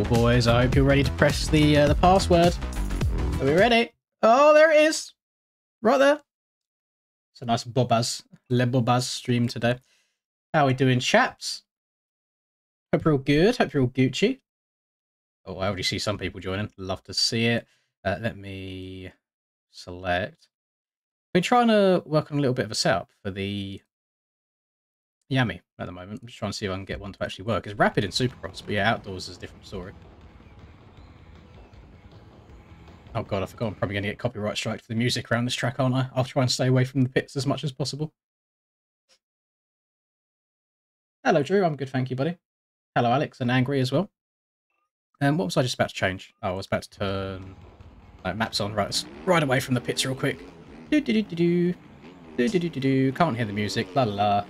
boys. I hope you're ready to press the password. Are we ready? Oh, there it is. Right there. It's a nice Bobbaz, Le Bobbaz stream today. How are we doing, chaps? Hope you're all good. Hope you're all Gucci. Oh, I already see some people joining. Love to see it. Let me select. I've been trying to work on a little bit of a setup for the Yami at the moment. I'm just trying to see if I can get one to actually work. It's rapid in Supercross, but yeah, outdoors is a different story. Oh god, I forgot I'm probably going to get copyright strike for the music around this track, aren't I? I'll try and stay away from the pits as much as possible. Hello, Drew. I'm good, thank you, buddy. Hello, Alex, and Angry as well. What was I just about to change? Oh, I was about to turn maps on. Right, let's ride away from the pits real quick. Do do do do do. Do do do do do. Can't hear the music. La la la.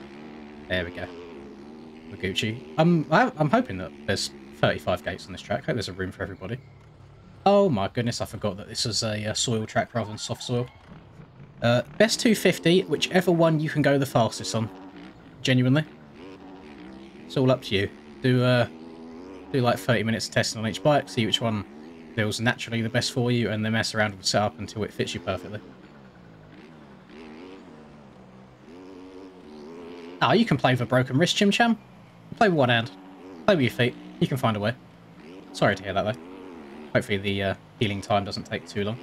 There we go. We're Gucci. I'm hoping that there's 35 gates on this track. I hope there's a room for everybody. Oh my goodness, I forgot that this is a soil track rather than soft soil. Best 250, whichever one you can go the fastest on. Genuinely. It's all up to you. Do like 30 minutes of testing on each bike, see which one feels naturally the best for you, and then mess around with the setup until it fits you perfectly. Ah, you can play with a broken wrist, Chim Cham. Play with one hand. Play with your feet. You can find a way. Sorry to hear that, though. Hopefully the healing time doesn't take too long.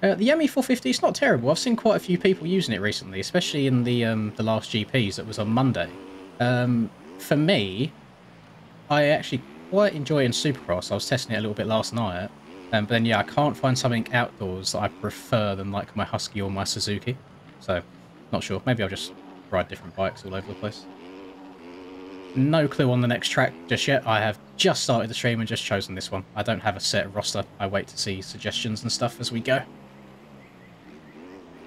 The Yami 450 is not terrible. I've seen quite a few people using it recently, especially in the last GPs that was on Monday. For me, I actually quite enjoy it in Supercross. I was testing it a little bit last night. But then, yeah, I can't find something outdoors that I prefer than like my Husky or my Suzuki. So, not sure. Maybe I'll just ride different bikes all over the place. No clue on the next track just yet. I have just started the stream and just chosen this one. I don't have a set roster. I wait to see suggestions and stuff as we go.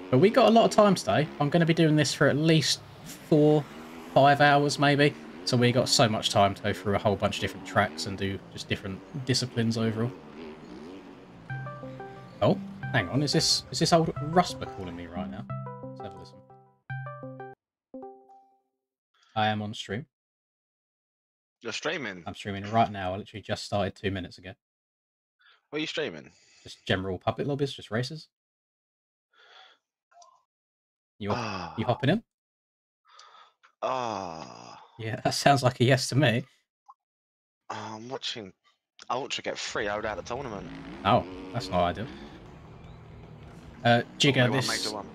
But we got a lot of time today. I'm going to be doing this for at least 4-5 hours maybe. So we got so much time to go through a whole bunch of different tracks and do just different disciplines overall. Oh, hang on. Is this old Rusper calling me right now? Let's have a listen. I am on stream. You're streaming? I'm streaming right now. I literally just started 2 minutes ago. What are you streaming? Just general public lobbies, just races. You hopping in? Yeah, that sounds like a yes to me. I'm watching Ultra get 3 out of the tournament. Oh, that's not ideal. Jigger,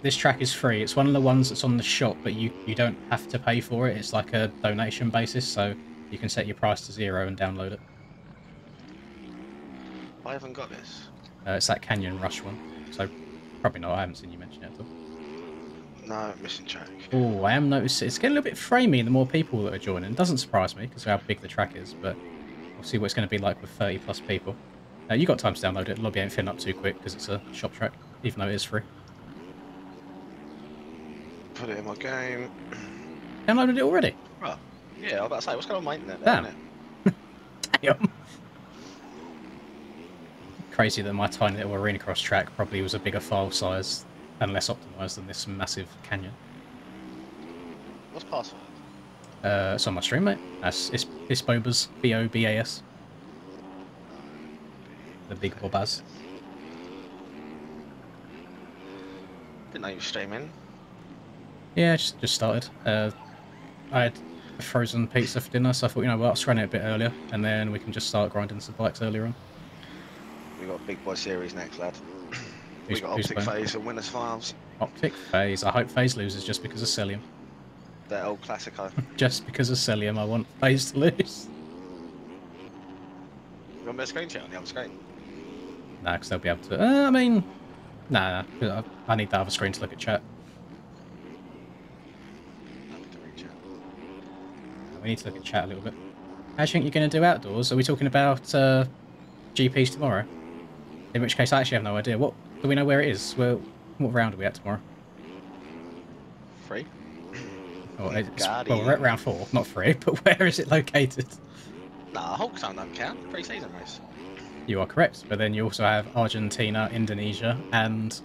this track is free. It's one of the ones that's on the shop, but you don't have to pay for it. It's like a donation basis, so you can set your price to 0 and download it. I haven't got this. It's that Canyon Rush one, so probably not. I haven't seen you mention it at all. No, missing track. Oh, I am noticing it's getting a little bit framey the more people that are joining. It doesn't surprise me because of how big the track is, but we'll see what it's going to be like with 30 plus people. You got time to download it. Lobby ain't filling up too quick because it's a shop track, even though it is free. Put it in my game. Downloaded it already? Right. Yeah, I was about to say, what's going on with my internet? Damn. Damn. Crazy that my tiny little arena cross track probably was a bigger file size and less optimised than this massive canyon. What's password? It's on my stream, mate. It's Bobbas, B-O-B-A-S. The big Bobbaz. Didn't know you were streaming. Yeah, just started. I had a frozen pizza for dinner, so I thought, you know what, I'll run it a bit earlier, and then we can just start grinding some bikes earlier on. We got Big Boy Series next, lad. We got Optic Phase and Winners Files. Optic Phase. I hope Phase loses just because of Celium. That old Classico. Just because of Celium, I want Phase to lose. You want me to screen share on the other screen? Nah, because they'll be able to... I mean... Nah, I need the other screen to look at chat. We need to look at chat a little bit. How do you think you're going to do outdoors? Are we talking about GPs tomorrow? In which case, I actually have no idea. What do we know where it is? Well, what round are we at tomorrow? 3. Oh, well, we're at round 4, not 3, but where is it located? Nah, Hawkstone don't count. Pre-season race. You are correct, but then you also have Argentina, Indonesia, and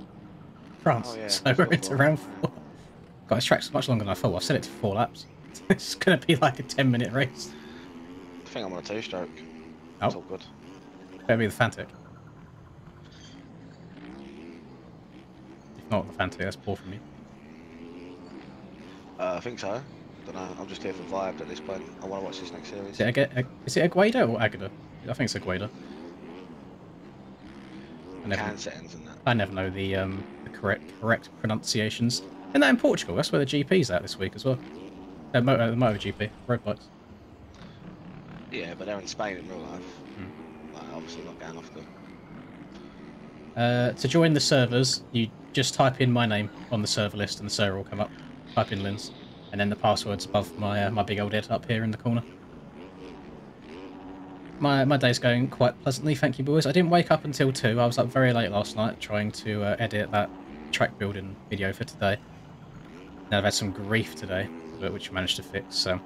France. Oh, yeah, so we're into round 4. God, this track's much longer than I thought. I've set it to 4 laps. It's going to be like a 10-minute race. think I'm on a 2-stroke. Oh, It's all good. better be the Fantic. If not the Fantic, that's poor from you. I think so. Don't know. I'm just here for vibes at this point. I want to watch this next series. Is it Agueda or Agada? I think it's Agueda. Can settings and that. I never know the correct pronunciations. And that in Portugal, that's where the GP's at this week as well. The MotoGP, road bikes. Yeah, but they're in Spain in real life. Like, obviously not going off To join the servers, you just type in my name on the server list and the server will come up. Type in Lynn's. And then the password's above my my big old head up here in the corner. My day's going quite pleasantly, thank you, boys. I didn't wake up until 2. I was up very late last night trying to edit that track building video for today. Now I've had some grief today, which I managed to fix. So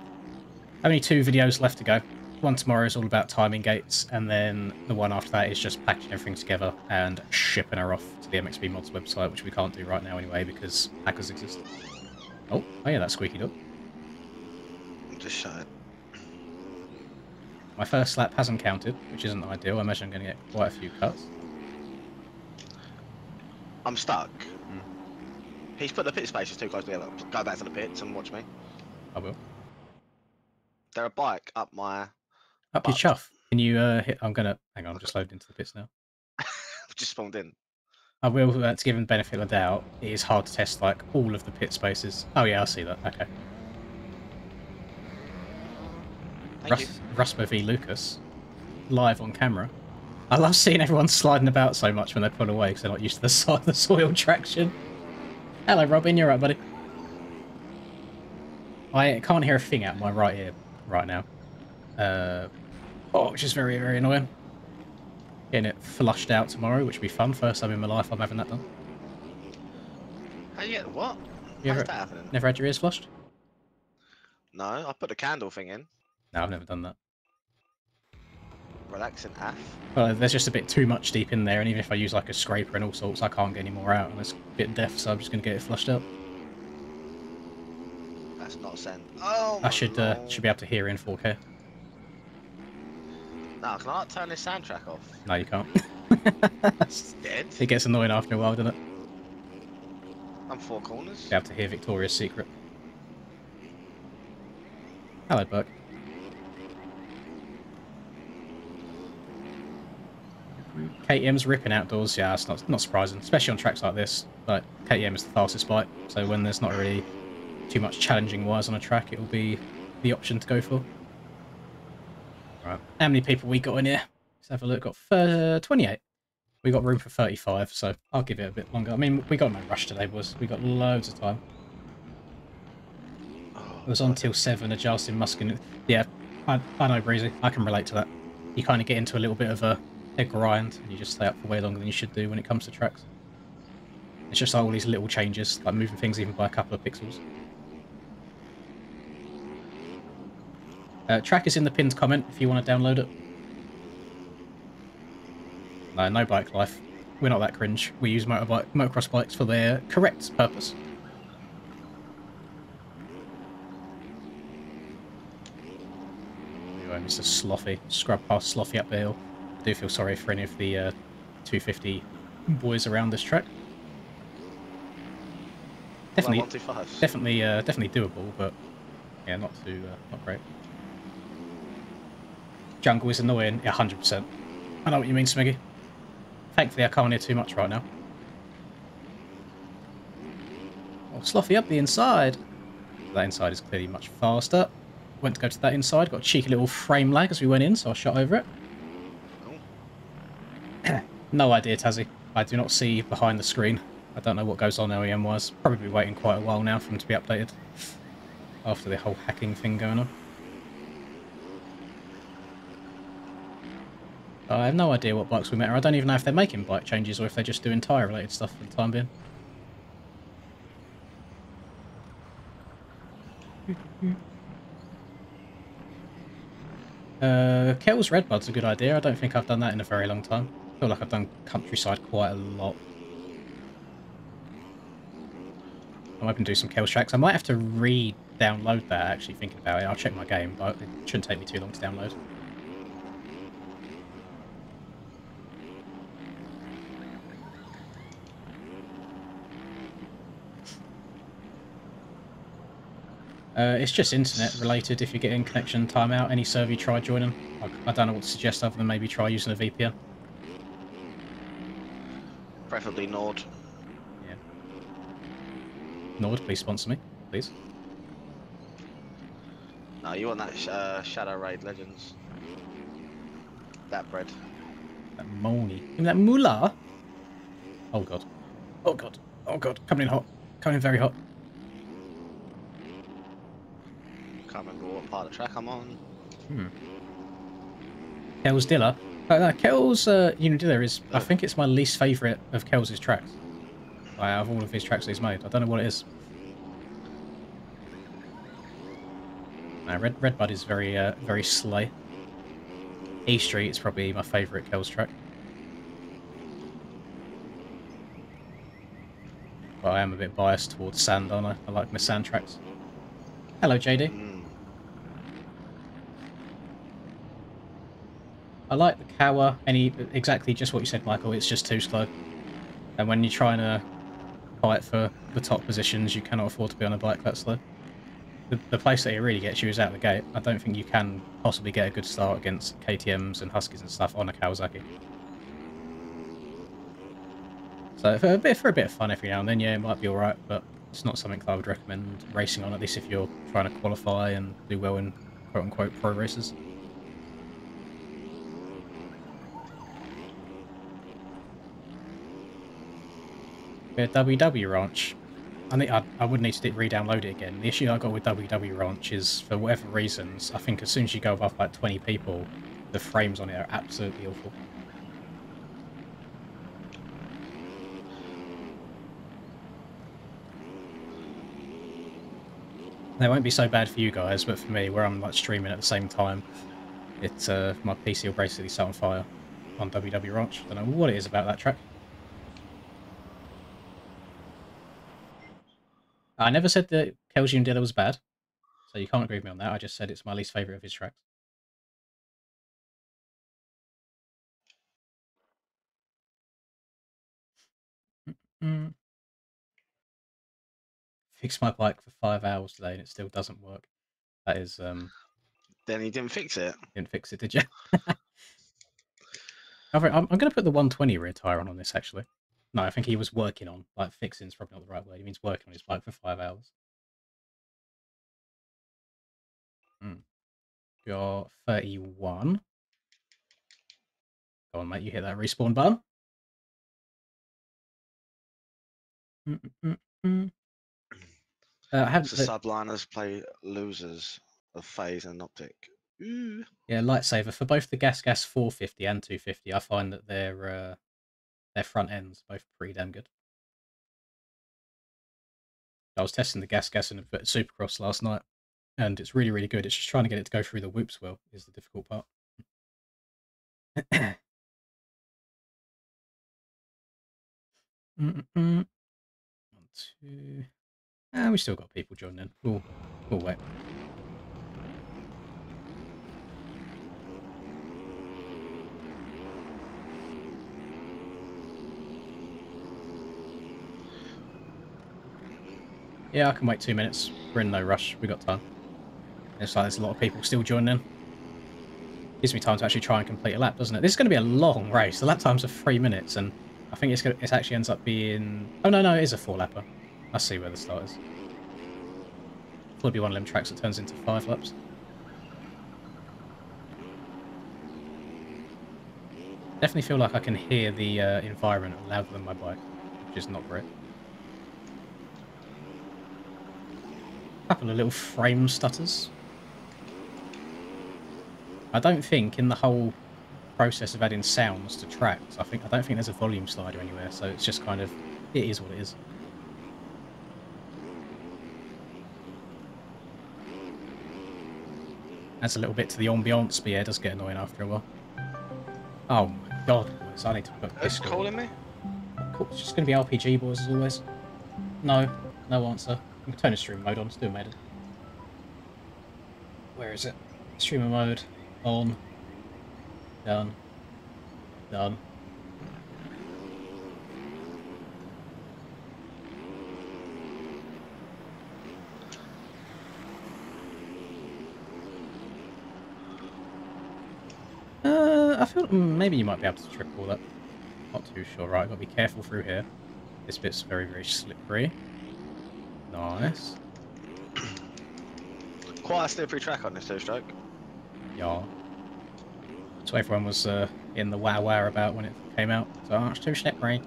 only 2 videos left to go. One tomorrow is all about timing gates, and then the one after that is just packaging everything together and shipping her off to the MXB Mods website, which we can't do right now anyway because hackers exist. Oh yeah, that squeaky dog. I'm just showing. My first lap hasn't counted, which isn't ideal. I imagine I'm going to get quite a few cuts. I'm stuck. He's put the pit spaces too close together. Go back to the pits and watch me. I will. They're a bike up my... Up your chuff. Can you hit... I'm going to... Hang on, I'm just loading into the pits now. Just spawned in. I will, to give him the benefit of the doubt, it is hard to test, like, all of the pit spaces. Oh yeah, I see that. Okay. Rusper v Lucas, live on camera. I love seeing everyone sliding about so much when they pull away because they're not used to the soil traction. Hello, Robin. You're right, buddy. I can't hear a thing out of my right ear right now. Which is very, very annoying. Getting it flushed out tomorrow, which will be fun. First time in my life I'm having that done. How you get what? How's that happening? Never had your ears flushed? No, I put the candle thing in. No, I've never done that. Relaxing AF. Well, there's just a bit too much deep in there, and even if I use like a scraper and all sorts, I can't get any more out, and it's a bit deaf, so I'm just going to get it flushed out. That's not send. Oh, I should be able to hear in 4K. No, can I not turn this soundtrack off? No, you can't. Dead? It gets annoying after a while, doesn't it? I'm 4 corners. Be able to hear Victoria's Secret. Hello, Burke. KTM's ripping outdoors, yeah, it's not surprising, especially on tracks like this. Like, KTM is the fastest bike, so when there's not really too much challenging wise on a track, it will be the option to go for. Right, how many people we got in here? Let's have a look. Got 28. We got room for 35, so I'll give it a bit longer. I mean, we got no rush today, boys. We got loads of time. It was on till 7, adjusting Muskin. Yeah, I know, Breezy. I can relate to that. You kind of get into a little bit of a grind, and you just stay up for way longer than you should do when it comes to tracks. It's just like all these little changes, like moving things even by a couple of pixels. Track is in the pinned comment if you want to download it. No bike life. We're not that cringe. We use motocross bikes for their correct purpose. Anyway, Mr. Slothy. Scrub past Slothy up the hill. I do feel sorry for any of the 250 boys around this track. Definitely doable, but yeah, not great. Jungle is annoying, yeah, 100%. I know what you mean, Smiggy. Thankfully, I can't hear too much right now. Oh, Slothy up the inside. That inside is clearly much faster. Went to go to that inside, got a cheeky little frame lag as we went in, so I shot over it. No idea, Tazzy. I do not see behind the screen. I don't know what goes on OEM-wise. Probably waiting quite a while now for them to be updated. After the whole hacking thing going on. I have no idea what bikes we matter. I don't even know if they're making bike changes or if they're just doing tyre-related stuff for the time being. Kel's Redbud's a good idea. I don't think I've done that in a very long time. I feel like I've done countryside quite a lot. I'm hoping to do some Kel's tracks. I might have to re-download that, actually, thinking about it. I'll check my game, but it shouldn't take me too long to download. It's just internet related. If you're getting connection timeout, any server you try joining, I don't know what to suggest other than maybe try using a VPN. Preferably Nord. Yeah. Nord, please sponsor me, please. No, you want that Shadow Raid Legends. That bread. That Moni. Give me that moolah. Oh god. Oh god. Oh god. Coming in hot. Coming in very hot. Can't remember what part of the track I'm on. Kel's Dilla. Kel's Unadilla is, I think it's my least favourite of Kel's tracks. Out of all of his tracks he's made. I don't know what it is. No, Red Bud is very very slay. E Street is probably my favourite Kel's track. But I am a bit biased towards sand, aren't I? I like my sand tracks. Hello, JD. I like the Kawa, exactly just what you said, Michael. It's just too slow. And when you're trying to fight for the top positions, you cannot afford to be on a bike that slow. The place that it really gets you is out the gate. I don't think you can possibly get a good start against KTMs and Huskies and stuff on a Kawasaki. So for a bit of fun every now and then, yeah, it might be alright, but it's not something that I would recommend racing on, at least if you're trying to qualify and do well in quote-unquote pro races. Yeah, WW Ranch. I would need to re-download it again. The issue I got with WW Ranch is, for whatever reasons, I think as soon as you go above like 20 people, the frames on it are absolutely awful. They won't be so bad for you guys, but for me, where I'm like streaming at the same time, it's my PC will basically set on fire on WW Ranch. I don't know what it is about that track. I never said that Kelsium Dilla was bad, so you can't agree with me on that. I just said it's my least favourite of his tracks. Fixed my bike for 5 hours today and it still doesn't work. That is... Then he didn't fix it? Didn't fix it, did you? I'm going to put the 120 rear tyre on this, actually. No, I think he was working on, like, fixing is probably not the right word. He means working on his bike for 5 hours. You're 31. Go on, mate, you hit that respawn button. So subliners play losers of phase and optic. Ooh. Yeah, lightsaver for both the Gas 450 and 250. I find that their front ends both pretty damn good. I was testing the Gas in a bit of Supercross last night, and it's really, really good. It's just trying to get it to go through the whoops well is the difficult part. 1, 2. We still got people joining in. We'll wait. Yeah, I can wait 2 minutes. We're in no rush. We got time. It's like there's a lot of people still joining in. Gives me time to actually try and complete a lap, doesn't it? This is going to be a long race. The lap times are 3 minutes, and I think it actually ends up being... Oh, no, it is a 4-lapper. I see where the start is. It'll be one of them tracks that turns into 5 laps. Definitely feel like I can hear the environment louder than my bike, which is not great. Couple of little frame stutters. I don't think in the whole process of adding sounds to tracks, I don't think there's a volume slider anywhere, so it's just kind of, it is what it is. Adds a little bit to the ambiance, but yeah, it does get annoying after a while. Oh my god, boys, I need to put Who's calling me? It's just going to be RPG, boys, as always. No answer. You can turn the stream mode on, still made it. Where is it? Streamer mode, on, done. I feel maybe you might be able to triple that. Not too sure. Right, got to be careful through here. This bit's very, very slippery. Nice. Quite a slippery track on this two-stroke. Yeah. So everyone was in the wow about when it came out. So oh, it's too slippery.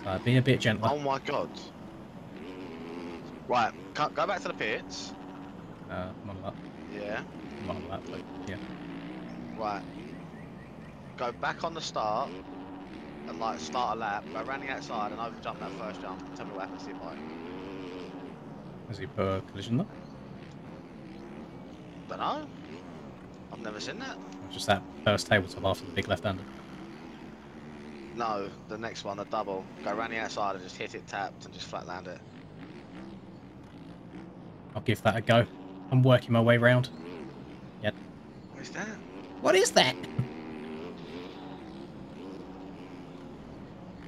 So be a bit gentler. Oh my god. Right, go back to the pits. I'm on that. Yeah. I'm not on that, but yeah. Right. Go back on the start and like start a lap. Go around the outside and over jump that first jump. And tell me what happens to your bike. Has he put a collision there? Dunno. I've never seen that. Or just that first tabletop after the big left-hander? No, the next one, the double. Go around the outside and just hit it tapped and just flat land it. I'll give that a go. I'm working my way round. Yep. What is that? What is that?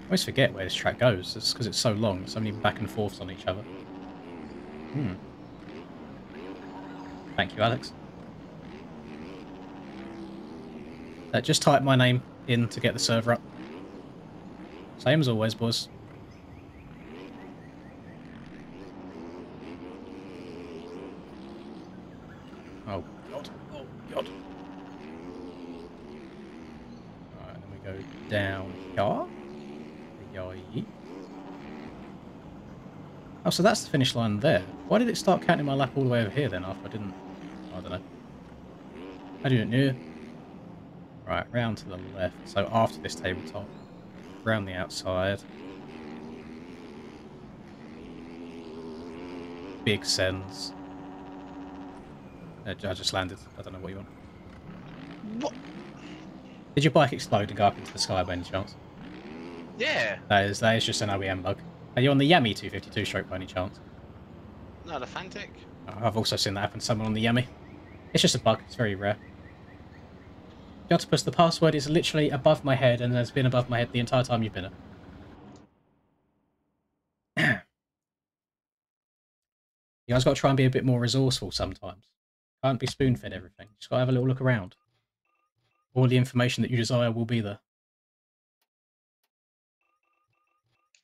I always forget where this track goes. It's because it's so long. So many back and forths on each other. Thank you, Alex. Just type my name in to get the server up. Same as always, boys. Oh, God. Oh, God. Alright, then we go down here. Yay. Oh, so that's the finish line there. Why did it start counting my lap all the way over here then after I didn't... I don't know. I didn't know. Right, round to the left. So after this tabletop. Round the outside. Big sends. I just landed. I don't know what you want. What? Did your bike explode and go up into the sky by any chance? Yeah. That is just an OEM bug. Are you on the Yami 252 stroke by any chance? No, the Fantic. I've also seen that happen to someone on the Yami. It's just a bug. It's very rare. The octopus, the password is literally above my head and has been above my head the entire time you've been here. You guys got to try and be a bit more resourceful sometimes. Can't be spoon-fed everything. Just got to have a little look around. All the information that you desire will be there.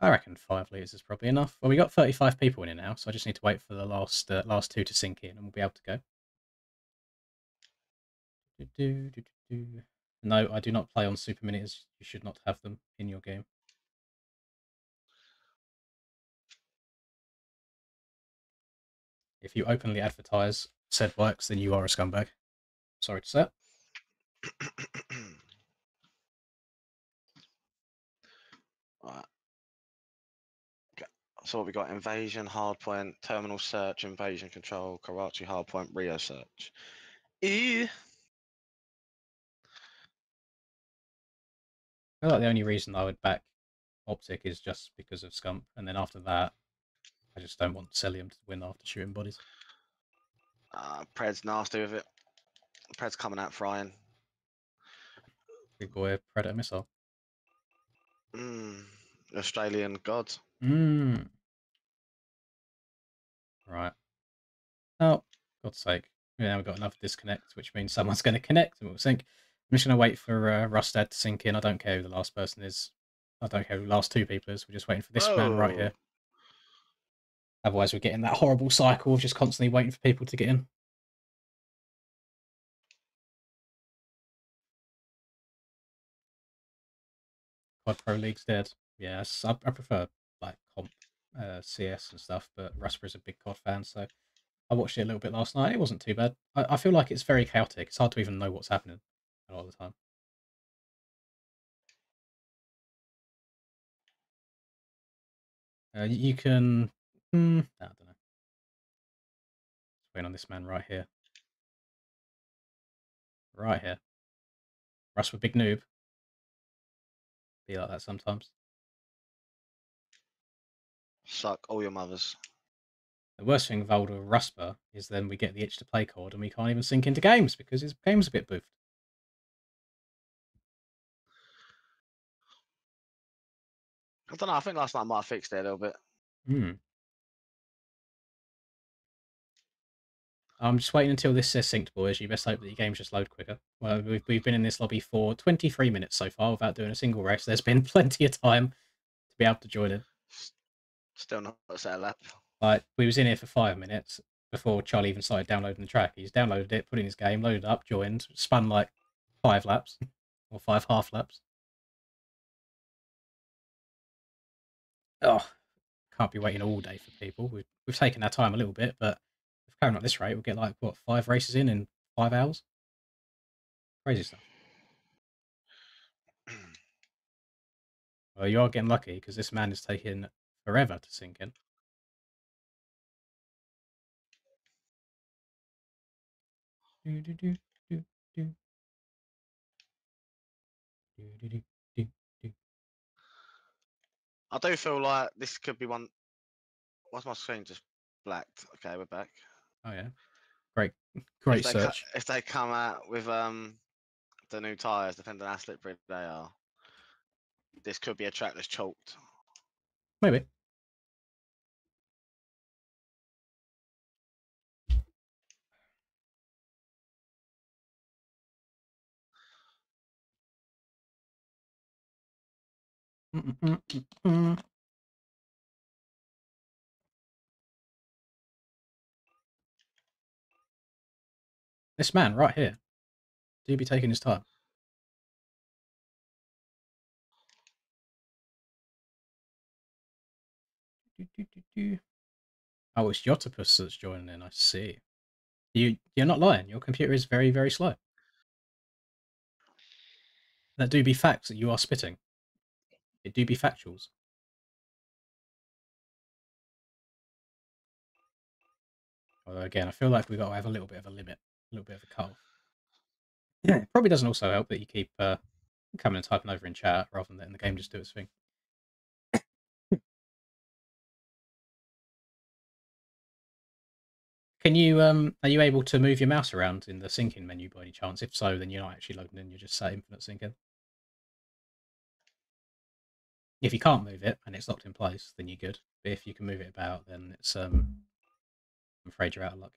I reckon 5 litres is probably enough. Well, we got 35 people in it now, so I just need to wait for the last two to sink in, and we'll be able to go. No, I do not play on Super Minis. You should not have them in your game. If you openly advertise said bikes, then you are a scumbag. Sorry to say. Right. Okay. So what we got? Invasion, hardpoint, terminal search, invasion control, Karachi hardpoint, Rio search. I feel like the only reason I would back Optic is just because of Scump, and then after that, I just don't want Celium to win after shooting bodies. Pred's nasty with it. Pred's coming out frying. Big boy Predator missile. Australian gods. Right. Oh, God's sake. Yeah, we've got another disconnect, which means someone's going to connect and we'll sync. I'm just going to wait for Rustad to sink in. I don't care who the last person is. I don't care who the last two people is. We're just waiting for this man right here. Otherwise, we're getting that horrible cycle of just constantly waiting for people to get in. Quad Pro League's dead. Yes, I prefer like comp CS and stuff, but Rusper's a big COD fan, so I watched it a little bit last night. It wasn't too bad. I feel like it's very chaotic. It's hard to even know what's happening a lot of the time. You can... I don't know. Waiting on this man right here. Right here. Rusper, big noob. Be like that sometimes. Suck all your mothers. The worst thing about Rusper is then we get the itch to play code and we can't even sync into games because his game's a bit boofed. I don't know. I think last night I might have fixed it a little bit. I'm just waiting until this says synced, boys. You best hope that your games just load quicker. Well, we've been in this lobby for 23 minutes so far without doing a single race. There's been plenty of time to be able to join in. Still not a set lap. Like, we was in here for 5 minutes before Charlie even started downloading the track. He's downloaded it, put in his game, loaded up, joined, spun like 5 laps or 5 half laps. Oh, can't be waiting all day for people. We've taken our time a little bit, but if carrying at this rate, we'll get like what 5 races in 5 hours. Crazy stuff. Well, you are getting lucky because this man is taking forever to sink in. Do, do, do, do, do. Do, do, do, do, do. I do feel like this could be one. Why's my screen just blacked? Okay, we're back. Oh yeah, great search. If they come out with the new tyres, depending on how slippery they are, this could be a track that's chalked. Maybe. This man right here, do be taking his time. Oh, it's Yotopus that's joining in. I see. You're not lying. Your computer is very, very slow. That do be facts that you are spitting. It do be factuals. Although again, I feel like we've got to have a little bit of a limit, a little bit of a cutoff. Yeah, it probably doesn't also help that you keep coming and typing over in chat rather than letting the game just do its thing. Can you are you able to move your mouse around in the syncing menu by any chance? If so, then you're not actually loading in, you're just set infinite syncing. If you can't move it and it's locked in place, then you're good. But if you can move it about, then it's I'm afraid you're out of luck.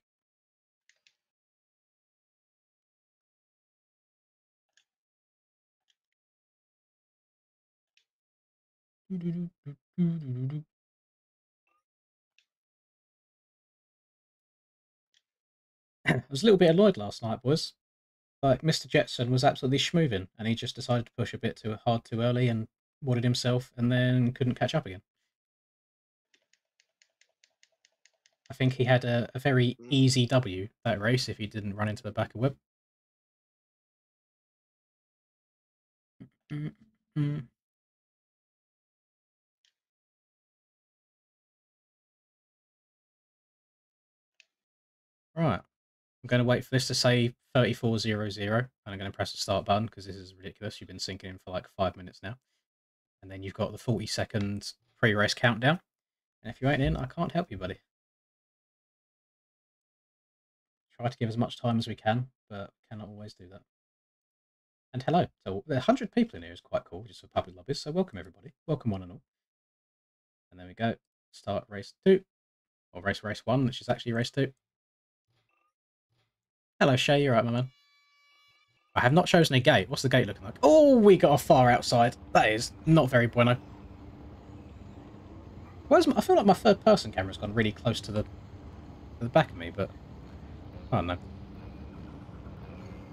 I was a little bit annoyed last night, boys. Like, Mr. Jetson was absolutely schmoving, and he just decided to push a bit too hard too early and wadded himself, and then couldn't catch up again. I think he had a very easy W that race if he didn't run into the back of Webb. Right. I'm going to wait for this to say 3400, and I'm going to press the start button because this is ridiculous. You've been syncing in for like 5 minutes now. And then you've got the 40-second pre-race countdown. And if you ain't in, I can't help you, buddy. Try to give as much time as we can, but cannot always do that. And hello. So 100 people in here is quite cool, just for public lobbies. So welcome, everybody. Welcome, one and all. And there we go. Start race 2. Or race 1, which is actually race 2. Hello, Shay. You're right, my man. I have not chosen a gate. What's the gate looking like? Oh, we got a far outside. That is not very bueno. I feel like my third-person camera's gone really close to the back of me, but I don't know.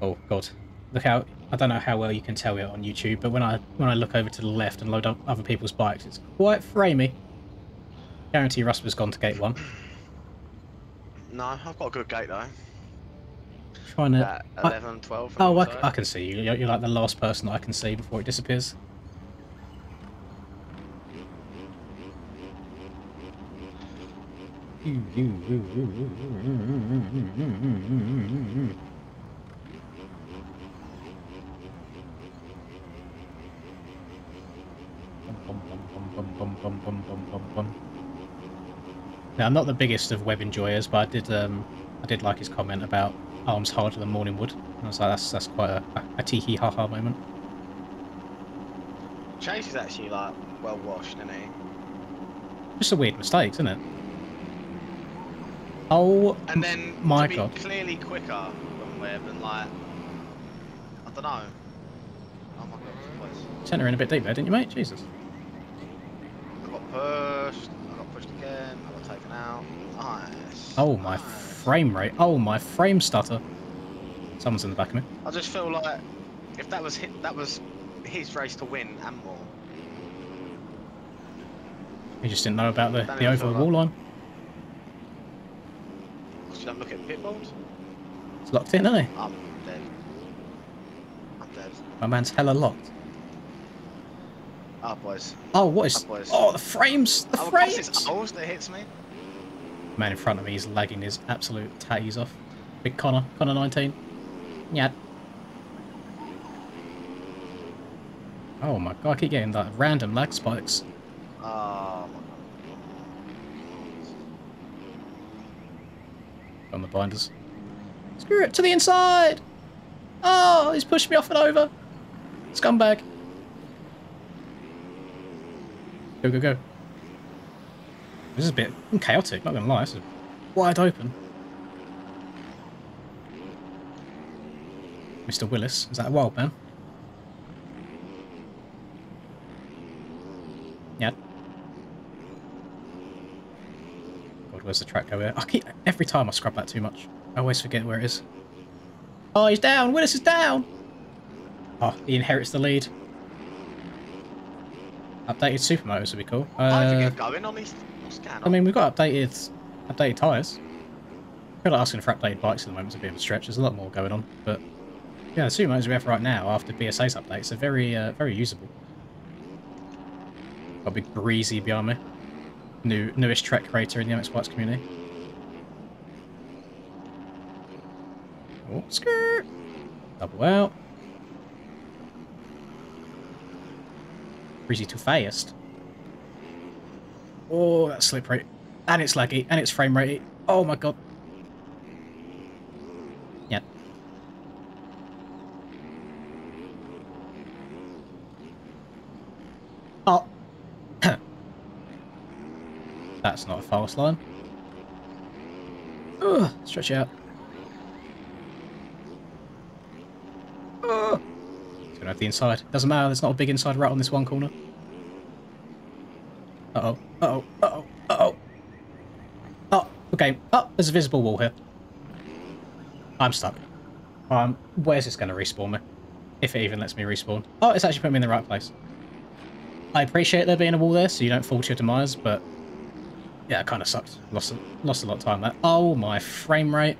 Oh god, look how I don't know how well you can tell it on YouTube, but when I look over to the left and load up other people's bikes, it's quite framey. Guarantee Rusper's gone to gate 1. No, I've got a good gate though. Trying to 11, 12. Oh, I can see you. You're like the last person that I can see before it disappears. Now, I'm not the biggest of web enjoyers, but I did like his comment about arms harder than morning wood. I was like, that's quite a tee-hee ha-ha moment. Chase is actually like well washed, isn't he? Just a weird mistake, isn't it? Oh And then my to be god. clearly quicker than Webb and like, I don't know. Oh my god, boys. Sent her in a bit deep there, didn't you, mate? Jesus. I got pushed. I got pushed again. I got taken out. Nice. Oh, my Nice. frame rate. Oh, my frame stutter. Someone's in the back of me. I just feel like if that was his race to win and more. He just didn't know about I don't the even over feel the wall like. line. Because you don't look at pit bulls. It's locked in, isn't he? I'm dead. I'm dead. My man's hella locked. Up, boys. Oh, what is... Up, boys. Oh, the frames! The I guess it's frames! O's that hits me. Man in front of me is lagging his absolute tatties off. Big Connor. Connor 19. Yeah. Oh my god, I keep getting like random lag spikes. Oh my On the binders. Screw it, to the inside! Oh, he's pushed me off and over. Scumbag. Go, go, go. This is a bit chaotic, not gonna lie. This is wide open. Mr. Willis, is that a wild man? Yeah. God, where's the track go here? Every time I scrub that too much. I always forget where it is. Oh, he's down! Willis is down! Oh, he inherits the lead. Updated supermotors would be cool. I think it's going on these. What's going on? I mean, we've got updated tyres. I feel like asking for updated bikes at the moment is a bit of a stretch. There's a lot more going on, but yeah, the supermotors we have right now after BSA's updates are very usable. Got a big breezy behind me. Newest Trek creator in the MX Bikes community. Oh, skirt! Double out. Breezy too fast. Oh, that's slip rate. And it's laggy, and it's frame ratey. Oh my god. Yeah. Oh. That's not a fast line. Ugh, stretch it out. Ugh. It's gonna have the inside. Doesn't matter, there's not a big inside right on this one corner. Uh-oh. Uh-oh. Uh-oh. Uh-oh. Oh, okay. Oh, there's a visible wall here. I'm stuck. Where's this going to respawn me? If it even lets me respawn. Oh, it's actually put me in the right place. I appreciate there being a wall there, so you don't fall to your demise, but yeah, it kind of sucked. Lost a lot of time there. Oh, my frame rate.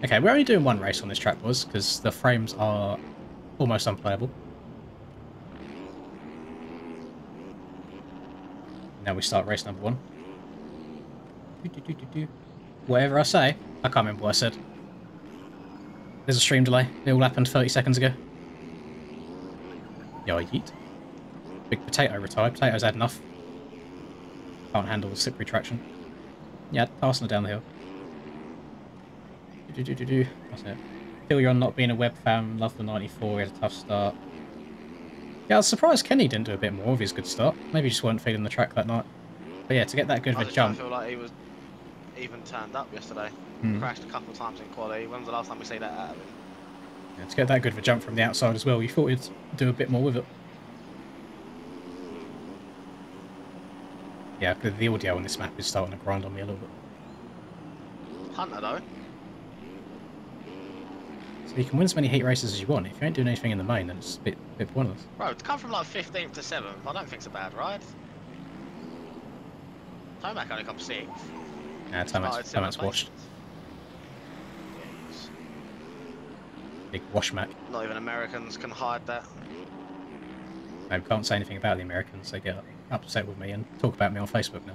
Okay, we're only doing one race on this track, boys, because the frames are almost unplayable. Now we start race number 1. Whatever I say, I can't remember what I said. There's a stream delay. It all happened 30 seconds ago. Yo, yeet. Big potato retired. Potato's had enough. Can't handle the slippery traction. Yeah, passing it down the hill. That's it. Feel you're on not being a web fan. Love the 94. He had a tough start. Yeah, I was surprised Kenny didn't do a bit more of his good start. Maybe he just weren't feeling the track that night. But yeah, to get that good of a jump. I feel like he was even turned up yesterday. Crashed a couple of times in quali. When was the last time we see that out of him? Yeah, to get that good of a jump from the outside as well, you thought he'd do a bit more with it. Yeah, the audio on this map is starting to grind on me a little bit. Hunter though. So you can win as many heat races as you want. If you ain't doing anything in the main, then it's a bit pointless. Bro, to come from like 15th to 7th, I don't think it's a bad ride. Tomac only come 6th. Nah, Tomac's washed. Big wash Mac. Not even Americans can hide that. I can't say anything about the Americans. They get upset with me and talk about me on Facebook now.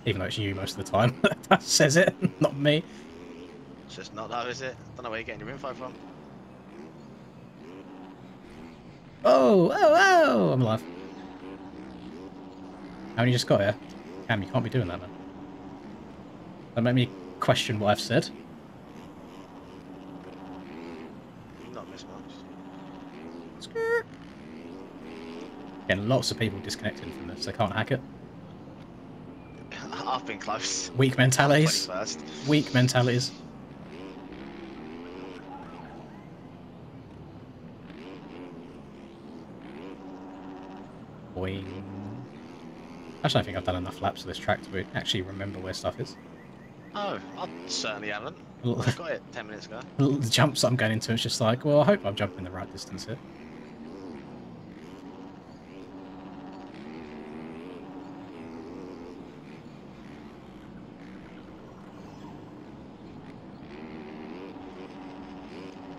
Even though it's you most of the time that says it, not me. It's just not though, is it? Don't know where you're getting your info from. Oh, I'm alive. I only just got here. Cam, you can't be doing that, man. Don't make me question what I've said. Not this much. Skirt. Again, lots of people disconnecting from this. They can't hack it. I've been close. Weak mentalities. 21st. Weak mentalities. Boing. I just don't think I've done enough laps of this track to actually remember where stuff is. Oh, I certainly haven't. I got it 10 minutes ago. The jumps I'm going into, it's just like, well, I hope I'm jumping the right distance here.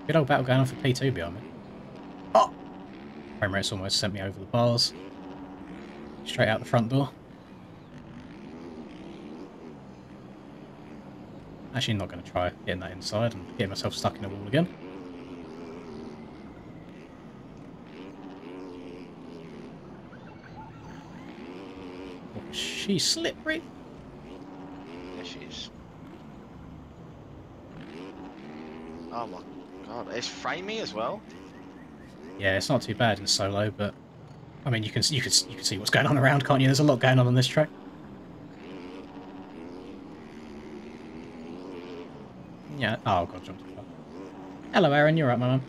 Good old battle going on for P2 behind me. Oh! Frame rate's almost sent me over the bars. Straight out the front door. Actually not going to try getting that inside and getting myself stuck in a wall again. Oh, she's slippery. Yeah, she is. Oh my god, it's framey as well. Yeah, it's not too bad in solo, but I mean, you can see what's going on around, can't you? There's a lot going on this track. Yeah. Oh god, jumped too far. Hello, Aaron. You're right, my mum.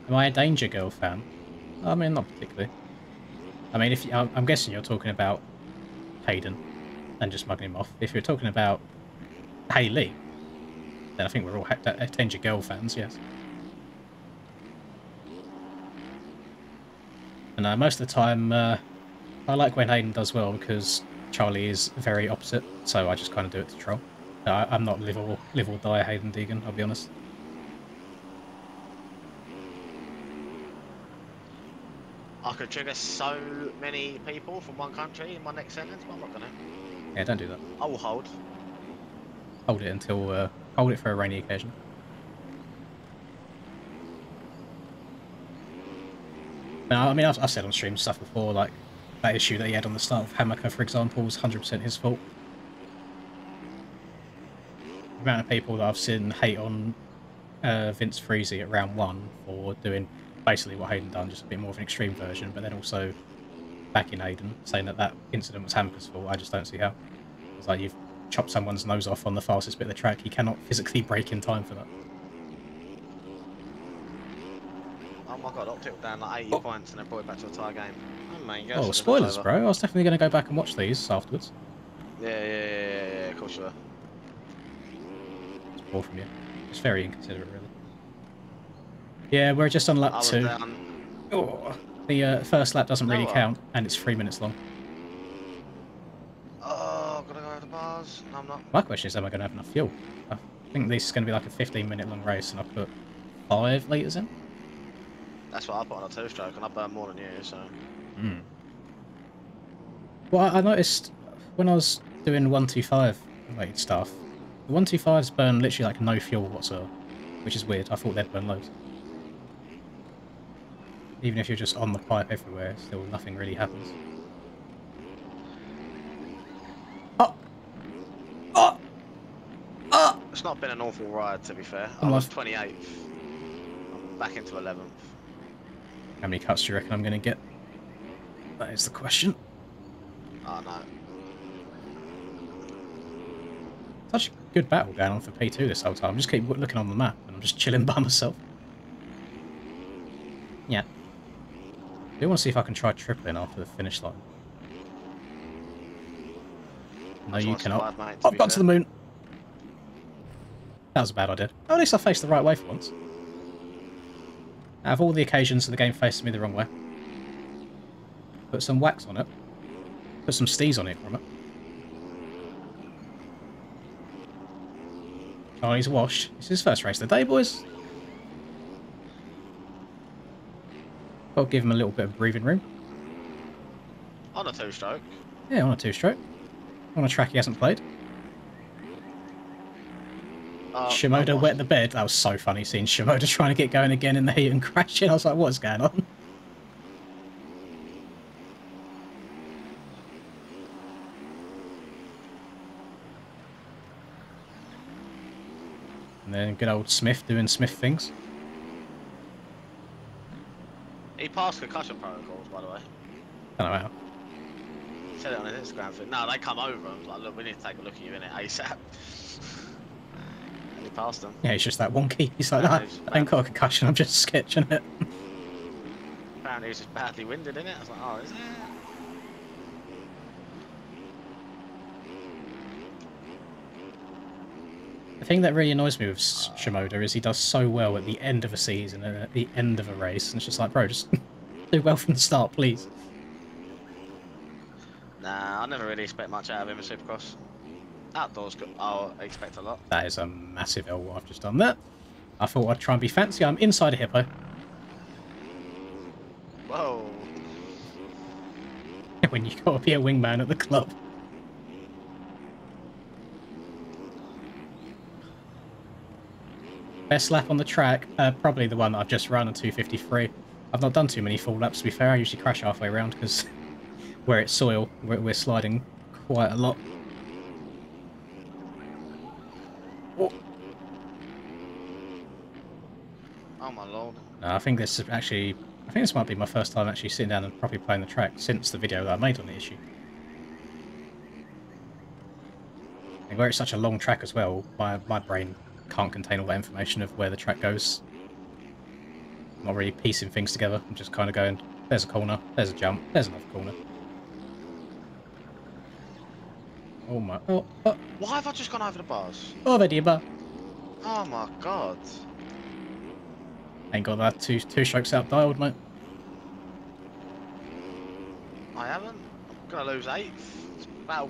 Am I a Danger Girl fan? I mean, not particularly. I mean, I'm guessing you're talking about Hayden and just mugging him off. If you're talking about Hayley, then I think we're all Danger Girl fans. Yes. And most of the time, I like when Hayden does well because Charlie is very opposite, so I just kind of do it to troll. I'm not live or die Hayden Deegan, I'll be honest. I could trigger so many people from one country in my next sentence, but I'm not gonna. Yeah, don't do that. I will hold. Hold it until hold it for a rainy occasion. Now, I mean, I've said on stream stuff before, like that issue that he had on the start of Hammaker, for example, was 100% his fault. The amount of people that I've seen hate on Vince Freezy at round 1 for doing basically what Hayden done, just a bit more of an extreme version, but then also backing Hayden, saying that that incident was Hammaker's fault. I just don't see how. It's like you've chopped someone's nose off on the fastest bit of the track. He cannot physically break in time for that. Oh my god, Optic down like 80 points and they're probably back to a tie game. Oh my god. Oh, spoilers, bro. I was definitely going to go back and watch these afterwards. Yeah, of course you are. It's poor from you. It's very inconsiderate, really. Yeah, we're just on lap 2. Oh, the first lap doesn't really count, and it's 3 minutes long. Oh, gotta go over the bars. No, I'm not. My question is, am I going to have enough fuel? I think this is going to be like a 15-minute long race, and I put 5 litres in. That's what I put on a 2-stroke, and I burn more than you, so... Mm. Well, I noticed when I was doing 125 related stuff, the 125s burn literally like no fuel whatsoever, which is weird. I thought they'd burn loads. Even if you're just on the pipe everywhere, still nothing really happens. Oh! Oh! Oh! It's not been an awful ride, to be fair. I was 28th. I'm back into 11th. How many cuts do you reckon I'm going to get? That is the question. Oh, no. Such a good battle going on for P2 this whole time. I just keep looking on the map and I'm just chilling by myself. Yeah. I do want to see if I can try tripling after the finish line. No, you cannot. I've got to the moon. That was a bad idea. Oh, at least I faced the right way for once. Out of all the occasions the game faces me the wrong way. Put some wax on it. Put some stees on it from it. Oh, he's washed. It's his first race of the day, boys. Got to give him a little bit of breathing room. On a 2-stroke? Yeah, on a 2-stroke. On a track he hasn't played. Shimoda wet the bed. That was so funny seeing Shimoda trying to get going again in the heat and crashing. I was like, what's going on? And then good old Smith doing Smith things. He passed concussion protocols, by the way. I don't know how. Said it on his Instagram thing. No, they come over. I was like, look, we need to take a look at you in it ASAP. And he passed them. Yeah, he's just that wonky. He's like, Apparently nah, I ain't got a concussion, I'm just sketching it. Apparently he was just badly winded in it. I was like, oh, is it? The thing that really annoys me with Shimoda is he does so well at the end of a season and at the end of a race, and it's just like, bro, just do well from the start, please. Nah, I never really expect much out of him in Supercross. Outdoors, I'll expect a lot. That is a massive L what I've just done there. I thought I'd try and be fancy. I'm inside a hippo. Whoa. When you gotta be a wingman at the club. Best lap on the track, probably the one that I've just run, a 2:53. I've not done too many full laps, to be fair. I usually crash halfway around because where it's soil, we're sliding quite a lot. Oh my lord. No, I think this might be my first time actually sitting down and properly playing the track since the video that I made on the issue. And where it's such a long track as well, my brain can't contain all that information of where the track goes. I'm not really piecing things together. I'm just kind of going, there's a corner, there's a jump, there's another corner. Oh my... Oh, Why have I just gone over the bars? over the bar. Oh my god. Ain't got that two strokes out dialed, mate. I haven't. I'm gonna lose 8th. It's about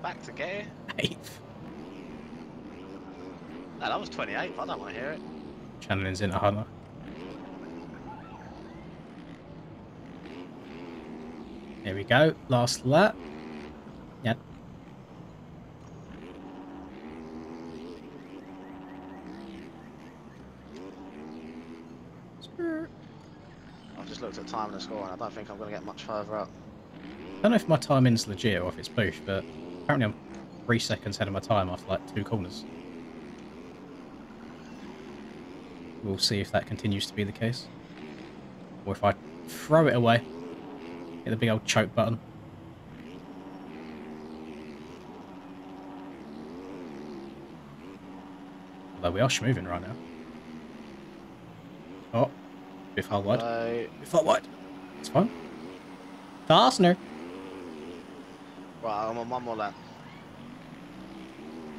back to get here. 8th. No, that was 28th. I don't want to hear it. Channeling's in a hunter. Here we go. Last lap. Yep. I've just looked at time and the score, and I don't think I'm going to get much further up. I don't know if my timing's legit or if it's push, but apparently I'm 3 seconds ahead of my time after like 2 corners. We'll see if that continues to be the case. Or if I throw it away. Hit the big old choke button. Although we are schmoving right now. Oh, bit far wide. Bit far wide. It's fine. Fastener. Right, I'm on one more lap.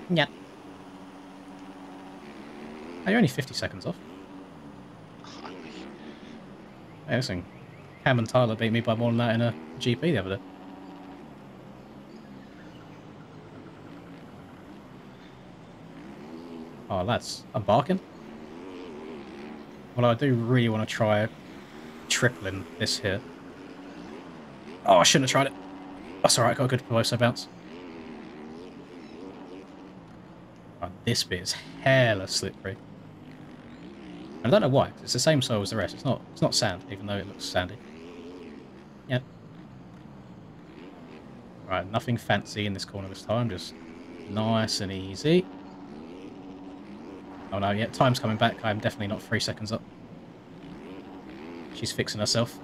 Yeah. Oh, you're only 50 seconds off. Hey, listen, Cam and Tyler beat me by more than that in a GP the other day. Oh, lads, I'm barking. Well, I do really want to try tripling this here. Oh, I shouldn't have tried it. That's alright, got a good Peloso bounce. Oh, this bit is hella slippery. I don't know why, 'cause it's the same soil as the rest. It's not sand, even though it looks sandy. Yep. Right, nothing fancy in this corner this time, just nice and easy. Oh no, yeah, time's coming back. I'm definitely not 3 seconds up. She's fixing herself.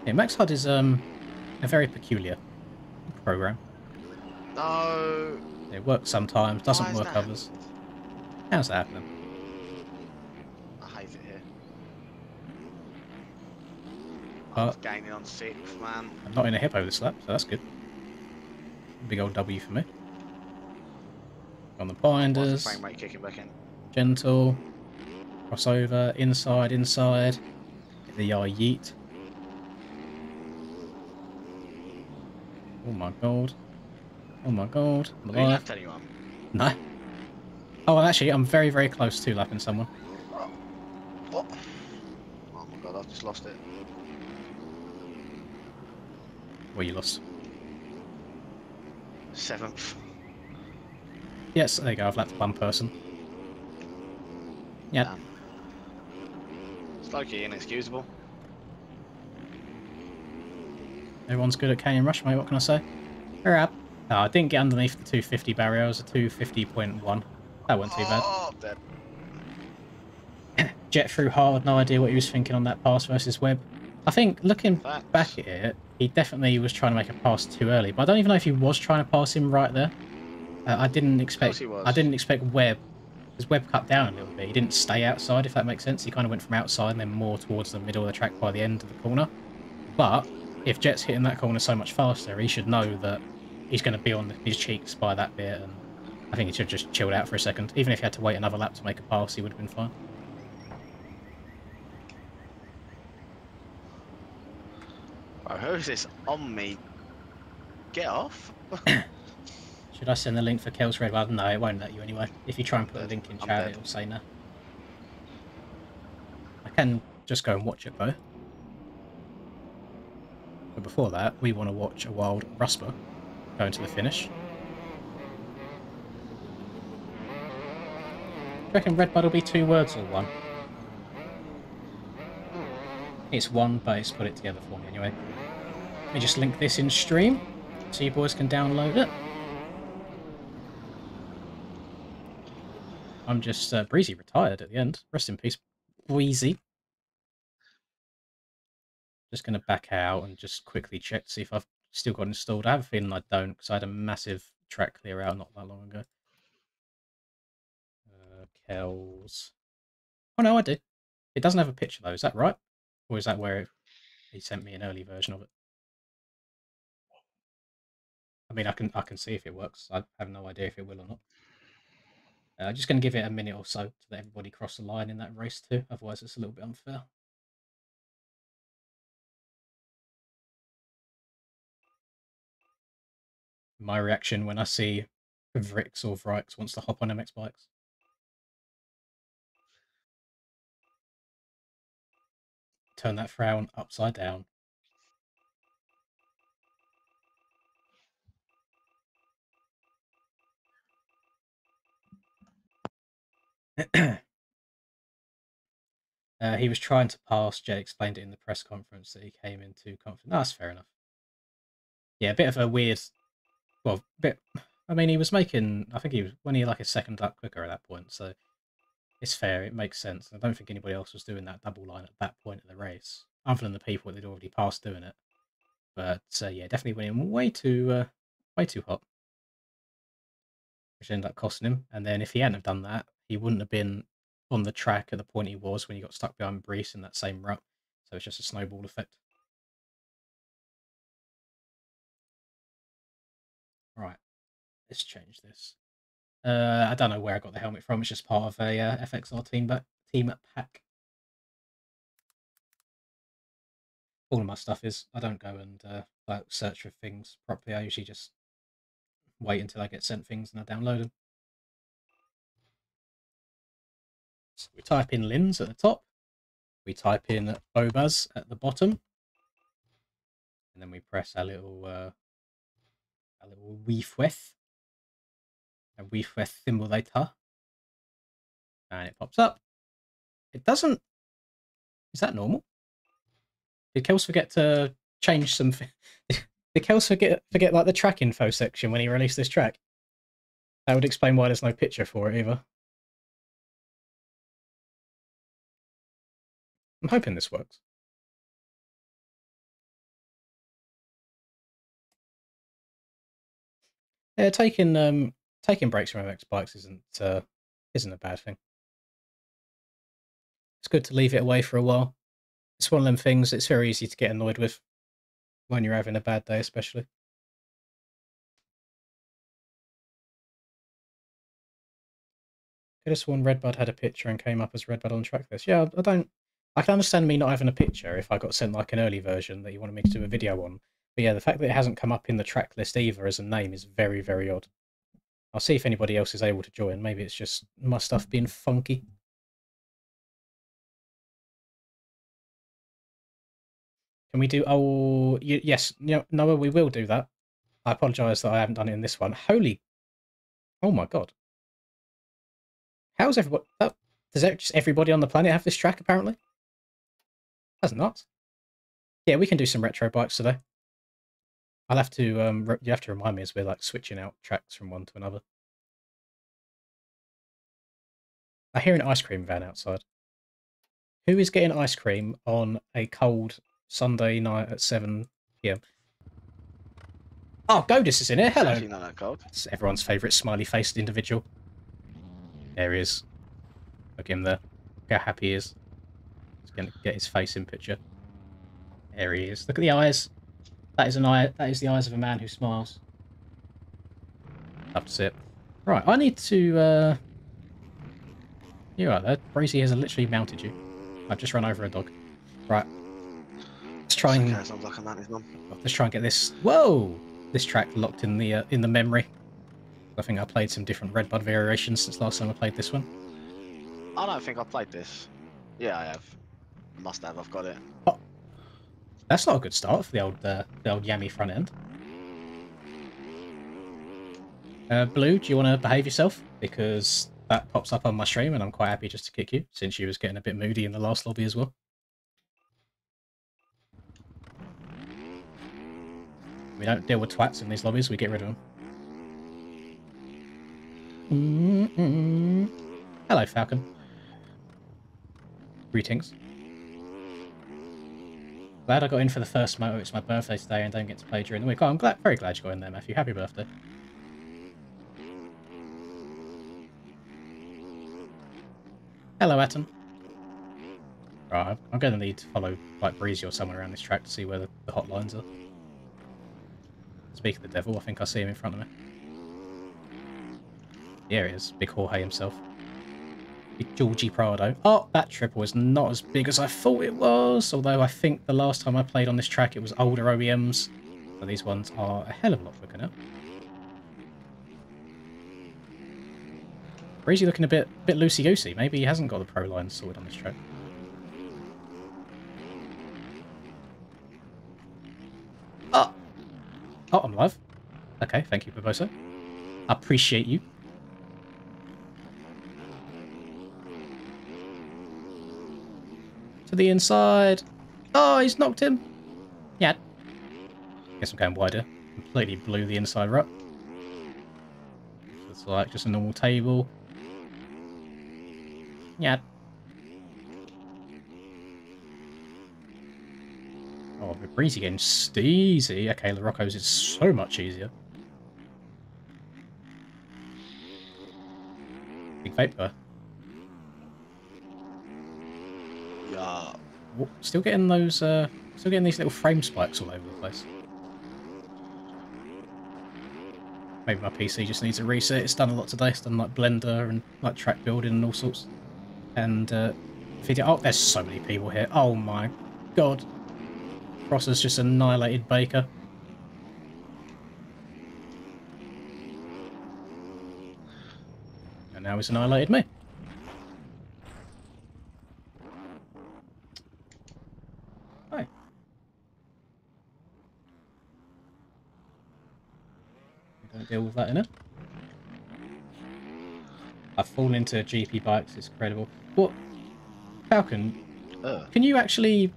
Yeah, Max HUD is a very peculiar program. No. It works sometimes, doesn't work that? others. How's that happening? I hate it here. Uh, I was gaining on 6th, man. I'm not in a hippo this lap, so that's good. Big old W for me. On the binders. Frame rate kicking back in. Gentle. Crossover. Inside, inside. Hit the yard yeet. Oh my god. Oh my god. I'm Have you alive. left anyone? No. Oh, well, actually, I'm very, very close to lapping someone. What? Oh my god, I've just lost it. Well, you lost. 7th. Yes, there you go. I've lapped one person. Yeah. Damn. It's low-key inexcusable. Everyone's good at Canyon Rush, mate. What can I say? Hurry up. Oh, I didn't get underneath the 250 barrier. I was a 250.1. That wasn't too bad. Oh, I'm dead. jet through hard, no idea what he was thinking on that pass versus Webb. I think looking back Facts. at it, he definitely was trying to make a pass too early. But I don't even know if he was trying to pass him right there. I didn't Of course expect he I was. didn't expect Webb, because Webb cut down a little bit. He didn't stay outside, if that makes sense. He kind of went from outside and then more towards the middle of the track by the end of the corner. But if Jet's hitting that corner so much faster, he should know that he's going to be on his cheeks by that bit. And I think he should have just chilled out for a second. Even if he had to wait another lap to make a pass, he would have been fine. Bro, who's this on me? Get off. Should I send the link for Kel's Red? Well, no, it won't let you anyway. If you try and put a Dead. link in I'm chat, dead. it'll say no. I can just go and watch it though. But before that, we want to watch a wild Rusper going to the finish. Do you reckon Red Bud will be 2 words or 1? It's 1, but it's put it together for me anyway. Let me just link this in stream so you boys can download it. I'm just Breezy retired at the end. Rest in peace, Breezy. Just going to back out and just quickly check to see if I've still got installed. I have a feeling I don't, because I had a massive track clear out not that long ago. Kells. Oh no, I do. It doesn't have a picture though. Is that right? Or is that where he sent me an early version of it? I mean, I can see if it works. I have no idea if it will or not. Just going to give it a minute or so to let everybody cross the line in that race too. Otherwise, it's a little bit unfair. My reaction when I see Vrix or Vrix wants to hop on MX bikes. Turn that frown upside down. He was trying to pass. Jay explained it in the press conference that he came into confident. That's fair enough. Yeah, a bit of a weird. Well, bit. I mean, he was making. I think he was only like a second lap quicker at that point, so it's fair. It makes sense. I don't think anybody else was doing that double line at that point of the race, other than the people that had already passed doing it. But yeah, definitely went in way too hot, which ended up costing him. And then if he hadn't have done that, he wouldn't have been on the track at the point he was when he got stuck behind Brees in that same rut. So it's just a snowball effect. Right, let's change this. I don't know where I got the helmet from. It's just part of a FXR team pack. All of my stuff is. I don't go and like search for things properly. I usually just wait until I get sent things and I download them. So we type in Lins at the top. We type in Bobas at the bottom, and then we press our little weefweth, a weefweth simulator, and it pops up. It doesn't. Is that normal? Did Kels forget to change some? Did Kels forget like the track info section when he released this track? That would explain why there's no picture for it either. I'm hoping this works. Yeah, taking breaks from MX bikes isn't a bad thing. It's good to leave it away for a while. It's one of them things it's very easy to get annoyed with when you're having a bad day, especially. Could have sworn Redbud had a picture and came up as Redbud on track list. Yeah, I can understand me not having a picture if I got sent like an early version that you wanted me to do a video on. But yeah, the fact that it hasn't come up in the track list either as a name is very, very odd. I'll see if anybody else is able to join. Maybe it's just my stuff being funky. Can we do? Oh, yes. Noah, we will do that. I apologise that I haven't done it in this one. Holy! Oh my god! How's everybody? Does just everybody on the planet have this track? Apparently, that's nuts. Yeah, we can do some retro bikes today. I'll have to. You have to remind me as we're like switching out tracks from one to another. I hear an ice cream van outside. Who is getting ice cream on a cold Sunday night at 7 p.m.? Oh, Godis is in here. It's Hello. actually not that cold. It's everyone's favourite smiley-faced individual. There he is. Look at him there. Look how happy he is. He's going to get his face in picture. There he is. Look at the eyes. That is an eye. That is the eyes of a man who smiles. Love to see it. Right, I need to. You're right there. Breezy has literally mounted you. I've just run over a dog. Right. Let's try and. Okay, sounds like a man is mum. Let's try and get this. Whoa! This track locked in the memory. I think I played some different Redbud variations since last time I played this one. I don't think I've played this. Yeah, I have. Must have. I've got it. Oh, that's not a good start for the old Yammy front end. Blue, do you want to behave yourself? Because that pops up on my stream and I'm quite happy just to kick you, since you was getting a bit moody in the last lobby as well. We don't deal with twats in these lobbies, we get rid of them. Hello, Falcon. Greetings. Glad I got in for the first moto. It's my birthday today and don't get to play during the week. Oh, I'm very glad you got in there, Matthew. Happy birthday. Hello, Atom. Right, I'm going to need to follow like Breezy or someone around this track to see where the hotlines are. Speak of the devil, I think I see him in front of me. There he is, big Jorge himself. Big Georgie Prado. Oh, that triple is not as big as I thought it was, although I think the last time I played on this track it was older OEMs. So these ones are a hell of a lot quicker now. Breezy looking a bit loosey-goosey. Maybe he hasn't got the pro lines sorted on this track. Oh! Oh, I'm live. Okay, thank you, Barbosa. I appreciate you. To the inside. Oh, he's knocked him. Yeah. Guess I'm going wider. Completely blew the inside rut. It's like just a normal table. Yeah. Oh, the Breezy getting steezy. Okay, Larocco's is so much easier. Big vapor. Yeah. Still getting those, still getting these little frame spikes all over the place. Maybe my PC just needs a reset. It's done a lot today. It's done like Blender and like track building and all sorts. And video. Oh, there's so many people here. Oh my god. Cross has just annihilated Baker. And now he's annihilated me. Hi. Don't deal with that, innit? I've fallen into GP bikes, it's incredible. What? Falcon, can you actually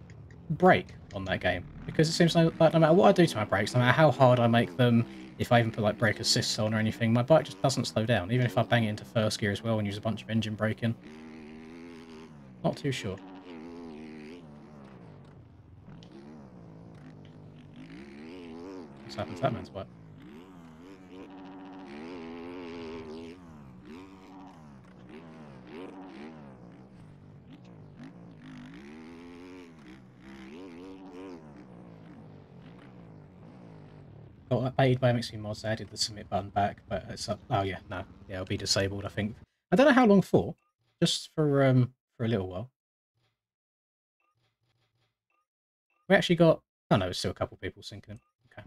brake on that game? Because it seems like no matter what I do to my brakes, no matter how hard I make them, if I even put like brake assists on or anything, my bike just doesn't slow down, even if I bang it into first gear as well and use a bunch of engine braking. Not too sure. What's happened to that man's bike? Got updated by MXV mods. I added the submit button back, but it's up. Oh yeah, no, yeah, it'll be disabled. I think. I don't know how long for. Just for a little while. We actually got. Oh no, there's still a couple of people syncing. Okay.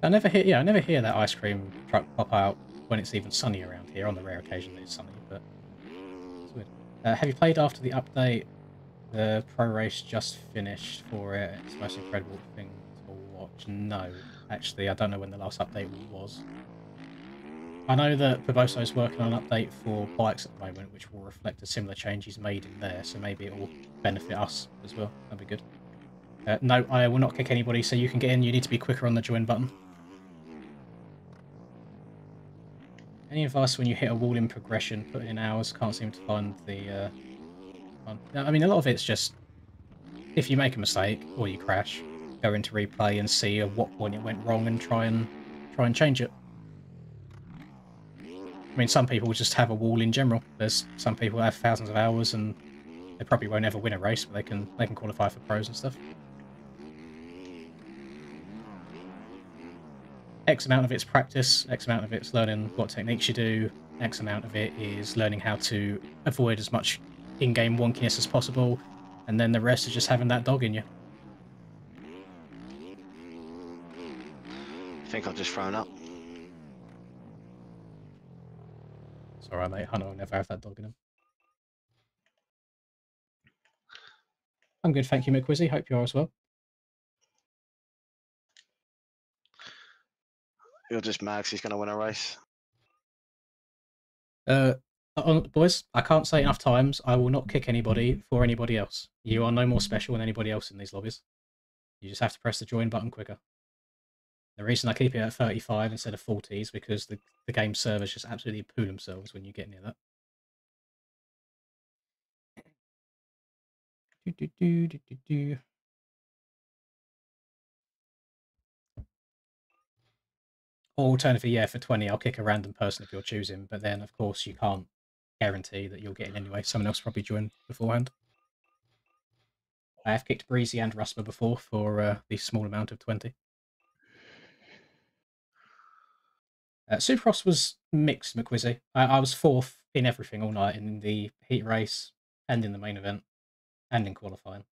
I never hear. Yeah, I never hear that ice cream truck pop out when it's even sunny around here. On the rare occasion that it's sunny, but it's weird. Have you played after the update? The pro race just finished for it. It's the most incredible thing to watch. No, actually, I don't know when the last update was. I know that Barbosa is working on an update for bikes at the moment, which will reflect a similar change he's made in there, so maybe it will benefit us as well. That'd be good. No, I will not kick anybody, so you can get in. You need to be quicker on the join button. Any advice when you hit a wall in progression, put in hours, can't seem to find the one? I mean, a lot of it's just if you make a mistake or you crash, go into replay and see at what point it went wrong and try and change it. I mean, some people just have a wall in general. There's some people that have thousands of hours and they probably won't ever win a race, but they can qualify for pros and stuff. X amount of it's practice, X amount of it's learning what techniques you do, X amount of it is learning how to avoid as much in-game wonkiness as possible, and then the rest is just having that dog in you. I think I've just thrown up. It's alright, mate. Hunter will never have that dog in him. I'm good, thank you, McQuizzy. Hope you are as well. You're just mad 'cause he's going to win a race. Boys, I can't say enough times, I will not kick anybody for anybody else. You are no more special than anybody else in these lobbies. You just have to press the join button quicker. The reason I keep it at 35 instead of 40 is because the game servers just absolutely poo themselves when you get near that. Or alternatively, yeah, for 20, I'll kick a random person if you're choosing, but then, of course, you can't guarantee that you'll get in anyway. Someone else probably joined beforehand. I have kicked Breezy and Rusper before for the small amount of 20. Supercross was mixed, McQuizzy. I was 4th in everything all night, in the heat race, and in the main event, and in qualifying.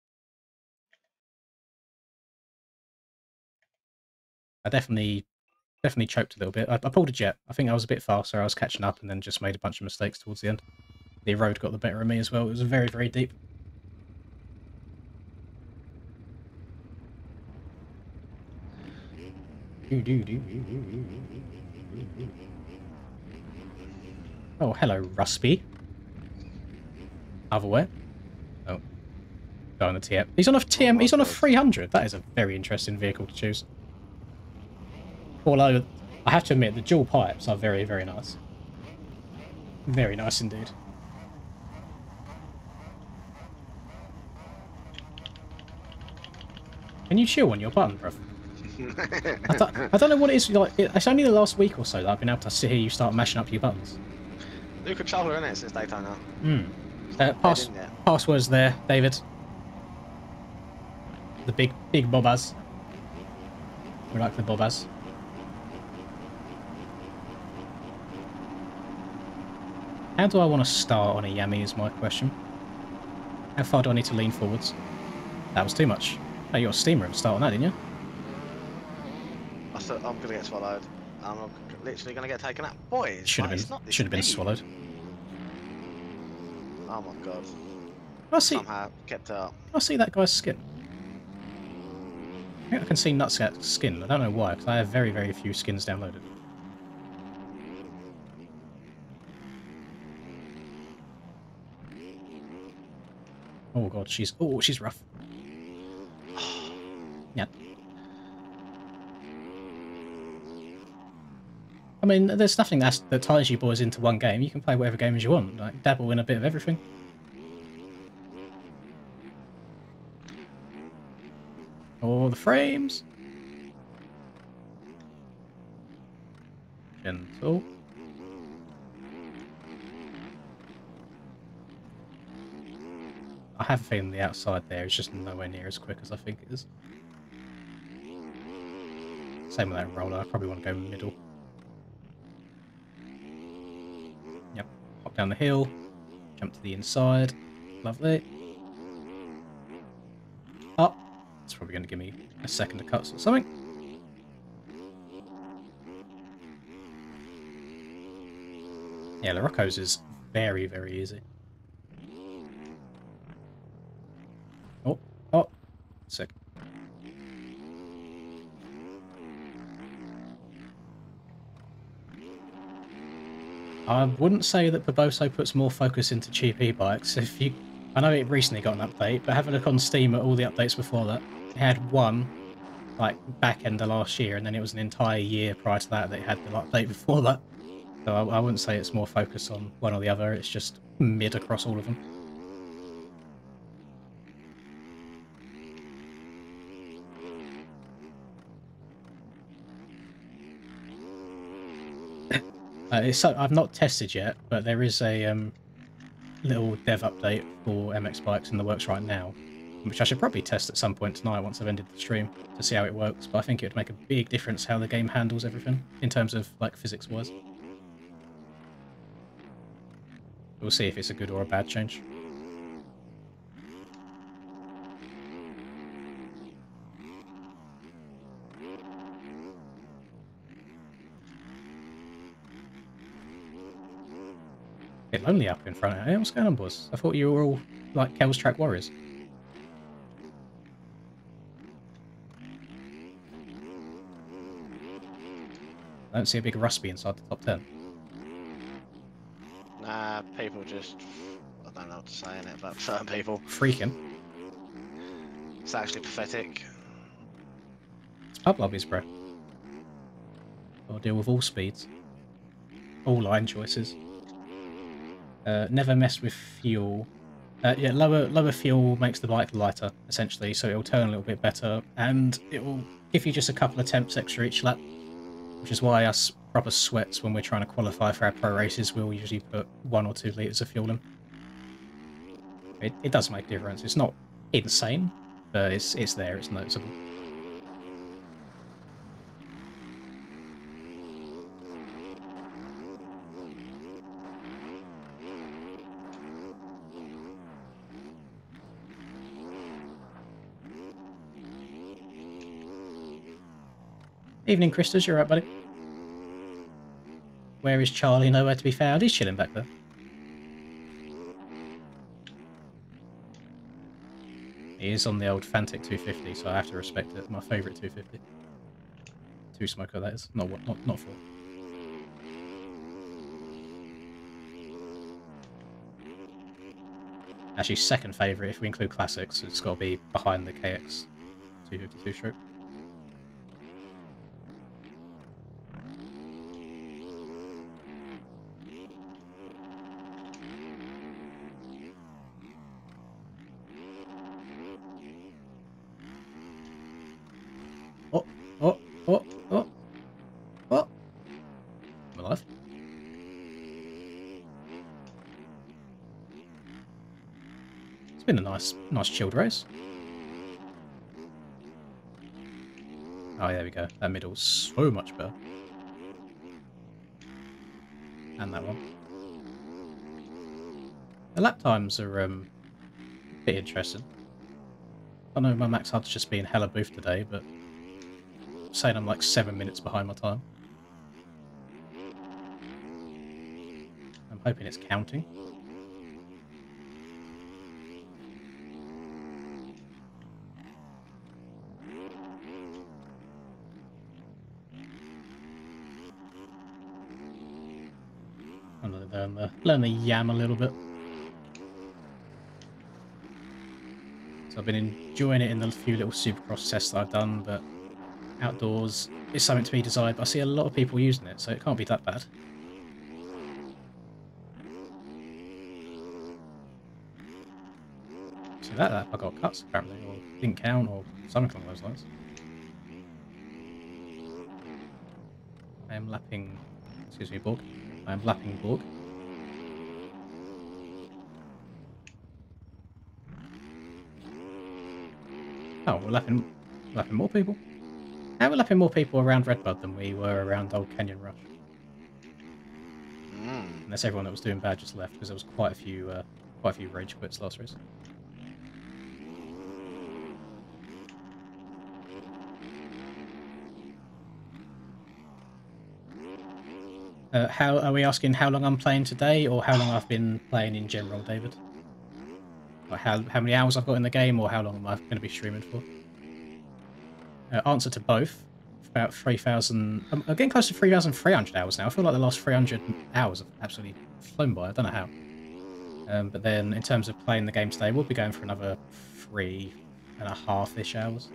I definitely choked a little bit. I pulled a jet. I think I was a bit faster. I was catching up and then just made a bunch of mistakes towards the end. The road got the better of me as well. It was very, very deep. Oh, hello, Ruspy. Other way. Oh. Go on the TM. He's on a TM. He's on a 300. That is a very interesting vehicle to choose. Although, I have to admit, the dual pipes are very, very nice. Very nice indeed. Can you chill on your button, bruv? I don't know what it is. Like, it's only the last week or so that I've been able to hear you start mashing up your buttons. New controller, innit, since Daytona. Passwords there, David. The big bobbas. We like the bobbas. How do I want to start on a Yami is my question. How far do I need to lean forwards? That was too much. Oh, you got a steam room start on that, didn't you? I'm going to get swallowed. I'm literally going to get taken out. Boys, should have been swallowed. Oh my god. Somehow kept up. Can I see that guy's skin? I think I can see Nutsack's skin. I don't know why, because I have very, very few skins downloaded. Oh god, she's rough. Yeah. I mean, there's nothing that ties you boys into one game. You can play whatever games you want. Like, dabble in a bit of everything. Oh, the frames. Gentle. I have a feeling the outside there is just nowhere near as quick as I think it is. Same with that roller. I probably want to go middle. Yep. Hop down the hill. Jump to the inside. Lovely. Up. It's probably going to give me a second to cut or something. Yeah, Larocco's is very, very easy. Oh, sick. I wouldn't say that Barboso puts more focus into cheap e-bikes. I know it recently got an update, but have a look on Steam at all the updates before that. It had one, like, back end of last year, and then it was an entire year prior to that that it had the update before that. So I wouldn't say it's more focused on one or the other. It's just mid across all of them. I've not tested yet, but there is a little dev update for MX Bikes in the works right now, which I should probably test at some point tonight once I've ended the stream to see how it works. But I think it would make a big difference how the game handles everything in terms of like physics-wise. We'll see if it's a good or a bad change. Bit lonely up in front. Hey, what's going on, boys? I thought you were all like Kel's Track warriors. I don't see a big Rusby inside the top 10. Nah, people just... I don't know what to say in it about certain people. Freaking. It's actually pathetic. It's pub lobbies, bro. I'll deal with all speeds. All line choices. Never mess with fuel. Yeah, lower fuel makes the bike lighter, essentially, so it'll turn a little bit better, and it will give you just a couple of temps extra each lap, which is why us proper sweats, when we're trying to qualify for our pro races, we'll usually put 1 or 2 litres of fuel in. It does make a difference. It's not insane, but it's there, it's noticeable. Evening, Christus, you alright, buddy? Where is Charlie? Nowhere to be found. He's chilling back there. He is on the old Fantic 250, so I have to respect it. My favourite 250. Two-smoker, that is. Not 4. Actually, second favourite, if we include classics, it's got to be behind the KX 252 stroke. Oh! I'm alive. It's been a nice chilled race. Oh, there we go. That middle's so much better. And that one. The lap times are a bit interesting. I know my max HUD's just been hella boof today, but I'm saying I'm like 7 minutes behind my time. I'm hoping it's counting. I'm gonna learn the yam a little bit. So I've been enjoying it in the few little Supercross tests that I've done, but outdoors is something to be desired. But I see a lot of people using it, so it can't be that bad. So that I got cuts apparently, or didn't count, or something along those lines. I am lapping. Excuse me, Borg. I am lapping Borg. Oh, we're lapping more people? How we're lapping more people around Redbud than we were around Old Canyon Rush? Unless everyone that was doing bad just left, because there was quite a few rage quits last race. How are we asking? How long I'm playing today, or how long I've been playing in general, David? Like how many hours I've got in the game, or how long am I going to be streaming for? Answer to both. About 3,000. I'm getting close to 3,300 hours now. I feel like the last 300 hours have absolutely flown by. I don't know how. But then, in terms of playing the game today, we'll be going for another 3.5-ish hours.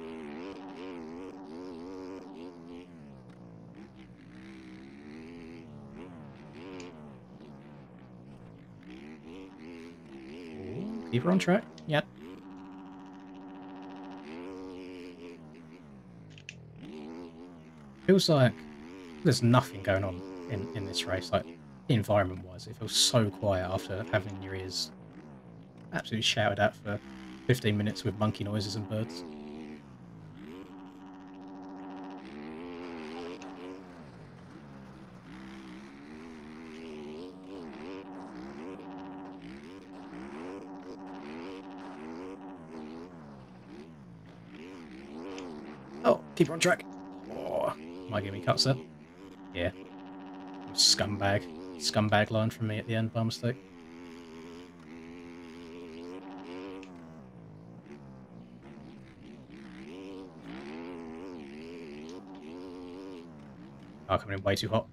Keep her on track. Yeah. Feels like there's nothing going on in this race. Like, environment-wise, it feels so quiet after having your ears absolutely shouted at for 15 minutes with monkey noises and birds. Oh, keep her on track. Oh, might give me cuts there. Yeah. Scumbag. Scumbag line from me at the end by mistake. Oh, coming in way too hot.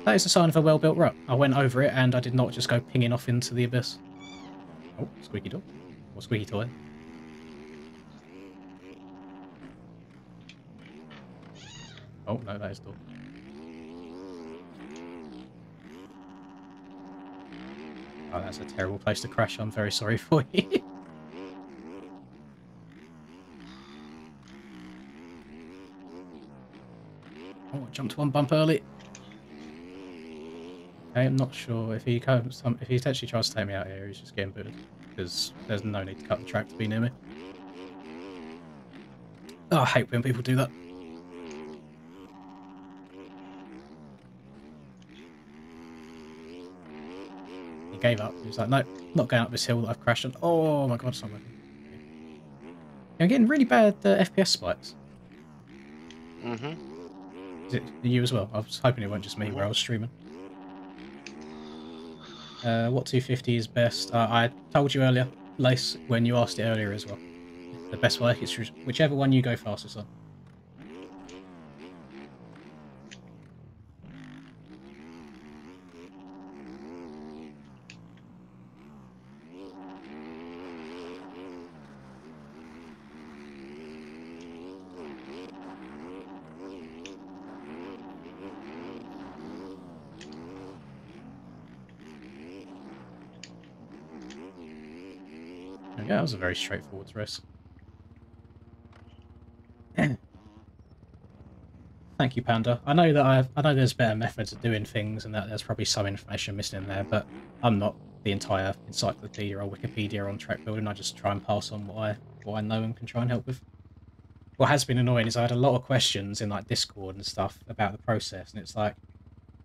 That is a sign of a well-built rut. I went over it and I did not just go pinging off into the abyss. Oh, squeaky door. Or squeaky toy. Oh, no, that is door. Oh, that's a terrible place to crash. I'm very sorry for you. Oh, I jumped one bump early. Okay, I'm not sure if he comes. If he actually tries to take me out here, he's just getting booted because there's no need to cut the track to be near me. Oh, I hate when people do that. He gave up. He was like, "No, not going up this hill that I've crashed on." Oh my god, it's not working. I'm getting really bad FPS spikes. Is it you as well? I was hoping it wasn't just me where I was streaming. What 250 is best? I told you earlier, Lace, when you asked it earlier as well. The best way is whichever one you go fastest on. Okay, that was a very straightforward race. Thank you, Panda. I know that I know there's better methods of doing things, and that there's probably some information missing in there, but I'm not the entire encyclopedia or Wikipedia on track building. I just try and pass on what I know and can try and help with. What has been annoying is I had a lot of questions in like Discord and stuff about the process, and it's like,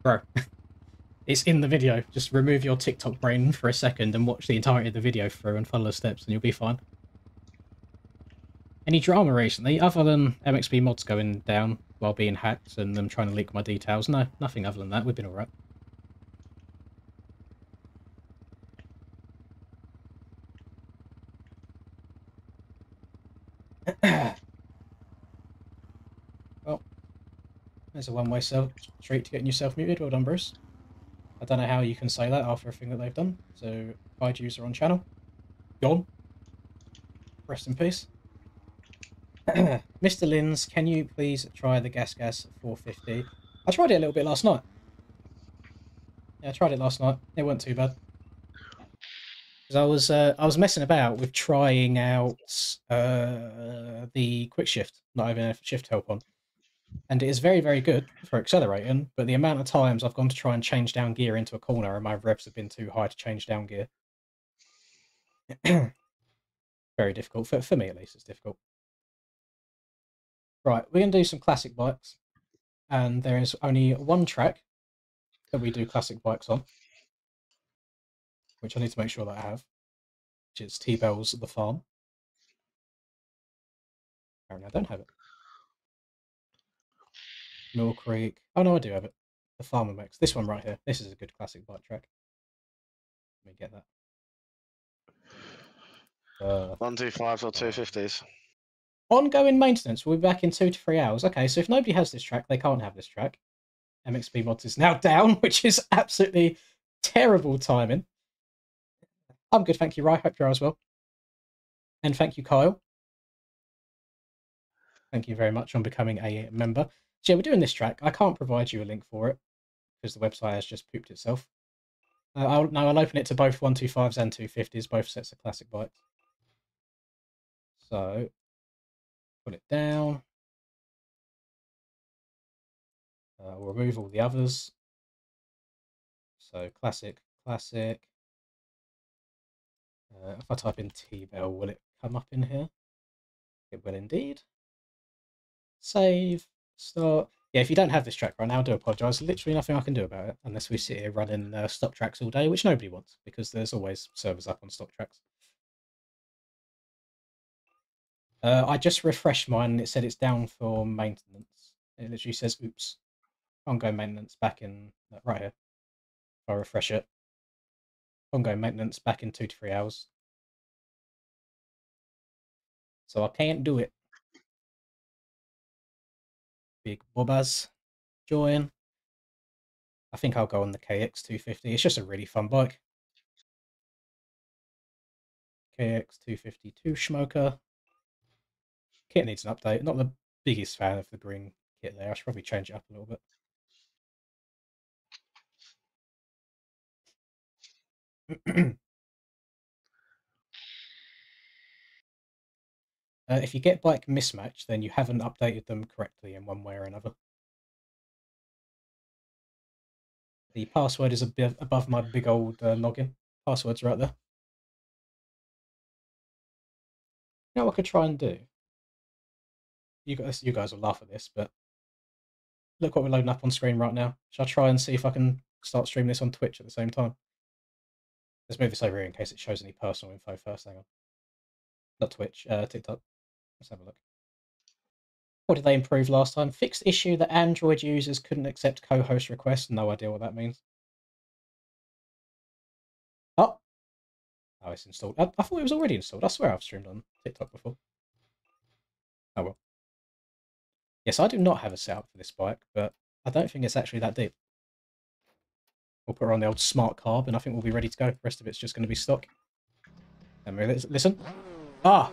bro, it's in the video. Just remove your TikTok brain for a second and watch the entirety of the video through and follow the steps, and you'll be fine. Any drama recently, other than MXB mods going down while being hacked and them trying to leak my details? No, nothing other than that. We've been alright. Well, there's a one-way street to getting yourself muted. Well done, Bruce. I don't know how you can say that after everything that they've done. So, hide user on channel. Gone. Rest in peace. Mr. Lins, can you please try the Gas 450? I tried it a little bit last night. Yeah, I tried it last night. It wasn't too bad. Because I was messing about with trying out the quick shift, not having a shift help on. And it is very, very good for accelerating, but the amount of times I've gone to try and change down gear into a corner and my revs have been too high to change down gear. Very difficult. For me, at least, it's difficult. Right, we're going to do some classic bikes. And there is only one track that we do classic bikes on, which I need to make sure that I have, which is T-Bell's The Farm. Apparently I don't have it. Mill Creek. Oh, no, I do have it. The Farmer Mix. This one right here. This is a good classic bike track. Let me get that. 125s or 250s. Ongoing maintenance. We'll be back in 2 to 3 hours. Okay, so if nobody has this track, they can't have this track. MXB Mods is now down, which is absolutely terrible timing. I'm good, thank you, Rye. Hope you're as well. And thank you, Kyle. Thank you very much on becoming a member. So yeah, we're doing this track. I can't provide you a link for it because the website has just pooped itself. I'll open it to both 125s and 250s, both sets of classic bikes. So, put it down. We'll remove all the others. So, classic, classic. If I type in T-Bell, will it come up in here? It will indeed. Save, start. Yeah, if you don't have this track right now, I do apologise. Literally nothing I can do about it unless we sit here running stock tracks all day, which nobody wants because there's always servers up on stock tracks. I just refreshed mine and it said it's down for maintenance. It literally says, oops, ongoing maintenance back in, right here. If I refresh it, ongoing maintenance back in 2 to 3 hours. So I can't do it. Big bobbas, join. I think I'll go on the KX 250. It's just a really fun bike. KX 252 Schmoker. Kit needs an update. Not the biggest fan of the green kit there. I should probably change it up a little bit. If you get bike mismatch, then you haven't updated them correctly in one way or another. The password is a bit above my big old login. Password's right there. You know what I could try and do? You guys will laugh at this, but look what we're loading up on screen right now. Shall I try and see if I can start streaming this on Twitch at the same time? Let's move this over here in case it shows any personal info first. Hang on. Not Twitch, TikTok. Let's have a look. What did they improve last time? Fixed issue that Android users couldn't accept co-host requests. No idea what that means. Oh, it's installed. I thought it was already installed. I swear I've streamed on TikTok before. Oh well. Yes, I do not have a setup for this bike, but I don't think it's actually that deep. We'll put her on the old smart carb, and I think we'll be ready to go. The rest of it's just going to be stock. And listen. Ah!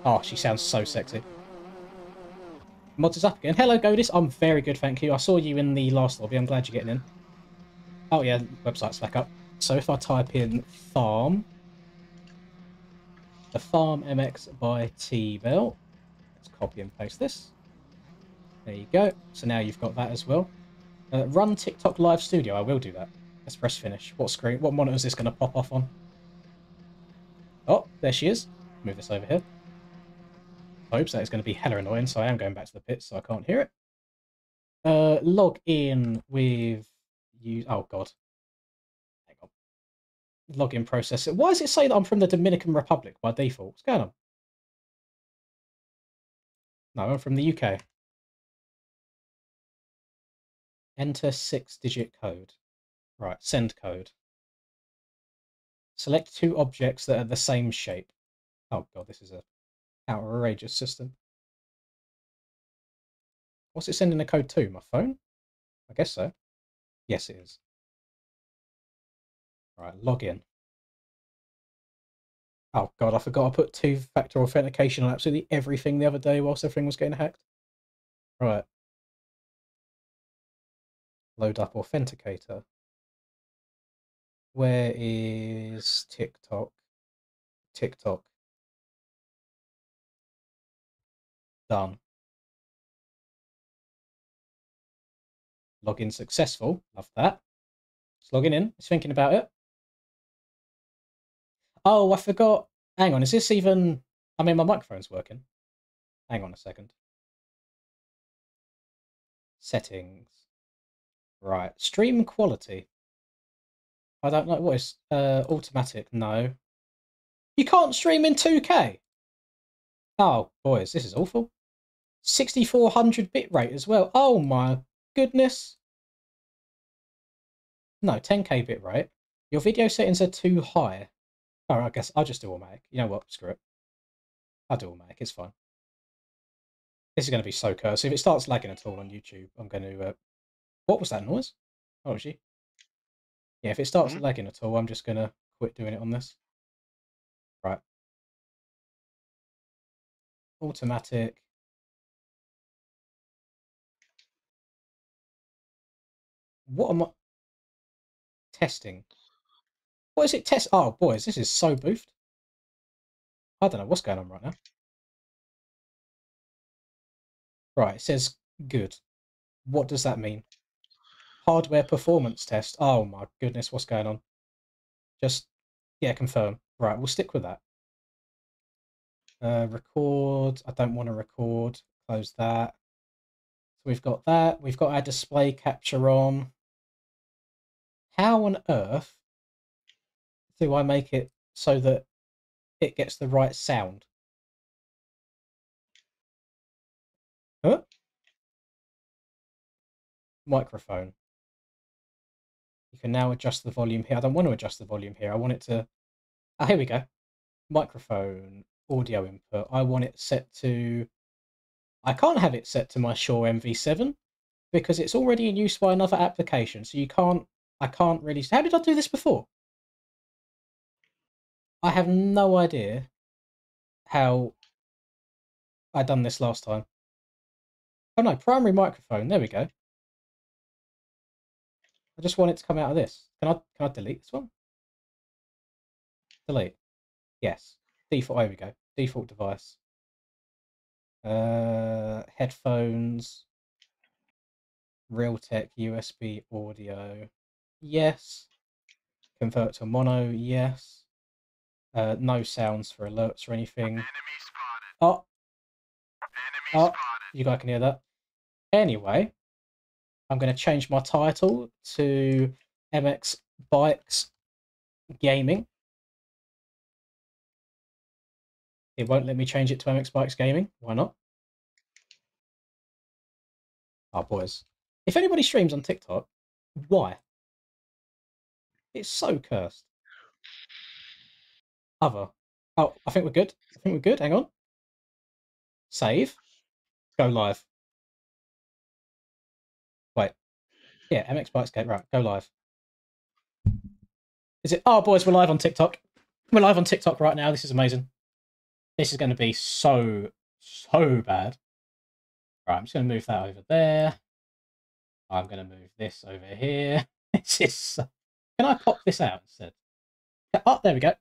Oh, she sounds so sexy. Mods is up again. Hello, Godis. I'm very good, thank you. I saw you in the last lobby. I'm glad you're getting in. Oh, yeah, website's back up. So if I type in farm, the farm MX by T-Bell. Let's copy and paste this. There you go. So now you've got that as well. Run TikTok Live Studio. I will do that. Let's press finish. What screen? What monitor is this going to pop off on? Oh, there she is. Move this over here. Oops, that is going to be hella annoying, so I am going back to the pit, so I can't hear it. Log in with you. Oh god. Hang on. Login process. Why does it say that I'm from the Dominican Republic by default? What's going on? No, I'm from the UK. Enter 6-digit code. Right, send code. Select 2 objects that are the same shape. Oh god, this is a outrageous system. What's it sending the code to? My phone? I guess so. Yes, it is. Right, log in. Oh god, I forgot I put 2-factor authentication on absolutely everything the other day whilst everything was getting hacked. Right. Load up authenticator. Where is TikTok? TikTok. Done. Login successful. Love that. It's logging in. It's thinking about it. Oh, I forgot. Hang on. Is this even... I mean, my microphone's working. Hang on a second. Settings. Right. Stream quality. I don't know. What is... automatic. No. You can't stream in 2K. Oh, boys. This is awful. 6400 bitrate as well. Oh, my goodness. No, 10K bitrate. Your video settings are too high. Oh, I guess I'll just do automatic. You know what? Screw it. I'll do automatic. It's fine. This is going to be so cursed. If it starts lagging at all on YouTube, I'm going to... What was that noise? Oh, was she? Yeah, if it starts lagging at all, I'm just going to quit doing it on this. Right. Automatic. What am I... testing. What is it test? Oh, boys, this is so boofed. I don't know what's going on right now. Right, it says good. What does that mean? Hardware performance test. Oh my goodness, what's going on? Just, yeah, confirm. Right, we'll stick with that. Record. I don't want to record. Close that. So we've got that. We've got our display capture on. How on earth do I make it so that it gets the right sound? Huh? Microphone. You can now adjust the volume here. I don't want to adjust the volume here. I want it to... Ah, here we go. Microphone, audio input. I want it set to... I can't have it set to my Shure MV7 because it's already in use by another application. So you can't... I can't really... How did I do this before? I have no idea how I done this last time. Oh no, primary microphone. There we go. I just want it to come out of this. Can I delete this one? Delete. Yes. Default. There we go. Default device. Headphones. Realtek USB audio. Yes. Convert to mono. Yes. No sounds for alerts or anything. Oh. Oh. You guys can hear that. Anyway, I'm going to change my title to MX Bikes Gaming. It won't let me change it to MX Bikes Gaming. Why not? Oh, boys. If anybody streams on TikTok, why? It's so cursed. Other. Oh, I think we're good. I think we're good. Hang on. Save. Go live. Wait. Yeah, MX Bikes Game. Right, go live. Is it? Oh, boys, we're live on TikTok. We're live on TikTok right now. This is amazing. This is going to be so bad. Right, I'm just going to move that over there. I'm going to move this over here. This is... Can I pop this out instead? Oh, there we go.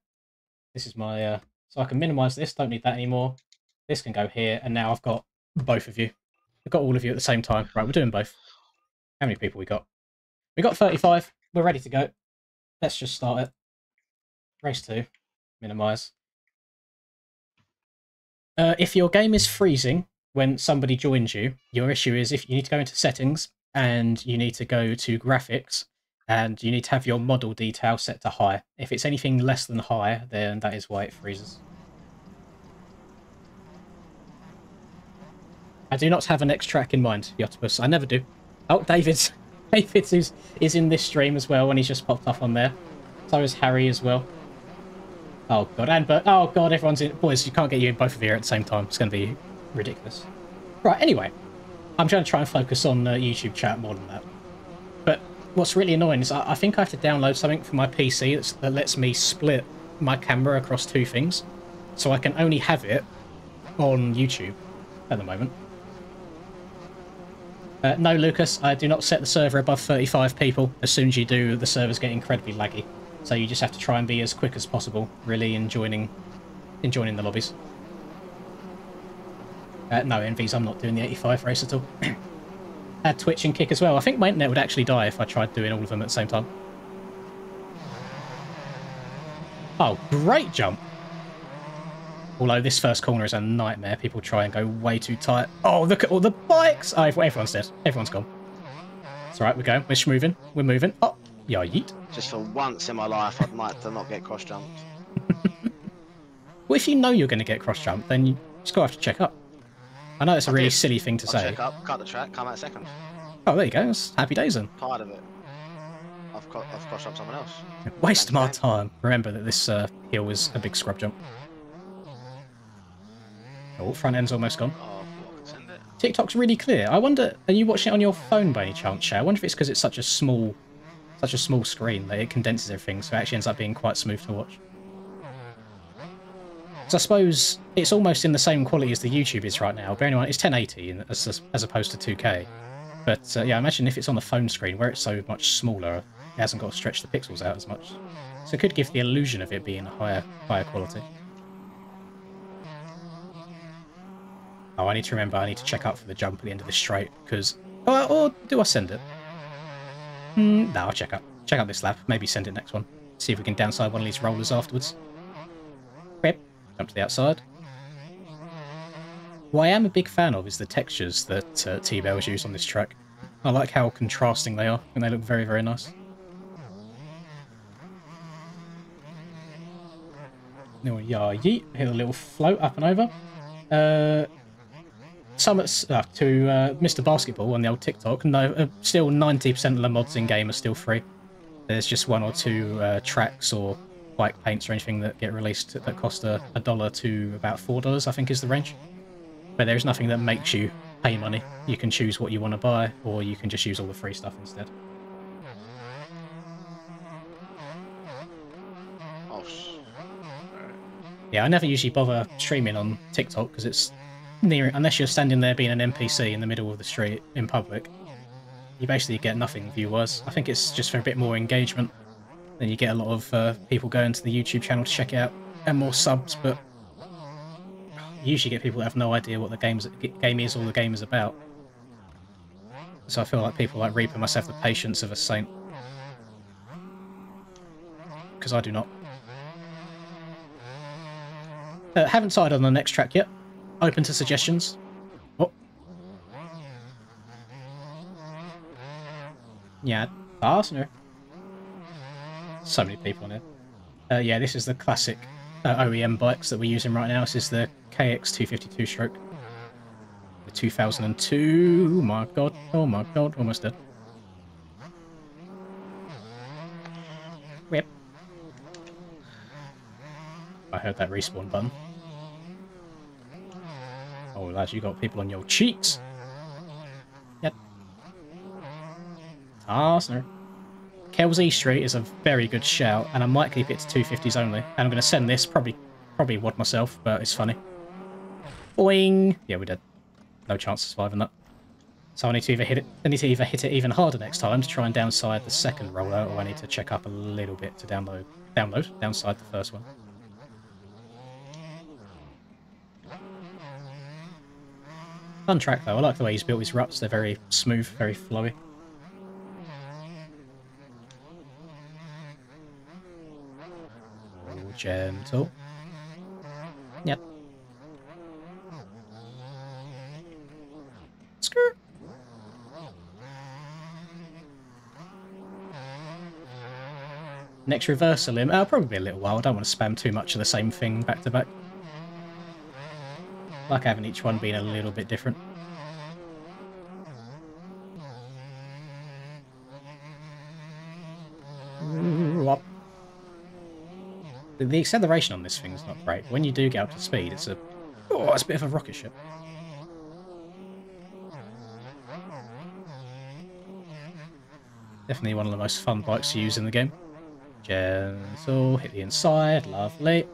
This is my... So I can minimize this. Don't need that anymore. This can go here. And now I've got both of you. I've got all of you at the same time. Right, we're doing both. How many people we got? We got 35. We're ready to go. Let's just start it. Race 2. Minimize. If your game is freezing when somebody joins you, your issue is if you need to go into settings and you need to go to graphics and you need to have your model detail set to high. If it's anything less than high, then that is why it freezes. I do not have an X track in mind, Yotopus. I never do. Oh, David's is in this stream as well, and he's just popped up on there. So is Harry as well. Oh god, and but oh god, everyone's in. Boys, you can't get you both of you at the same time. It's going to be ridiculous. Right. Anyway, I'm going to try and focus on YouTube chat more than that. But what's really annoying is I think I have to download something for my PC that lets me split my camera across two things, so I can only have it on YouTube at the moment. No, Lucas, I do not set the server above 35 people. As soon as you do, the servers get incredibly laggy. So you just have to try and be as quick as possible, really, in joining the lobbies. No, Envies, I'm not doing the 85 race at all. Add Twitch and Kick as well. I think my internet would actually die if I tried doing all of them at the same time. Oh, great jump! Although this first corner is a nightmare. People try and go way too tight. Oh, look at all the bikes! Oh, everyone's dead. Everyone's gone. It's alright, we're going. We're moving. We're moving. Oh, yeah, yeet. Just for once in my life, I'd like to not get cross-jumped. Well, if you know you're going to get cross-jumped, then you just got to have to check up. I know it's a really silly thing to say. Check up, cut the track, come out second. Oh, there you go. That's happy days then. Tired of it. I've cross-jumped someone else. Waste my time. Remember that this hill is a big scrub jump. Oh, front end's almost gone. Oh, I can send it. TikTok's really clear. I wonder, are you watching it on your phone by any chance, Shay? I wonder if it's because it's such a small screen that it condenses everything, so it actually ends up being quite smooth to watch. So I suppose it's almost in the same quality as the YouTube is right now. Bearing in mind, it's 1080 as opposed to 2K. But yeah, imagine if it's on the phone screen where it's so much smaller. it hasn't got to stretch the pixels out as much. So it could give the illusion of it being a higher quality. Oh, I need to remember, I need to check up for the jump at the end of this straight, because... or do I send it? No, I'll check up. Check out this lap, maybe send it next one. See if we can downside one of these rollers afterwards. Yep, jump to the outside. What I am a big fan of is the textures that T-Bell has used on this track. I like how contrasting they are, and they look very, very nice. Little yeet, hit a little float up and over. Summits to Mr. Basketball on the old TikTok. No, still 90% of the mods in game are still free. There's just one or two tracks or bike paints or anything that get released that cost $1 to about $4, I think is the range. But there's nothing that makes you pay money. You can choose what you want to buy, or you can just use all the free stuff instead. Oh, yeah, I never usually bother streaming on TikTok because it's unless you're standing there being an NPC in the middle of the street in public, you basically get nothing view-wise. I think it's just for a bit more engagement. Then you get a lot of people going to the YouTube channel to check it out, and more subs, but you usually get people that have no idea what the game is or the game is about. So I feel like people like Reaper must have the patience of a saint. Because I do not. Haven't started on the next track yet. Open to suggestions. Oh. Yeah, fastener. So many people on it. Yeah, this is the classic OEM bikes that we're using right now. This is the KX252 stroke. The 2002. Oh my god. Oh my god. Almost dead. Whip. I heard that respawn button. Oh, lads, you got people on your cheeks. Yep. Arsenal. Kelsey Street is a very good shout, and I might keep it to 250s only. And I'm going to send this, probably wad myself, but it's funny. Boing! Yeah, we did. No chance of surviving that. So I need to either hit it even harder next time to try and downside the second roller, or I need to check up a little bit to downside the first one. Fun track though, I like the way he's built his ruts, they're very smooth, very flowy. Oh, gentle. Yep. Skirt. Next reversal limb, probably a little while, I don't want to spam too much of the same thing back to back. Like having each one being a little bit different. The acceleration on this thing's not great. When you do get up to speed, it's a bit of a rocket ship. Definitely one of the most fun bikes to use in the game. Gentle, hit the inside, lovely.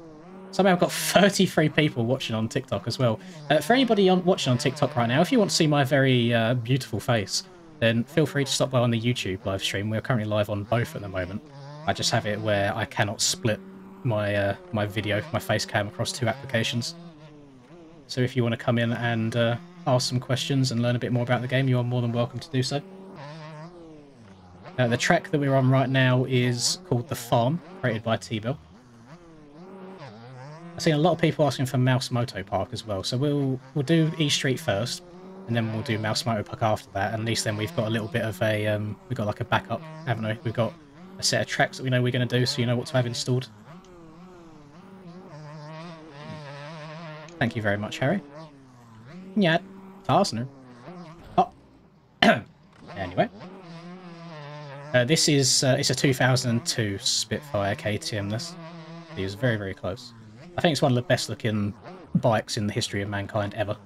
Somehow I've got 33 people watching on TikTok as well. For anybody watching on TikTok right now, if you want to see my very beautiful face, then feel free to stop by on the YouTube live stream. We're currently live on both at the moment. I just have it where I cannot split my my video, my face cam across two applications. So if you want to come in and ask some questions and learn a bit more about the game, you are more than welcome to do so. The track that we're on right now is called The Farm, created by T-Bell. I've seen a lot of people asking for Mouse Moto Park as well, so we'll do E Street first, and then we'll do Mouse Moto Park after that. And at least then we've got a little bit of a we've got like a backup, haven't we? We've got a set of tracks that we know we're going to do, so you know what to have installed. Thank you very much, Harry. Yeah, fastener. Oh. Anyway, this is it's a 2002 Spitfire KTM. This it was very, very close. I think it's one of the best looking bikes in the history of mankind ever.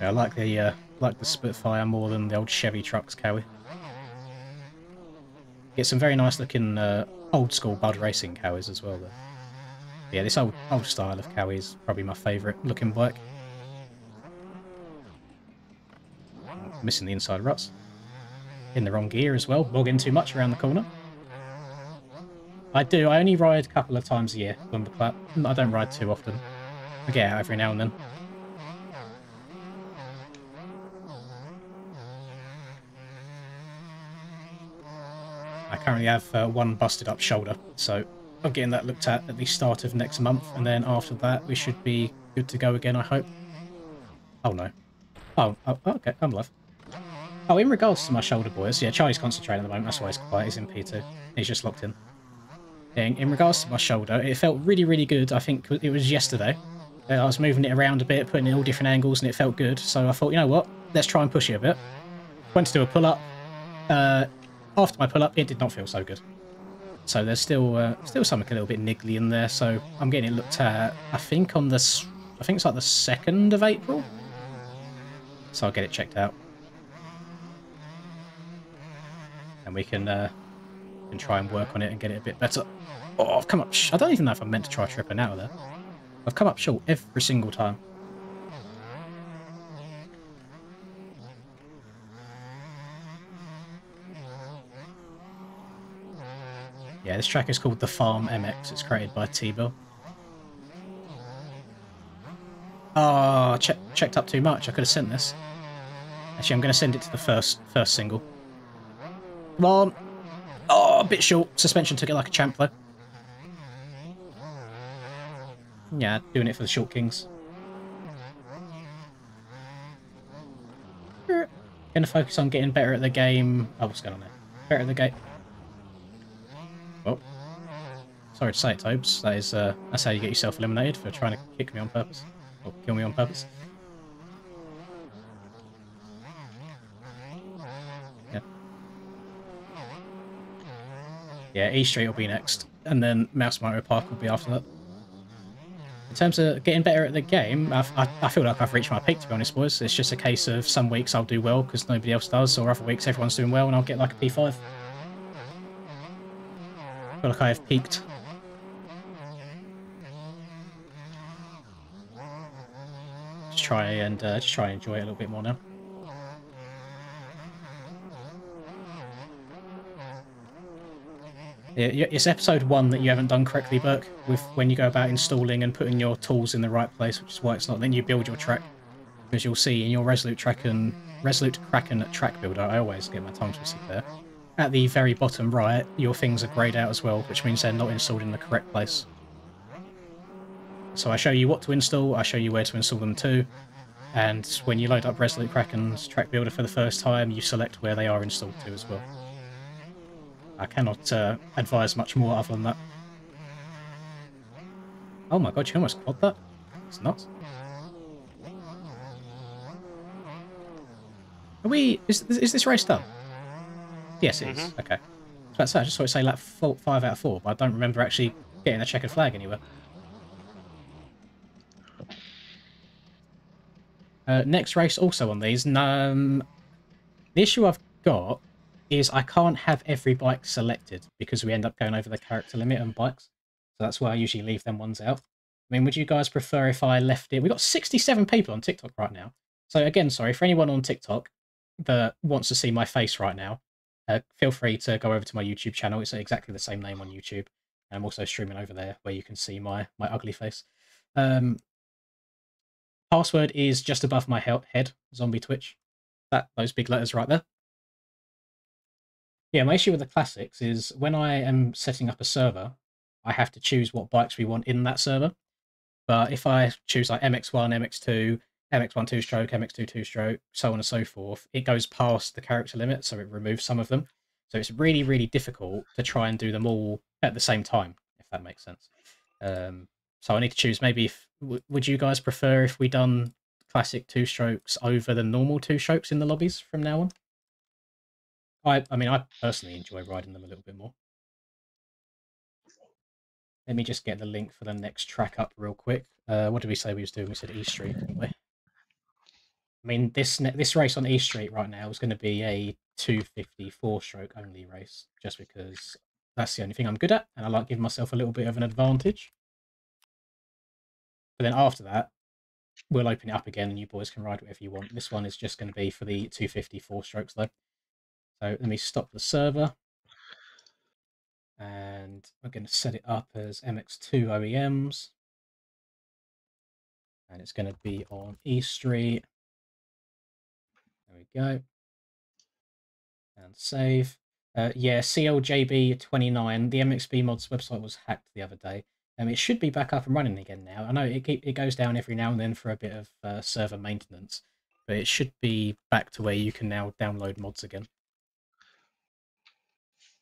Yeah, I like the Spitfire more than the old Chevy trucks, Cowie. Get some very nice looking old school Bud Racing Cowies as well though. Yeah, this old style of Cowie is probably my favourite looking bike. Missing the inside ruts. In the wrong gear as well. Bogging too much around the corner. I do. I only ride a couple of times a year. Lumberclap. I don't ride too often. I get out every now and then. I currently have one busted up shoulder, so I'm getting that looked at the start of next month, and then after that we should be good to go again, I hope. Oh no. Oh, okay, I'm alive. Oh, in regards to my shoulder, boys, yeah, Charlie's concentrating at the moment, that's why he's quiet, he's in P2. He's just locked in. In regards to my shoulder, it felt really, really good. I think it was yesterday. I was moving it around a bit, putting it in all different angles, and it felt good. So I thought, you know what, let's try and push it a bit. Went to do a pull-up. After my pull-up, it did not feel so good. So there's still something a little bit niggly in there. So I'm getting it looked at. I think it's like the 2nd of April. So I'll get it checked out, and we can try and work on it and get it a bit better. Oh, I've come up. I don't even know if I'm meant to try tripping out of there. I've come up short every single time. Yeah, this track is called The Farm MX. It's created by T-Bill. Oh, checked up too much. I could have sent this. Actually, I'm going to send it to the first single. Come on. Oh, a bit short. Suspension took it like a champ, though. Yeah, doing it for the short kings. Gonna focus on getting better at the game. Oh, what's going on there? Better at the game. Well, sorry to say it, Tobes. That's how you get yourself eliminated for trying to kick me on purpose. Or kill me on purpose. Yeah. Yeah, E Street will be next. And then Mouse Mario Park will be after that. In terms of getting better at the game, I feel like I've reached my peak, to be honest, boys. It's just a case of some weeks I'll do well because nobody else does, or other weeks everyone's doing well and I'll get like a P5. I feel like I have peaked. Just try and enjoy it a little bit more now. It's episode 1 that you haven't done correctly, Burke, with when you go about installing and putting your tools in the right place, which is why it's not letting you build your track. Because you'll see in your Resolute Kraken track builder, I always get my tongue twisted there, at the very bottom right, your things are greyed out as well, which means they're not installed in the correct place. So I show you what to install, I show you where to install them to, and when you load up Resolute Kraken's track builder for the first time, you select where they are installed to as well. I cannot advise much more other than that. Oh my god, you almost quad that? It's nuts. Are we... Is this race done? Yes, it is. Okay. I just saw it say like 5 out of 4, but I don't remember actually getting a checkered flag anywhere. Next race also on these. The issue I've got is I can't have every bike selected because we end up going over the character limit on bikes. So that's why I usually leave them ones out. I mean, would you guys prefer if I left it? We've got 67 people on TikTok right now. So again, sorry, for anyone on TikTok that wants to see my face right now, feel free to go over to my YouTube channel. It's exactly the same name on YouTube. And I'm also streaming over there where you can see my ugly face. Password is just above my head, Zombie Twitch. Those big letters right there. Yeah, my issue with the classics is when I am setting up a server, I have to choose what bikes we want in that server. But if I choose like MX1, MX2, MX1 2-stroke, MX2 2-stroke, so on and so forth, it goes past the character limit, so it removes some of them. So it's really, really difficult to try and do them all at the same time, if that makes sense. So I need to choose maybe would you guys prefer if we done classic 2-strokes over the normal 2-strokes in the lobbies from now on? I mean, I personally enjoy riding them a little bit more. Let me just get the link for the next track up real quick. What did we say we was doing? We said E Street, didn't we? I mean, this race on E Street right now is going to be a 254-stroke only race, just because that's the only thing I'm good at, and I like giving myself a little bit of an advantage. But then after that, we'll open it up again and you boys can ride whatever you want. This one is just going to be for the 250 4-strokes though. So let me stop the server. And we're going to set it up as MX2 OEMs. And it's going to be on E Street. There we go. And save. Yeah, CLJB29. The MXB mods website was hacked the other day. It should be back up and running again now. I know it goes down every now and then for a bit of server maintenance, but it should be back to where you can now download mods again.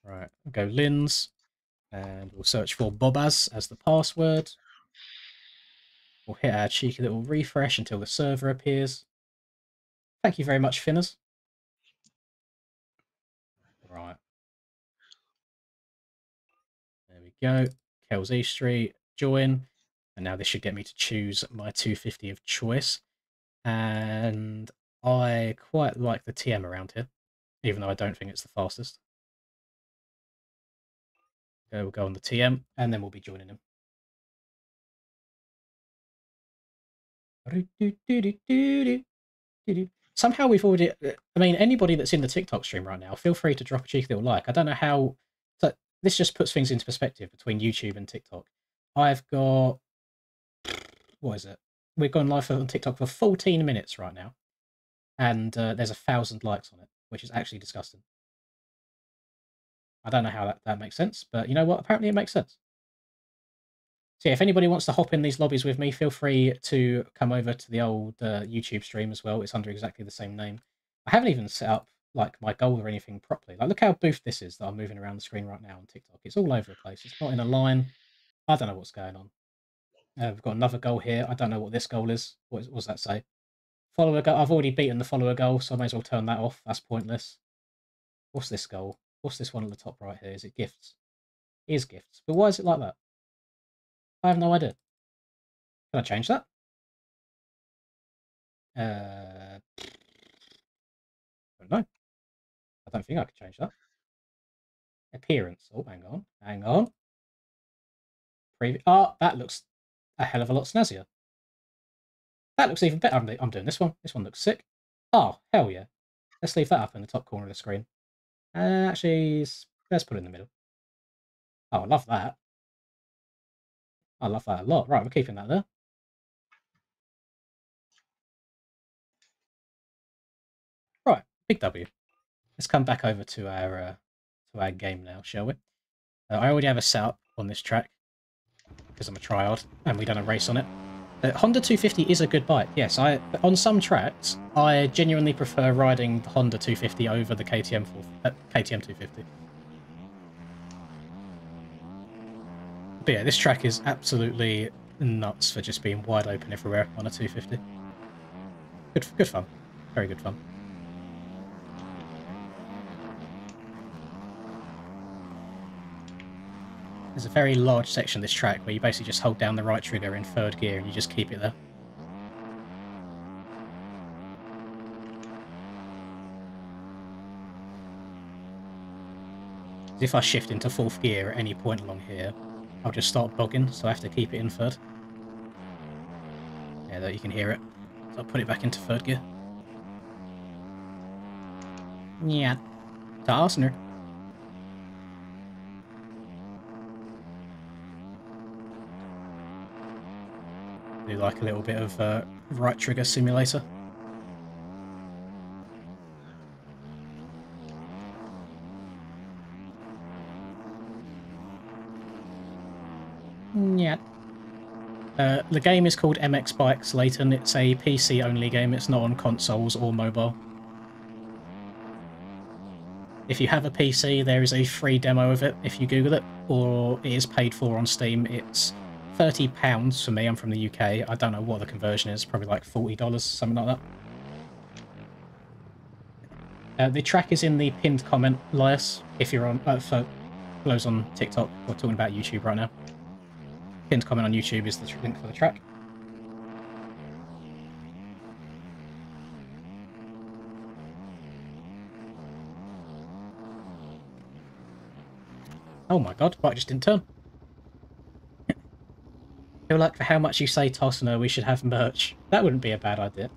Right, we'll go Lins, and we'll search for Bobbas as the password. We'll hit our cheeky little refresh until the server appears. Thank you very much, Finners. Right. There we go. Kells E Street, join. And now this should get me to choose my 250 of choice. And I quite like the TM around here, even though I don't think it's the fastest. We'll go on the TM, and then we'll be joining him. Somehow we've already... I mean, anybody that's in the TikTok stream right now, feel free to drop a cheeky little like. I don't know how... So this just puts things into perspective between YouTube and TikTok. I've got... What is it? We've gone live on TikTok for 14 minutes right now. And there's 1,000 likes on it, which is actually disgusting. I don't know how that makes sense, but you know what? Apparently it makes sense. So yeah, if anybody wants to hop in these lobbies with me, feel free to come over to the old YouTube stream as well. It's under exactly the same name. I haven't even set up like my goal or anything properly. Like, look how boofed this is that I'm moving around the screen right now on TikTok. It's all over the place. It's not in a line. I don't know what's going on. We've got another goal here. I don't know what this goal is. What does that say? Follower goal. I've already beaten the follower goal, so I may as well turn that off. That's pointless. What's this goal? What's this one at the top right here? Is it gifts? It is gifts. But why is it like that? I have no idea. Can I change that? I don't know. I don't think I can change that. Appearance. Oh, hang on. Hang on. Oh, that looks a hell of a lot snazzier. That looks even better. I'm doing this one. This one looks sick. Oh, hell yeah. Let's leave that up in the top corner of the screen. Actually, let's put it in the middle. Oh, I love that. I love that a lot. Right, we're keeping that there. Right, big W. Let's come back over to our game now, shall we? I already have a setup on this track because I'm a tryhard and we've done a race on it. The Honda 250 is a good bike, yes. On some tracks, I genuinely prefer riding the Honda 250 over the KTM 250. But yeah, this track is absolutely nuts for just being wide open everywhere on a 250. Good fun. Very good fun. There's a very large section of this track where you basically just hold down the right trigger in third gear and you just keep it there. If I shift into fourth gear at any point along here, I'll just start bogging, so I have to keep it in third. Yeah, there you can hear it. So I'll put it back into third gear. Yeah. Arsenal. Do like a little bit of right trigger simulator. Yeah. The game is called MX Bikes, Leighton. It's a PC-only game. It's not on consoles or mobile. If you have a PC, there is a free demo of it if you Google it, or it is paid for on Steam. It's £30 for me. I'm from the UK. I don't know what the conversion is. Probably like $40, something like that. The track is in the pinned comment, Lias, if you're on, for those on TikTok. We're talking about YouTube right now. Pinned comment on YouTube is the link for the track. Oh my god, bike just didn't turn. feel like for how much you say Tossner, we should have merch. That wouldn't be a bad idea.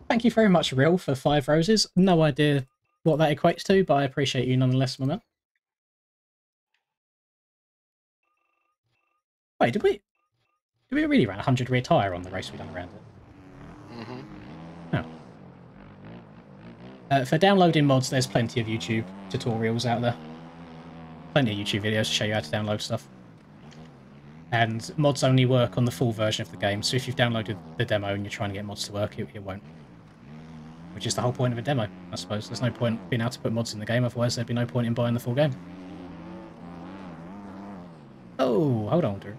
Thank you very much, Real, for 5 roses. No idea what that equates to, but I appreciate you nonetheless, my man. Wait, did we really run 100 rear tyre on the race we done around it? Mm-hmm. Oh. For downloading mods, there's plenty of YouTube tutorials out there. Plenty of YouTube videos to show you how to download stuff. And mods only work on the full version of the game, so if you've downloaded the demo and you're trying to get mods to work, it won't. Which is the whole point of a demo, I suppose. There's no point being able to put mods in the game, otherwise there'd be no point in buying the full game. Oh, hold on, Drew.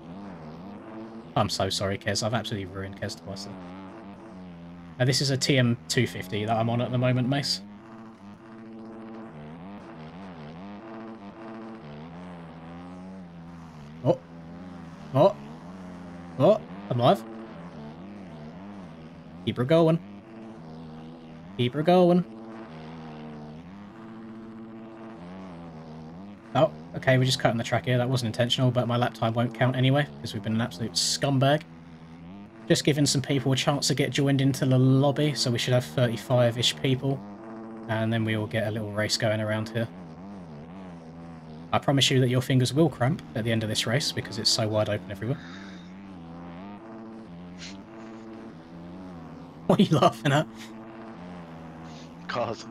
I'm so sorry, Kez. I've absolutely ruined Kez twice. Now, this is a TM250 that I'm on at the moment, Mace. Oh. Oh. Oh. I'm live. Keep her going. Keep her going. Oh, okay, we're just cutting the track here. That wasn't intentional, but my lap time won't count anyway, because we've been an absolute scumbag. Just giving some people a chance to get joined into the lobby, so we should have 35-ish people. And then we will get a little race going around here. I promise you that your fingers will cramp at the end of this race, because it's so wide open everywhere. What are you laughing at? Cause.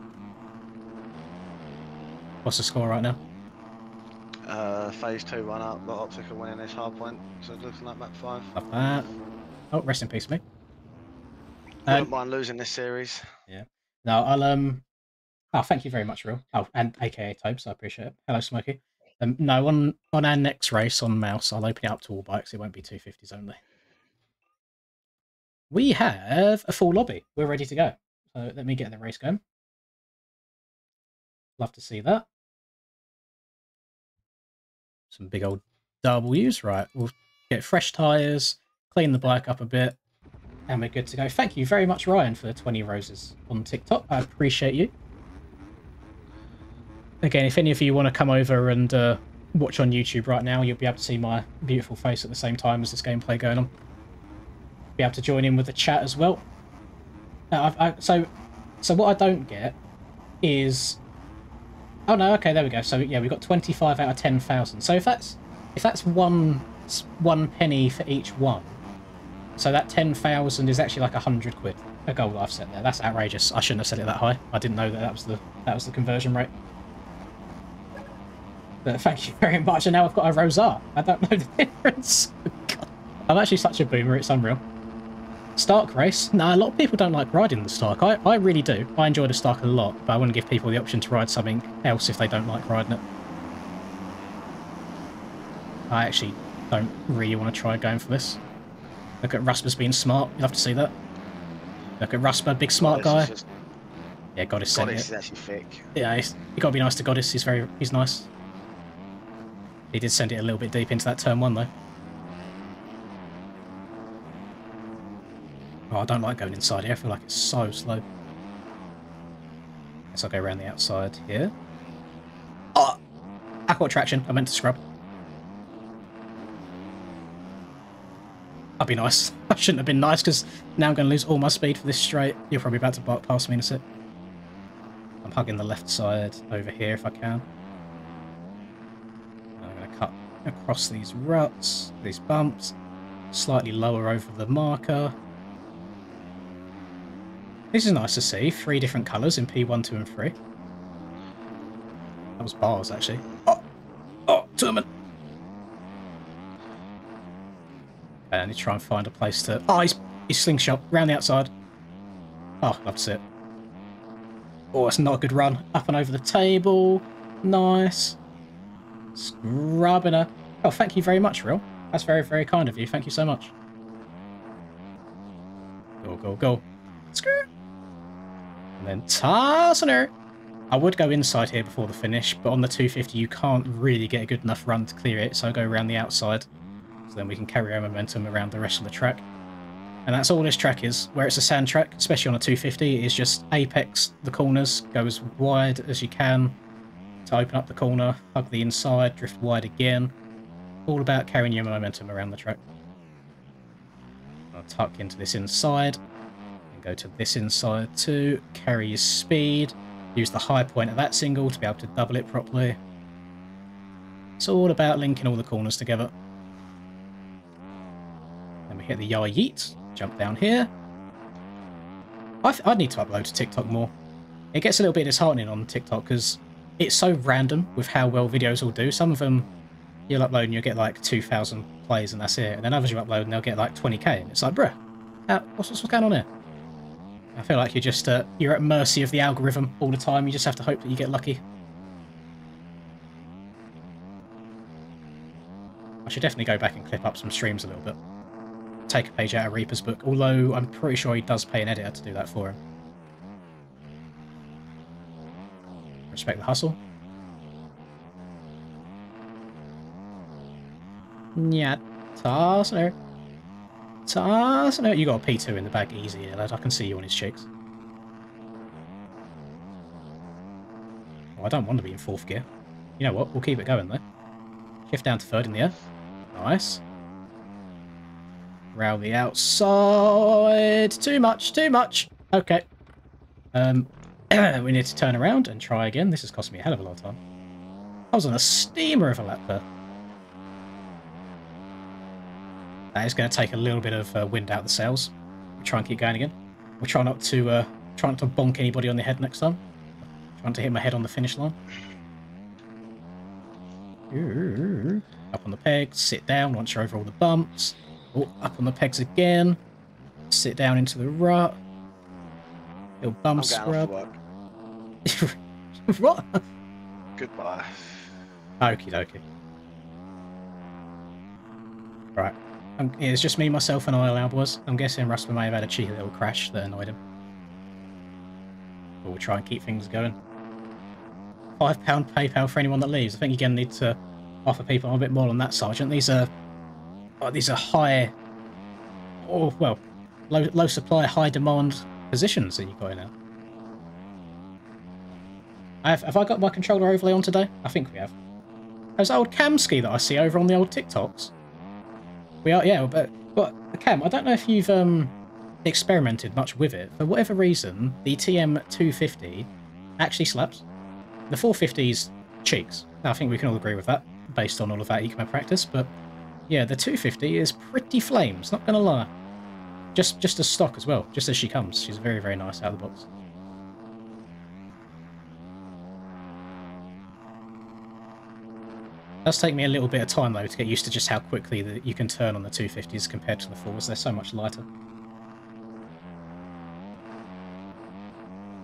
What's the score right now? Phase 2 run up, got Optical winning this hard point, so it looks like map 5. Love that. Oh, rest in peace, me. Wouldn't mind losing this series. Yeah. No, I'll oh, thank you very much, Real. Oh, and AKA Tobes, I appreciate it. Hello, Smokey. No, on our next race on Mouse, I'll open it up to all bikes. It won't be 250s only. We have a full lobby. We're ready to go. So let me get the race going. Love to see that. Some big old W's. Right, we'll get fresh tyres, clean the bike up a bit, and we're good to go. Thank you very much, Ryan, for 20 roses on TikTok. I appreciate you. Again, if any of you want to come over and watch on YouTube right now, you'll be able to see my beautiful face at the same time as this gameplay going on. Be able to join in with the chat as well. So what I don't get is... Oh no, okay, there we go. So yeah, we've got 25 out of 10,000. So if that's one penny for each one, so that 10,000 is actually like 100 quid. A goal that I've set there. That's outrageous. I shouldn't have set it that high. I didn't know that was the conversion rate. But thank you very much. And now I've got a Rosar. I don't know the difference. God. I'm actually such a boomer. It's unreal. Stark race? No, a lot of people don't like riding the Stark. I really do. I enjoy the Stark a lot, but I want to give people the option to ride something else if they don't like riding it. I actually don't really want to try going for this. Look at Rusper's being smart. You'll have to see that. Look at Rusper, big smart guy. Yeah, Goddess sent it. Goddess is actually thick. Yeah, you got to be nice to Goddess. He's nice. He did send it a little bit deep into that turn 1 though. Oh, I don't like going inside here. I feel like it's so slow. Guess I'll go around the outside here. Oh! I caught traction. I meant to scrub. I'll be nice. I shouldn't have been nice because now I'm going to lose all my speed for this straight. You're probably about to bark past me in a sec. I'm hugging the left side over here if I can. I'm going to cut across these ruts, these bumps, slightly lower over the marker. This is nice to see. 3 different colours in P1, 2 and 3. That was bars, actually. Oh! Oh, tournament! Okay, I need to try and find a place to... Oh, he's slingshot. Round the outside. Oh, love to see it. Oh, it's not a good run. Up and over the table. Nice. Scrubbing her. Oh, thank you very much, Real. That's very, very kind of you. Thank you so much. Go, go, go. Screw. And then tossing her. I would go inside here before the finish, but on the 250 you can't really get a good enough run to clear it, so I go around the outside. So then we can carry our momentum around the rest of the track. And that's all this track is. Where it's a sand track, especially on a 250, it is just apex the corners, go as wide as you can to open up the corner, hug the inside, drift wide again. All about carrying your momentum around the track. want to tuck into this inside. And go to this inside too. Carry your speed. Use the high point of that single to be able to double it properly. It's all about linking all the corners together. Then we hit the yah yeet. Jump down here. I need to upload to TikTok more. It gets a little bit disheartening on TikTok because it's so random with how well videos will do. Some of them you'll upload and you'll get like 2,000 plays and that's it. And then others you upload and they'll get like 20k. And it's like, bruh, what's going on here? I feel like you're just you're at mercy of the algorithm all the time. You just have to hope that you get lucky. I should definitely go back and clip up some streams a little bit. Take a page out of Reaper's book, although I'm pretty sure he does pay an editor to do that for him. Respect the hustle. Yeah, Tarsner. Tarsner. You got a P2 in the bag easy, lad. I can see you on his cheeks. Oh, I don't want to be in 4th gear. You know what? We'll keep it going though. Shift down to 3rd in the air. Nice. Round the outside. Too much, too much. Okay. We need to turn around and try again. This has cost me a hell of a lot of time. I was on a steamer of a lap there. That is going to take a little bit of wind out the sails. We'll try and keep going again. We'll try not to bonk anybody on the head next time. Trying to hit my head on the finish line. Up on the pegs, sit down once you're over all the bumps. Oh, up on the pegs again. Sit down into the rut. Little bum scrub. What? Goodbye. Okie dokie. Right. It's just me, myself, and I, boys. I'm guessing Rusper may have had a cheeky little crash that annoyed him. But we'll try and keep things going. £5 PayPal for anyone that leaves. I think you're going to need to offer people a bit more on that, Sergeant. These are high, or well, low supply, high demand positions that you've got in there. Have I got my controller overlay on today? I think we have. There's old Camski that I see over on the old TikToks. We are, yeah, but Cam, I don't know if you've experimented much with it. For whatever reason, the TM250 actually slaps. The 450's cheeks. I think we can all agree with that, based on all of that ECMA practice, but yeah, the 250 is pretty flames, not gonna lie. Just as stock as well, just as she comes. She's very, very nice out of the box. It does take me a little bit of time though to get used to just how quickly you can turn on the 250s compared to the 4s. They're so much lighter.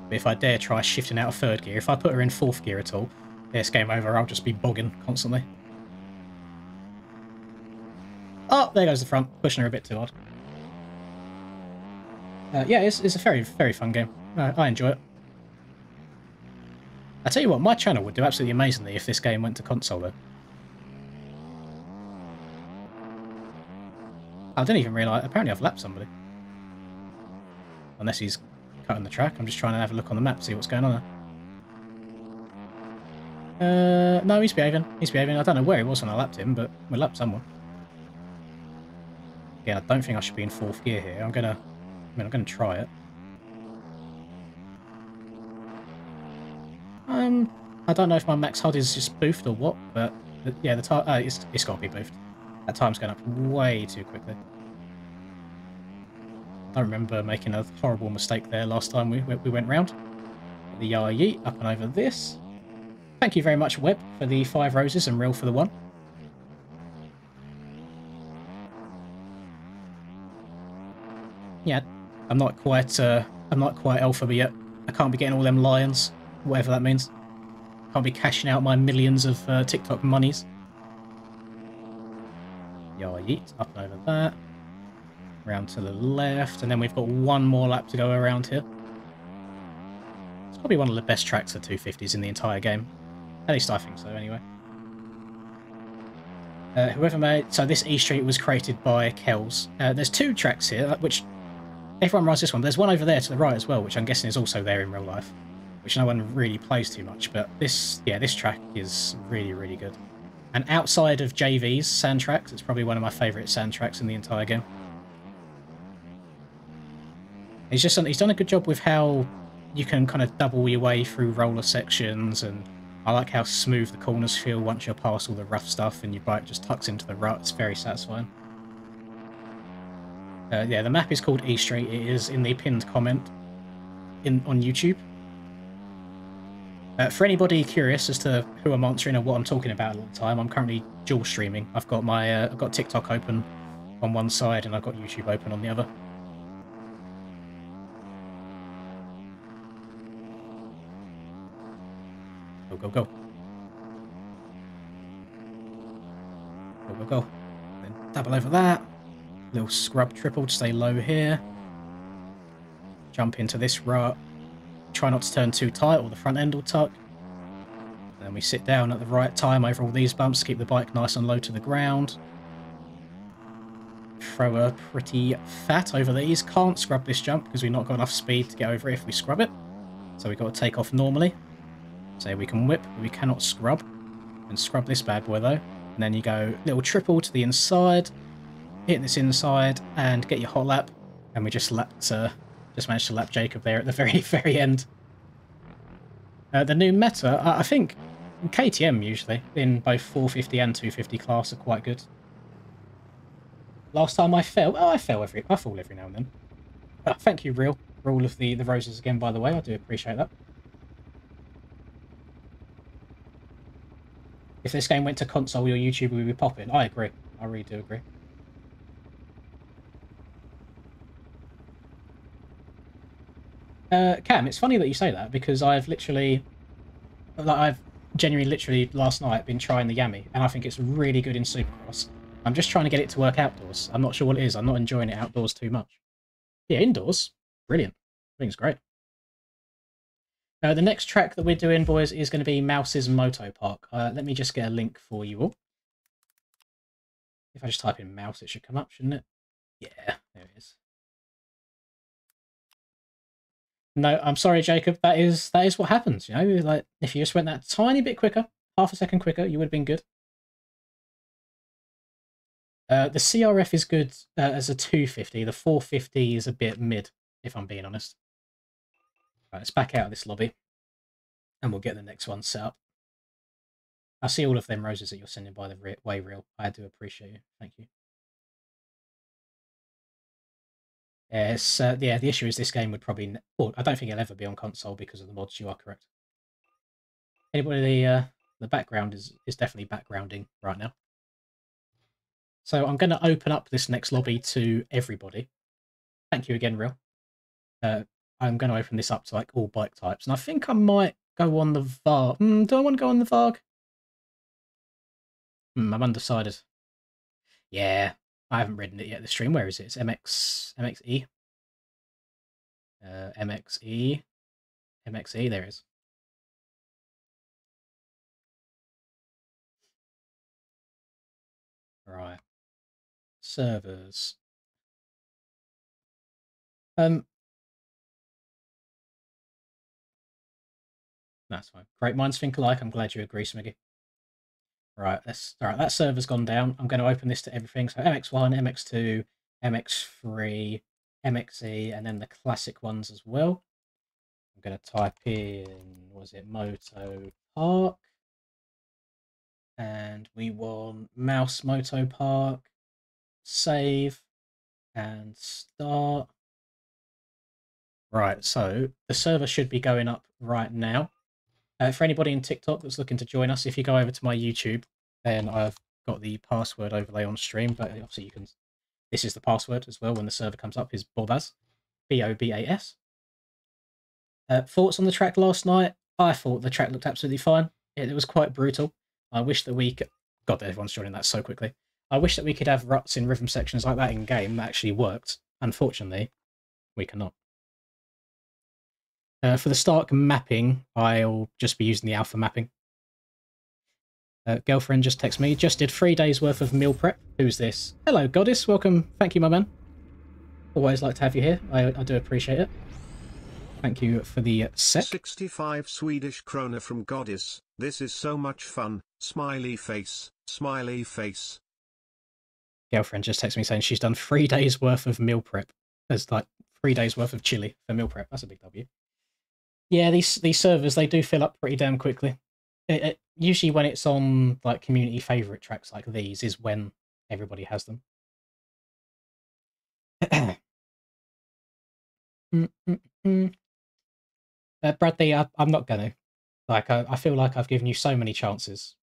But if I dare try shifting out of 3rd gear, if I put her in 4th gear at all, it's game over. I'll just be bogging constantly. Oh, there goes the front, pushing her a bit too hard. Yeah, it's a very, very fun game. I enjoy it. I tell you what, my channel would do absolutely amazingly if this game went to console though. I didn't even realise. Apparently I've lapped somebody. Unless he's cutting the track. I'm just trying to have a look on the map, see what's going on there. No, he's behaving. He's behaving. I don't know where he was when I lapped him, but we lapped someone. Yeah, I don't think I should be in 4th gear here. I'm gonna try it. I don't know if my max HUD is just boofed or what, but yeah, the time it's got to be boofed. That time's going up way too quickly. I remember making a horrible mistake there last time we went round. The yah yeet up and over this. Thank you very much, Webb, for the 5 roses and Real for the 1. Yeah, I'm not quite alpha yet. I can't be getting all them lions, whatever that means. Can't be cashing out my millions of TikTok monies. Yah yeet up and over that. Round to the left, and then we've got one more lap to go around here. It's probably one of the best tracks for 250s in the entire game. At least I think so, anyway. Whoever made... So this E-Street was created by Kells. There's 2 tracks here, which... Everyone rides this one. There's one over there to the right as well, which I'm guessing is also there in real life. Which no one really plays too much, but this track is really, really good. And outside of JV's sand tracks, it's probably one of my favourite sand tracks in the entire game. He's done a good job with how you can kind of double your way through roller sections, and I like how smooth the corners feel once you're past all the rough stuff and your bike just tucks into the rut. It's very satisfying. Yeah, the map is called E Street. It is in the pinned comment on YouTube. For anybody curious as to who I'm answering or what I'm talking about all the time, I'm currently dual streaming. I've got TikTok open on one side and I've got YouTube open on the other. Go, go, go. Go, go, go. Then double over that. Little scrub triple to stay low here. Jump into this rut. Try not to turn too tight or the front end will tuck. Then we sit down at the right time over all these bumps to keep the bike nice and low to the ground. Throw a pretty fat over these. Can't scrub this jump because we've not got enough speed to get over it if we scrub it. So we've got to take off normally. So we can whip, but we cannot scrub. And scrub this bad boy though. And then you go little triple to the inside. Hit this inside and get your hot lap. And we just managed to lap Jacob there at the very, very end. The new meta, I think KTM usually, in both 450 and 250 class, are quite good. Last time I fell, I fall every now and then. Thank you, Real, for all of the roses again, by the way. I do appreciate that. If this game went to console, your YouTube would be popping. I agree. I really do agree. Cam, it's funny that you say that because I've genuinely literally last night been trying the Yami, and I think it's really good in Supercross. I'm just trying to get it to work outdoors. I'm not sure what it is. I'm not enjoying it outdoors too much. Yeah, indoors, brilliant. I think it's great. The next track that we're doing, boys, is going to be Mouse's Moto Park. Let me just get a link for you all. If I just type in Mouse, it should come up, shouldn't it? Yeah, there it is. No, I'm sorry, Jacob. That is what happens. You know, like if you just went that tiny bit quicker, half a second quicker, you would have been good. The CRF is good as a 250. The 450 is a bit mid, if I'm being honest. Right, let's back out of this lobby, and we'll get the next one set up. I see all of them roses that you're sending by the way, Real. I do appreciate you. Thank you. Yes, yeah, the issue is this game would probably... Well, I don't think it'll ever be on console because of the mods. You are correct. Anybody, the background is definitely backgrounding right now. So I'm going to open up this next lobby to everybody. Thank you again, Real. I'm going to open this up to like all bike types, and I think I might go on the Varg. Do I want to go on the Varg? I'm undecided. Yeah, I haven't ridden it yet. The stream. Where is it? It's MXE. MXE. There it is. Right. Servers. That's fine. Great minds think alike. I'm glad you agree, Smiggy. Right, that server's gone down. I'm going to open this to everything. So MX1, MX2, MX3, MXE, and then the classic ones as well. I'm going to type in, was it Moto Park? And we want Mouse Moto Park, save, and start. Right, so the server should be going up right now. For anybody in TikTok that's looking to join us, if you go over to my YouTube, then I've got the password overlay on stream, but obviously you can... This is the password as well when the server comes up, is Bobas. B-O-B-A-S. Thoughts on the track last night? I thought the track looked absolutely fine. It was quite brutal. I wish that we could... God, everyone's joining that so quickly. I wish that we could have ruts in rhythm sections like that in-game that actually worked. Unfortunately, we cannot. For the Stark mapping, I'll just be using the alpha mapping. Girlfriend just texted me. Just did 3 days worth of meal prep. Who's this? Hello, Goddess. Welcome. Thank you, my man. Always like to have you here. I do appreciate it. Thank you for the set. 65 Swedish krona from Goddess. This is so much fun. Smiley face. Smiley face. Girlfriend just texted me saying she's done 3 days worth of meal prep. There's like 3 days worth of chili for meal prep. That's a big W. Yeah, these servers, they do fill up pretty damn quickly. Usually when it's on like community favorite tracks like these is when everybody has them. Bradley, I'm not gonna. Like, I feel like I've given you so many chances,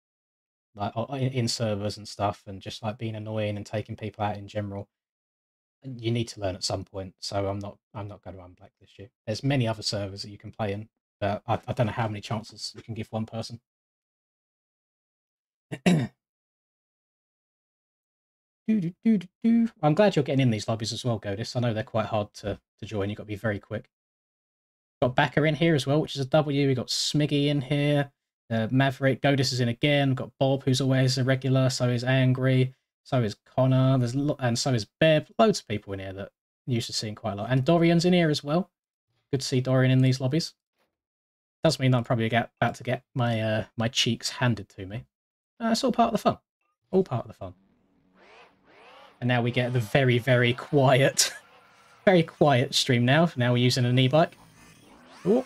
like in servers and stuff, and just like being annoying and taking people out in general. You need to learn at some point, so I'm not going to unblacklist you. There's many other servers that you can play in, but I don't know how many chances you can give one person. I'm glad you're getting in these lobbies as well, Godis. I know they're quite hard to join. You've got to be very quick. Got Backer in here as well, which is a W. We've got Smiggy in here. Maverick. Godis is in again. We've got Bob, who's always a regular. So is Angry. So is Connor. And so is Beb. Loads of people in here that I'm used to seeing quite a lot. And Dorian's in here as well. Good to see Dorian in these lobbies. Does mean I'm probably about to get my my cheeks handed to me. It's all part of the fun. All part of the fun. And now we get the very, very quiet, very quiet stream now. Now we're using an e-bike. Ooh.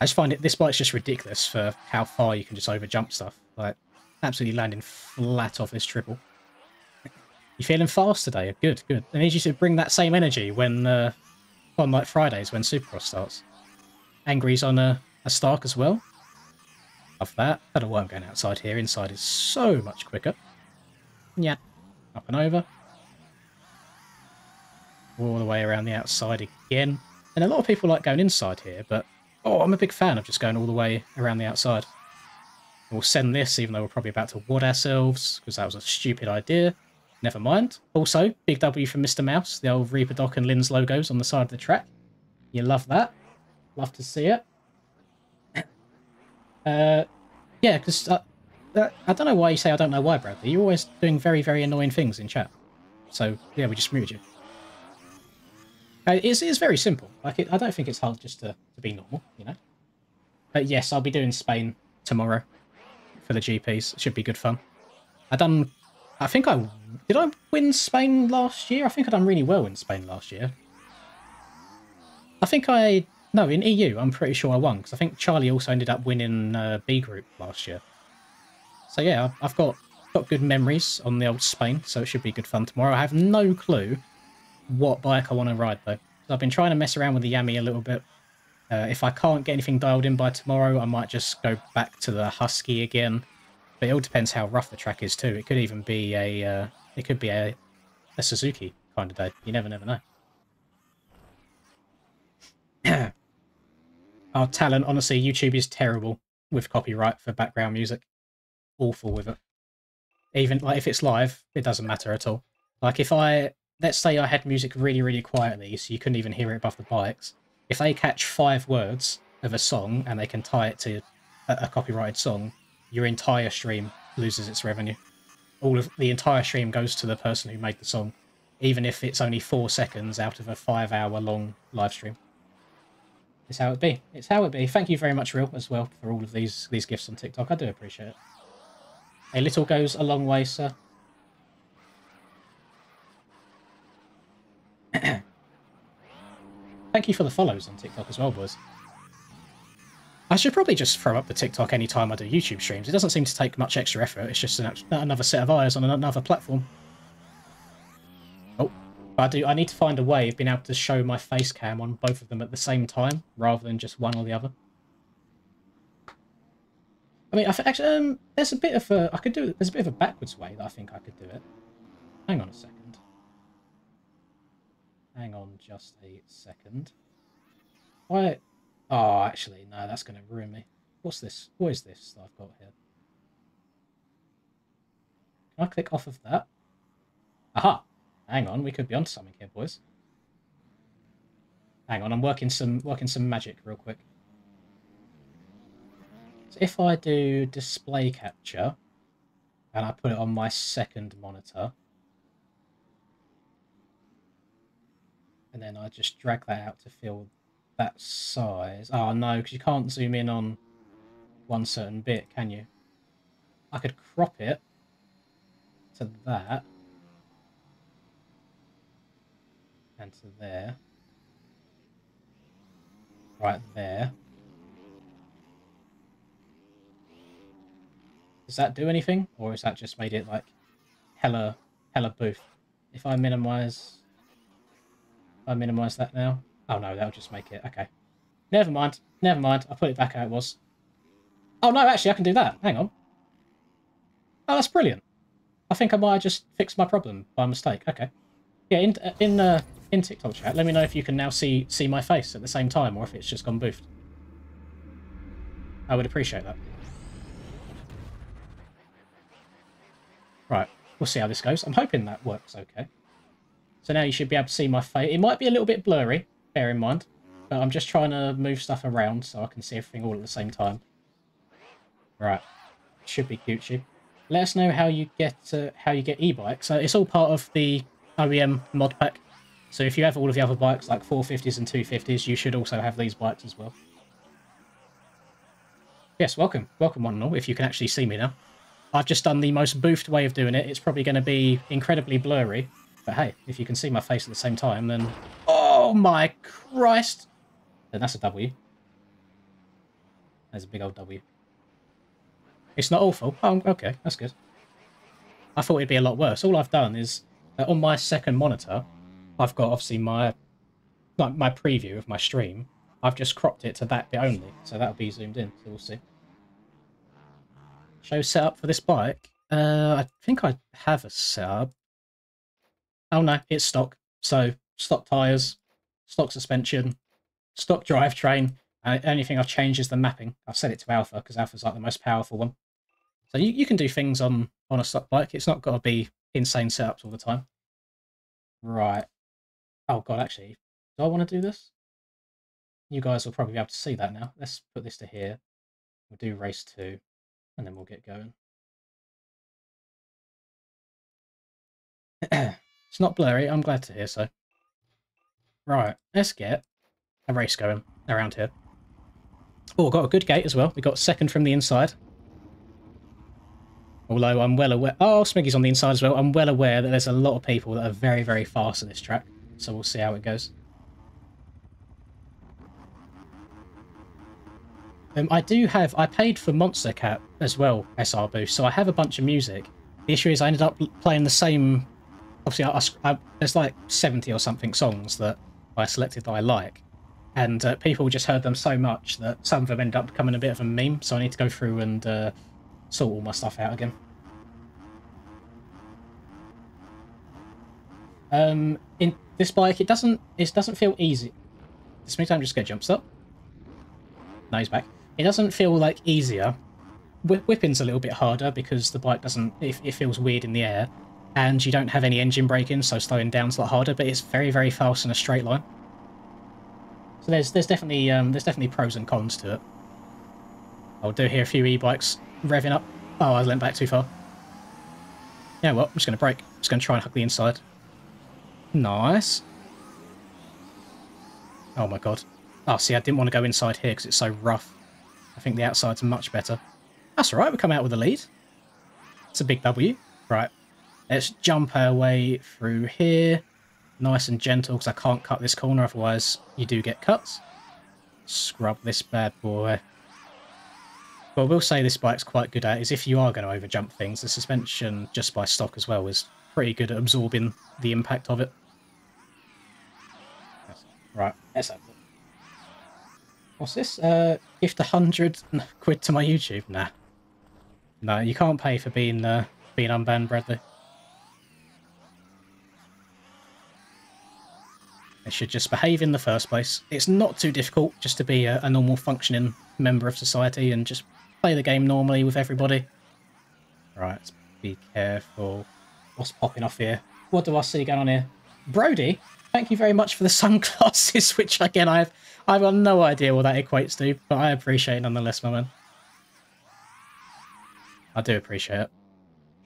I just find this bike's just ridiculous for how far you can just over jump stuff. Like, absolutely landing flat off this triple. You feeling fast today? Good, good. I need you to bring that same energy when on like Fridays when Supercross starts. Angry's on a Stark as well. Love that. I don't know why I'm going outside here. Inside is so much quicker. Yeah. Up and over. All the way around the outside again. And a lot of people like going inside here, but I'm a big fan of just going all the way around the outside. We'll send this, even though we're probably about to wad ourselves, because that was a stupid idea. Never mind. Also, big W from Mr. Mouse, the old Reaper Doc and Lynn's logos on the side of the track. You love that. Love to see it. Yeah, because I don't know why you say I don't know why, Bradley. You're always doing very, very annoying things in chat. So, yeah, we just muted you. It's very simple. Like, I don't think it's hard just to be normal, you know? But yes, I'll be doing Spain tomorrow for the GPs. It should be good fun. Did I win Spain last year? I think I done really well in Spain last year. No, in EU, I'm pretty sure I won, because I think Charlie also ended up winning B group last year. So yeah, I've got good memories on the old Spain, so it should be good fun tomorrow. I have no clue what bike I want to ride, though. I've been trying to mess around with the Yami a little bit. If I can't get anything dialed in by tomorrow, I might just go back to the Husky again. But it all depends how rough the track is, too. It could even be a Suzuki kind of day. You never know. Our talent, honestly, YouTube is terrible with copyright for background music. Awful with it. Even like if it's live, it doesn't matter at all. Like let's say I had music really, really quietly, so you couldn't even hear it above the bikes. If they catch 5 words of a song and they can tie it to a copyrighted song, your entire stream loses its revenue. The entire stream goes to the person who made the song, even if it's only 4 seconds out of a 5-hour-long live stream. It's how it be. It's how it be. Thank you very much, Real, as well, for all of these gifts on TikTok. I do appreciate it. A little goes a long way, sir. Thank you for the follows on TikTok as well, boys. I should probably just throw up the TikTok anytime I do YouTube streams. It doesn't seem to take much extra effort. It's just another set of eyes on another platform. Oh, I need to find a way of being able to show my face cam on both of them at the same time, rather than just one or the other. I mean, actually, there's a bit of a there's a bit of a backwards way that I think I could do it. Hang on a second. Hang on just a second. Why? Oh, actually, no, that's going to ruin me. What's this? What is this that I've got here? Can I click off of that? Aha! Hang on, we could be onto something here, boys. Hang on, I'm working some magic real quick. So if I do display capture and I put it on my second monitor, and then I just drag that out to fill that size. Oh no, because you can't zoom in on one certain bit, can you? I could crop it to that and to there. right there. Does that do anything? Or has that just made it like hella boof? If I minimize that now. Oh no, that'll just make it okay. Never mind. Never mind. I'll put it back how it was. Oh no, actually I can do that. Hang on. Oh, that's brilliant. I think I might have just fixed my problem by mistake. Okay. Yeah, in TikTok chat, let me know if you can now see my face at the same time, or if it's just gone boofed. I would appreciate that. Right, we'll see how this goes. I'm hoping that works okay. So now you should be able to see my face. It might be a little bit blurry, bear in mind, but I'm just trying to move stuff around so I can see everything all at the same time. Right, should be Gucci. Let us know how you get e-bikes. So it's all part of the OEM mod pack. So if you have all of the other bikes like 450s and 250s, you should also have these bikes as well. Yes, welcome one and all. If you can actually see me now, I've just done the most boofed way of doing it. It's probably going to be incredibly blurry, but hey, if you can see my face at the same time, then oh my Christ, then that's a W. There's a big old W. It's not awful. Oh, okay, that's good. I thought it'd be a lot worse. All I've done is, on my second monitor, I've got obviously my preview of my stream. I've just cropped it to that bit only, so that'll be zoomed in, so we'll see. Show setup for this bike. I think I have a setup. Oh no, it's stock. So, stock tyres, stock suspension, stock drivetrain. Only thing I've changed is the mapping. I've set it to alpha, because alpha's like the most powerful one. So you can do things on a stock bike. It's not got to be insane setups all the time. Right. Oh god, actually, do I want to do this? You guys will probably be able to see that now. Let's put this to here. We'll do race 2, and then we'll get going. It's not blurry, I'm glad to hear so. Right, let's get a race going around here. Oh, got a good gate as well. We got second from the inside. Although I'm well aware... Oh, Smiggy's on the inside as well. I'm well aware that there's a lot of people that are very, very fast at this track. So we'll see how it goes. I paid for Monster Cat as well, SR Boost, so I have a bunch of music. The issue is I ended up playing the same... Obviously, there's like 70 or something songs that I selected that I like. And people just heard them so much that some of them end up becoming a bit of a meme, so I need to go through and sort all my stuff out again. In this bike, it doesn't feel easy. This means I'm just going to jump stop. No, he's back. It doesn't feel like easier. Whipping's a little bit harder because the bike doesn't... It feels weird in the air. And you don't have any engine braking, so slowing down's a lot harder, but it's very, very fast in a straight line. So there's definitely pros and cons to it. I'll do hear a few e-bikes revving up. Oh, I went back too far. You know what? I'm just going to brake. I'm just going to try and hook the inside. Nice. Oh my god. Oh, see, I didn't want to go inside here because it's so rough. I think the outside's much better. That's alright, we come out with a lead. It's a big W. Right. Let's jump our way through here. Nice and gentle, because I can't cut this corner, otherwise you do get cuts. Scrub this bad boy. What I will say this bike's quite good at is if you are going to overjump things, the suspension, just by stock as well, is pretty good at absorbing the impact of it. Right, let's have it. What's this? Gift 100 quid to my YouTube? Nah. No, you can't pay for being unbanned, Bradley. They should just behave in the first place. It's not too difficult just to be a normal functioning member of society and just play the game normally with everybody. Right, let's be careful. What's popping off here? What do I see going on here? Brody, thank you very much for the sunglasses, which again I've got no idea what that equates to, but I appreciate it nonetheless, my man. I do appreciate it.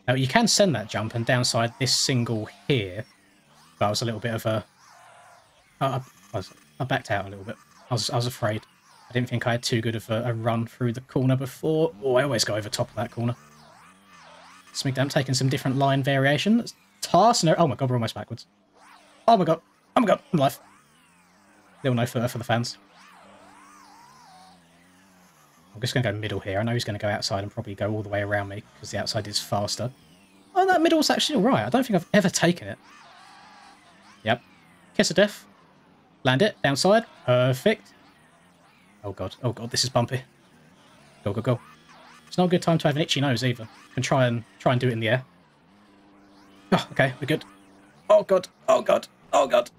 Now, you can send that jump and downside this single here, but I was a little bit of a... I backed out a little bit. I was afraid. I didn't think I had too good of a run through the corner before. Oh, I always go over top of that corner. Smigdam taking some different line variations. Tarsner. Oh my god, we're almost backwards. Oh my god. Oh my god, I'm alive. Little no footer for the fans. I'm just going to go middle here. I know he's going to go outside and probably go all the way around me because the outside is faster. Oh, that middle's actually alright. I don't think I've ever taken it. Yep. Kiss of death. Land it. Downside. Perfect. Oh god. Oh god, this is bumpy. Go, go, go. It's not a good time to have an itchy nose either. You can try and do it in the air. Oh, okay, we're good. Oh god. Oh god. Oh god.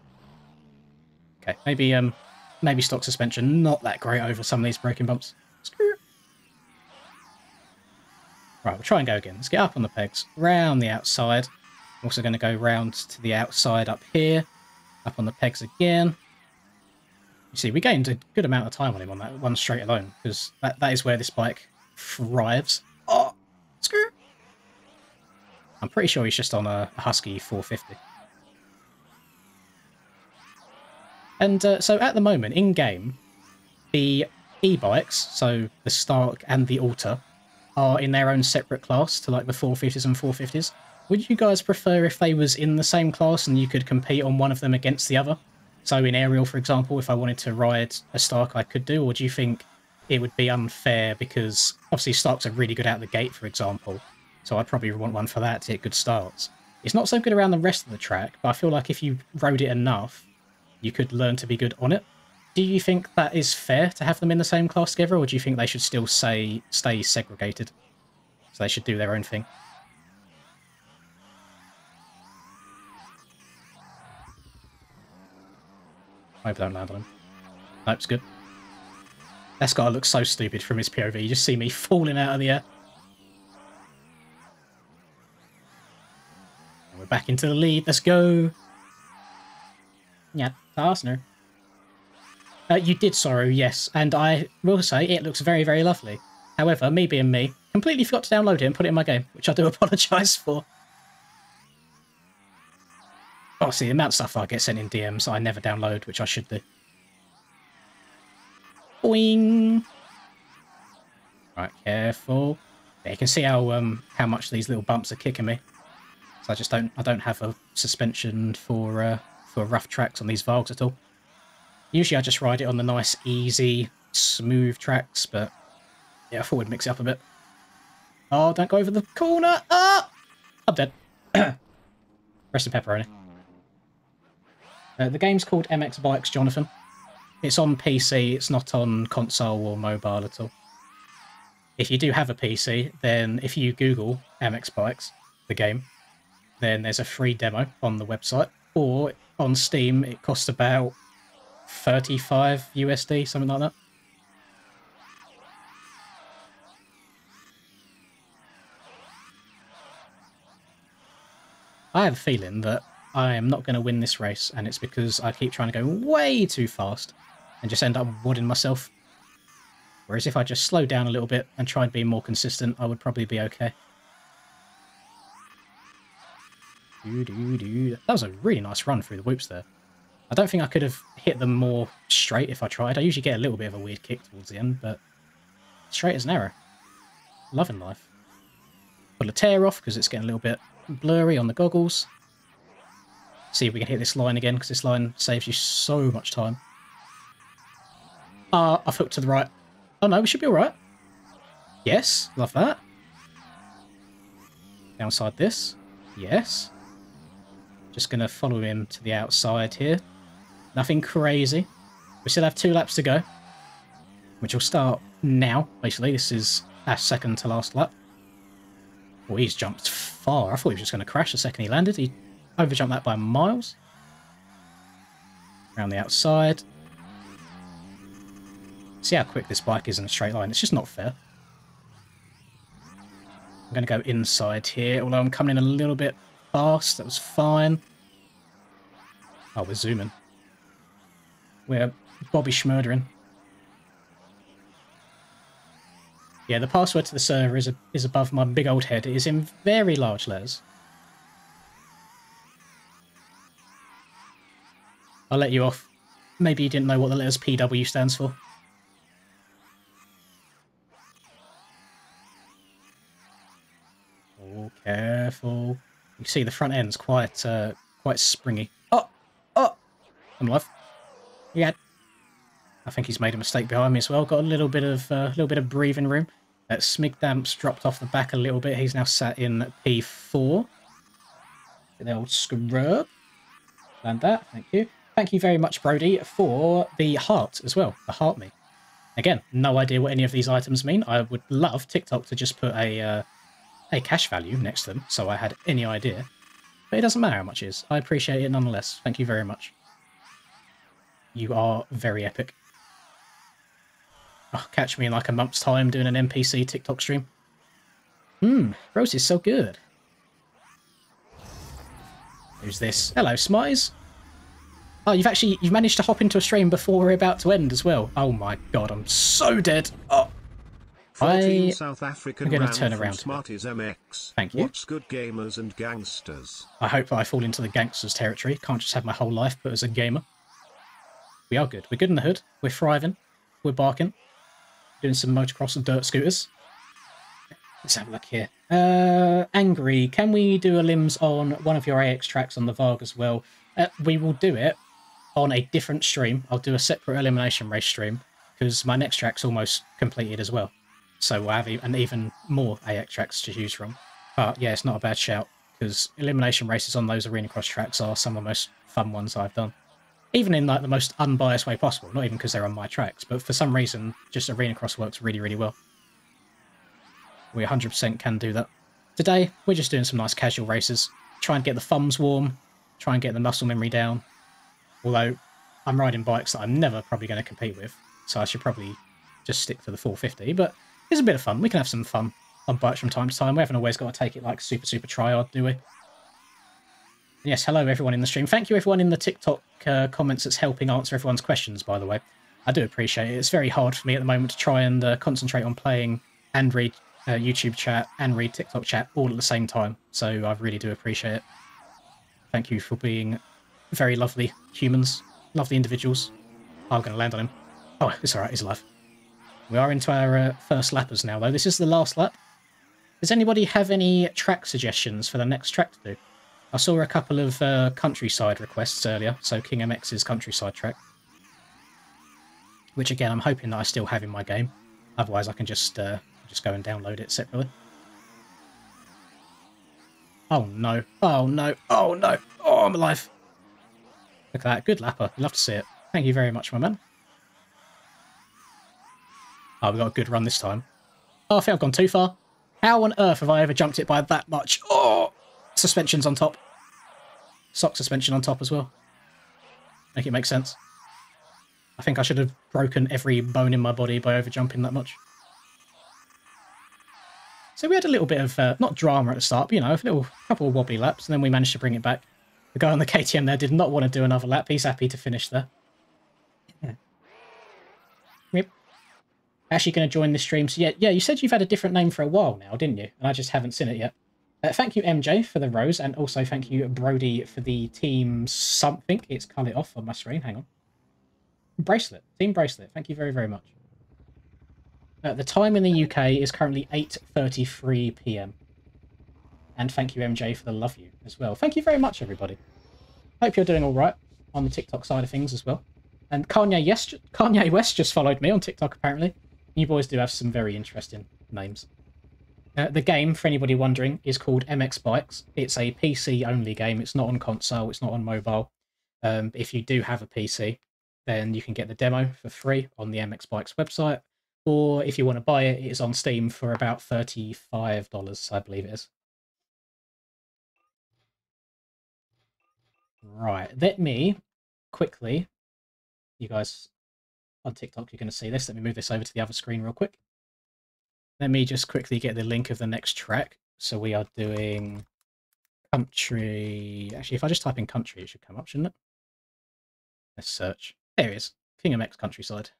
Okay, maybe stock suspension not that great over some of these braking bumps. Screw. Right, we'll try and go again. Let's get up on the pegs, round the outside. I'm also going to go round to the outside up here, up on the pegs again. You see, we gained a good amount of time on him on that one straight alone, because that is where this bike thrives. Oh, screw! I'm pretty sure he's just on a Husky 450. And so at the moment, in-game, the e-bikes, so the Stark and the Alta, are in their own separate class to like the 450s and 450s. Would you guys prefer if they was in the same class and you could compete on one of them against the other? So in aerial, for example, if I wanted to ride a Stark, I could do, or do you think it would be unfair because obviously Starks are really good out the gate, for example, so I'd probably want one for that to get good starts. It's not so good around the rest of the track, but I feel like if you rode it enough, you could learn to be good on it. Do you think that is fair to have them in the same class together, or do you think they should still stay segregated? So they should do their own thing? I hope I don't land on him. Nope, it's good. That's gotta look so stupid from his POV. You just see me falling out of the air. And we're back into the lead. Let's go. Yeah, Arsenal. You did Sorrow, yes, and I will say it looks very, very lovely. However, me being me, completely forgot to download it and put it in my game, which I do apologise for. Oh, see, the amount of stuff I get sent in DMs I never download, which I should do. Boing! Right, careful. Yeah, you can see how much these little bumps are kicking me. So I don't have a suspension for rough tracks on these Vargs at all. Usually I just ride it on the nice, easy, smooth tracks, but yeah, I thought we'd mix it up a bit. Oh, don't go over the corner! Ah! I'm dead. Rest in pepperoni. The game's called MX Bikes, Jonathan. It's on PC, it's not on console or mobile at all. If you do have a PC, then if you Google MX Bikes, the game, then there's a free demo on the website, or on Steam it costs about 35 USD, something like that. I have a feeling that I am not going to win this race, and it's because I keep trying to go way too fast and just end up wadding myself. Whereas if I just slow down a little bit and try and be more consistent, I would probably be okay. That was a really nice run through the whoops there. I don't think I could have hit them more straight if I tried. I usually get a little bit of a weird kick towards the end, but straight as an arrow. Loving life. Pull a tear off because it's getting a little bit blurry on the goggles. See if we can hit this line again, because this line saves you so much time. I've hooked to the right. Oh no, we should be alright. Yes, love that. Downside this. Yes. Just going to follow him to the outside here. Nothing crazy. We still have 2 laps to go, which will start now, basically. This is our second to last lap. Oh, he's jumped far. I thought he was just going to crash the second he landed. He overjumped that by miles. Around the outside. See how quick this bike is in a straight line. It's just not fair. I'm going to go inside here, although I'm coming in a little bit fast. That was fine. Oh, we're zooming. We're Bobby Schmurdering. Yeah, the password to the server is above my big old head. It is in very large letters. I'll let you off. Maybe you didn't know what the letters PW stands for. Oh, careful. You can see the front end's quite springy. Oh! Oh! I'm alive. Yeah. I think he's made a mistake behind me as well. Got a little bit of breathing room. Smigdamp's dropped off the back a little bit. He's now sat in P4. The old scrub. Land that. Thank you. Thank you very much, Brody, for the heart as well. The heart me. Again, no idea what any of these items mean. I would love TikTok to just put a cash value next to them, so I had any idea. But it doesn't matter how much it is. I appreciate it nonetheless. Thank you very much. You are very epic. Oh, catch me in like a month's time doing an NPC TikTok stream. Rose is so good. Who's this? Hello, Smarties. Oh, you've managed to hop into a stream before we're about to end as well. Oh my god, I'm so dead. Oh, 14 South African I'm going to ran turn from around. Smarties MX. Thank you. What's good, gamers and gangsters? I hope that I fall into the gangsters territory. Can't just have my whole life put as a gamer. We are good. We're good in the hood. We're thriving. We're barking. Doing some motocross and dirt scooters. Let's have a look here. Angry, can we do a limbs on one of your AX tracks on the VARG as well? We will do it on a different stream. I'll do a separate elimination race stream because my next track's almost completed as well. So we'll have an even more AX tracks to choose from. But yeah, it's not a bad shout because elimination races on those arena cross tracks are some of the most fun ones I've done. Even in like the most unbiased way possible, not even because they're on my tracks, but for some reason, just arena cross works really, really well. We 100% can do that. Today, we're just doing some nice casual races. Try and get the thumbs warm, try and get the muscle memory down. Although, I'm riding bikes that I'm never probably going to compete with, so I should probably just stick to the 450, but it's a bit of fun. We can have some fun on bikes from time to time. We haven't always got to take it like super, super tryhard, do we? Yes, hello everyone in the stream. Thank you everyone in the TikTok comments that's helping answer everyone's questions, by the way. I do appreciate it. It's very hard for me at the moment to try and concentrate on playing and read YouTube chat and read TikTok chat all at the same time. So I really do appreciate it. Thank you for being very lovely humans, lovely individuals. Oh, I'm going to land on him. Oh, it's alright, he's alive. We are into our first lappers now, though. This is the last lap. Does anybody have any track suggestions for the next track to do? I saw a couple of countryside requests earlier, so King MX's countryside track. Which again, I'm hoping that I still have in my game. Otherwise I can just go and download it separately. Oh no, oh no, oh no, oh I'm alive. Look at that, good lapper, love to see it. Thank you very much, my man. Oh, we got a good run this time. Oh, I think I've gone too far. How on earth have I ever jumped it by that much? Oh! Suspension's on top. Sock suspension on top as well. Make it make sense. I think I should have broken every bone in my body by overjumping that much. So we had a little bit of, not drama at the start, but, you know, a couple of wobbly laps, and then we managed to bring it back. The guy on the KTM there did not want to do another lap. He's happy to finish there. Yeah. Yep. Actually going to join this stream. So yeah, you said you've had a different name for a while now, didn't you? And I just haven't seen it yet. Thank you, MJ, for the rose, and also thank you, Brody, for the team something. It's cut off on my screen. Hang on. Bracelet. Team Bracelet. Thank you very, very much. The time in the UK is currently 8:33 PM. And thank you, MJ, for the love you as well. Thank you very much, everybody. Hope you're doing all right on the TikTok side of things as well. And Kanye West just followed me on TikTok, apparently. You boys do have some very interesting names. The game, for anybody wondering, is called MX Bikes. It's a PC-only game. It's not on console. It's not on mobile. If you do have a PC, then you can get the demo for free on the MX Bikes website. Or if you want to buy it, it is on Steam for about $35, I believe it is. Right, let me quickly... You guys on TikTok, you're going to see this. Let me move this over to the other screen real quick. Let me just quickly get the link of the next track. So we are doing country. Actually, if I just type in country, it should come up, shouldn't it? Let's search. There it is. King MX Countryside.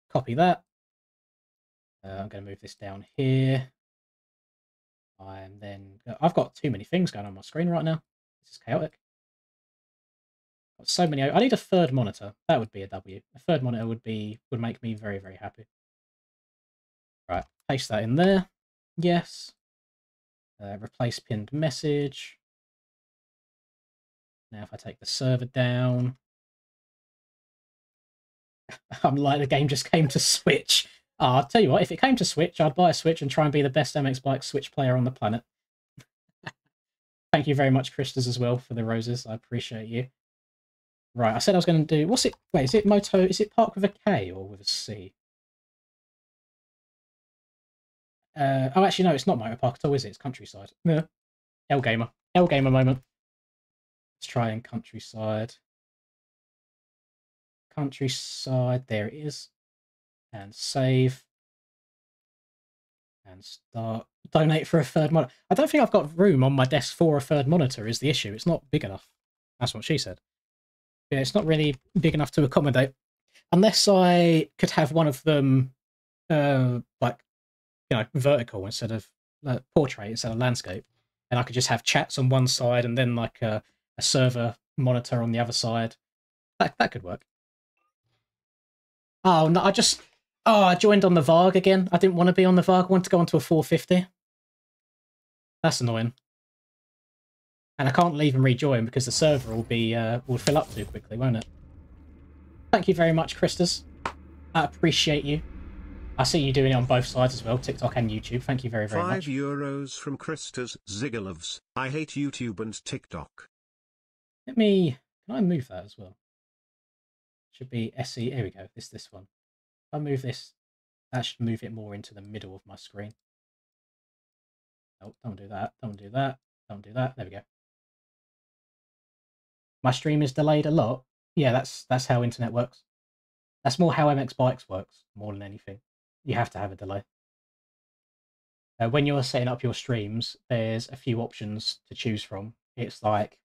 Copy that. I'm going to move this down here. I've got too many things going on my screen right now. This is chaotic. Got so many. I need a third monitor. That would be a W. A third monitor would make me very, very happy. Right, paste that in there. Yes. Replace pinned message. Now if I take the server down. I'm like, the game just came to Switch. I'll tell you what, if it came to Switch, I'd buy a Switch and try and be the best MX Bike Switch player on the planet. Thank you very much, Christas, as well, for the roses. I appreciate you. Right, I said I was going to do... What's it... Wait, is it Moto... Is it Park with a K or with a C? Oh, actually, no, it's not Motor Park at all, is it? It's Countryside. Yeah. L Gamer. L Gamer moment. Let's try in Countryside. Countryside, there it is. And save. And start. Donate for a third monitor. I don't think I've got room on my desk for a third monitor is the issue. It's not big enough. That's what she said. Yeah, it's not really big enough to accommodate. Unless I could have one of them, like, you know, vertical instead of portrait instead of landscape. And I could just have chats on one side and then like a server monitor on the other side. That could work. Oh, no, I joined on the VARG again. I didn't want to be on the VARG. I wanted to go onto a 450. That's annoying. And I can't leave and rejoin because the server will fill up too quickly, won't it? Thank you very much, Christas. I appreciate you. I see you doing it on both sides as well, TikTok and YouTube. Thank you very, very much. €5 from Christas Zigalovs. I hate YouTube and TikTok. Can I move that as well? Should be SE. Here we go. This one. If I move this, that should move it more into the middle of my screen. Oh, don't do that. Don't do that. Don't do that. There we go. My stream is delayed a lot. Yeah, that's how internet works. That's more how MX Bikes works, more than anything. You have to have a delay. When you're setting up your streams, there's a few options to choose from. It's like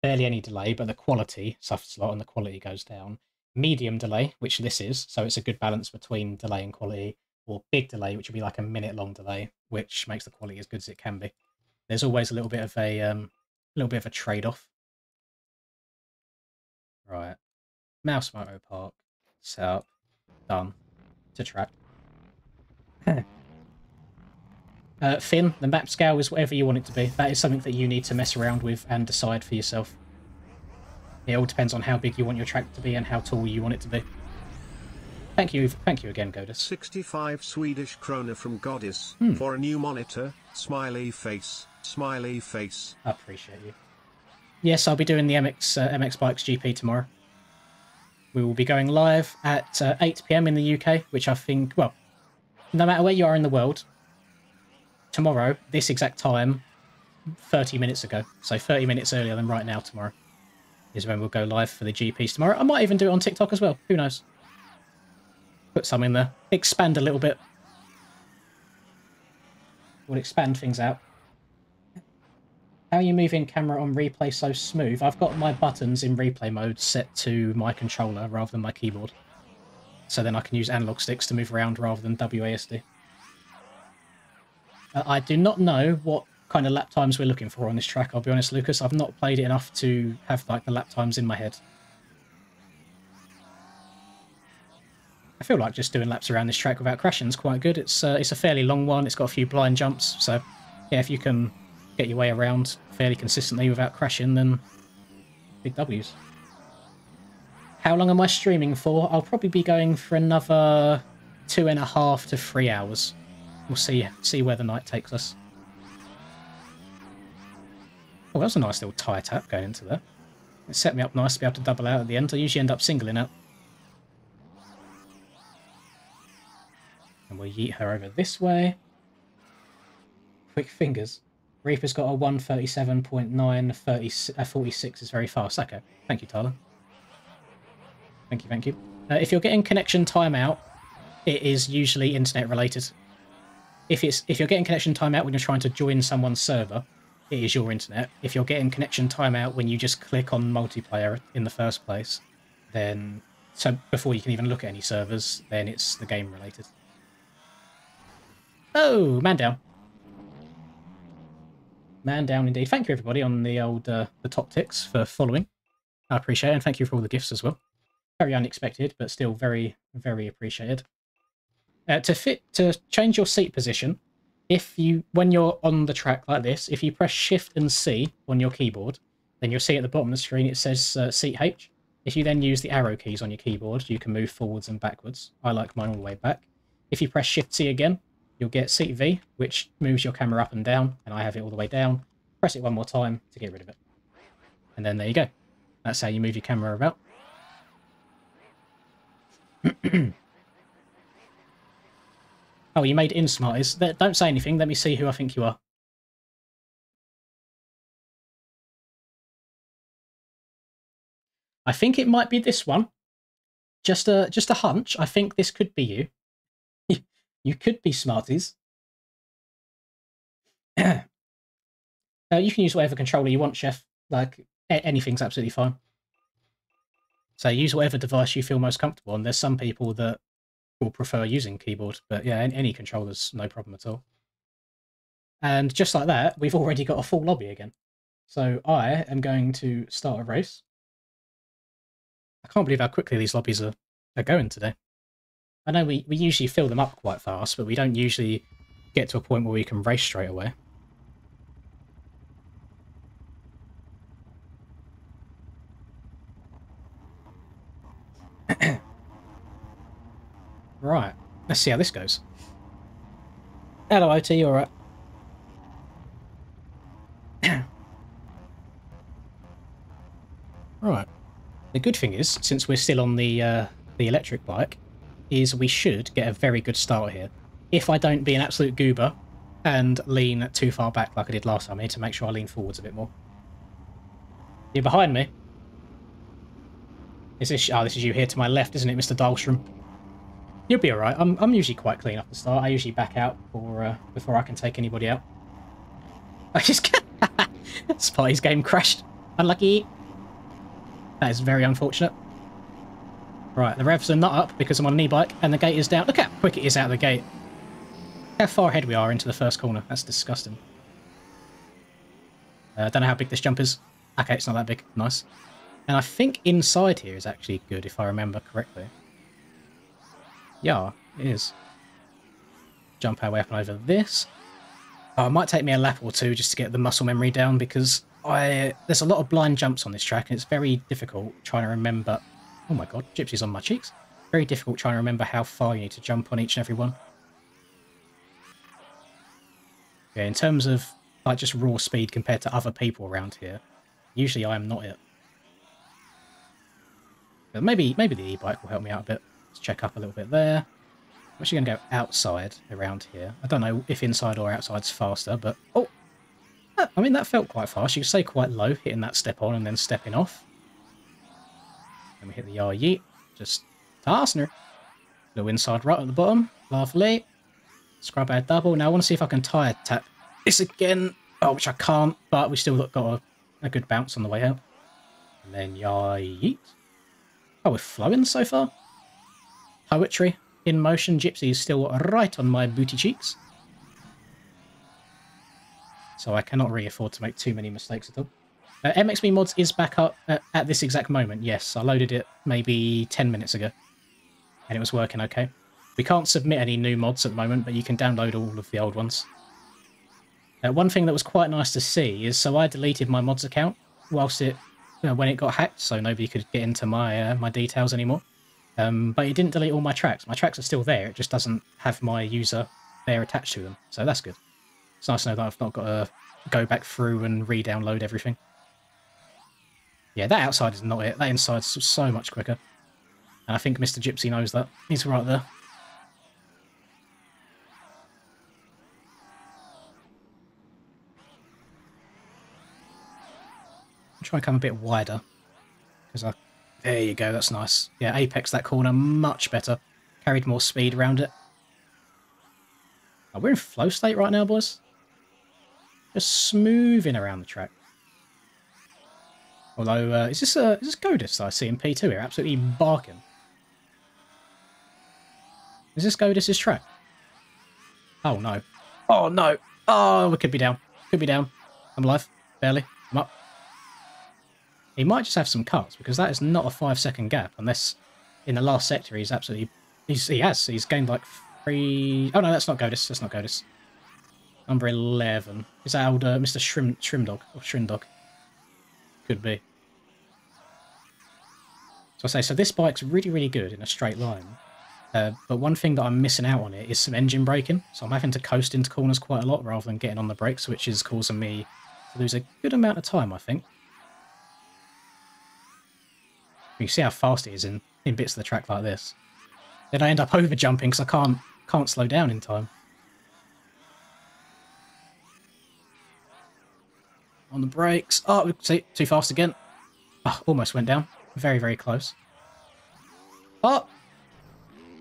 barely any delay, but the quality suffers a lot and the quality goes down. Medium delay, which this is, so it's a good balance between delay and quality, or big delay, which would be like a minute-long delay, which makes the quality as good as it can be. There's always a little bit of a trade-off. Right, mouse Moto Park, set up, done, to track. Finn, the map scale is whatever you want it to be. That is something that you need to mess around with and decide for yourself. It all depends on how big you want your track to be and how tall you want it to be. Thank you again, Godus. 65 Swedish krona from Goddess for a new monitor. Smiley face, smiley face. I appreciate you. Yes, I'll be doing the MX Bikes GP tomorrow. We will be going live at 8 PM in the UK, which I think, well, no matter where you are in the world, tomorrow, this exact time, 30 minutes ago, so 30 minutes earlier than right now tomorrow, is when we'll go live for the GPs tomorrow. I might even do it on TikTok as well. Who knows? Put some in there. Expand a little bit. We'll expand things out. How are you moving camera on replay so smooth? I've got my buttons in replay mode set to my controller rather than my keyboard. So then I can use analog sticks to move around rather than WASD. I do not know what kind of lap times we're looking for on this track, I'll be honest, Lucas. I've not played it enough to have like the lap times in my head. I feel like just doing laps around this track without crashing is quite good. It's a fairly long one. It's got a few blind jumps, so yeah, if you can get your way around fairly consistently without crashing, then big W's. How long am I streaming for? I'll probably be going for another 2.5 to 3 hours. We'll see where the night takes us. Oh, that was a nice little tyre tap going into there. It set me up nice to be able to double out at the end. I usually end up singling out. And we'll yeet her over this way. Quick fingers. Reaper's got a 137.9, 46 is very fast. Okay, thank you, Tyler. Thank you, thank you. If you're getting connection timeout, it is usually internet related. If you're getting connection timeout when you're trying to join someone's server, it is your internet. If you're getting connection timeout when you just click on multiplayer in the first place, then so before you can even look at any servers, then it's the game related. Oh, man down. Man down indeed. Thank you everybody on the old the top ticks for following. I appreciate it, and thank you for all the gifts as well. Very unexpected, but still very, very appreciated. To change your seat position, when you're on the track like this, if you press Shift and C on your keyboard, then you'll see at the bottom of the screen it says seat H. If you then use the arrow keys on your keyboard, you can move forwards and backwards. I like mine all the way back. If you press Shift-C again, you'll get Seat V, which moves your camera up and down, and I have it all the way down. Press it one more time to get rid of it. And then there you go. That's how you move your camera about. Oh, you made in Smarties. Don't say anything. Let me see who I think you are. I think it might be this one. Just a hunch. I think this could be you. You could be Smarties. You can use whatever controller you want, Chef. Like, anything's absolutely fine. So use whatever device you feel most comfortable on. There's some people that will prefer using keyboard, but yeah, any controller's no problem at all. And just like that, we've already got a full lobby again. So I am going to start a race. I can't believe how quickly these lobbies are going today. I know we usually fill them up quite fast, but we don't usually get to a point where we can race straight away. Right, let's see how this goes. Hello, OT, you alright? Right. The good thing is, since we're still on the electric bike, is we should get a very good start here. If I don't be an absolute goober and lean too far back like I did last time, I need to make sure I lean forwards a bit more. You're behind me. Is this? Oh, this is you here to my left, isn't it, Mr. Dahlstrom? You'll be alright. I'm usually quite clean off the start. I usually back out before I can take anybody out. I just Spotty's game crashed. Unlucky. That is very unfortunate. Right, the revs are not up because I'm on an e-bike, and the gate is down. Look how quick it is out of the gate. How far ahead we are into the first corner. That's disgusting. I don't know how big this jump is. Okay, it's not that big. Nice. And I think inside here is actually good, if I remember correctly. Yeah, it is. Jump our way up and over this. Oh, it might take me a lap or two just to get the muscle memory down, because there's a lot of blind jumps on this track, and it's very difficult trying to remember... Oh my god, Gypsy's on my cheeks. Very difficult trying to remember how far you need to jump on each and every one. Yeah, in terms of like just raw speed compared to other people around here, usually I am not it. But maybe the e-bike will help me out a bit. Let's check up a little bit there. I'm actually going to go outside around here. I don't know if inside or outside's faster, but... Oh! I mean, that felt quite fast. You could say quite low, hitting that step on and then stepping off. Then we hit the yar yeet. Just fastener. Little inside right at the bottom. Lovely. Scrub air double. Now I want to see if I can tire tap this again. Oh, which I can't, but we still got a good bounce on the way out. And then yar yeet. Oh, we're flowing so far. Poetry in motion. Gypsy is still right on my booty cheeks. So I cannot really afford to make too many mistakes at all. MXB Mods is back up at this exact moment. Yes, I loaded it maybe 10 minutes ago. And it was working okay. We can't submit any new mods at the moment, but you can download all of the old ones. One thing that was quite nice to see is, so I deleted my mods account whilst when it got hacked, so nobody could get into my my details anymore. But it didn't delete all my tracks. My tracks are still there, it just doesn't have my user there attached to them. So that's good. It's nice to know that I've not got to go back through and re-download everything. Yeah, that outside is not it. That inside's so much quicker. And I think Mr. Gypsy knows that. He's right there. I'll try and come a bit wider. There you go, that's nice. Yeah, apex that corner much better. Carried more speed around it. Oh, we're in flow state right now, boys. Just smoothing around the track. Although, is this Godis that I see in P2 here? Absolutely barking. Is this Godis' track? Oh no. Oh no. Oh, we could be down. Could be down. I'm alive. Barely. I'm up. He might just have some cuts, because that is not a 5-second gap, unless in the last sector he's absolutely... He's gained like 3... Oh no, that's not Godis. That's not Godis. Number 11. Is that old Mr. Shrimdog? Or Shrindog? Could be. So I say, so this bike's really, really good in a straight line. But one thing that I'm missing out on it is some engine braking. So I'm having to coast into corners quite a lot rather than getting on the brakes, which is causing me to lose a good amount of time, I think. You see how fast it is in bits of the track like this. Then I end up over jumping because I can't slow down in time. On the brakes. Oh, see, too fast again. Oh, almost went down. Very, very close. Oh!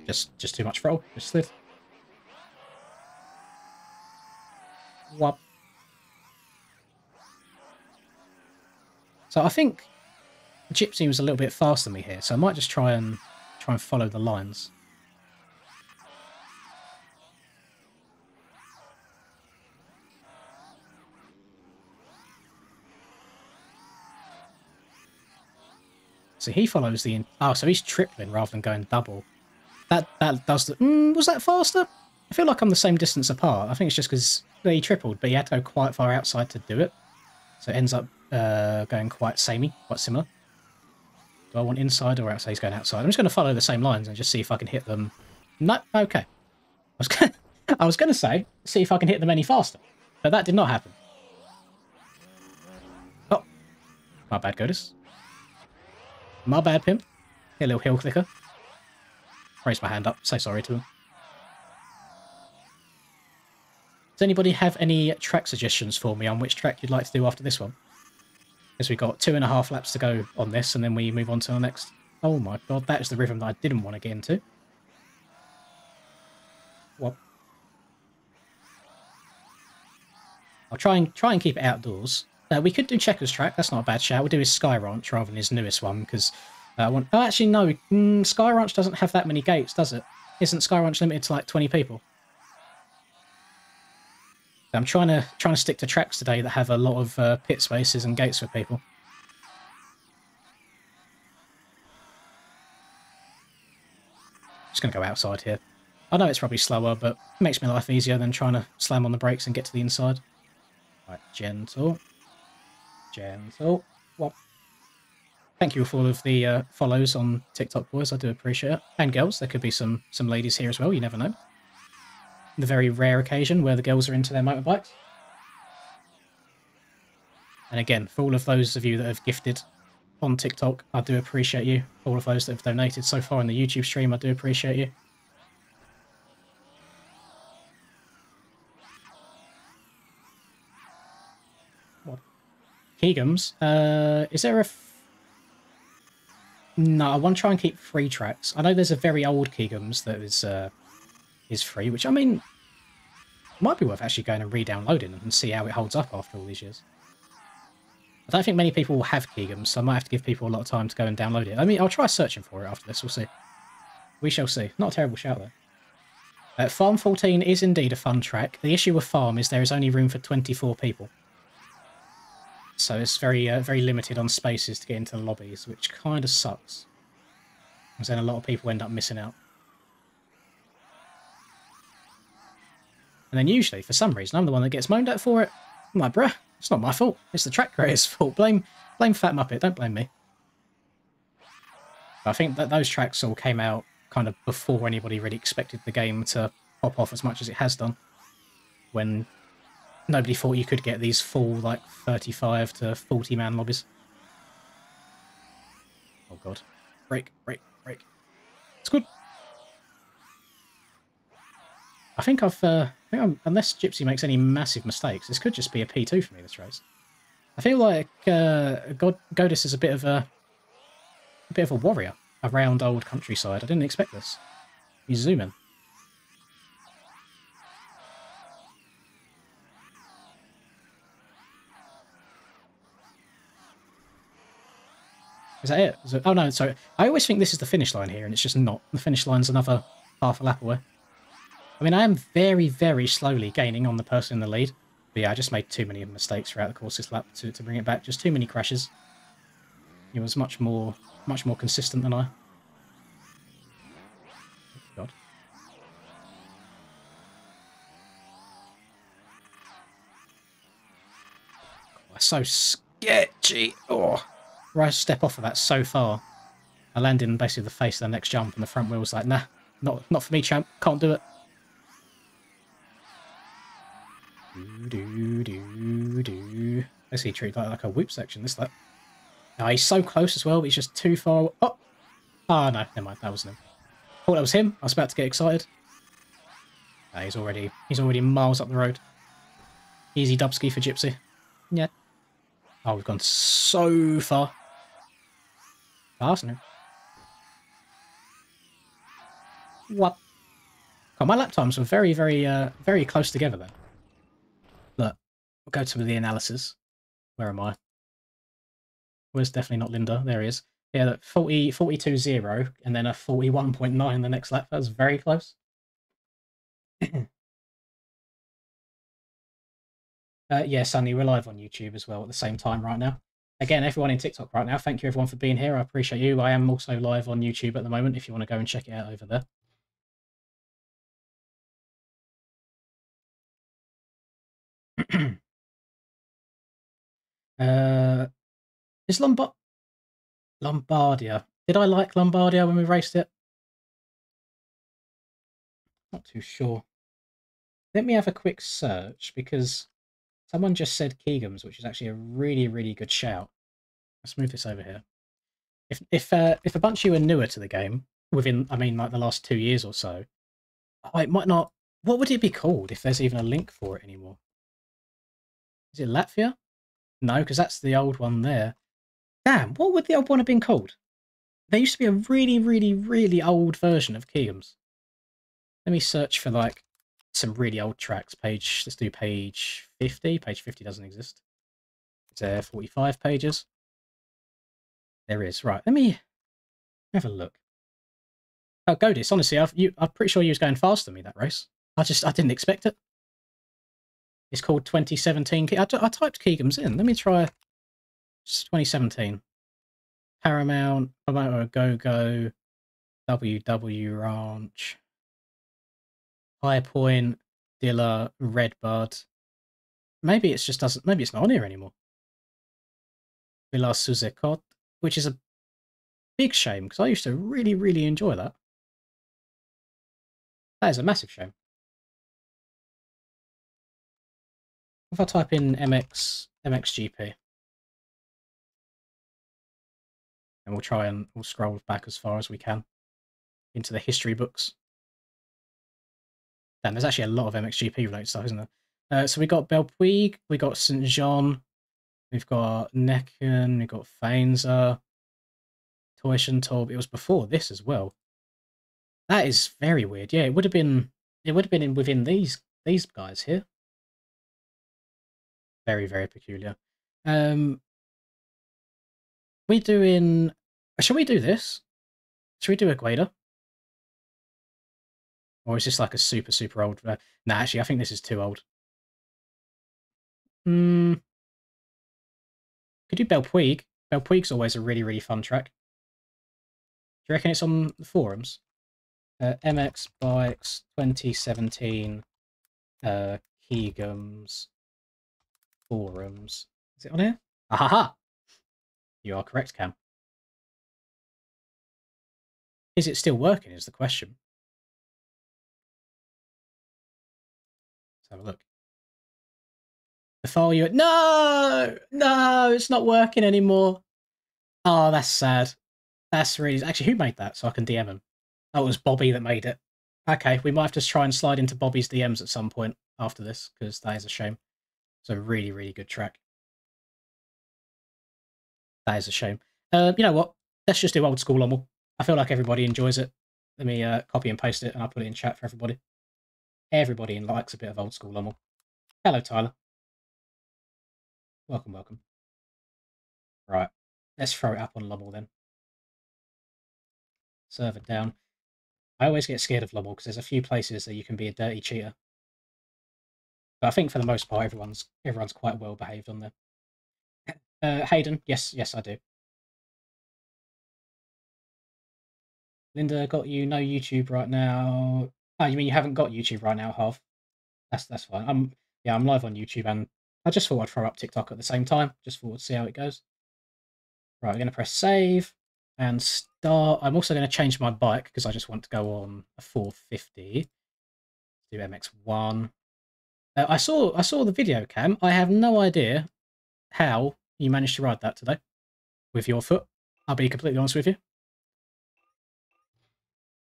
Just too much roll. Just slid. Whoop. So I think Gypsy was a little bit faster than me here, so I might just try and follow the lines. So he follows the... Oh, so he's tripling rather than going double. That does the... was that faster? I feel like I'm the same distance apart. I think it's just because he tripled, but he had to go quite far outside to do it. So it ends up going quite samey, quite similar. Do I want inside or outside? He's going outside. I'm just going to follow the same lines and just see if I can hit them. No, okay. I was going to say, see if I can hit them any faster. But that did not happen. Oh, my bad, Godis. My bad, Pimp. Here, little hill clicker. Raise my hand up. Say sorry to him. Does anybody have any track suggestions for me on which track you'd like to do after this one? Because we've got 2.5 laps to go on this, and then we move on to the next. Oh my god, that is the rhythm that I didn't want to get into. What? I'll try and keep it outdoors. We could do Checkers track. That's not a bad shout. We'll do his Sky Ranch rather than his newest one because I want. Oh, actually no. Sky Ranch doesn't have that many gates, does it? Isn't Sky Ranch limited to like 20 people? I'm trying to stick to tracks today that have a lot of pit spaces and gates for people. Just gonna go outside here. I know it's probably slower, but it makes my life easier than trying to slam on the brakes and get to the inside. Right, gentle. Gentle. Whoop. Thank you for all of the follows on TikTok, boys. I do appreciate it. And girls. There could be some ladies here as well. You never know. The very rare occasion where the girls are into their motorbikes. And again, for all of those of you that have gifted on TikTok, I do appreciate you. All of those that have donated so far in the YouTube stream, I do appreciate you. What? Keegums? Is there a... No, I want to try and keep free tracks. I know there's a very old Keegums that is free, which, I mean, might be worth actually going and re-downloading and see how it holds up after all these years. I don't think many people will have Keegums, so I might have to give people a lot of time to go and download it. I mean, I'll try searching for it after this, we'll see. We shall see. Not a terrible shout, though. Farm 14 is indeed a fun track. The issue with Farm is there is only room for 24 people. So it's very very limited on spaces to get into the lobbies, which kind of sucks. Because then a lot of people end up missing out. And then usually, for some reason, I'm the one that gets moaned at for it. I'm like, bruh, it's not my fault. It's the track creator's fault. Blame Fat Muppet, don't blame me. But I think that those tracks all came out kind of before anybody really expected the game to pop off as much as it has done. When nobody thought you could get these full, like, 35 to 40 man lobbies. Oh god. Break, break, break. It's good. I think unless Gypsy makes any massive mistakes, this could just be a P2 for me this race. I feel like Godis is a bit of a warrior around old countryside. I didn't expect this. You zoom in. Is that it? Is it? Oh no, sorry. I always think this is the finish line here, and it's just not. The finish line's another half a lap away. I mean, I am very, very slowly gaining on the person in the lead. But yeah, I just made too many mistakes throughout the course this lap to bring it back. Just too many crashes. He was much more consistent than I. God. Oh, so sketchy. Oh, right, step off of that so far. I land in basically the face of the next jump, and the front wheel was like, nah, not for me, champ. Can't do it. Do. Basically treat that like a whoop section, this that. Oh, he's so close as well, but he's just too far. Oh! Oh, no, never mind. That wasn't him. Thought that was him. I was about to get excited. He's already miles up the road. Easy dubski for Gypsy. Yeah. Oh, we've gone so far. Arsenal. What? Oh, my lap times were very, very close together then. Look, we'll go to the analysis. Where am I? Where's definitely not Linda? There he is. Yeah, look, 42.0 and then a 41.9 the next lap. That was very close. Yeah, Sunny, we're live on YouTube as well at the same time right now. Again, everyone in TikTok right now, thank you everyone for being here. I appreciate you. I am also live on YouTube at the moment if you want to go and check it out over there. Is Lombardia. Did I like Lombardia when we raced it? Not too sure. Let me have a quick search because someone just said Keegan's, which is actually a really, really good shout. Let's move this over here. If a bunch of you are newer to the game, within, I mean, like the last 2 years or so, it might not. What would it be called if there's even a link for it anymore? Is it Latvia? No, because that's the old one there. Damn, what would the old one have been called? There used to be a really, really, really old version of Keegan's. Let me search for like some really old tracks. Let's do page 50. Page 50 doesn't exist. Is there 45 pages? There is. Right, let me have a look. Oh, Godis, honestly, I'm pretty sure you was going faster than me that race. I didn't expect it. It's called 2017. I typed Keegan's in. Let me try 2017. Paramount, Go, WW Ranch, High Point, Dilla, Redbud. Maybe it's just doesn't. Maybe it's not on here anymore. Villa Suzekot, which is a big shame because I used to really, really enjoy that. That is a massive shame. If I type in MXGP, and we'll scroll back as far as we can into the history books. Damn, there's actually a lot of MXGP related stuff, isn't there? So we got Belpuig, we got St. Jean, we've got Necken, we've got Faenza, Toyshentorp. It was before this as well. That is very weird. Yeah, it would have been within these guys here. Very, very peculiar. We doing. Shall we do this? Should we do Agueda? Or is this like a super, super old? Nah, actually, I think this is too old. Could do Belpuig. Belpuig's always a really, really fun track. Do you reckon it's on the forums? MX Bikes 2017 Keegan's forums. Is it on here? Ahaha! You are correct, Cam. Is it still working is the question. Let's have a look. The file you... No! No, it's not working anymore. Oh, that's sad. That's really... Actually, who made that? So I can DM him. That was Bobby that made it. Okay, we might have to try and slide into Bobby's DMs at some point after this, because that is a shame. It's a really, really good track. That is a shame. You know what? Let's just do old school Lommel. I feel like everybody enjoys it. Let me copy and paste it, and I'll put it in chat for everybody. Everybody likes a bit of old school Lommel. Hello, Tyler. Welcome, welcome. Right, let's throw it up on Lommel then. Server down. I always get scared of Lommel because there's a few places that you can be a dirty cheater. But I think for the most part, everyone's quite well behaved on there. Hayden, yes, I do. Linda, got you no YouTube right now. Oh, you mean you haven't got YouTube right now, Half? That's fine. I'm live on YouTube, and I just thought I'd throw up TikTok at the same time. Just thought to see how it goes. Right, we're gonna press save. And start. I'm also going to change my bike because I just want to go on a 450. Do MX1. I saw the video, Cam. I have no idea how you managed to ride that today with your foot. I'll be completely honest with you.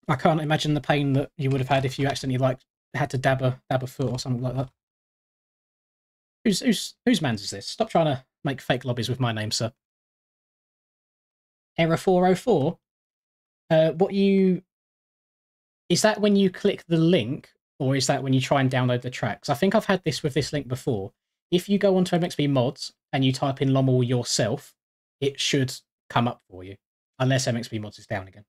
I can't imagine the pain that you would have had if you accidentally had to dab a foot or something like that. Whose man's is this? Stop trying to make fake lobbies with my name, sir. Error 404. Is that when you click the link, or is that when you try and download the tracks? I think I've had this with this link before. If you go onto MXB Mods and you type in Lommel yourself, it should come up for you, unless MXB Mods is down again.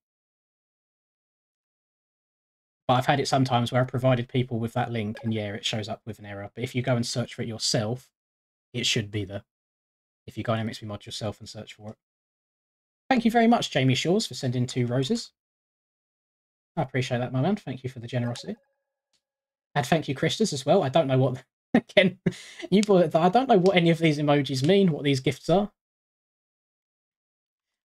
But I've had it sometimes where I've provided people with that link, and yeah, it shows up with an error. But if you go and search for it yourself, it should be there. If you go on MXB Mods yourself and search for it. Thank you very much, Jamie Shores, for sending 2 roses. I appreciate that, my man. Thank you for the generosity. And thank you, Christus, as well. I don't know what... Again, I don't know what any of these emojis mean, what these gifts are.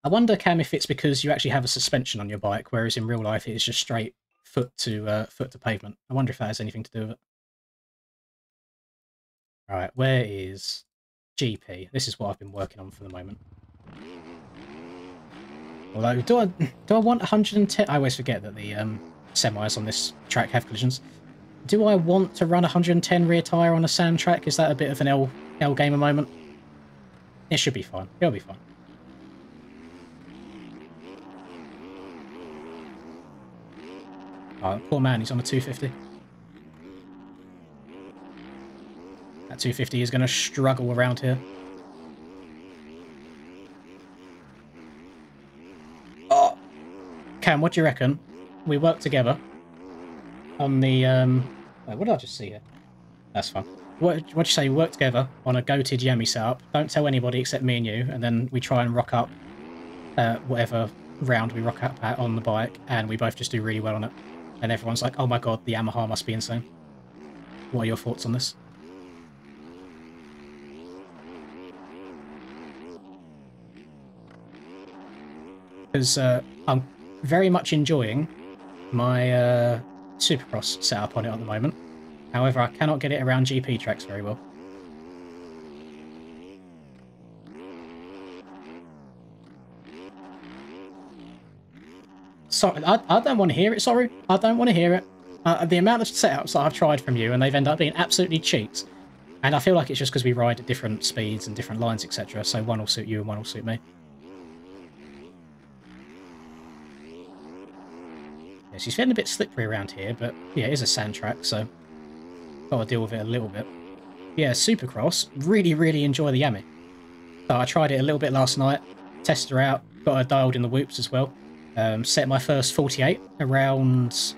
I wonder, Cam, if it's because you actually have a suspension on your bike, whereas in real life it is just straight foot to pavement. I wonder if that has anything to do with it. Right, where is GP? This is what I've been working on for the moment. Although, do I want 110? I always forget that the semis on this track have collisions. Do I want to run 110 rear tyre on a sand track? Is that a bit of an L gamer moment? It should be fine. It'll be fine. Oh, poor man, he's on a 250. That 250 is going to struggle around here. Oh! Cam, what do you reckon? We work together on the... Wait, what did I just see here? That's fine. What'd you say? We work together on a goated Yami setup. Don't tell anybody except me and you, and then we try and rock up whatever round we rock up at on the bike, and we both just do really well on it. And everyone's like, oh my god, the Yamaha must be insane. What are your thoughts on this? Because I'm very much enjoying my Supercross setup on it at the moment. However, I cannot get it around GP tracks very well. Sorry, I don't want to hear it, sorry. I don't want to hear it. The amount of setups that I've tried from you, and they've ended up being absolutely cheats. And I feel like it's just because we ride at different speeds and different lines, etc. So one will suit you and one will suit me. Yeah, she's feeling a bit slippery around here, but yeah, it is a sand track, so got to deal with it a little bit. Yeah, Supercross, really enjoy the Yami. So I tried it a little bit last night, tested her out, got her dialed in the whoops as well. Set my first 48 around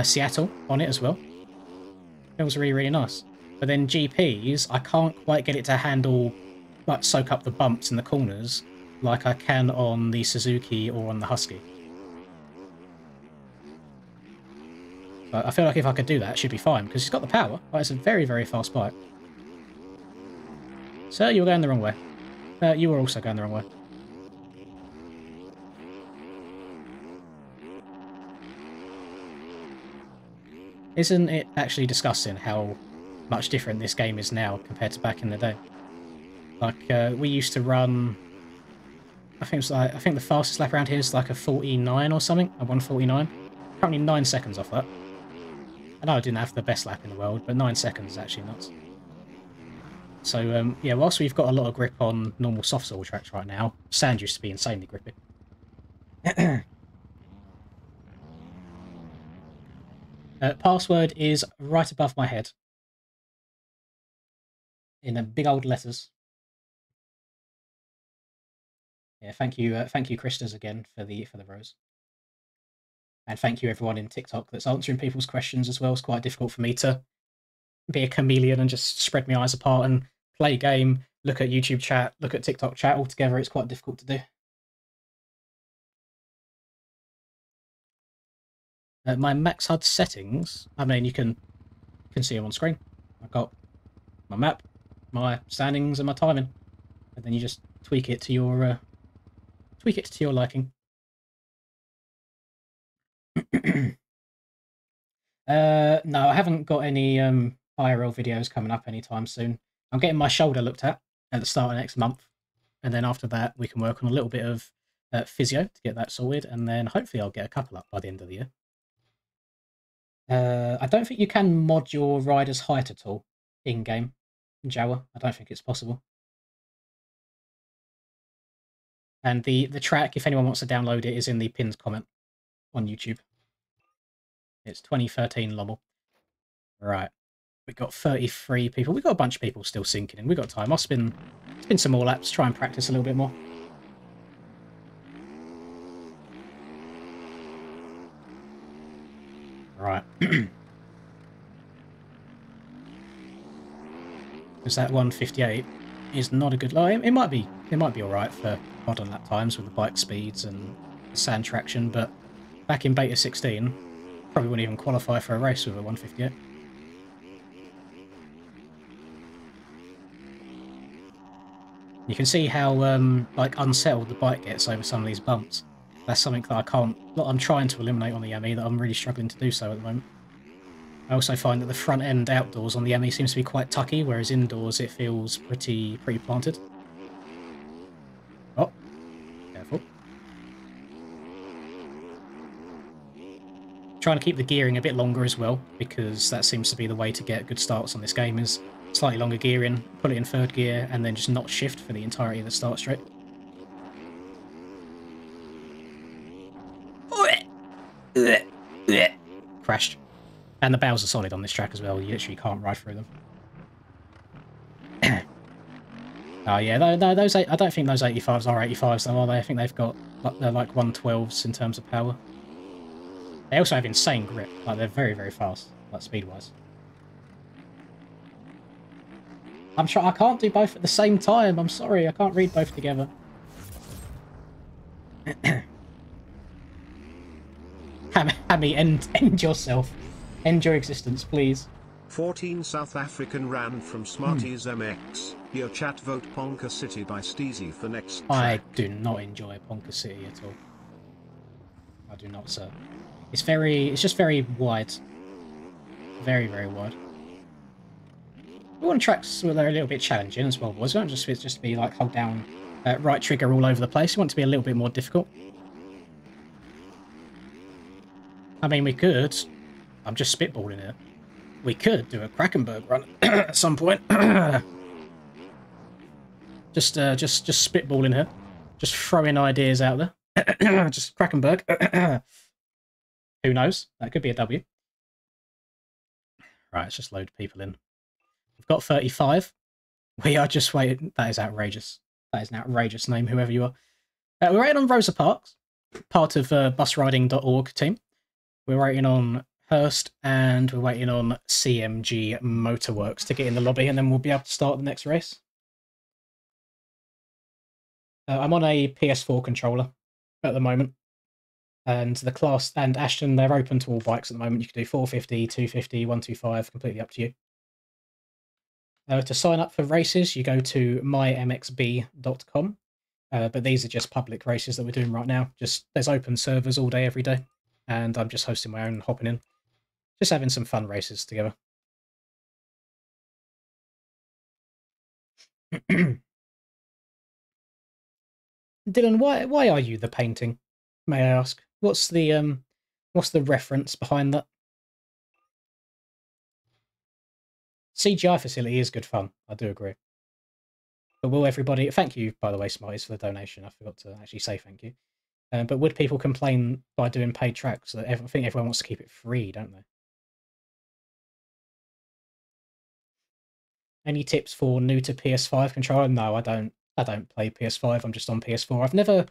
Seattle on it as well. It was really nice. But then GPs, I can't quite get it to handle, like, soak up the bumps in the corners like I can on the Suzuki or on the Husky. But I feel like if I could do that, it should be fine, because it's got the power. Like, it's a very fast bike. Sir, you were going the wrong way. You were also going the wrong way. Isn't it actually disgusting how much different this game is now compared to back in the day? Like, we used to run... I think the fastest lap around here is like a 49 or something, a 149. Currently 9 seconds off that. I know I didn't have the best lap in the world, but 9 seconds is actually nuts. So, yeah, whilst we've got a lot of grip on normal soft soil tracks right now, sand used to be insanely grippy. Password is right above my head. In a big old letters. Yeah, thank you, Christas, again for the rose. And thank you everyone in TikTok that's answering people's questions as well. It's quite difficult for me to be a chameleon and just spread my eyes apart and play game, look at YouTube chat, look at TikTok chat all together. It's quite difficult to do. My max HUD settings, I mean, you can see them on screen. I've got my map, my standings, and my timing, and then you just tweak it to your liking. No, I haven't got any IRL videos coming up anytime soon. I'm getting my shoulder looked at the start of next month, and then after that we can work on a little bit of physio to get that sorted, and then hopefully I'll get a couple up by the end of the year. I don't think you can mod your rider's height at all in-game, Jawa. I don't think it's possible. And the track, if anyone wants to download it, is in the pinned comment on YouTube. It's 2013 Lommel. Right. We've got 33 people. We've got a bunch of people still sinking in. We've got time. I'll spin some more laps, try and practice a little bit more. Right. Because that 158 is not a good line. It might be alright for modern lap times with the bike speeds and sand traction, but back in beta 16, probably wouldn't even qualify for a race with a 158. You can see how like unsettled the bike gets over some of these bumps. That's something that I'm trying to eliminate on the ME, that I'm really struggling to do so at the moment. I also find that the front end outdoors on the ME seems to be quite tucky, whereas indoors it feels pretty planted. Oh, careful. Trying to keep the gearing a bit longer as well, because that seems to be the way to get good starts on this game, is slightly longer gearing, put it in third gear, and then just not shift for the entirety of the start straight. Crashed. And the bows are solid on this track as well, you literally can't ride through them. Oh yeah, no, those I don't think those 85s are 85s though, are they? I think they're like 112s in terms of power. They also have insane grip, like they're very fast, like speed-wise. I can't do both at the same time, I'm sorry, I can't read both together. Hammy, end yourself. End your existence, please. 14 South African ran from Smarties MX. Your chat vote Ponca City by Steezy for next track. I do not enjoy Ponca City at all. I do not, sir. It's just very wide. Very wide. We want tracks where they're a little bit challenging as well, boys. We don't just be like hold down right trigger all over the place. We want it to be a little bit more difficult. I mean, we could. I'm just spitballing it. We could do a Krakenberg run at some point. just spitballing here. Just throwing ideas out there. Just Krakenberg. Who knows? That could be a W. Right, let's just load people in. We've got 35. We are just waiting. That is outrageous. That is an outrageous name, whoever you are. We're waiting on Rosa Parks, part of busriding.org team. We're waiting on Hurst, and we're waiting on CMG Motorworks to get in the lobby, and then we'll be able to start the next race. I'm on a PS4 controller at the moment, and the class and Ashton, they're open to all bikes at the moment. You can do 450, 250, 125, completely up to you. To sign up for races, you go to mymxb.com, but these are just public races that we're doing right now. There's open servers all day, every day, and I'm just hosting my own, hopping in. Just having some fun races together. Dylan, why are you the painting? May I ask? What's the reference behind that? CGI facility is good fun. I do agree. But will everybody... Thank you, by the way, Smarties, for the donation. I forgot to actually say thank you. But would people complain by doing paid tracks? I think everyone wants to keep it free, don't they? Any tips for new to PS5 controller? No, I don't play PS5. I'm just on PS4. I've never...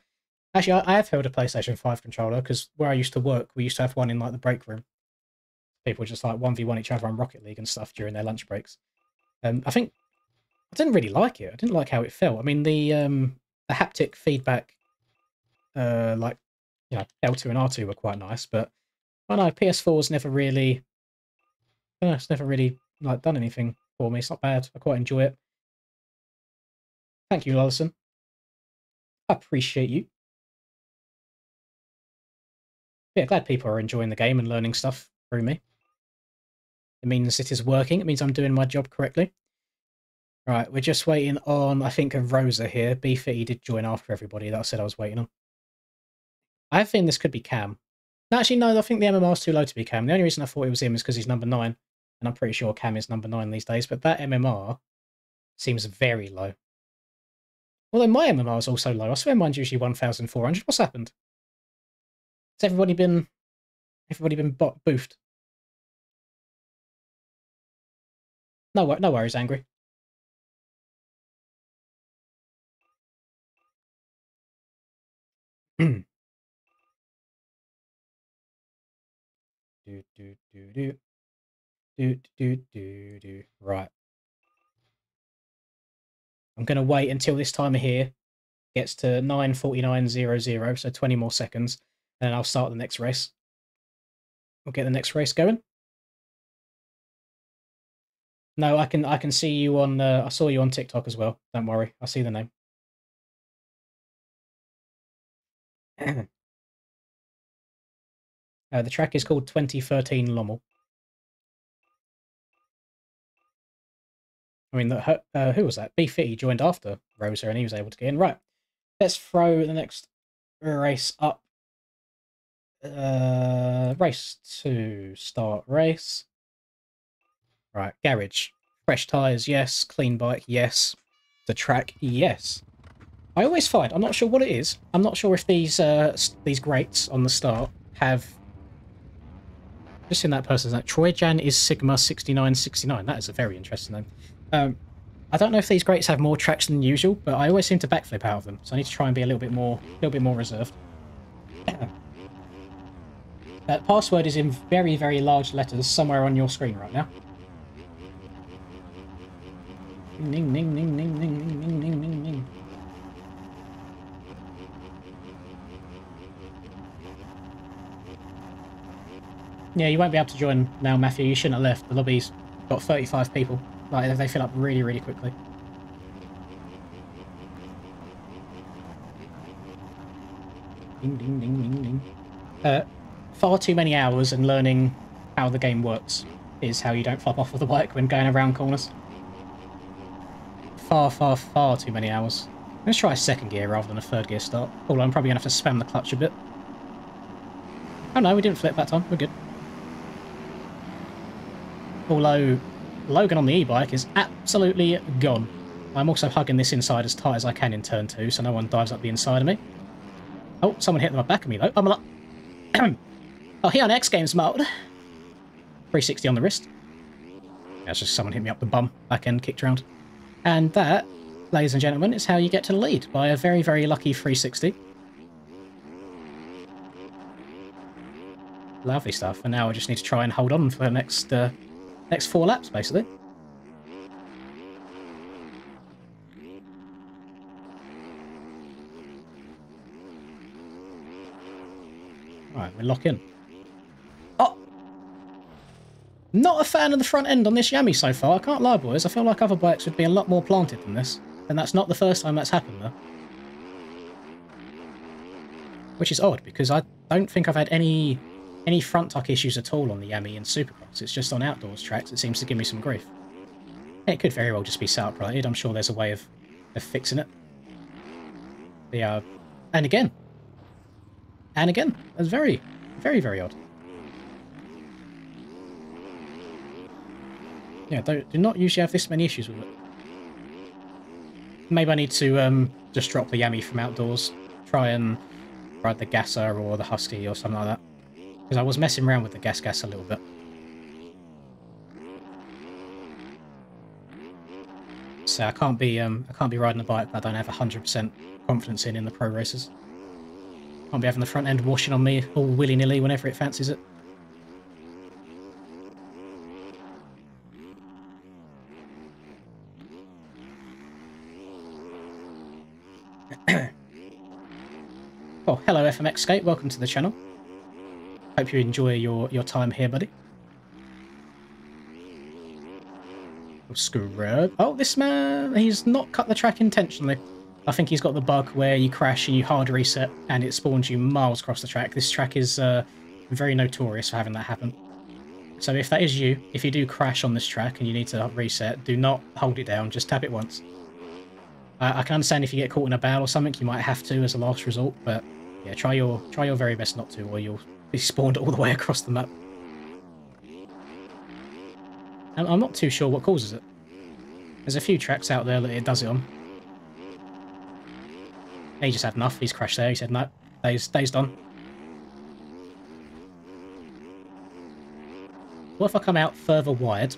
Actually, I have held a PlayStation 5 controller, because where I used to work, we used to have one in like the break room. People just like 1v1 each other on Rocket League and stuff during their lunch breaks. I think I didn't really like it. I didn't like how it felt. I mean, the haptic feedback, like, you know, L2 and R2 were quite nice, but I don't know, PS4's never really, it's never really like done anything for me. It's not bad. I quite enjoy it. Thank you, Lallison. I appreciate you. Yeah, glad people are enjoying the game and learning stuff through me. It means it is working. It means I'm doing my job correctly. Right, we're just waiting on, I think, a Rosa here. B50 did join after everybody that I said I was waiting on. I have a feeling this could be Cam. No, actually, no, I think the MMR is too low to be Cam. The only reason I thought it was him is because he's number 9, and I'm pretty sure Cam is number 9 these days, but that MMR seems very low. Although my MMR is also low. I swear mine's usually 1,400. What's happened? Has everybody been boofed? No worries, Angry. do do do do do do do do. Right. I'm gonna wait until this timer here gets to 9:49:00, so 20 more seconds, and then I'll start the next race. We'll get the next race going. No, I can see you on. I saw you on TikTok as well. Don't worry, I see the name. The track is called 2013 Lommel. I mean, who was that? B50 joined after Rosa, and he was able to get in. Right, let's throw the next race up. Race 2, start race. Right, garage. Fresh tyres, yes. Clean bike, yes. The track, yes. I always find, I'm not sure what it is. I'm not sure if these grates on the start have... Just in that person's name. Troy Jan is Sigma 6969. That is a very interesting name. I don't know if these grates have more traction than usual, but I always seem to backflip out of them. So I need to try and be a little bit more reserved. Password is in very, very large letters somewhere on your screen right now. Ning, ning, ning, ning, ning, ning, ning, ning, ning, ning. Yeah, you won't be able to join now, Matthew. You shouldn't have left. The lobby's got 35 people. Like, they fill up really, really quickly. Ding, ding, ding, ding, ding. Far too many hours and learning how the game works is how you don't flop off of the bike when going around corners. Far, far, far too many hours. Let's try a second gear rather than a third gear start. Although I'm probably going to have to spam the clutch a bit. Oh no, we didn't flip that time. We're good. Although Logan on the e-bike is absolutely gone. I'm also hugging this inside as tight as I can in turn 2, so no one dives up the inside of me. Oh, someone hit the back of me though. I'm like... Oh, here on X Games mode. 360 on the wrist. That's just someone hit me up the bum. Back end kicked around. And that, ladies and gentlemen, is how you get to the lead, by a very, very lucky 360. Lovely stuff. And now I just need to try and hold on for the next 4 laps, basically. Right, we lock in. Oh! Not a fan of the front end on this Yami so far, I can't lie, boys. I feel like other bikes would be a lot more planted than this. And that's not the first time that's happened, though. Which is odd, because I don't think I've had any front tuck issues at all on the Yami in Supercross. It's just on outdoors tracks it seems to give me some grief. It could very well just be setup related. I'm sure there's a way of fixing it. But yeah, and again. That's very, very, very odd. Yeah, do not usually have this many issues with it. Maybe I need to just drop the Yami from outdoors. Try and ride the Gasser or the Husky or something like that. Because I was messing around with the gas a little bit. So I can't be riding a bike that I don't have 100% confidence in the pro races. Can't be having the front end washing on me all willy-nilly whenever it fancies it. Oh, hello FMX Skate, welcome to the channel. Hope you enjoy your time here, buddy. Oh, scrub. Oh, this man, he's not cut the track intentionally. I think he's got the bug where you crash and you hard reset and it spawns you miles across the track. This track is very notorious for having that happen. So if that is you, if you do crash on this track and you need to reset, do not hold it down, just tap it once. I can understand if you get caught in a barrel or something, you might have to as a last resort, but yeah, try your very best not to, or you'll be spawned all the way across the map. And I'm not too sure what causes it. There's a few tracks out there that it does it on. He just had enough, he's crashed there, he said no, day's done. What if I come out further wide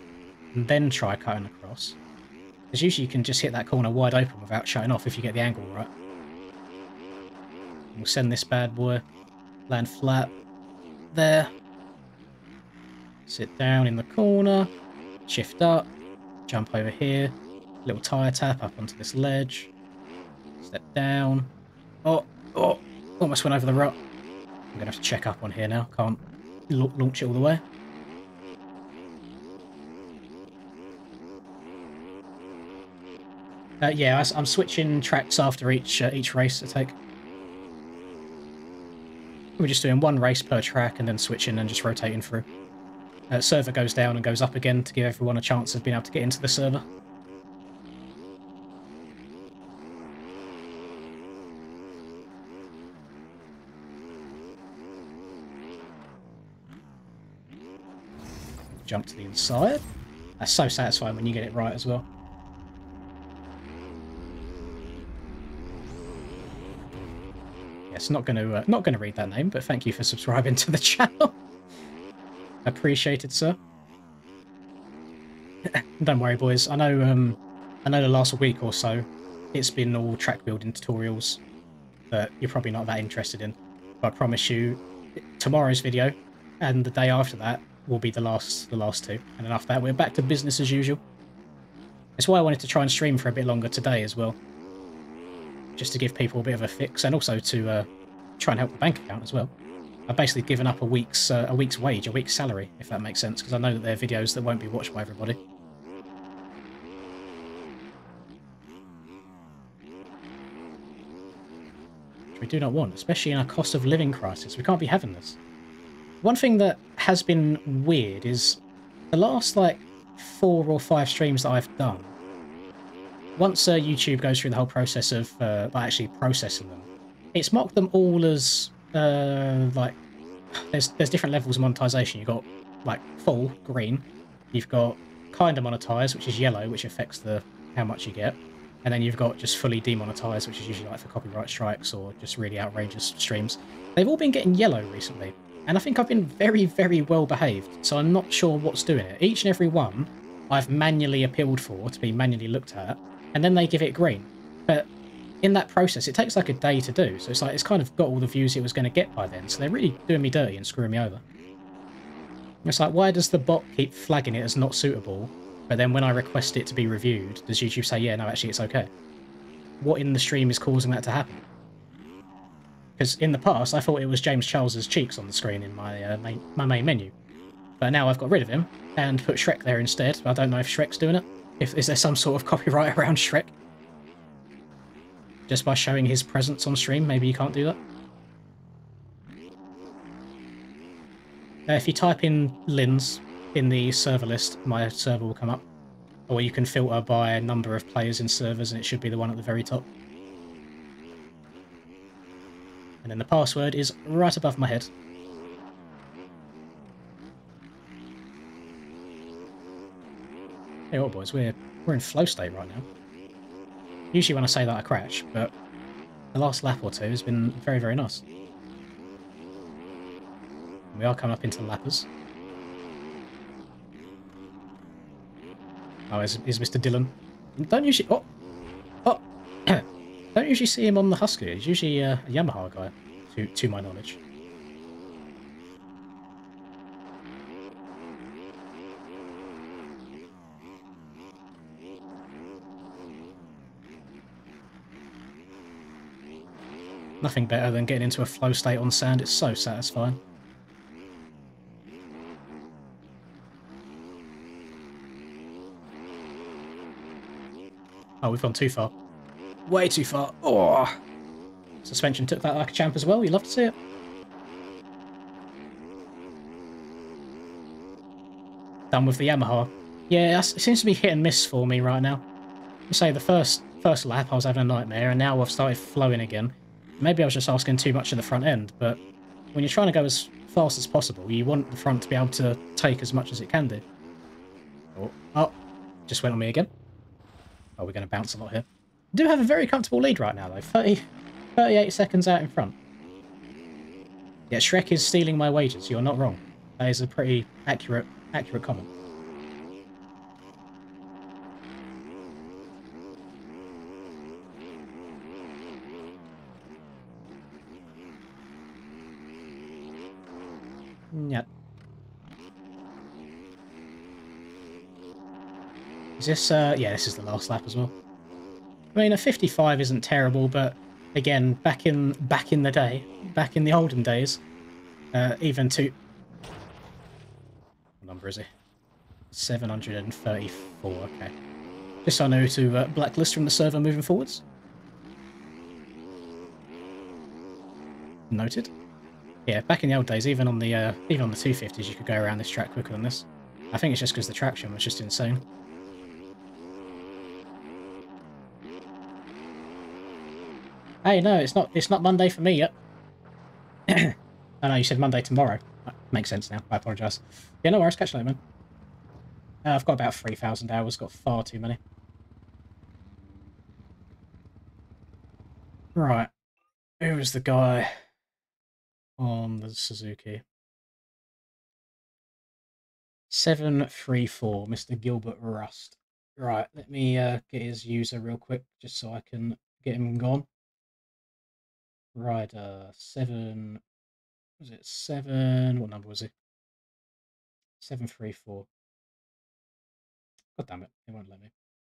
and then try cutting across? Because usually you can just hit that corner wide open without shutting off if you get the angle right. We'll send this bad boy, land flat there, sit down in the corner, shift up, jump over here, little tyre tap up onto this ledge, step down. Oh, almost went over the rut. I'm going to have to check up on here now, can't launch it all the way. Yeah, I'm switching tracks after each race I take. We're just doing one race per track and then switching and just rotating through. Server goes down and goes up again to give everyone a chance of being able to get into the server. Jump to the inside. That's so satisfying when you get it right as well. Yes, not gonna read that name, but thank you for subscribing to the channel. Appreciated, sir. Don't worry, boys. I know the last week or so, it's been all track building tutorials that you're probably not that interested in. But I promise you, tomorrow's video and the day after that will be the last two, and then after that we're back to business as usual. That's why I wanted to try and stream for a bit longer today as well, just to give people a bit of a fix, and also to try and help the bank account as well. I've basically given up a week's wage, a week's salary, if that makes sense, because I know that they're videos that won't be watched by everybody. Which we do not want, especially in a cost of living crisis. We can't be having this. One thing that has been weird is the last, like, 4 or 5 streams that I've done, once YouTube goes through the whole process of actually processing them, it's marked them all as like there's different levels of monetization. You've got like full green, you've got kind of monetized, which is yellow, which affects how much you get, and then you've got just fully demonetized, which is usually like for copyright strikes or just really outrageous streams. They've all been getting yellow recently, and I think I've been very, very well behaved, so I'm not sure what's doing it. Each and every one I've manually appealed for to be manually looked at, and then they give it green. But in that process, it takes like a day to do, so it's like it's kind of got all the views it was going to get by then, so they're really doing me dirty and screwing me over. It's like, why does the bot keep flagging it as not suitable, but then when I request it to be reviewed, does YouTube say, yeah, no, actually it's okay? What in the stream is causing that to happen? Because in the past, I thought it was James Charles's cheeks on the screen in my main menu. But now I've got rid of him and put Shrek there instead. I don't know if Shrek's doing it. Is there some sort of copyright around Shrek? Just by showing his presence on stream, maybe you can't do that? If you type in Lins in the server list, my server will come up. Or you can filter by number of players in servers, and it should be the one at the very top. And then the password is right above my head. Hey, all boys, we're in flow state right now. Usually when I say that I crash, but the last lap or two has been very, very nice. We are coming up into lappers. Oh, is Mr. Dillon? Don't usually... Oh! Don't usually see him on the Husky. He's usually a Yamaha guy, to my knowledge. Nothing better than getting into a flow state on sand. It's so satisfying. Oh, we've gone too far. Way too far. Oh! Suspension took that like a champ as well. You love to see it. done with the Yamaha. Yeah, it seems to be hit and miss for me right now. I say the first lap I was having a nightmare, and now I've started flowing again. Maybe I was just asking too much of the front end, but when you're trying to go as fast as possible, you want the front to be able to take as much as it can do. Oh, just went on me again. Oh, we're going to bounce a lot here. I do have a very comfortable lead right now, though. 38 seconds out in front. Yeah, Shrek is stealing my wages. You're not wrong. That is a pretty accurate comment. Yeah. Is this, yeah, this is the last lap as well. I mean, a 55 isn't terrible, but again, back in the day, back in the olden days, even to... What number is he? 734, okay. Just so I know to blacklist from the server moving forwards. Noted. Yeah, back in the old days, even on the 250s, you could go around this track quicker than this. I think it's just because the traction was just insane. Hey, no, it's not Monday for me yet. I know you said Monday tomorrow. That makes sense now. I apologise. Yeah, no worries. Catch you later, man. I've got about 3,000 hours. Got far too many. Right. Who was the guy on the Suzuki? 734, Mr. Gilbert Rust. Right, let me get his user real quick, just so I can get him gone. Rider 7... Was it 7? What number was he? 734. God damn it, it won't let me.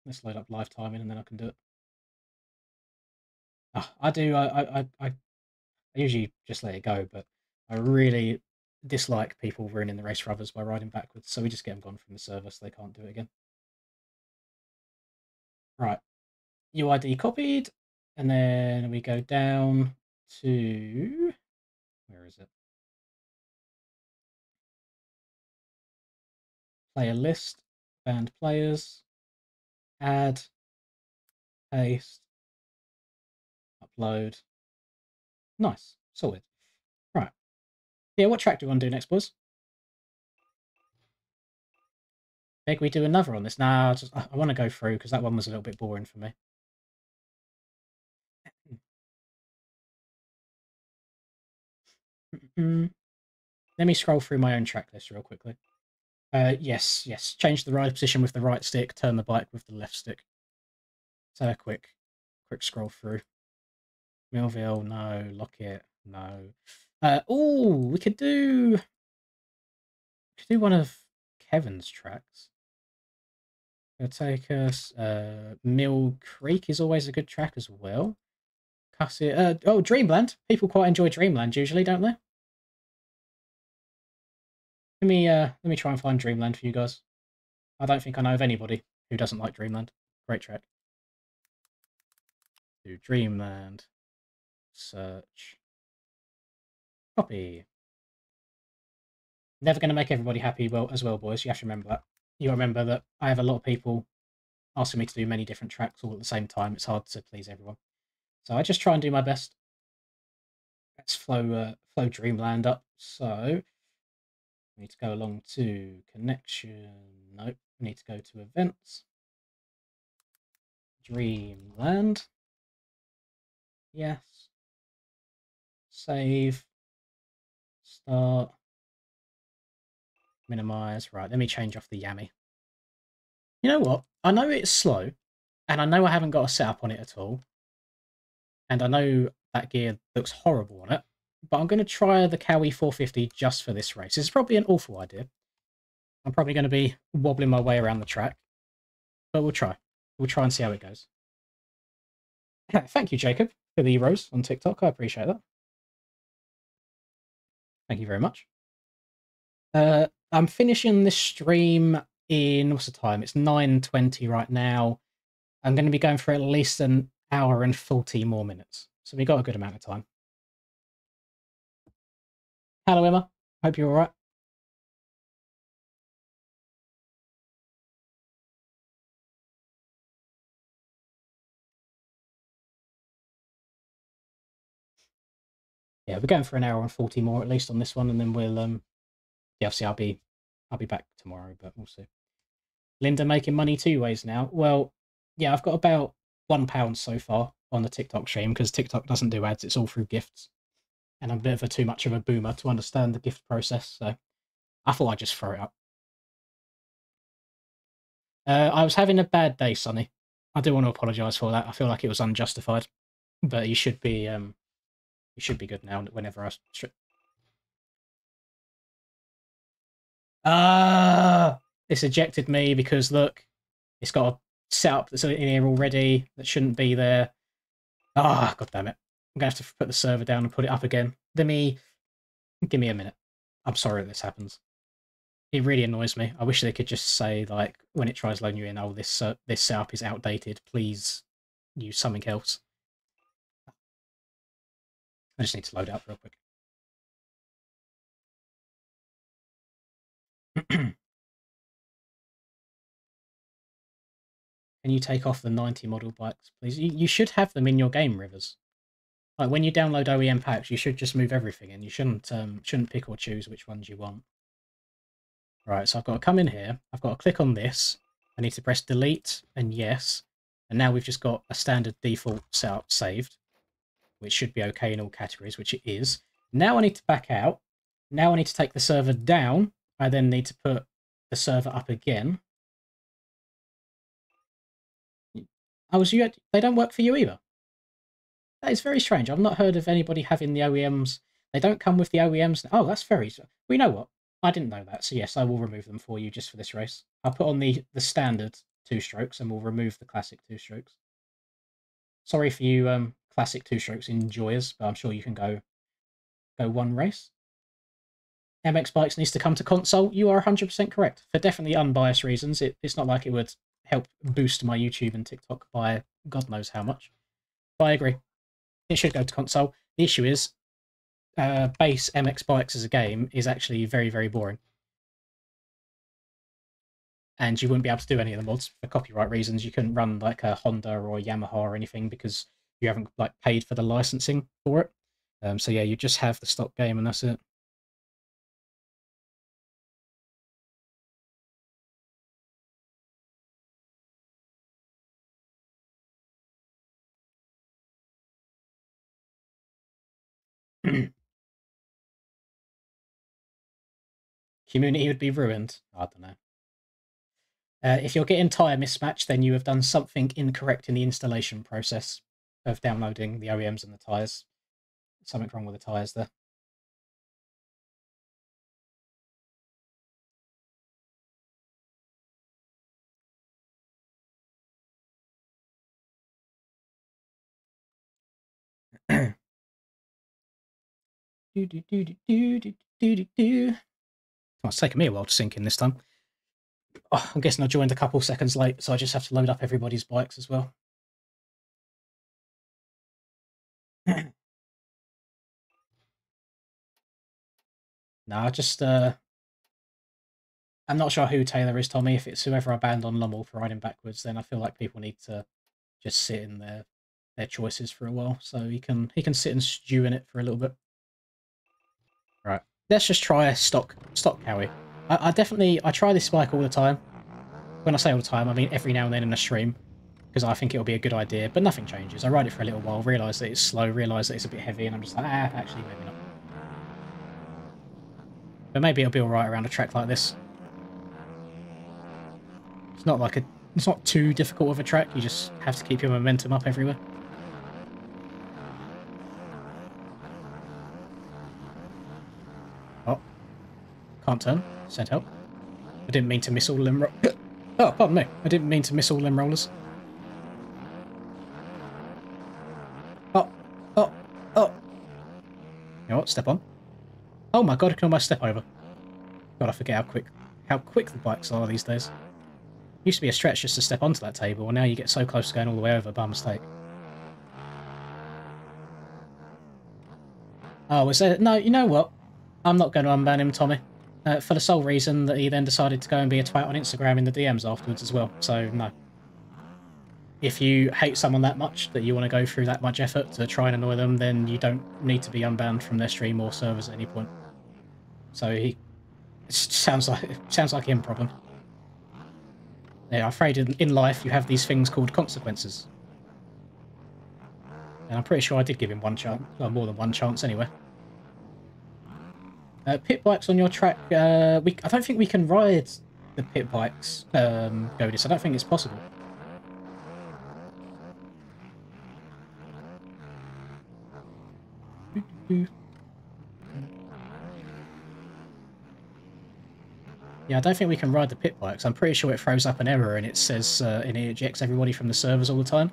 Let's load up live timing and then I can do it. I usually just let it go, but I really dislike people ruining the race for others by riding backwards, so we just get them gone from the server so they can't do it again. Right, UID copied, and then we go down to... Where is it? Player list, banned players, add, paste, upload. Nice, sorted. Right. Yeah, what track do we want to do next, boys? Maybe we do another on this. Nah, I want to go through because that one was a little bit boring for me. Let me scroll through my own track list real quickly. Yes. Change the ride position with the right stick, turn the bike with the left stick. So a quick scroll through. Millville, no. Lockett, no. We could do one of Kevin's tracks. It'll take us. Mill Creek is always a good track as well. Cussit. Dreamland. People quite enjoy Dreamland usually, don't they? Let me try and find Dreamland for you guys. I don't think I know of anybody who doesn't like Dreamland. Great track. Do Dreamland. Search. Copy. Never going to make everybody happy as well, boys. You have to remember that. You remember that I have a lot of people asking me to do many different tracks all at the same time. It's hard to please everyone. So I just try and do my best. Let's flow Dreamland up. So we need to go along to connection. Nope. We need to go to events. Dreamland. Yes. Save. Start. Minimize. Right, let me change off the Yami. You know what? I know it's slow, and I know I haven't got a setup on it at all. And I know that gear looks horrible on it, but I'm going to try the Cowie 450 just for this race. It's probably an awful idea. I'm probably going to be wobbling my way around the track, but we'll try. We'll try and see how it goes. Thank you, Jacob, for the rose on TikTok. I appreciate that. Thank you very much. I'm finishing this stream in, what's the time? It's 9:20 right now. I'm going to be going for at least an hour and 40 more minutes. So we got a good amount of time. Hello, Emma. Hope you're all right. yeah, we're going for an hour and 40 more at least on this one, and then we'll yeah, obviously I'll be back tomorrow, but we'll see. Linda making money 2 ways now. Well, yeah, I've got about £1 so far on the TikTok stream because TikTok doesn't do ads; it's all through gifts. And I'm a bit of too much of a boomer to understand the gift process, so I thought I'd just throw it up. I was having a bad day, Sonny. I do want to apologise for that. I feel like it was unjustified, but you should be good now. Whenever I it's ejected me because look, it's got a setup that's in here already that shouldn't be there. Ah, god damn it! I'm gonna have to put the server down and put it up again. Give me a minute. I'm sorry this happens. It really annoys me. I wish they could just say, like, when it tries loading you in, oh, this setup is outdated. Please use something else. I just need to load it up real quick. Can you take off the 90 model bikes, please? You should have them in your game, Rivers. Like, when you download OEM packs, you should just move everything in. You shouldn't pick or choose which ones you want. Right, so I've got to come in here. I've got to click on this. I need to press delete and yes. And now we've just got a standard default setup saved, which should be okay in all categories, which it is. Now I need to back out. Now I need to take the server down. I then need to put the server up again. They don't work for you either. That is very strange. I've not heard of anybody having the OEMs. They don't come with the OEMs. Oh, that's very... Well, you know what? I didn't know that. So yes, I will remove them for you just for this race. I'll put on the standard 2-strokes and we'll remove the classic 2-strokes. Sorry for you classic 2-strokes enjoyers, but I'm sure you can go one race. MX Bikes needs to come to console. You are 100% correct. For definitely unbiased reasons. It's not like it would help boost my YouTube and TikTok by God knows how much. But I agree. It should go to console. The issue is base MX Bikes as a game is actually very, very boring. And you wouldn't be able to do any of the mods for copyright reasons. You couldn't run like a Honda or Yamaha or anything because you haven't like paid for the licensing for it. So yeah, you just have the stock game and that's it. Community would be ruined. I don't know. If you're getting tyre mismatch, then you have done something incorrect in the installation process of downloading the OEMs and the tyres. Something wrong with the tyres there. Well, it's taken me a while to sink in this time. Oh, I'm guessing I joined a couple seconds late, so I just have to load up everybody's bikes as well. No, I just I'm not sure who Taylor is, Tommy. If it's whoever I banned on Lummel for riding backwards, then I feel like people need to just sit in their choices for a while, so he can sit and stew in it for a little bit. Right, let's just try a stock Cowie. I try this bike all the time. When I say all the time, I mean every now and then in a stream, because I think it'll be a good idea, but nothing changes. I ride it for a little while, realise that it's slow, realise that it's a bit heavy, and I'm just like, actually, maybe not. But maybe it'll be alright around a track like this. It's not too difficult of a track, you just have to keep your momentum up everywhere. Oh. Can't turn. Send help. I didn't mean to miss all them oh, pardon me. I didn't mean to miss all them rollers. Oh. You know what? Step on. Oh my god, I can almost step over. God, I forget how quick the bikes are these days. Used to be a stretch just to step onto that table, and now you get so close to going all the way over by mistake. Oh, was there... No, you know what? I'm not going to unban him, Tommy. For the sole reason that he then decided to go and be a twat on Instagram in the DMs afterwards as well, so no. if you hate someone that much that you want to go through that much effort to try and annoy them, then you don't need to be unbanned from their stream or servers at any point. So it sounds like him problem. Yeah, I'm afraid in life you have these things called consequences. And I'm pretty sure I did give him one chance, well, more than one chance anyway. Pit bikes on your track. I don't think we can ride the pit bikes, Godis. I don't think it's possible. Yeah, I don't think we can ride the pit bikes. I'm pretty sure it throws up an error and it says and it ejects everybody from the servers all the time.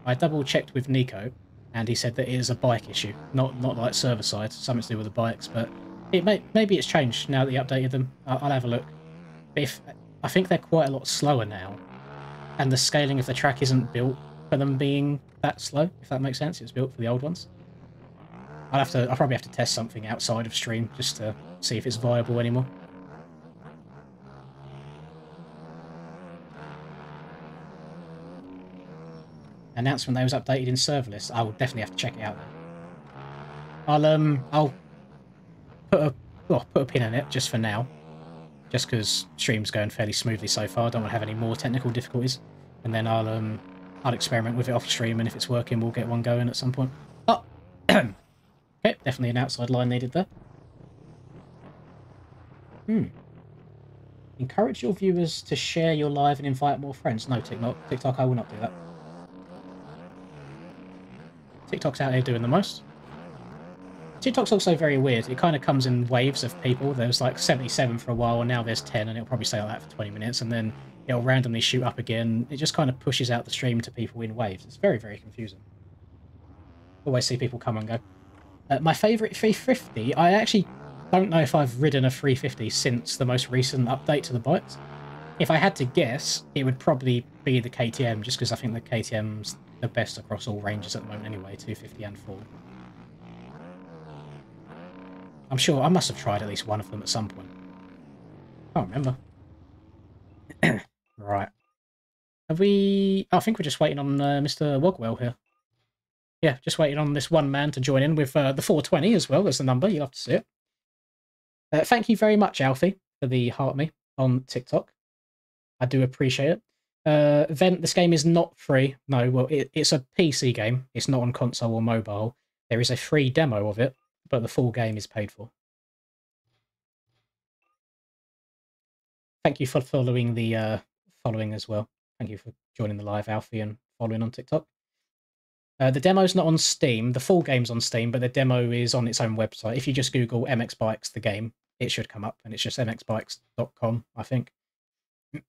I double checked with Nico, and he said that it is a bike issue, not like server side, something to do with the bikes. But maybe it's changed now that you updated them. I'll have a look. But I think they're quite a lot slower now, and the scaling of the track isn't built for them being that slow. If that makes sense, it's built for the old ones. I'll probably have to test something outside of stream just to see if it's viable anymore. Announcement that was updated in serverless. I will definitely have to check it out then. I'll put a pin in it just for now, just because stream's going fairly smoothly so far. I don't want to have any more technical difficulties, and then I'll experiment with it off stream, and if it's working, we'll get one going at some point. Oh, okay, definitely an outside line needed there. Encourage your viewers to share your live and invite more friends. No, TikTok, I will not do that. TikTok's out here doing the most. TikTok's also very weird. It kind of comes in waves of people. There's like 77 for a while, and now there's 10, and it'll probably stay like that for 20 minutes, and then it'll randomly shoot up again. It just kind of pushes out the stream to people in waves. It's very, very confusing. Always see people come and go. My favourite 350, I actually don't know if I've ridden a 350 since the most recent update to the bikes. If I had to guess, it would probably be the KTM, just because I think the KTM's the best across all ranges at the moment anyway, 250 and 4. I'm sure I must have tried at least one of them at some point. I can't remember. Right. Have we... I think we're just waiting on Mr. Wogwell here. Yeah, just waiting on this one man to join in with the 420 as well as the number. You'll have to see it. Thank you very much, Alfie, for the heart me on TikTok. I do appreciate it. Vent, this game is not free. No, well, it's a PC game. It's not on console or mobile. There is a free demo of it, but the full game is paid for. Thank you for following the following as well. Thank you for joining the live, Alfie, and following on TikTok. The demo's not on Steam. The full game's on Steam, but the demo is on its own website. If you just Google MX Bikes, the game, it should come up, and it's just mxbikes.com, I think.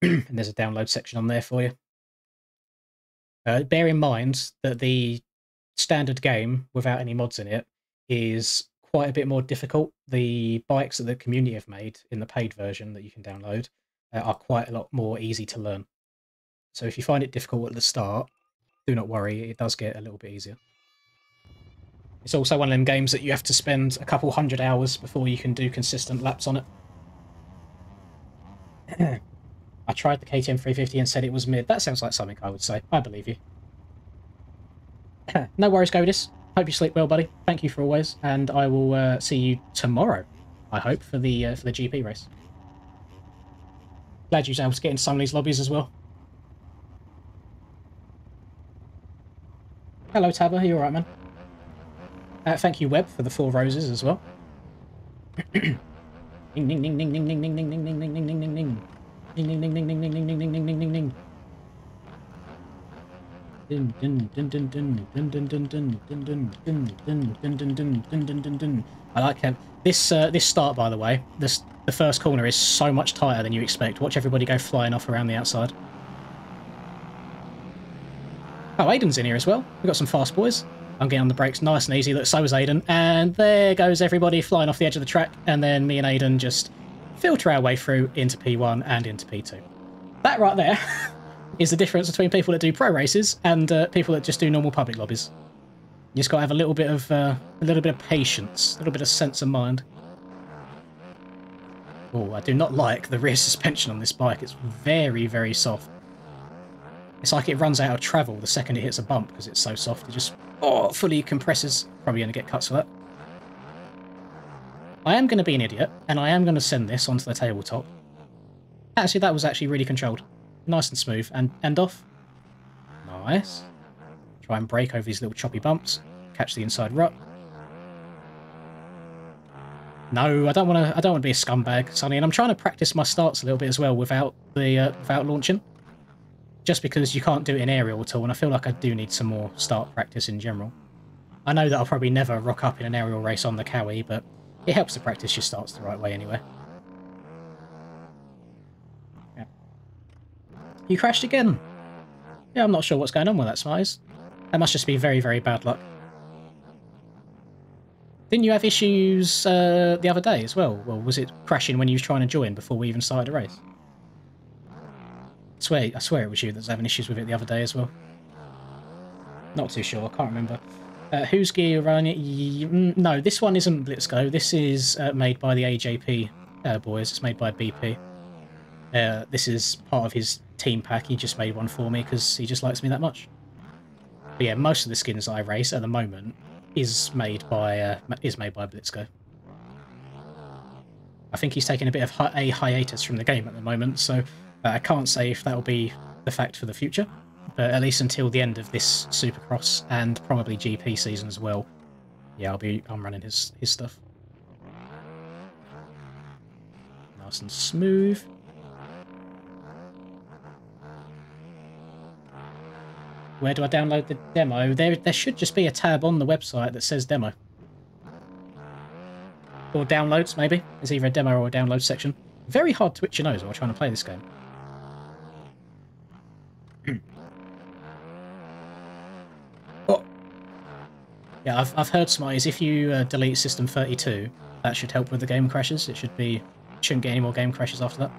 And there's a download section on there for you. Bear in mind that the standard game, without any mods in it, is quite a bit more difficult. The bikes that the community have made in the paid version that you can download are quite a lot more easy to learn. So if you find it difficult at the start, do not worry, it does get a little bit easier. It's also one of them games that you have to spend a couple 100 hours before you can do consistent laps on it. I tried the KTM 350 and said it was mid. That sounds like something I would say. I believe you. No worries, Godis. Hope you sleep well, buddy. Thank you for always, and I will see you tomorrow, I hope, for the GP race. Glad you were able to get into some of these lobbies as well. Hello, Tabba. You alright, man? Thank you, Webb, for the 4 roses as well. Ding ding ding ding ding ding ding ding ding ding ding ding ding ding ding. Ding ding ding ding ding ding ding ding ding ding ding ding ding. Dun dun dun dun dun dun dun dun dun dun dun dun dun dun dun dun dun dun dun. I like him. This start, by the way, the first corner is so much tighter than you expect. Watch everybody go flying off around the outside. Oh, Aiden's in here as well. We've got some fast boys. I'm getting on the brakes nice and easy. Look, so is Aiden. And there goes everybody flying off the edge of the track. And then me and Aiden just filter our way through into P1 and into P2. That right there is the difference between people that do pro races and people that just do normal public lobbies. You just got to have a little bit of patience, a little bit of sense of mind. Oh, I do not like the rear suspension on this bike. It's very, very soft. It's like it runs out of travel the second it hits a bump because it's so soft. It just fully compresses. Probably going to get cuts for that. I am going to be an idiot, and I am going to send this onto the tabletop. Actually, that was actually really controlled. Nice and smooth. And off. Nice. Try and brake over these little choppy bumps. Catch the inside rut. No, I don't want to be a scumbag, Sonny, and I'm trying to practice my starts a little bit as well without launching. Just because you can't do it in aerial at all, and I feel like I do need some more start practice in general. I know that I'll probably never rock up in an aerial race on the Cowie, but it helps to practice your starts the right way anyway. Yeah. You crashed again. Yeah, I'm not sure what's going on with that, Smize. That must just be very, very bad luck. Didn't you have issues the other day as well? Well, was it crashing when you was trying to join before we even started the race? I swear it was you that was having issues with it the other day as well. Not too sure, I can't remember. Whose gear you're running? No, this one isn't Blitzgo. This is made by the AJP boys. It's made by BP. This is part of his team pack. He just made one for me because he just likes me that much. But yeah, most of the skins that I race at the moment is made by Blitzgo. I think he's taking a bit of a hiatus from the game at the moment, so I can't say if that will be the fact for the future. But at least until the end of this Supercross and probably GP season as well, yeah, I'm running his stuff. Nice and smooth. Where do I download the demo? There should just be a tab on the website that says demo. Or downloads, maybe. There's either a demo or a download section. Very hard to itch your nose while trying to play this game. Oh. Yeah, I've heard, Smize, if you delete System 32, that should help with the game crashes. Shouldn't get any more game crashes after that.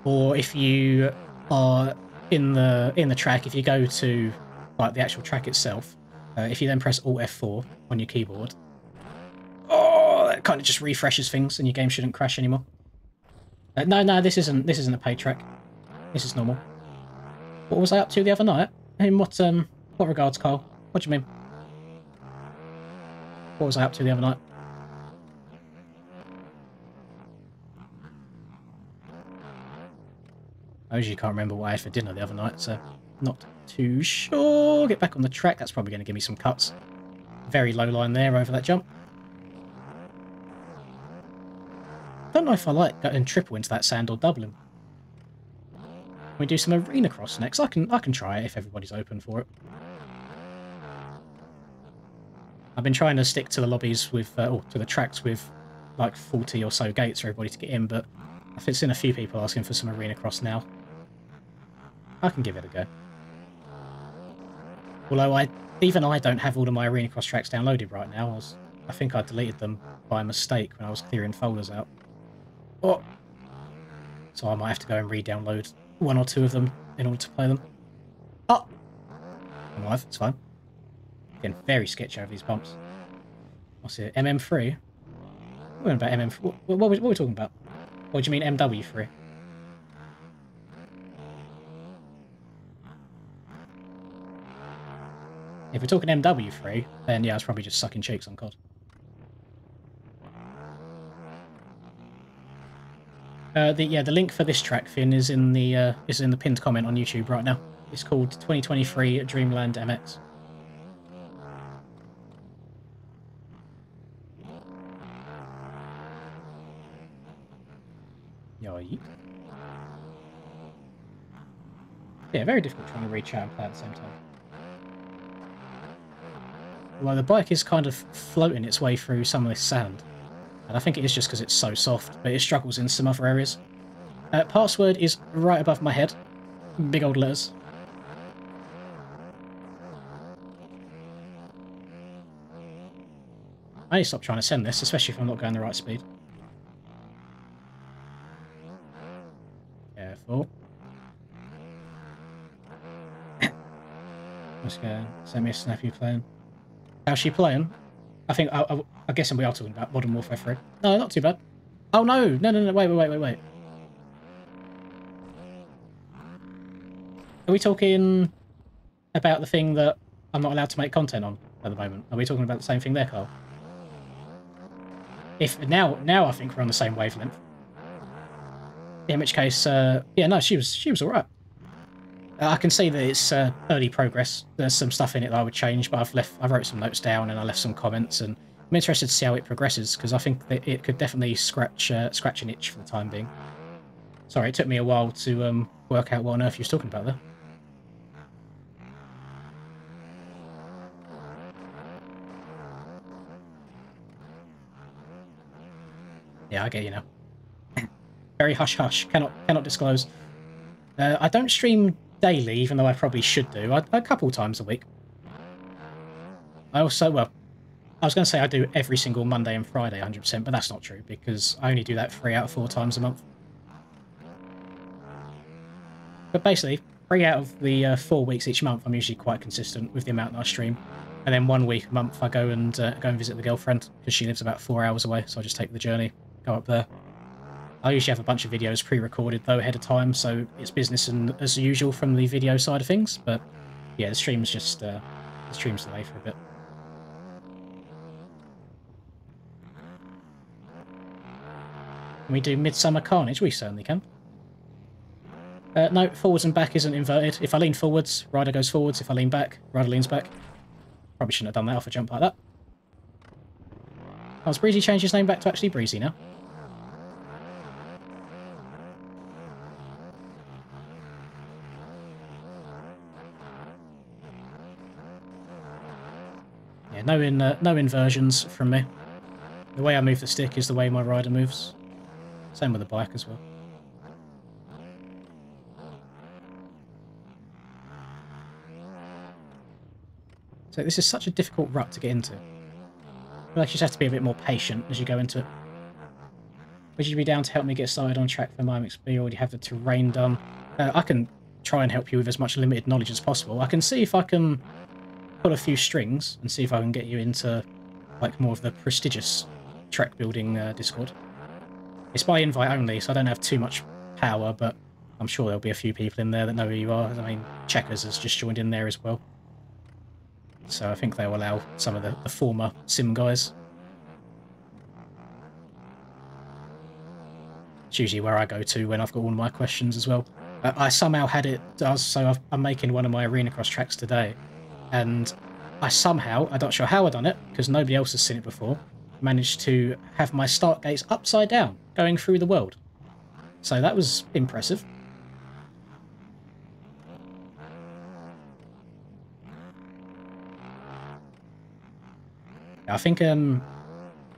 Or if you are in the track, if you go to like the actual track itself, if you then press Alt F4 on your keyboard, that kind of just refreshes things, and your game shouldn't crash anymore. No, this isn't a paid track. This is normal. What was I up to the other night? In what regards, Carl? What do you mean? What was I up to the other night? I usually can't remember what I had for dinner the other night, so not too sure. Get back on the track. That's probably going to give me some cuts. Very low line there over that jump. Don't know if I like going triple into that sand or doubling. We do some arena cross next. I can try it if everybody's open for it. I've been trying to stick to the lobbies with, or to the tracks with like 40 or so gates for everybody to get in, but I've seen a few people asking for some arena cross now. I can give it a go. Although even I don't have all of my arena cross tracks downloaded right now. I think I deleted them by mistake when I was clearing folders out. Oh. So I might have to go and re-download one or two of them in order to play them. Oh! I'm alive, it's fine. Getting very sketchy over these bumps. What's it? MM3? What about MM3? What are we talking about? What do you mean MW3? If we're talking MW3, then yeah, it's probably just sucking cheeks on COD. The link for this track, Finn, is in the pinned comment on YouTube right now. It's called 2023 Dreamland MX. Yoink. Yeah, very difficult trying to reach out and play at the same time. Well, the bike is kind of floating its way through some of this sand. And I think it is just because it's so soft, but it struggles in some other areas. Password is right above my head. Big old letters. I need to stop trying to send this, especially if I'm not going the right speed. Careful. Let's go. Send me a snap you playing. How's she playing? I think, I guess we are talking about Modern Warfare 3. No, not too bad. Oh no, no, wait. Are we talking about the thing that I'm not allowed to make content on at the moment? Are we talking about the same thing there, Carl? If now I think we're on the same wavelength. In which case, yeah, no, she was all right. I can see that it's early progress. There's some stuff in it that I would change, but I wrote some notes down and I left some comments, and I'm interested to see how it progresses because I think that it could definitely scratch an itch for the time being. Sorry, it took me a while to work out what on earth you was talking about there. Yeah, I get you now. Very hush hush. Cannot disclose. I don't stream daily, even though I probably should do. A couple times a week. I also, well, I was going to say I do every single Monday and Friday 100%, but that's not true because I only do that 3 out of 4 times a month. But basically, 3 out of the 4 weeks each month, I'm usually quite consistent with the amount that I stream. And then 1 week a month, I go and visit the girlfriend because she lives about 4 hours away, so I just take the journey, go up there. I usually have a bunch of videos pre-recorded though ahead of time, so it's business and as usual from the video side of things. But yeah, the stream's just the stream's delayed for a bit. Can we do Midsummer Carnage? We certainly can. No, forwards and back isn't inverted. If I lean forwards, rider goes forwards. If I lean back, rider leans back. Probably shouldn't have done that off a jump like that. Oh, has Breezy changed his name back to actually Breezy now? Yeah, no inversions from me. The way I move the stick is the way my rider moves. Same with the bike as well. So this is such a difficult rut to get into. I feel like you just have to be a bit more patient as you go into it. Would you be down to help me get started on track for my MXB? You already have the terrain done. I can try and help you with as much limited knowledge as possible. I can see if I can pull a few strings and see if I can get you into like more of the prestigious track building Discord. It's by invite only, so I don't have too much power, but I'm sure there'll be a few people in there that know who you are. I mean, Checkers has just joined in there as well. So I think they'll allow some of the former sim guys. It's usually where I go to when I've got all my questions as well. I somehow had it, so I'm making one of my Arena Cross tracks today, and I somehow, I'm not sure how I done it, because nobody else has seen it before, managed to have my start gates upside down, going through the world. So that was impressive. I think in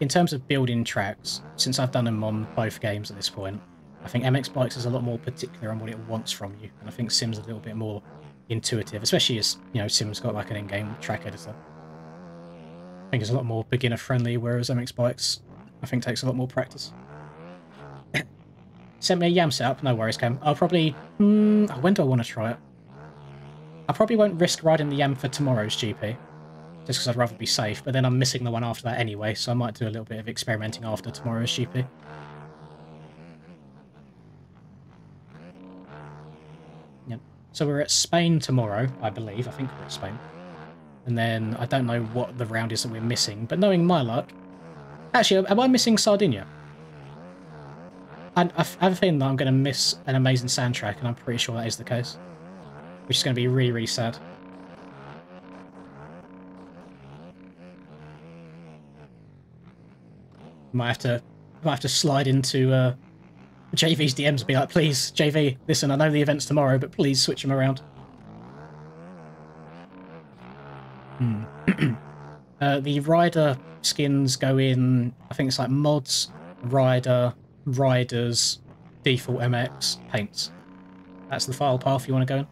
terms of building tracks, since I've done them on both games at this point, I think MX Bikes is a lot more particular on what it wants from you, and I think Sim's a little bit more intuitive, especially as, you know, Sim's got like an in-game track editor. I think it's a lot more beginner-friendly, whereas MX Bikes, I think, takes a lot more practice. Sent me a Yam setup, no worries, Cam. I'll probably... when do I want to try it? I probably won't risk riding the Yam for tomorrow's GP, just because I'd rather be safe, but then I'm missing the one after that anyway, so I might do a little bit of experimenting after tomorrow's GP. Yep. So we're at Spain tomorrow, I believe. I think we're at Spain. And then I don't know what the round is that we're missing, but knowing my luck... Actually, am I missing Sardinia? I have a feeling that I'm going to miss an amazing sand track, and I'm pretty sure that is the case. Which is going to be really, really sad. Might have to slide into JV's DMs and be like, please, JV, listen, I know the event's tomorrow, but please switch them around. The rider skins go in, I think it's like mods, rider, riders, default MX, paints. That's the file path you want to go in.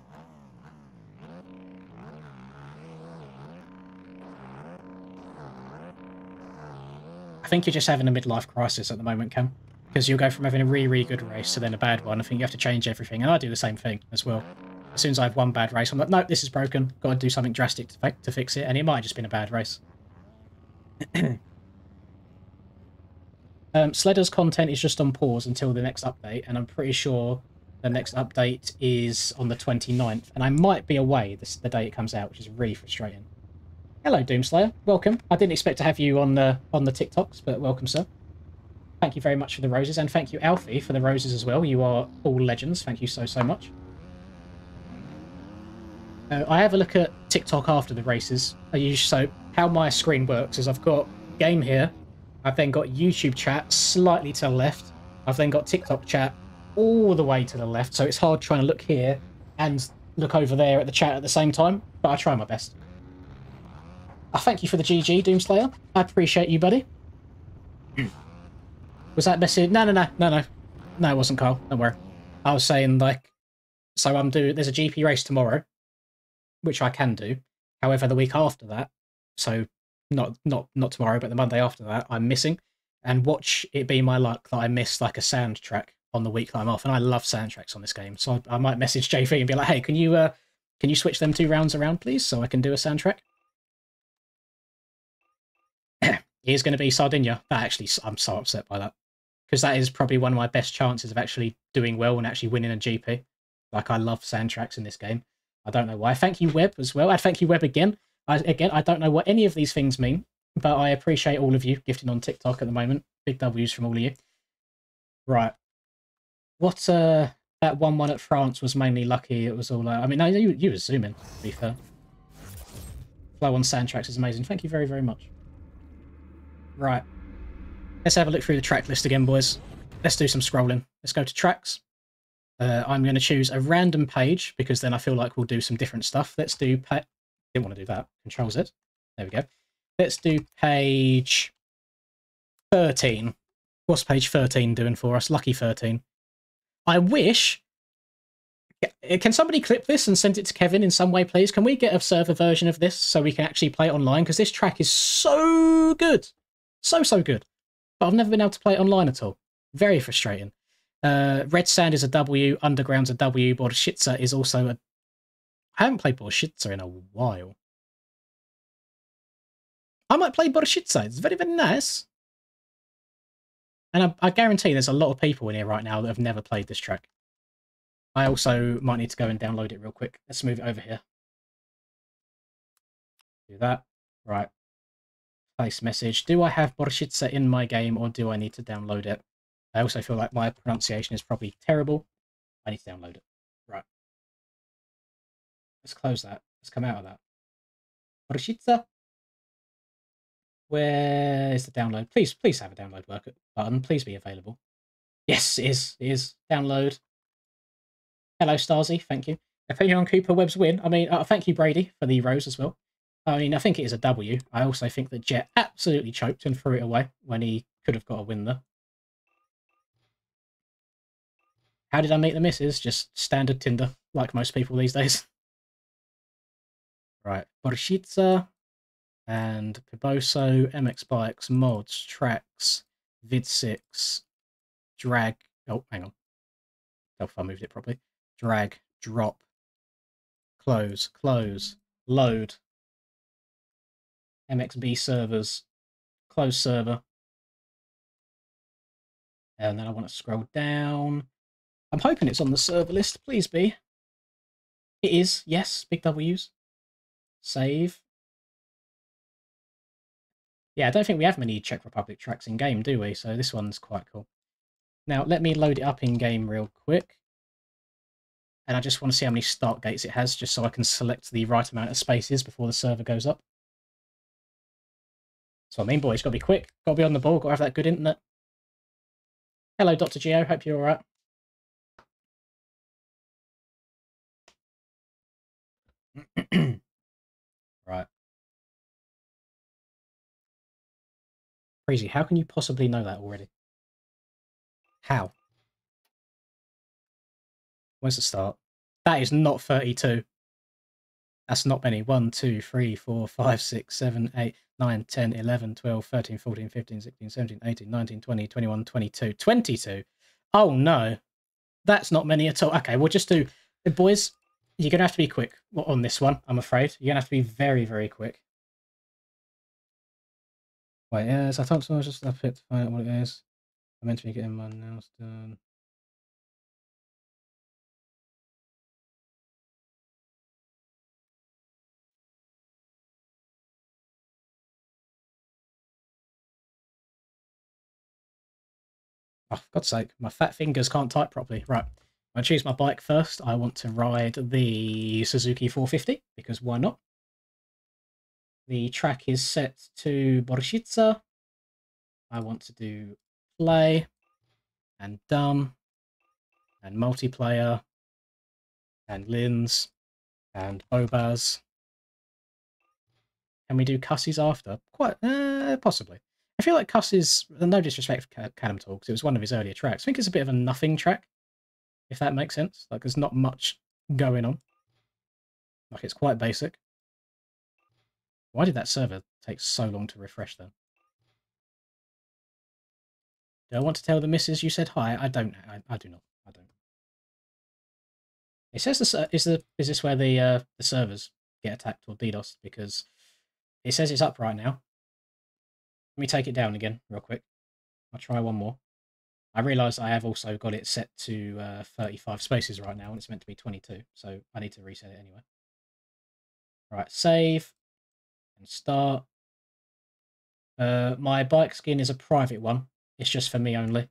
I think you're just having a midlife crisis at the moment, Cam. Because you'll go from having a really, really good race to then a bad one. I think you have to change everything. And I do the same thing as well. As soon as I have one bad race, I'm like, nope, this is broken. Got to do something drastic to fix it. And it might have just been a bad race. Sledder's content is just on pause until the next update. And I'm pretty sure the next update is on the 29th, and I might be away the day it comes out, which is really frustrating. Hello, Doomslayer. Welcome. I didn't expect to have you on the TikToks, but welcome, sir. Thank you very much for the roses, and thank you, Alfie, for the roses as well. You are all legends. Thank you so much. I have a look at TikTok after the races. So how my screen works is I've got game here. I've then got YouTube chat slightly to the left. I've then got TikTok chat all the way to the left. So it's hard trying to look here and look over there at the chat at the same time. But I try my best. I thank you for the GG, Doomslayer. I appreciate you, buddy. Was that message? No, it wasn't, Carl. Don't worry. I was saying, like, so there's a GP race tomorrow, which I can do. However, the week after that, so not tomorrow, but the Monday after that, I'm missing. And watch it be my luck that I miss like a sand track on the week that I'm off. And I love sand tracks on this game, so I might message JV and be like, hey, can you switch them 2 rounds around, please, so I can do a sand track? It is going to be Sardinia. I'm so upset by that. Because that is probably one of my best chances of actually doing well and actually winning a GP. Like, I love sand tracks in this game. I don't know why. Thank you, Webb, as well. I thank you, Webb, again. I don't know what any of these things mean, but I appreciate all of you gifting on TikTok at the moment. Big W's from all of you. Right. What, that 1-1 at France was mainly lucky. It was all, I mean, no, you were zooming, to be fair. Flow on sand tracks is amazing. Thank you very, very much. Right. Let's have a look through the track list again, boys. Let's do some scrolling. Let's go to tracks. I'm going to choose a random page because then I feel like we'll do some different stuff. Let's do... Didn't want to do that. Control Z. There we go. Let's do page 13. What's page 13 doing for us? Lucky 13. I wish... Can somebody clip this and send it to Kevin in some way, please? Can we get a server version of this so we can actually play it online? Because this track is so good. So good. But I've never been able to play it online at all. Very frustrating. Red Sand is a W, Underground's a W, Borshitsa is also a... I haven't played Borshitsa in a while. I might play Borshitsa. It's very, very nice. And I guarantee there's a lot of people in here right now that have never played this track. I also might need to go and download it real quick. Let's move it over here. Do that. Right. Place message. Do I have Borshitsa in my game or do I need to download it? I also feel like my pronunciation is probably terrible. I need to download it. Right. Let's close that. Let's come out of that. Borshitsa. Where is the download? Please have a download button. Please be available. Yes, it is. It is. Download. Hello, Starzy. Thank you. Opinion on Cooper Webb's win. I mean, thank you, Brady, for the rose as well. I mean, I think it is a W. I also think that Jet absolutely choked and threw it away when he could have got a win there. How did I meet the missus? Just standard Tinder, like most people these days. Right, Borshitsa and Piboso, MX Bikes, Mods, Tracks, Vid6, Drag. Oh, hang on. If I moved it properly. Drag, drop, close, load. MXB servers, close server. And then I want to scroll down. I'm hoping it's on the server list. Please be. It is. Yes. Big W's. Save. Yeah, I don't think we have many Czech Republic tracks in game, do we? So this one's quite cool. Now, let me load it up in game real quick. And I just want to see how many start gates it has, just so I can select the right amount of spaces before the server goes up. So I mean, boys, got to be quick. Got to be on the ball. Got to have that good internet. Hello, Dr. Geo. Hope you're all right. Right. Crazy. How can you possibly know that already? How? Where's the start? That is not 32. That's not many. 1, 2, 3, 4, 5, 6, 7, 8, 9, 10, 11, 12, 13, 14, 15, 16, 17, 18, 19, 20, 21, 22. 22? Oh, no. That's not many at all. Okay, we'll just do... Boys, you're going to have to be quick on this one, I'm afraid. You're going to have to be very, very quick. Wait, yes, I thought so. I was just up it to find out what it is. I'm meant to be getting one now done. Oh, for God's sake, my fat fingers can't type properly. Right, I choose my bike first. I want to ride the Suzuki 450, because why not? The track is set to Borshitsa. I want to do play, and done, and multiplayer, and Lins, and Bobaz. Can we do Cussies after? Quite, possibly. I feel like Cussies, no disrespect for Callum Talk, because it was one of his earlier tracks. I think it's a bit of a nothing track, if that makes sense. Like, there's not much going on. Like, it's quite basic. Why did that server take so long to refresh then? Do I want to tell the missus you said hi? I don't. I do not. I don't. It says this, is this where the servers get attacked or DDoS? Because it says it's up right now. Let me take it down again real quick. I'll try one more. I realise I have also got it set to 35 spaces right now, and it's meant to be 22, so I need to reset it anyway. Right, save and start. My bike skin is a private one. It's just for me only.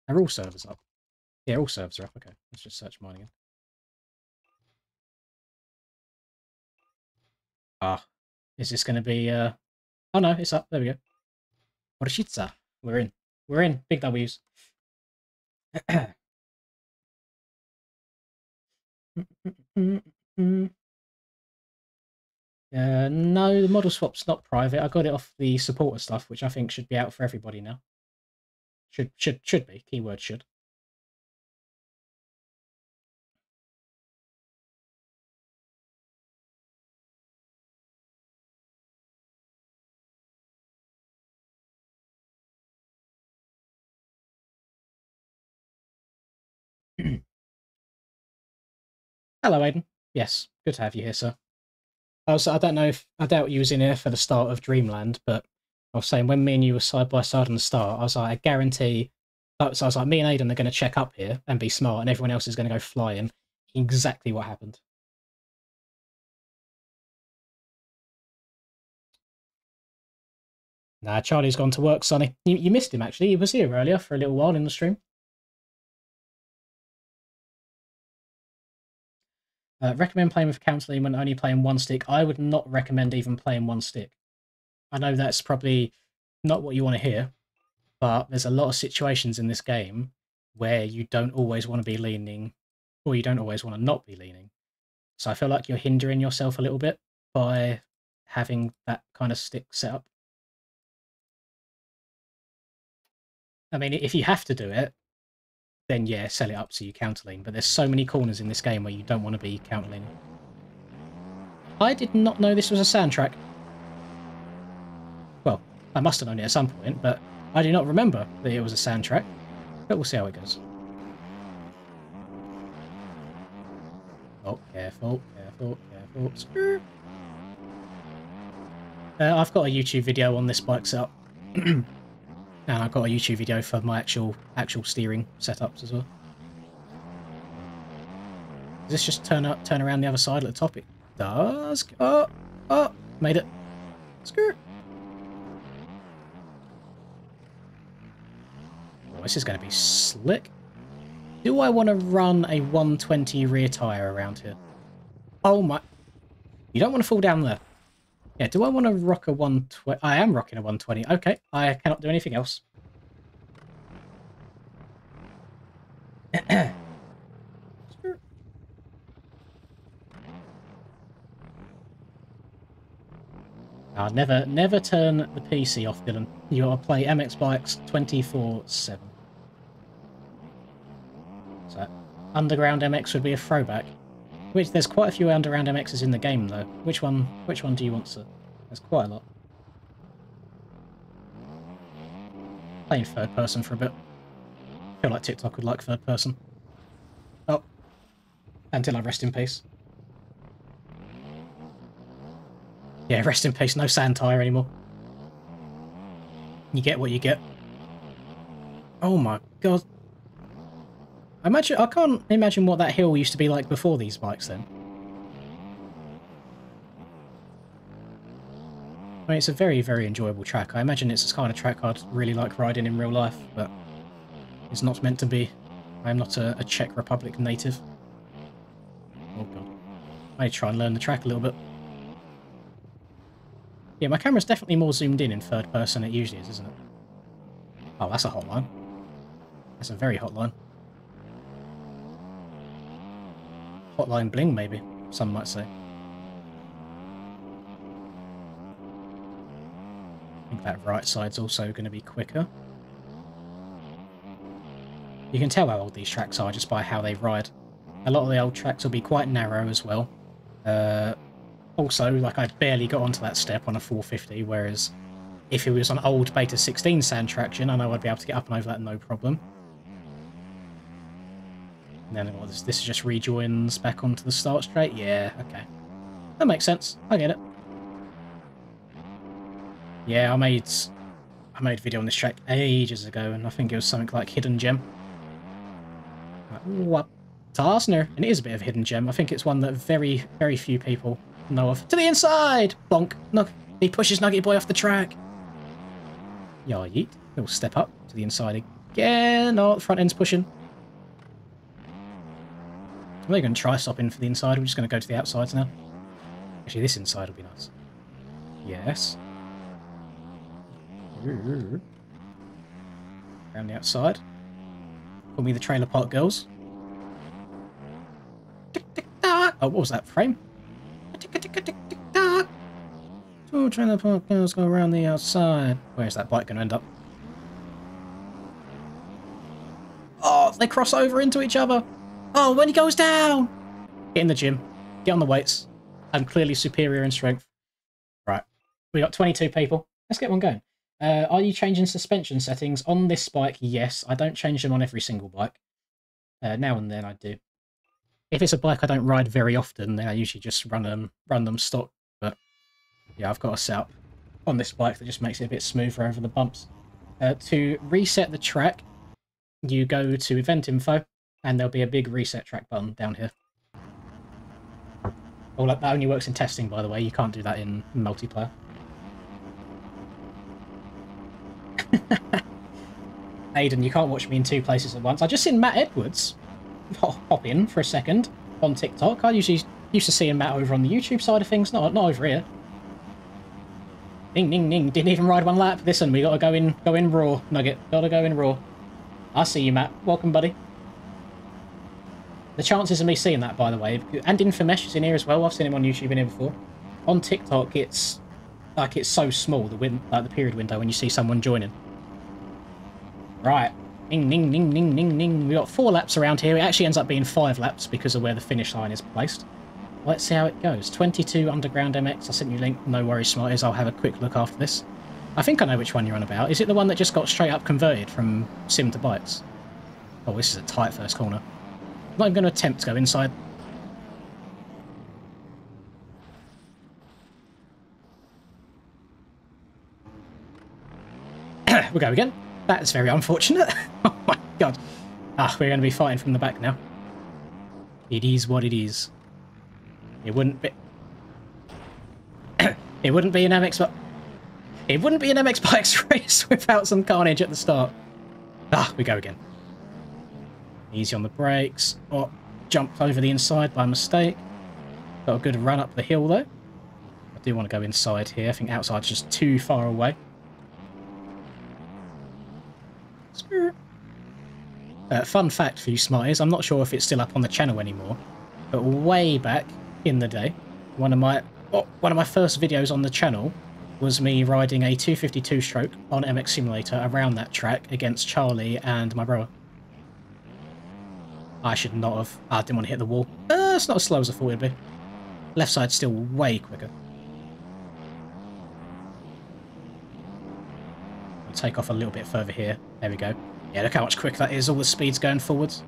Are all servers up? Yeah, all servers are up. Okay, let's just search mine again. Ah, is this going to be... Oh no, it's up. There we go. Borshitsa. We're in. We're in. Big W's. No, the model swap's not private. I got it off the supporter stuff, which I think should be out for everybody now. Should be. Keyword should. Hello, Aiden. Yes, good to have you here, sir. I don't know if... I doubt you was in here for the start of Dreamland, but I was saying when me and you were side by side on the start, I was like, I guarantee... So I was like, me and Aiden are going to check up here and be smart, and everyone else is going to go flying. Exactly what happened. Nah, Charlie's gone to work, Sonny. You missed him, actually. He was here earlier for a little while in the stream. Recommend playing with counselling when only playing one stick. I would not recommend even playing one stick. I know that's probably not what you want to hear, but there's a lot of situations in this game where you don't always want to be leaning, or you don't always want to not be leaning. So I feel like you're hindering yourself a little bit by having that kind of stick set up. I mean, if you have to do it, then yeah, sell it up so you counterlean. But there's so many corners in this game where you don't want to be counterleaning. I did not know this was a sand track. Well, I must have known it at some point, but I do not remember that it was a sand track. But we'll see how it goes. Oh, careful, careful, careful. Screw. I've got a YouTube video on this bike setup. And I've got a YouTube video for my actual steering setups as well. Does this just turn around the other side at the top? It does. Oh, made it. Screw. Oh, this is going to be slick. Do I want to run a 120 rear tyre around here? Oh my... You don't want to fall down there. Yeah, do I want to rock a 120? I am rocking a 120. Okay, I cannot do anything else. Never turn the PC off, Dylan. You gotta play MX bikes 24/7. So, Underground MX would be a throwback. Which there's quite a few Underground MXs in the game though. Which one do you want, sir? There's quite a lot. Playing third person for a bit. I feel like TikTok would like third person. Oh. Until I rest in peace. Yeah, rest in peace, no sand tyre anymore. You get what you get. Oh my god. I can't imagine what that hill used to be like before these bikes then. I mean, it's a very, very enjoyable track. I imagine it's the kind of track I'd really like riding in real life, but it's not meant to be. I'm not a Czech Republic native. Oh god. I need to try and learn the track a little bit. Yeah, my camera's definitely more zoomed in third person than it usually is, isn't it? Oh, that's a hotline. That's a very hotline. Hotline bling, maybe, some might say. I think that right side's also going to be quicker. You can tell how old these tracks are just by how they ride. A lot of the old tracks will be quite narrow as well. Also, like, I barely got onto that step on a 450, whereas if it was on old Beta 16 sand traction, I know I'd be able to get up and over that no problem. And then what, this just rejoins back onto the start straight? Yeah, okay. That makes sense. I get it. Yeah, I made a video on this track ages ago, and I think it was something like Hidden Gem. Like, what? Tarsner, and it is a bit of a hidden gem. I think it's one that very, very few people know of. To the inside! Bonk. No, he pushes Nugget Boy off the track. Yeah, yeet. He'll step up to the inside again. Oh, the front end's pushing. We're going to try stopping for the inside. We're just going to go to the outsides now. Actually, this inside will be nice. Yes. Around the outside. Call me the Trailer Park Girls. Oh, what was that frame? Two Trailer Park Girls go around the outside. Where's that bike going to end up? Oh, they cross over into each other. Oh, when he goes down! Get in the gym. Get on the weights. I'm clearly superior in strength. Right. We got 22 people. Let's get one going. Are you changing suspension settings on this bike? Yes. I don't change them on every single bike. Now and then I do. If it's a bike I don't ride very often, then I usually just run them stock. But yeah, I've got a setup on this bike that just makes it a bit smoother over the bumps. To reset the track, you go to Event Info, and there'll be a big reset track button down here. Oh, that only works in testing, by the way. You can't do that in multiplayer. Aiden, you can't watch me in two places at once. I just seen Matt Edwards hop in for a second on TikTok. I usually used to seeing Matt over on the YouTube side of things, not over here. Ding, ding, ding. Didn't even ride one lap. Listen, we gotta go in raw, Nugget. Gotta go in raw. I see you, Matt. Welcome, buddy. The chances of me seeing that, by the way, and Infomesh is in here as well. I've seen him on YouTube in here before. On TikTok, it's so small, the period window when you see someone joining. Right. Ding, ding, ding, ding, ding, ding. We got 4 laps around here. It actually ends up being 5 laps because of where the finish line is placed. Let's see how it goes. 22 Underground MX. I sent you a link. No worries, Smarties. I'll have a quick look after this. I think I know which one you're on about. Is it the one that just got straight up converted from sim to bikes? Oh, this is a tight first corner. I'm not even going to attempt to go inside. We'll go again. That's very unfortunate. Oh my god. Ah, we're going to be fighting from the back now. It is what it is. It wouldn't be... It wouldn't be an MX... But it wouldn't be an MX Bikes race without some carnage at the start. Ah, we go again. Easy on the brakes. Oh, jumped over the inside by mistake. Got a good run up the hill, though. I do want to go inside here. I think outside's just too far away. Fun fact for you smarties, I'm not sure if it's still up on the channel anymore, but way back in the day, one of my first videos on the channel was me riding a 252 stroke on MX Simulator around that track against Charlie and my brother. I should not have. I didn't want to hit the wall. It's not as slow as I thought it'd be. Left side's still way quicker. I'll take off a little bit further here. There we go. Yeah, look how much quicker that is. All the speed's going forwards.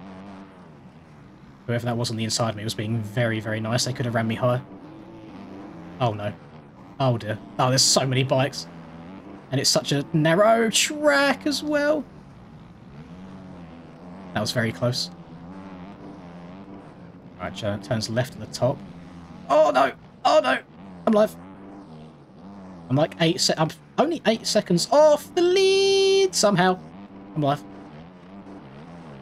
Whoever that was on the inside of me was being very, very nice. They could have ran me higher. Oh no. Oh dear. Oh, there's so many bikes. And it's such a narrow track as well. That was very close. Alright, turns left at the top. Oh no! Oh no! I'm live. I'm like I'm only 8 seconds off the lead somehow. I'm alive.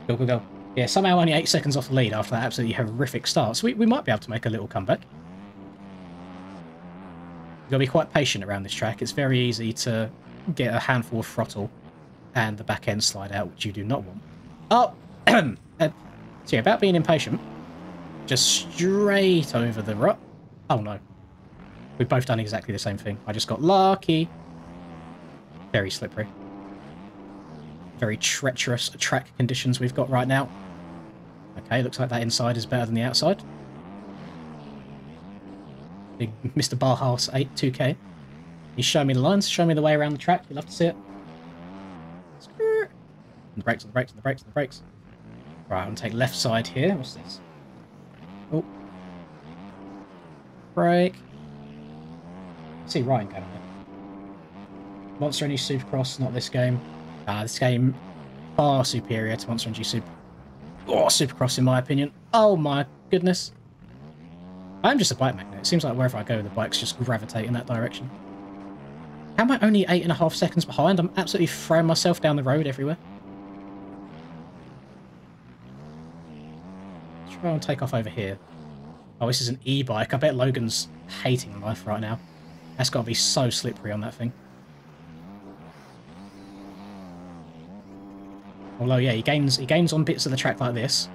Go, go, go. Yeah, somehow only 8 seconds off the lead after that absolutely horrific start. So we might be able to make a little comeback. You've got to be quite patient around this track. It's very easy to get a handful of throttle and the back end slide out, which you do not want. Oh! So yeah, about being impatient. Just straight over the rut. Oh no. We've both done exactly the same thing. I just got lucky. Very slippery. Very treacherous track conditions we've got right now. Okay, looks like that inside is better than the outside. Big Mr. Barhouse 82K. He's showing me the lines, showing me the way around the track. You'll love to see it. And the brakes, and the brakes, and the brakes, and the brakes. Right, I'm going to take left side here. What's this? Oh. Brake. I see Ryan going there. Monster Energy Supercross, not this game. This game far superior to Monster Energy Supercross in my opinion. Oh my goodness. I'm just a bike magnet. It seems like wherever I go, the bikes just gravitate in that direction. How am I only 8.5 seconds behind? I'm absolutely throwing myself down the road everywhere. Try and take off over here. Oh, this is an e-bike. I bet Logan's hating life right now. That's got to be so slippery on that thing. Although, yeah, he gains on bits of the track like this,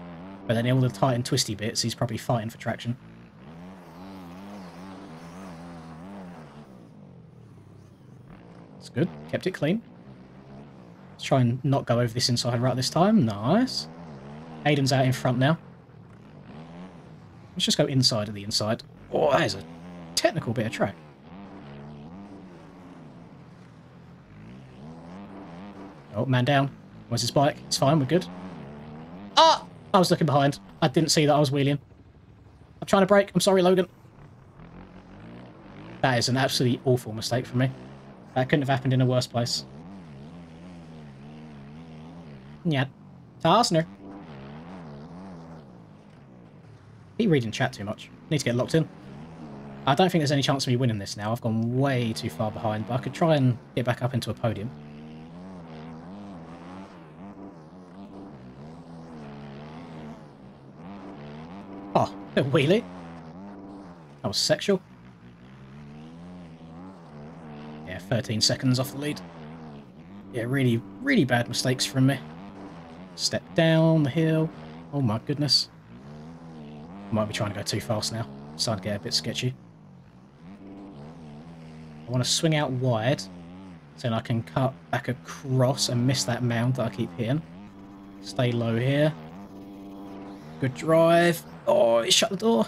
but then all the tight and twisty bits, he's probably fighting for traction. That's good. Kept it clean. Let's try and not go over this inside right this time. Nice. Aiden's out in front now. Let's just go inside of the inside. Oh, that is a technical bit of track. Oh, man down. Where's his bike? It's fine, we're good. Ah! I was looking behind. I didn't see that I was wheeling. I'm trying to brake. I'm sorry, Logan. That is an absolutely awful mistake for me. That couldn't have happened in a worse place. Yeah. Tarsner. Keep reading chat too much. Need to get locked in. I don't think there's any chance of me winning this now. I've gone way too far behind, but I could try and get back up into a podium. Oh, a wheelie. That was sexual. Yeah, 13 seconds off the lead. Yeah, really, really bad mistakes from me. Step down the hill. Oh my goodness. Might be trying to go too fast now. Starting to get a bit sketchy. I want to swing out wide so then I can cut back across and miss that mound that I keep hitting. Stay low here. Good drive. Oh, he shut the door.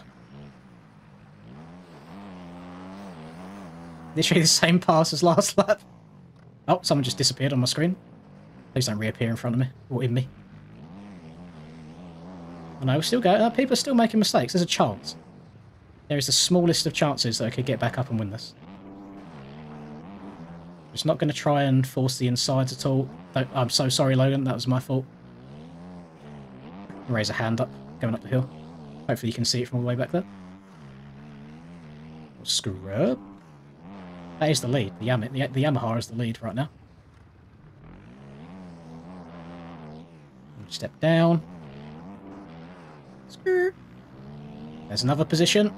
Literally the same pass as last lap. Oh, someone just disappeared on my screen. Please don't reappear in front of me or in me. I know, we're still going. People are still making mistakes. There's a chance. There is the smallest of chances that I could get back up and win this. Just not going to try and force the insides at all. I'm so sorry, Logan. That was my fault. Raise a hand up, going up the hill. Hopefully you can see it from all the way back there. Scrub. That is the lead. The Yamaha is the lead right now. Step down. Screw. There's another position.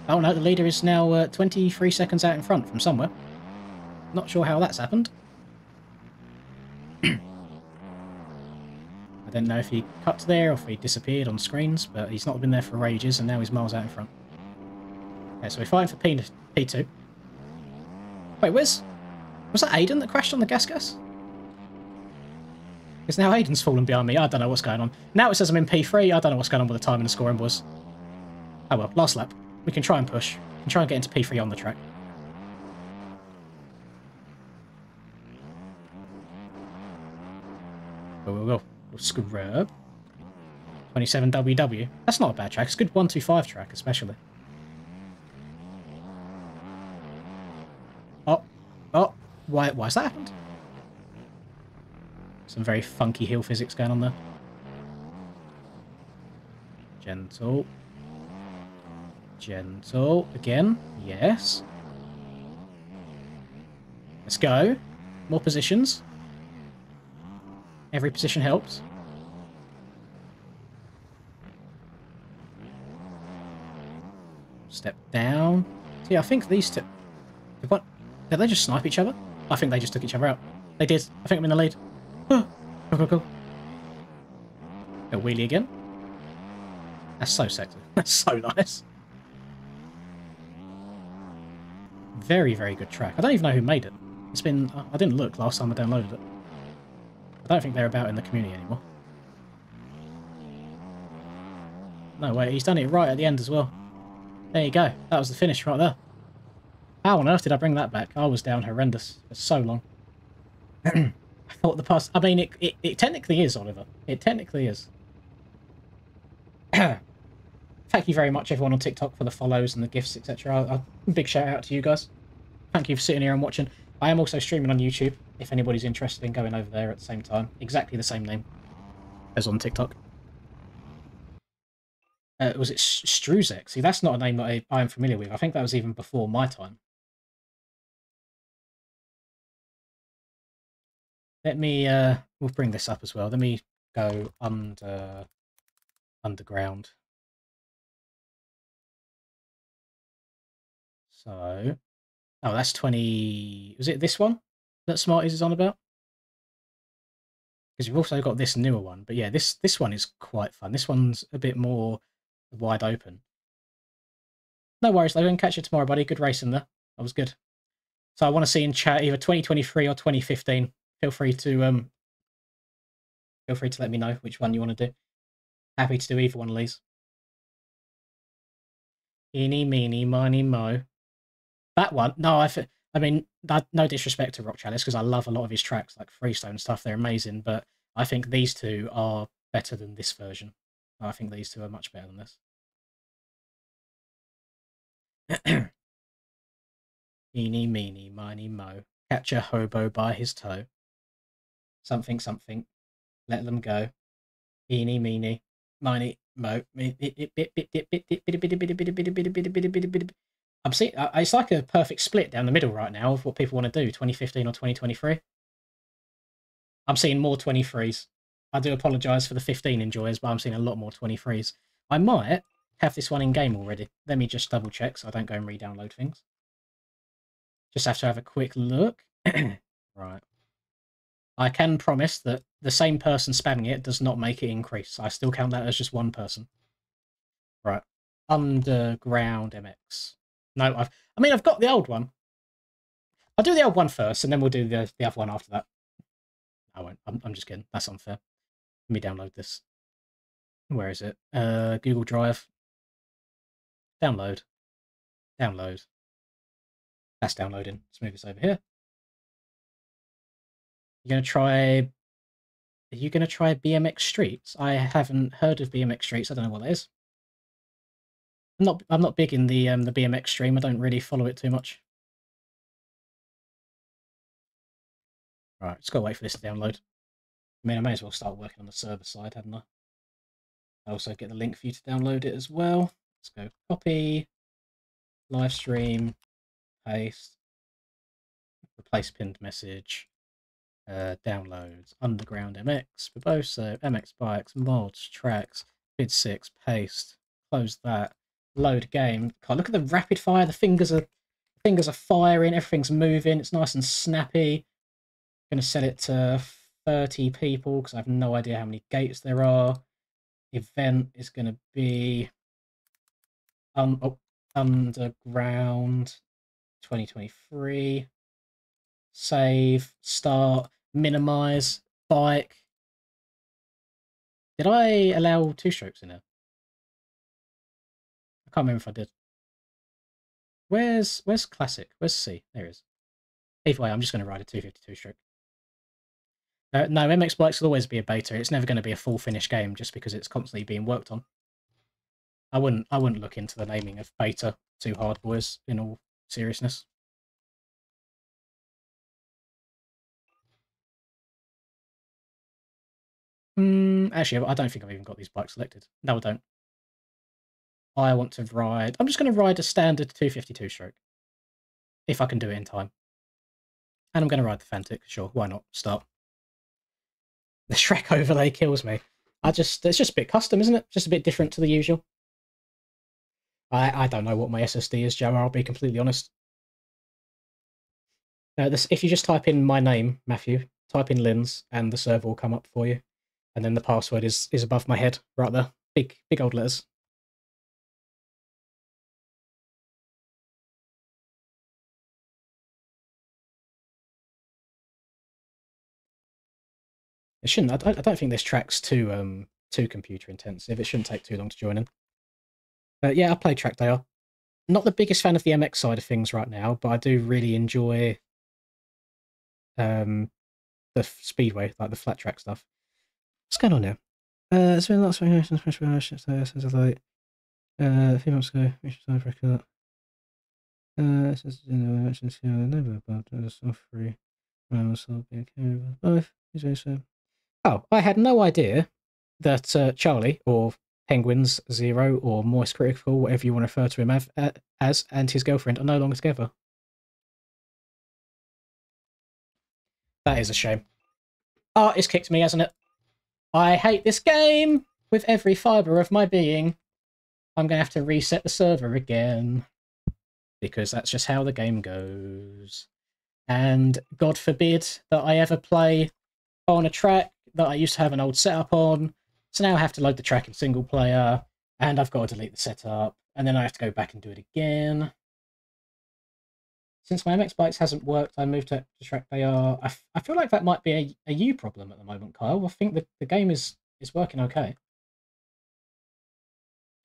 Oh no, the leader is now 23 seconds out in front from somewhere. Not sure how that's happened. I don't know if he cut there or if he disappeared on screens, but he's not been there for ages and now he's miles out in front. Okay, so we're fighting for P2. Wait, was that Aiden that crashed on the gas? Because now Aiden's fallen behind me. I don't know what's going on. Now it says I'm in P3. I don't know what's going on with the time and the scoring was. Oh well, last lap. We can try and push. We can try and get into P3 on the track. Go. Scrub. 27 WW. That's not a bad track. It's a good 125 track, especially. Oh. Why's that happened? Some very funky hill physics going on there. Gentle. Again. Yes. Let's go. More positions. Every position helps. Step down. See, I think these two... Did they just snipe each other? I think they just took each other out. They did. I think I'm in the lead. Go, go, go. A wheelie again. That's so sexy. That's so nice. Very, very good track. I don't even know who made it. It's been... I didn't look last time I downloaded it. I don't think they're about in the community anymore. No way, he's done it right at the end as well. There you go. That was the finish right there. How on earth did I bring that back? I was down horrendous for so long. I thought the past... I mean, it technically is, Oliver. It technically is. Thank you very much, everyone on TikTok, for the follows and the gifts, etc. A big shout out to you guys. Thank you for sitting here and watching. I am also streaming on YouTube, if anybody's interested in going over there at the same time. Exactly the same name as on TikTok. Was it Struzek? See, that's not a name that I am familiar with. I think that was even before my time. Let me, we'll bring this up as well. Let me go underground. So, oh, that's 20, was it this one that Smarties is on about? Because you've also got this newer one. But yeah, this one is quite fun. This one's a bit more wide open. No worries, Logan. Catch you tomorrow, buddy. Good racing there. That was good. So I want to see in chat either 2023 or 2015. Feel free to let me know which one you want to do. Happy to do either one of these. Eeny, meeny, miny, mo. That one? No, I mean, no disrespect to Rock Chalice, because I love a lot of his tracks, like Freestone stuff. They're amazing, but I think these two are better than this version. I think these two are much better than this. Eeny, meeny, miny, mo. Catch a hobo by his toe. Something, something. Let them go. Eeny, meeny, miny, mo. I'm seeing it's like a perfect split down the middle right now of what people want to do, 2015 or 2023. I'm seeing more 23s. I do apologise for the 15 enjoyers, but I'm seeing a lot more 23s. I might have this one in game already. Let me just double check so I don't go and re-download things. Just have to have a quick look. Right. I can promise that the same person spamming it does not make it increase. I still count that as just one person. Right. Underground MX. No, I've got the old one. I'll do the old one first, and then we'll do the other one after that. I won't. I'm just kidding. That's unfair. Let me download this. Where is it? Google Drive. Download. Download. That's downloading. Let's move this over here. You're gonna try... Are you gonna try BMX Streets? I haven't heard of BMX Streets. I don't know what that is. I'm not big in the BMX stream. I don't really follow it too much. Right, just gotta wait for this to download. I mean, I may as well start working on the server side, hadn't I? I also get the link for you to download it as well. Let's go copy, live stream, paste, replace pinned message, downloads, Underground MX, Barbosa, MX Bikes, mods, tracks, bid 6, paste, close that, load game. God, look at the rapid fire. The fingers are firing, everything's moving, it's nice and snappy. I'm going to set it to 30 people because I have no idea how many gates there are. Event is going to be Underground 2023. Save, start, minimize, bike. Did I allow two strokes in there? I can't remember if I did. Where's classic? Where's C? There it is. Either way, I'm just going to ride a 252 stroke. No, MX Bikes will always be a beta. It's never going to be a full finished game just because it's constantly being worked on. I wouldn't look into the naming of beta too hard, boys, in all seriousness. Actually, I don't think I've even got these bikes selected. No, I don't. I want to ride... I'm just going to ride a standard 252 stroke. If I can do it in time. And I'm going to ride the Fantic, sure, why not? Start. The Shrek overlay kills me. It's just a bit custom, isn't it? Just a bit different to the usual. I don't know what my SSD is, Joe, I'll be completely honest. If you just type in my name, Matthew, type in Lynn's, and the server will come up for you. And then the password is above my head, right there. Big old letters. It shouldn't. I don't think this track's too computer intensive. It shouldn't take too long to join in. Yeah, I play Track Day. Not the biggest fan of the MX side of things right now, but I do really enjoy the speedway, like the flat track stuff. What's going on now? It's been lots of variations, special versions, since like a few months ago. We should sign for a cut. This is in the mentions here, never about this free. I must be okay with both. Oh, I had no idea that Charlie, or Penguins Zero, or Moist Critical, whatever you want to refer to him as, and his girlfriend are no longer together. That is a shame. Oh, it's kicked me, hasn't it? I hate this game with every fibre of my being. I'm going to have to reset the server again. Because that's just how the game goes. And God forbid that I ever play on a track that I used to have an old setup on. So now I have to load the track in single player, and I've got to delete the setup, and then I have to go back and do it again. Since my MX Bikes hasn't worked, I moved to Track AR. I feel like that might be a you problem at the moment, Kyle. I think the game is working okay.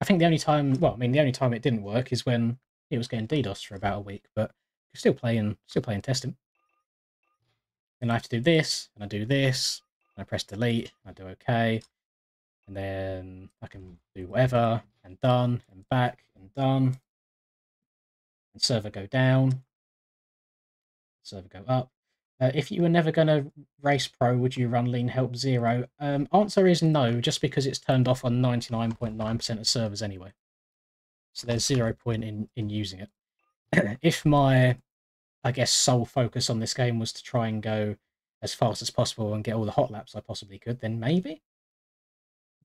I think the only time, well, I mean, the only time it didn't work is when it was getting DDoS for about a week, but you're still playing testing. And I have to do this, and I do this, and I press delete, and I do OK, and then I can do whatever, and done, and back, and done, and server go down, server go up. If you were never going to race pro, would you run lean help 0? Answer is no, just because it's turned off on 99.9% of servers anyway. So there's 0 point in using it. If my, I guess, sole focus on this game was to try and go as fast as possible and get all the hot laps I possibly could, then maybe.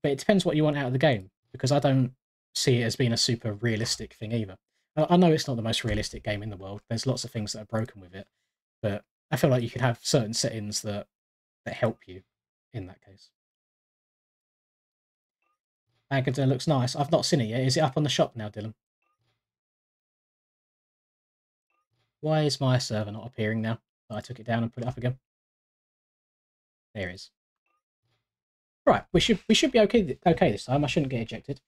But it depends what you want out of the game, because I don't see it as being a super realistic thing either. I know it's not the most realistic game in the world. There's lots of things that are broken with it, but I feel like you could have certain settings that help you in that case. Agatha looks nice. I've not seen it yet. Is it up on the shop now, Dylan? Why is my server not appearing now that I took it down and put it up again? There it is. Right, we should be okay this time. I shouldn't get ejected.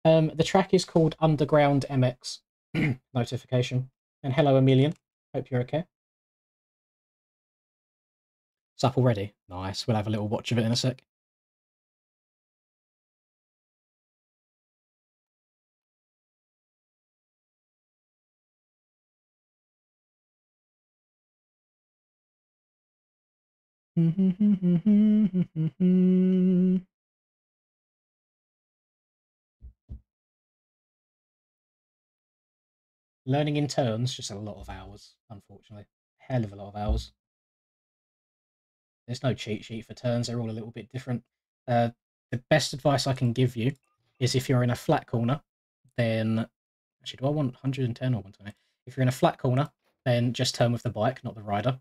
The track is called Underground MX. Notification. And hello, Emilian. Hope you're okay. It's up already. Nice. We'll have a little watch of it in a sec. Learning in turns, just a lot of hours, unfortunately. Hell of a lot of hours. There's no cheat sheet for turns, they're all a little bit different. The best advice I can give you is if you're in a flat corner, then... Actually, do I want 110 or 120? If you're in a flat corner, then just turn with the bike, not the rider.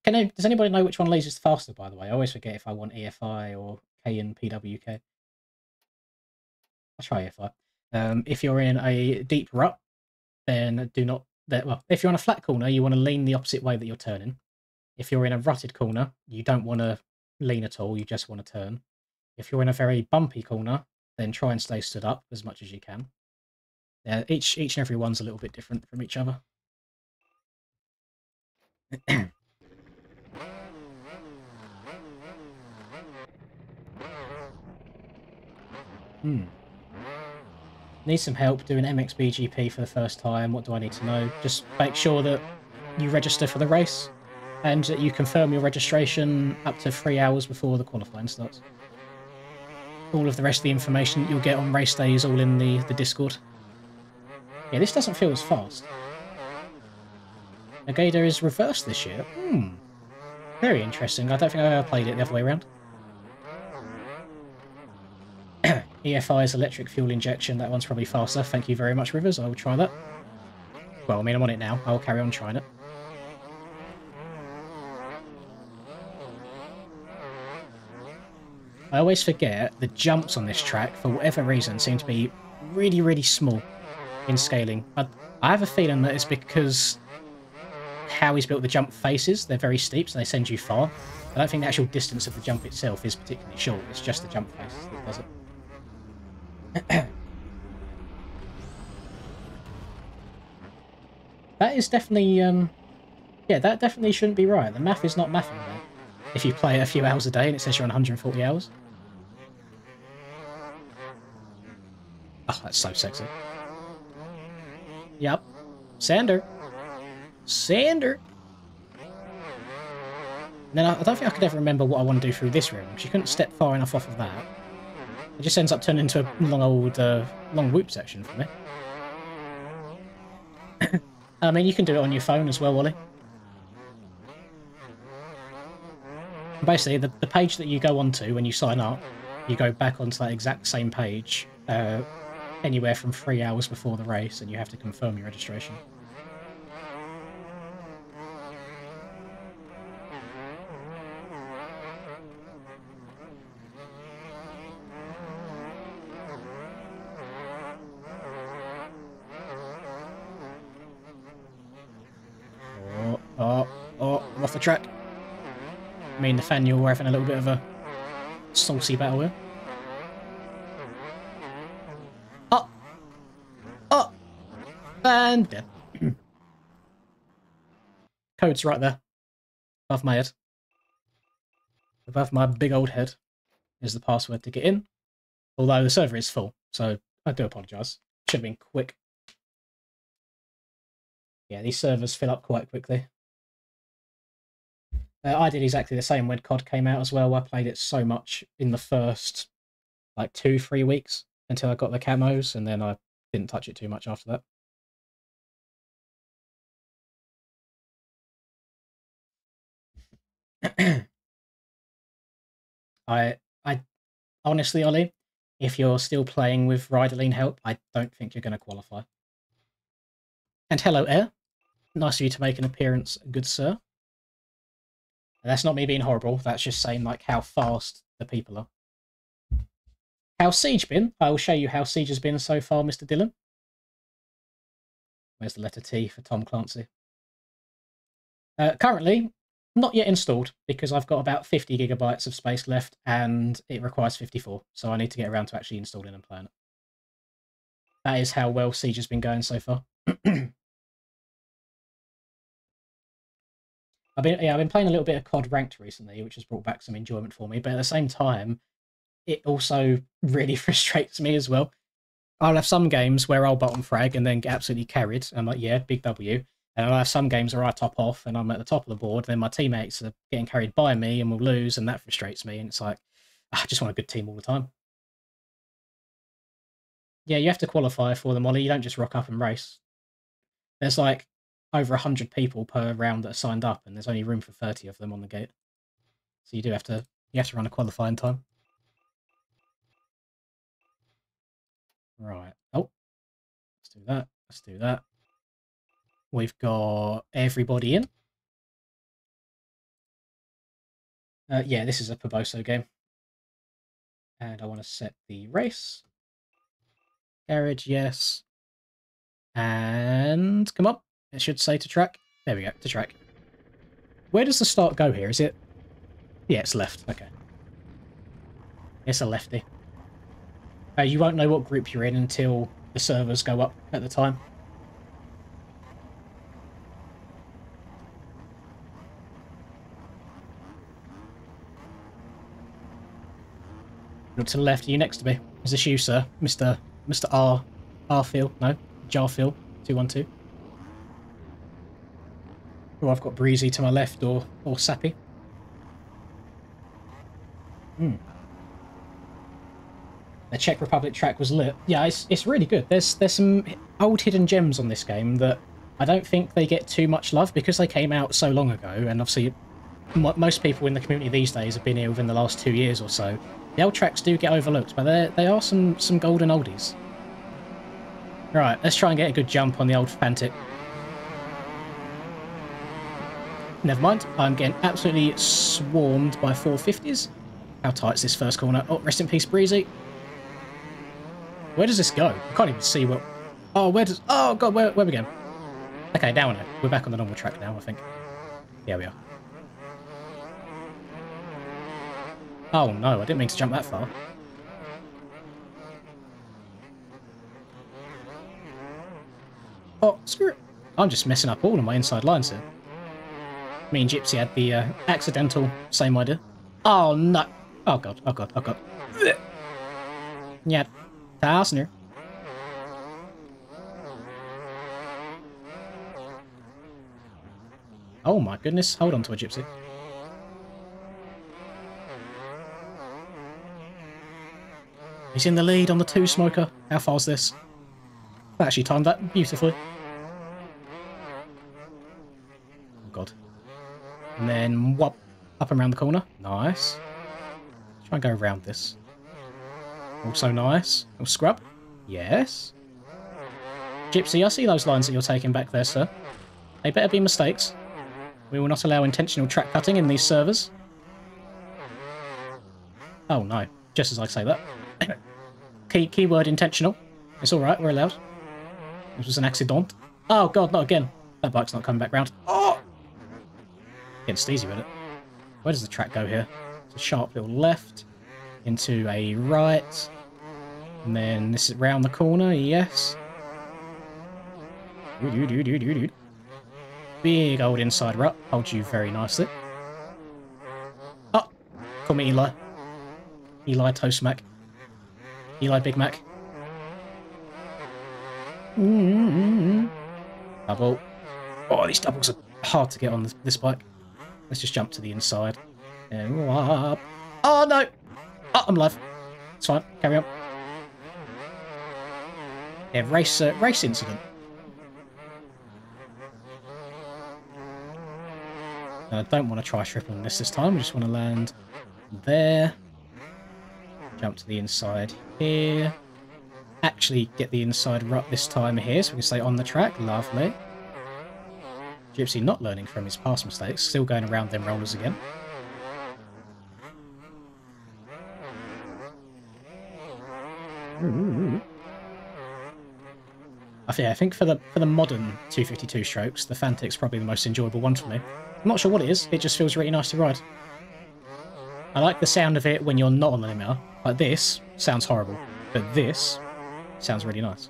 Does anybody know which one lasers faster, by the way? I always forget if I want EFI or K and PWK. I'll try EFI. If you're in a deep rut, then do not... Well, if you're on a flat corner, you want to lean the opposite way that you're turning. If you're in a rutted corner, you don't want to lean at all, you just want to turn. If you're in a very bumpy corner, then try and stay stood up as much as you can. Each and every one's a little bit different from each other. Need some help doing MXBGP for the first time. What do I need to know? Just make sure that you register for the race and that you confirm your registration up to 3 hours before the qualifying starts. all of the rest of the information that you'll get on race day is all in the Discord. Yeah, this doesn't feel as fast. Nagada is reversed this year. Very interesting. I don't think I've ever played it the other way around. EFI's electric fuel injection. That one's probably faster. Thank you very much, Rivers. I will try that. Well, I mean, I'm on it now. I'll carry on trying it. I always forget the jumps on this track, for whatever reason, seem to be really, really small in scaling. I have a feeling that it's because how he's built the jump faces. They're very steep, so they send you far. I don't think the actual distance of the jump itself is particularly short. It's just the jump face that does it. That is definitely, yeah, that definitely shouldn't be right. The math is not mathing there. If you play it a few hours a day and it says you're on 140 hours. Oh, that's so sexy. Yep. Sander. Sander! And then I don't think I could ever remember what I want to do through this room, because you couldn't step far enough off of that. It just ends up turning into a long old, long whoop section for me. I mean, you can do it on your phone as well, Wally. Basically, the page that you go onto when you sign up, you go back onto that exact same page anywhere from 3 hours before the race, and you have to confirm your registration. I'm off the track. Me and Nathaniel were having a little bit of a saucy battle here. And dead. Code's right there. Above my head. Above my big old head is the password to get in. Although the server is full, so I do apologise. Should have been quick. Yeah, these servers fill up quite quickly. I did exactly the same when COD came out as well. I played it so much in the first, like, 2-3 weeks until I got the camos, and then I didn't touch it too much after that. I honestly, Ollie, if you're still playing with Riderline help, I don't think you're going to qualify. And hello, Air. Nice of you to make an appearance, good sir. And that's not me being horrible. That's just saying like how fast the people are. How's Siege been? I will show you how Siege has been so far, Mr. Dillon. Where's the letter T for Tom Clancy? Currently, not yet installed, because I've got about 50 gigabytes of space left, and it requires 54, so I need to get around to actually installing and playing it. That is how well Siege has been going so far. I've been playing a little bit of COD Ranked recently, which has brought back some enjoyment for me, but at the same time, it also really frustrates me as well. I'll have some games where I'll bottom frag and then get absolutely carried. I'm like, yeah, big W. And I'll have some games where I top off and I'm at the top of the board, then my teammates are getting carried by me and we'll lose, and that frustrates me. And it's like, I just want a good team all the time. Yeah, you have to qualify for them, Ollie. You don't just rock up and race. There's like over 100 people per round that are signed up, and there's only room for 30 of them on the gate. So you have to run a qualifying time. Right. Oh, let's do that. Let's do that. We've got everybody in. Yeah, this is a Poboso game. And I want to set the race. Garage, yes. And come on. It should say to track. There we go, to track. Where does the start go here? Is it... Yeah, it's left. Okay. It's a lefty. You won't know what group you're in until the servers go up at the time. Look to the left. Are you next to me? Is this you, sir? Mr. Arfield? No? Jarfield? 212? Oh, I've got Breezy to my left, or Sappy. the Czech Republic track was lit. Yeah, it's really good. There's some old hidden gems on this game that I don't think they get too much love because they came out so long ago, and obviously most people in the community these days have been here within the last 2 years or so. The old tracks do get overlooked, but they are some golden oldies. Right, let's try and get a good jump on the old Fantic. Never mind, I'm getting absolutely swarmed by 450s. How tight's this first corner? Oh, rest in peace, Breezy. Where does this go? I can't even see what... Oh, where does... Oh, God, where we going? Okay, now I know. We're back on the normal track now, I think. Here we are. Oh, no, I didn't mean to jump that far. Oh, screw it. I'm just messing up all of my inside lines here. Me and Gypsy had the accidental same idea. Oh, no. Oh, God, oh, God, oh, God. Yeah, Tasner. Oh, my goodness. Hold on to a Gypsy. He's in the lead on the 2-smoker. How far's this? I actually timed that beautifully. Oh, God. And then, whoop, up and around the corner. Nice. Try and go around this. Also nice. Little scrub. Yes. Gypsy, I see those lines that you're taking back there, sir. They better be mistakes. We will not allow intentional track cutting in these servers. Oh, no. Just as I say that. Keyword intentional. It's alright, we're allowed. This was an accident. Oh, God, not again. That bike's not coming back round. Oh! Getting steezy with it. Where does the track go here? It's a sharp little left. Into a right. And then this is round the corner, yes. Big old inside rut. Holds you very nicely. Oh! Call me Eli. Eli Toast Mac. Eli Big Mac. Double. Oh, these doubles are hard to get on this bike. Let's just jump to the inside. And up. Oh, no! Oh, I'm live. It's fine. Carry on. Yeah, race incident. And I don't want to try tripling this time. I just want to land there. Jump to the inside here. Actually get the inside rut this time here so we can stay on the track. Lovely. Gypsy not learning from his past mistakes. Still going around them rollers again. I think for the modern 252 strokes, the Fantic's probably the most enjoyable one for me. I'm not sure what it is, it just feels really nice to ride. I like the sound of it when you're not on the limiter. Like this sounds horrible, but this sounds really nice.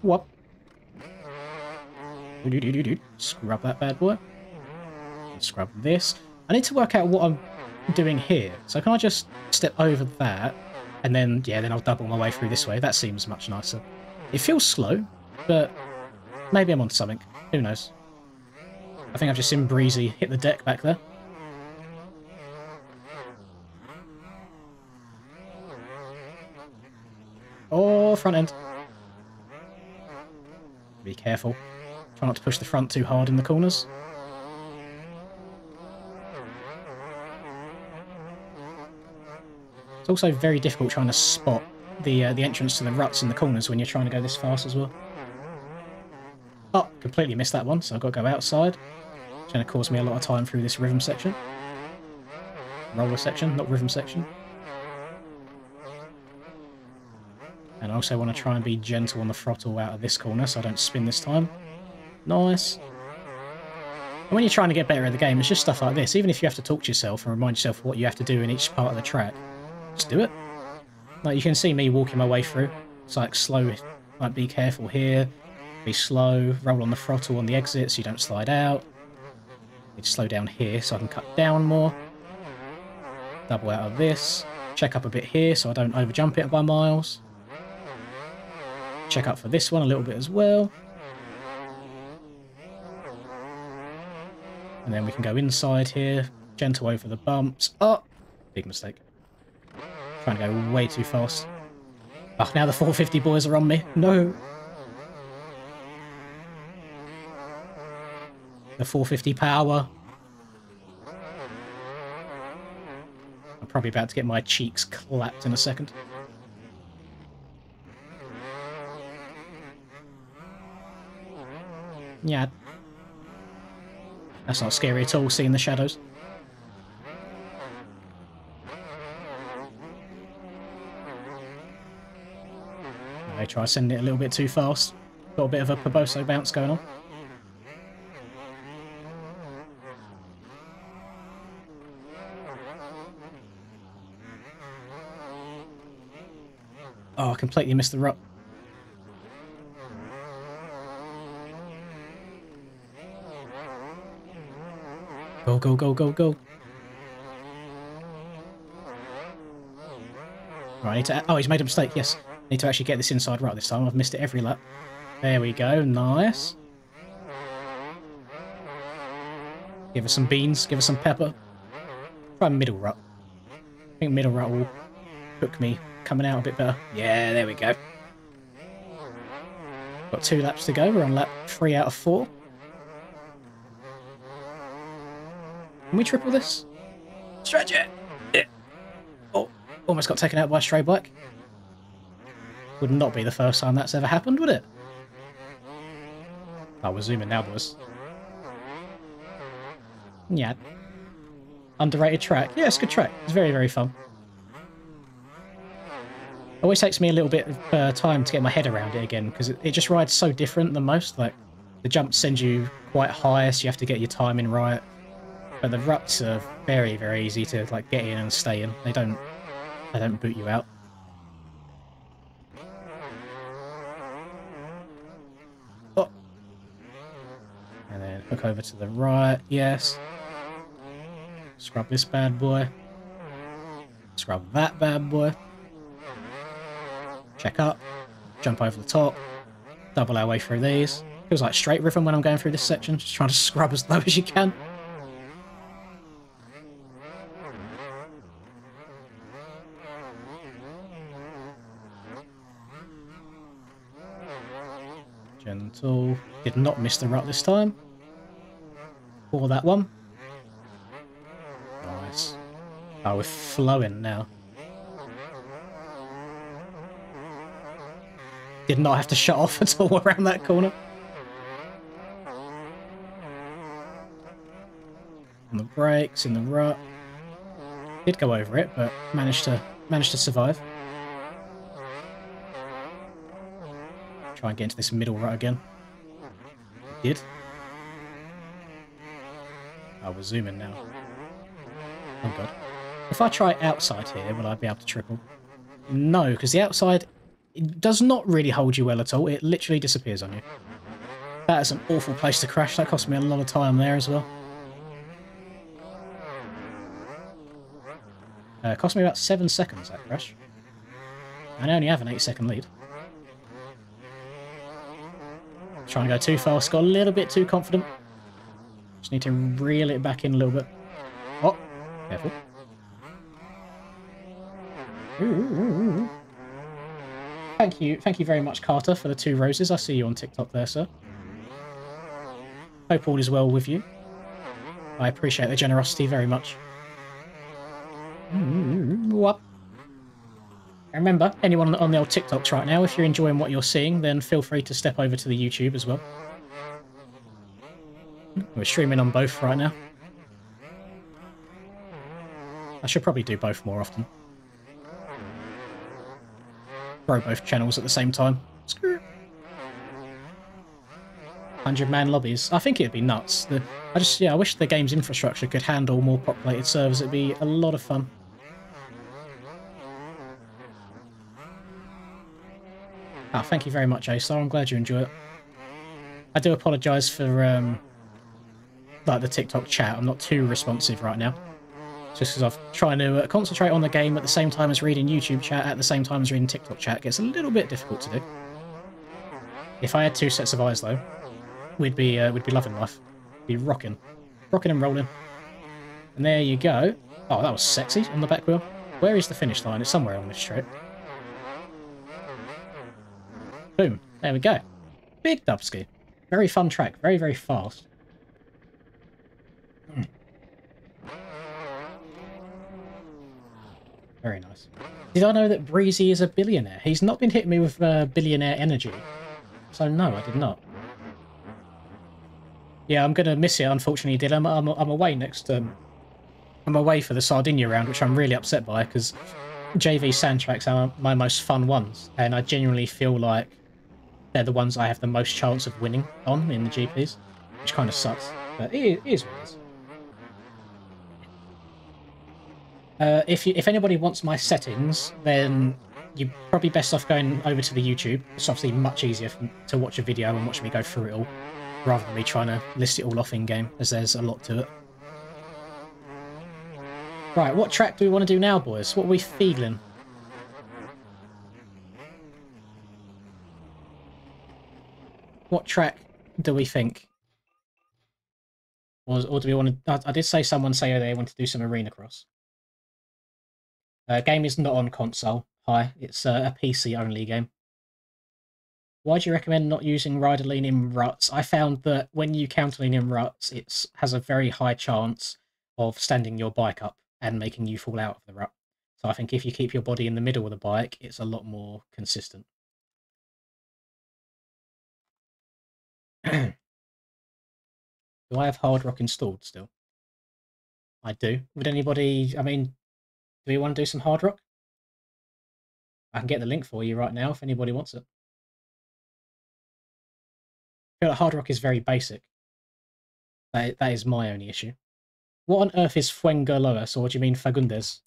Whoop. Scrub that bad boy. Scrub this. I need to work out what I'm doing here. So can I just step over that and then, yeah, then I'll double my way through this way. That seems much nicer. It feels slow, but maybe I'm on something. Who knows? I think I've just seen Breezy hit the deck back there. Oh, front end. Be careful. Try not to push the front too hard in the corners. It's also very difficult trying to spot the entrance to the ruts in the corners when you're trying to go this fast as well. Oh, completely missed that one, so I've got to go outside. It's going to cause me a lot of time through this rhythm section. Roller section, not rhythm section. And I also want to try and be gentle on the throttle out of this corner so I don't spin this time. Nice. And when you're trying to get better at the game, it's just stuff like this. Even if you have to talk to yourself and remind yourself what you have to do in each part of the track, just do it. Like, you can see me walking my way through. It's like slow, like be careful here, be slow, roll on the throttle on the exit so you don't slide out. Need to slow down here so I can cut down more. Double out of this. Check up a bit here so I don't overjump it by miles. Check up for this one a little bit as well. And then we can go inside here, gentle over the bumps. Oh, big mistake. Trying to go way too fast. Oh, now the 450 boys are on me. No. The 450 power. I'm probably about to get my cheeks clapped in a second. Yeah. That's not scary at all, seeing the shadows. I try sending it a little bit too fast. Got a bit of a Poboso bounce going on. Oh, I completely missed the rut. Go, go, go, go, go. Right, I need to... Oh, he's made a mistake, yes. I need to actually get this inside right this time. I've missed it every lap. There we go, nice. Give us some beans, give us some pepper. Try middle rut. I think middle rut will hook me coming out a bit better. Yeah, there we go. Got 2 laps to go. We're on lap 3 out of 4. Can we triple this? Stretch it! Yeah. Oh, almost got taken out by a stray bike. Would not be the first time that's ever happened, would it? Oh, we're zooming now, boys. Yeah. Underrated track. Yeah, it's a good track. It's very, very fun. Always takes me a little bit of time to get my head around it again, because it just rides so different than most. Like, the jumps send you quite high, so you have to get your timing right. But the ruts are very, very easy to like get in and stay in. They don't boot you out. Oh. And then hook over to the right, yes. Scrub this bad boy. Scrub that bad boy. Check up. Jump over the top. Double our way through these. Feels like straight rhythm when I'm going through this section. Just trying to scrub as low as you can. Gentle. Did not miss the rut this time. Or that one. Nice. Oh, we're flowing now. Did not have to shut off at all around that corner. On the brakes, in the rut. Did go over it, but managed to survive. Try and get into this middle rut again. Did. Oh, we're zooming now. Oh god. If I try outside here, will I be able to triple? No, because the outside, it does not really hold you well at all. It literally disappears on you. That is an awful place to crash. That cost me a lot of time there as well. It cost me about 7 seconds, that crash. And I only have an 8-second lead. Trying to go too fast, got a little bit too confident. Just need to reel it back in a little bit. Oh, careful. Ooh. Thank you very much, Carter, for the 2 roses. I see you on TikTok there, sir. Hope all is well with you. I appreciate the generosity very much. What? Remember, anyone on the old TikToks right now, if you're enjoying what you're seeing, then feel free to step over to the YouTube as well. We're streaming on both right now. I should probably do both more often. Grow both channels at the same time. Screw it. 100-man lobbies. I think it'd be nuts. I wish the game's infrastructure could handle more populated servers. It'd be a lot of fun. Ah, thank you very much, A-Star. I'm glad you enjoy it. I do apologise for like the TikTok chat. I'm not too responsive right now. Just because I'm trying to concentrate on the game at the same time as reading YouTube chat, at the same time as reading TikTok chat. It gets a little bit difficult to do. If I had 2 sets of eyes, though, we'd be loving life. We'd be rocking and rolling. And there you go. Oh, that was sexy on the back wheel. Where is the finish line? It's somewhere on this strip. Boom. There we go. Big dubski. Very fun track. Very, very fast. Very nice. Did I know that Breezy is a billionaire? He's not been hitting me with billionaire energy. So no, I did not. Yeah, I'm going to miss it, unfortunately, Dylan. I'm away next... I'm away for the Sardinia round, which I'm really upset by, because JV sand tracks are my most fun ones, and I genuinely feel like they're the ones I have the most chance of winning on in the GPs, which kind of sucks, but it is what it is. If anybody wants my settings, then you're probably best off going over to the YouTube. It's obviously much easier to watch a video and watch me go through it all, rather than me trying to list it all off in-game, as there's a lot to it. Right, what track do we want to do now, boys? What are we feeling? What track do we think? Or do we want to... I did say someone say they want to do some Arena Cross. Game is not on console. Hi, it's a PC-only game. Why do you recommend not using Rider Lean in ruts? I found that when you counter lean in ruts, it has a very high chance of standing your bike up and making you fall out of the rut. So I think if you keep your body in the middle of the bike, it's a lot more consistent. Do I have Hard Rock installed still? I do. Would anybody... I mean, do we want to do some Hard Rock? I can get the link for you right now if anybody wants it. I feel like Hard Rock is very basic. That is my only issue. What on earth is Fuengirolas, or what do you mean Fagundes?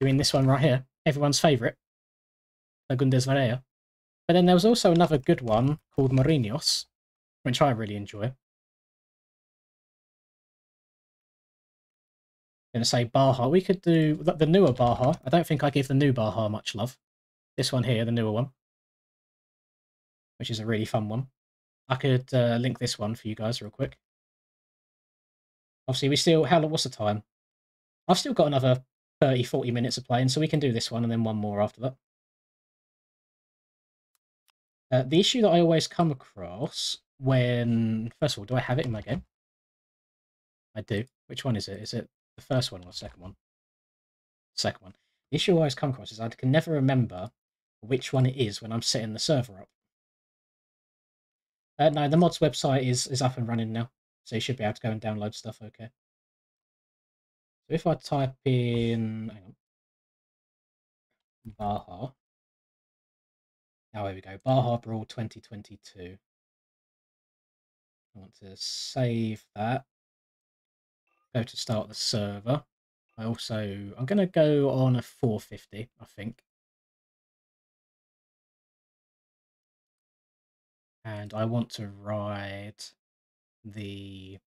You mean this one right here? Everyone's favourite? Fagundes Varela. But then there was also another good one called Morinos, which I really enjoy. I'm going to say Baja. We could do the newer Baja. I don't think I give the new Baja much love. This one here, the newer one, which is a really fun one. I could link this one for you guys real quick. Obviously, we still... what's the time? I've still got another 30, 40 minutes of playing, so we can do this one and then one more after that. The issue that I always come across when... First of all, do I have it in my game? I do. Which one is it? Is it the first one or the second one? Second one. The issue I always come across is I can never remember which one it is when I'm setting the server up. No, the mods website is up and running now, so you should be able to go and download stuff okay. So if I type in... Hang on. Baja. Now here we go. Baja Brawl 2022. I want to save that. Go to start the server. I'm going to go on a 450, I think. And I want to ride the...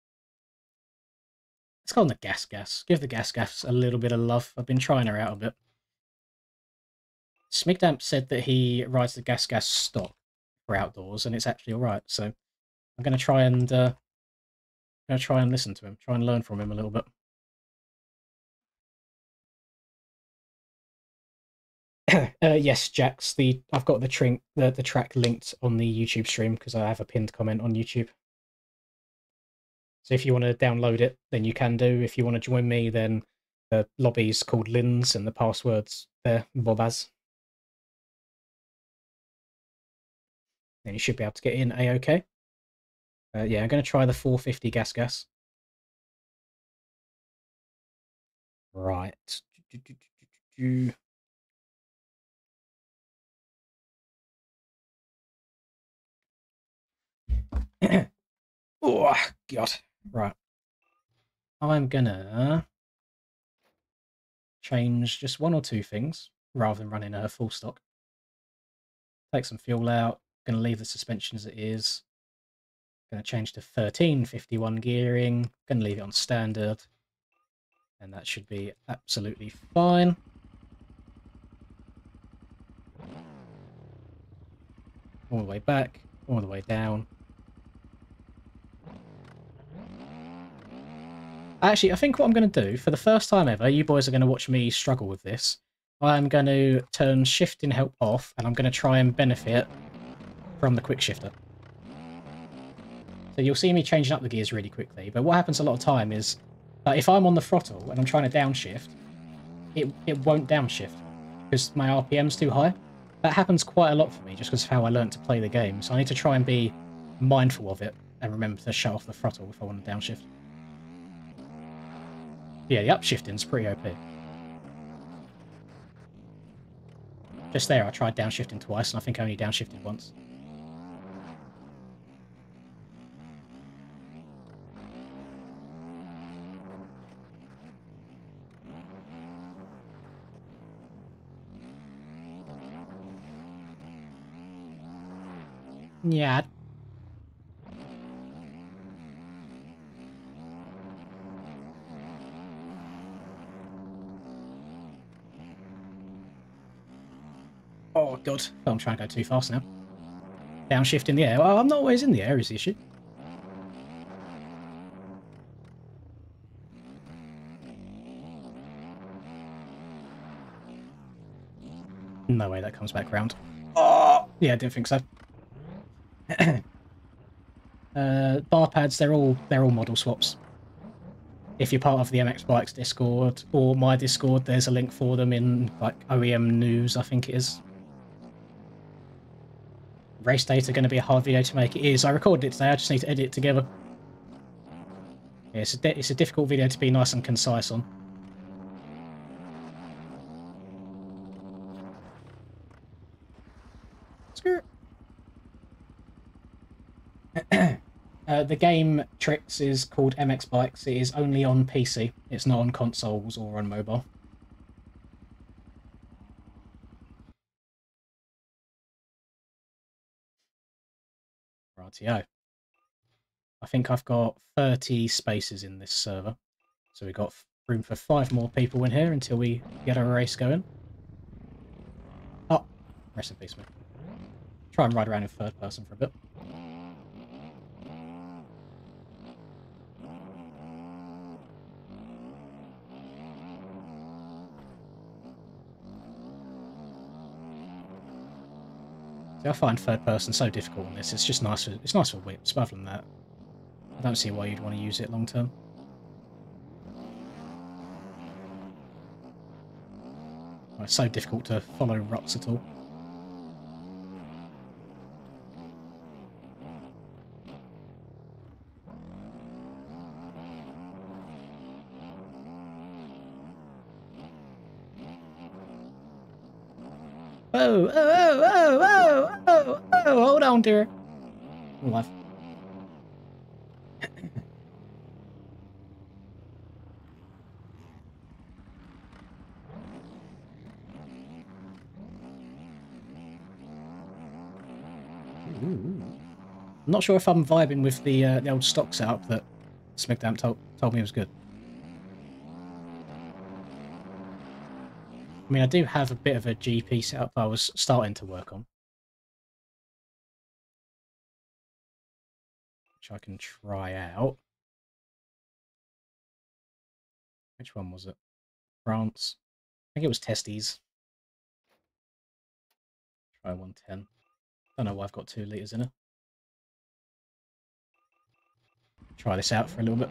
Let's go on the Gas Gas. Give the Gas Gas a little bit of love. I've been trying her out a bit. Smigdamp said that he rides the Gas Gas stock for outdoors, and it's actually alright. So I'm going to try and listen to him, try and learn from him a little bit. Yes, Jax. I've got the track linked on the YouTube stream because I have a pinned comment on YouTube. So if you want to download it, then you can do. If you want to join me, then the lobby's called Lins and the password's there, Bobaz. Then you should be able to get in A-OK. Yeah, I'm going to try the 450 gas. Right. Oh, God. Right. I'm gonna change just one or two things rather than running a full stock. Take some fuel out. Gonna leave the suspension as it is. Gonna change to 1351 gearing. Gonna leave it on standard. And that should be absolutely fine. All the way back, all the way down. Actually, I think what I'm going to do, for the first time ever, you boys are going to watch me struggle with this. I'm going to turn shift in help off, and I'm going to try and benefit from the quick shifter. So you'll see me changing up the gears really quickly, but what happens a lot of time is, if I'm on the throttle and I'm trying to downshift, it won't downshift, because my RPM's too high. That happens quite a lot for me, just because of how I learned to play the game, so I need to try and be mindful of it, and remember to shut off the throttle if I want to downshift. Yeah, the upshifting's pretty OP. Just there, I tried downshifting twice, and I think I only downshifted once. Yeah. Oh, God. Oh, I'm trying to go too fast now. Downshift in the air. Well, I'm not always in the air, is the issue. No way that comes back round. Oh! Yeah, I didn't think so. Bar pads, they're all model swaps. If you're part of the MX Bikes Discord or my Discord, there's a link for them in like OEM news, I think it is. Race data going to be a hard video to make. It is. I recorded it today. I just need to edit it together. Yeah, it's a difficult video to be nice and concise on. Skirt. The game Tricks is called MX Bikes. It is only on PC. It's not on consoles or on mobile. Rightio. I think I've got 30 spaces in this server. So we've got room for 5 more people in here until we get a race going. Oh, rest in peace, mate. Try and ride around in third person for a bit. See, I find third person so difficult on this. It's just nice for whips, but other than that, I don't see why you'd want to use it long term. It's so difficult to follow ruts at all. Oh, oh, oh, oh, oh, oh, oh, hold on, dear. I'm alive. I'm not sure if I'm vibing with the old stock setup that Smigdamp told me was good. I mean, I do have a bit of a GP setup I was starting to work on, which I can try out. Which one was it? France. I think it was Testes. Try 110. Don't know why I've got 2 litres in it. Try this out for a little bit.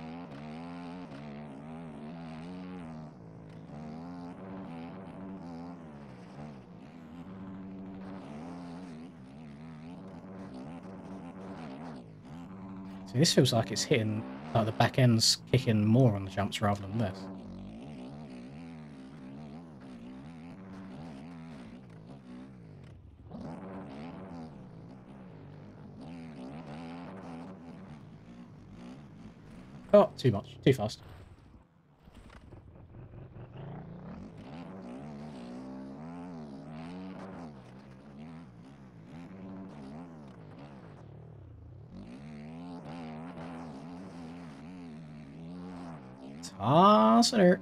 See, this feels like it's hitting, like the back end's kicking more on the jumps rather than less. Oh, too much. Too fast. Toss it her.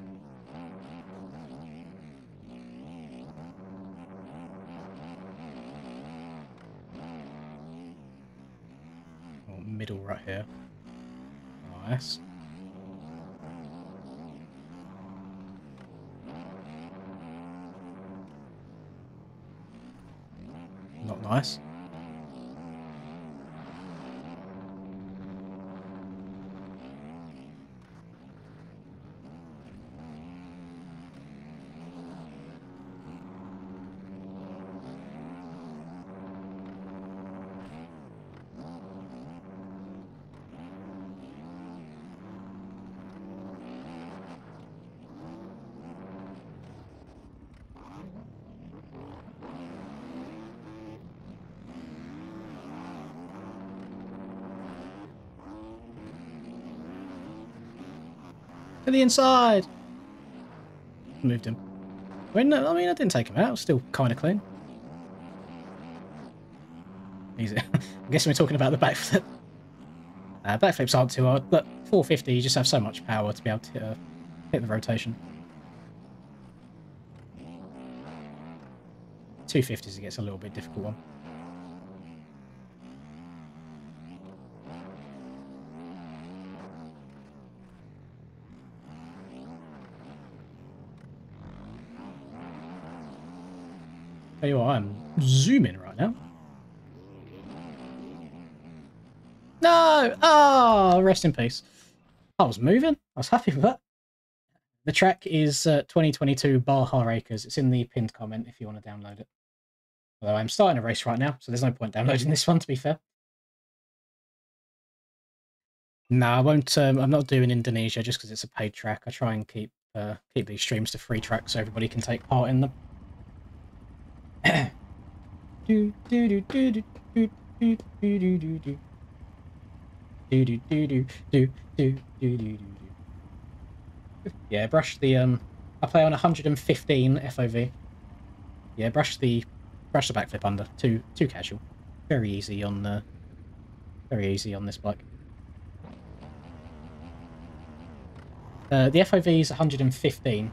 Oh, middle right here. Nice. Nice. To the inside! Moved him. I mean, I didn't take him out. Still kind of clean. Easy. I'm guessing we're talking about the backflip. Backflips aren't too hard, but 450, you just have so much power to be able to hit the rotation. 250s, it gets a little bit difficult one. Tell you what, I'm zooming right now. No! Oh, rest in peace. I was moving. I was happy with that. The track is 2022 Baja Acres. It's in the pinned comment if you want to download it. Although I'm starting a race right now, so there's no point downloading this one, to be fair. No, I won't. I'm not doing Indonesia just because it's a paid track. I try and keep these streams to free tracks so everybody can take part in them. do do do do do do do do do do do. Do do do do do do do do do. Yeah, brush the I play on 115 FOV. Yeah, brush the backflip under. Too casual. Very easy on this bike. The FOV is 115.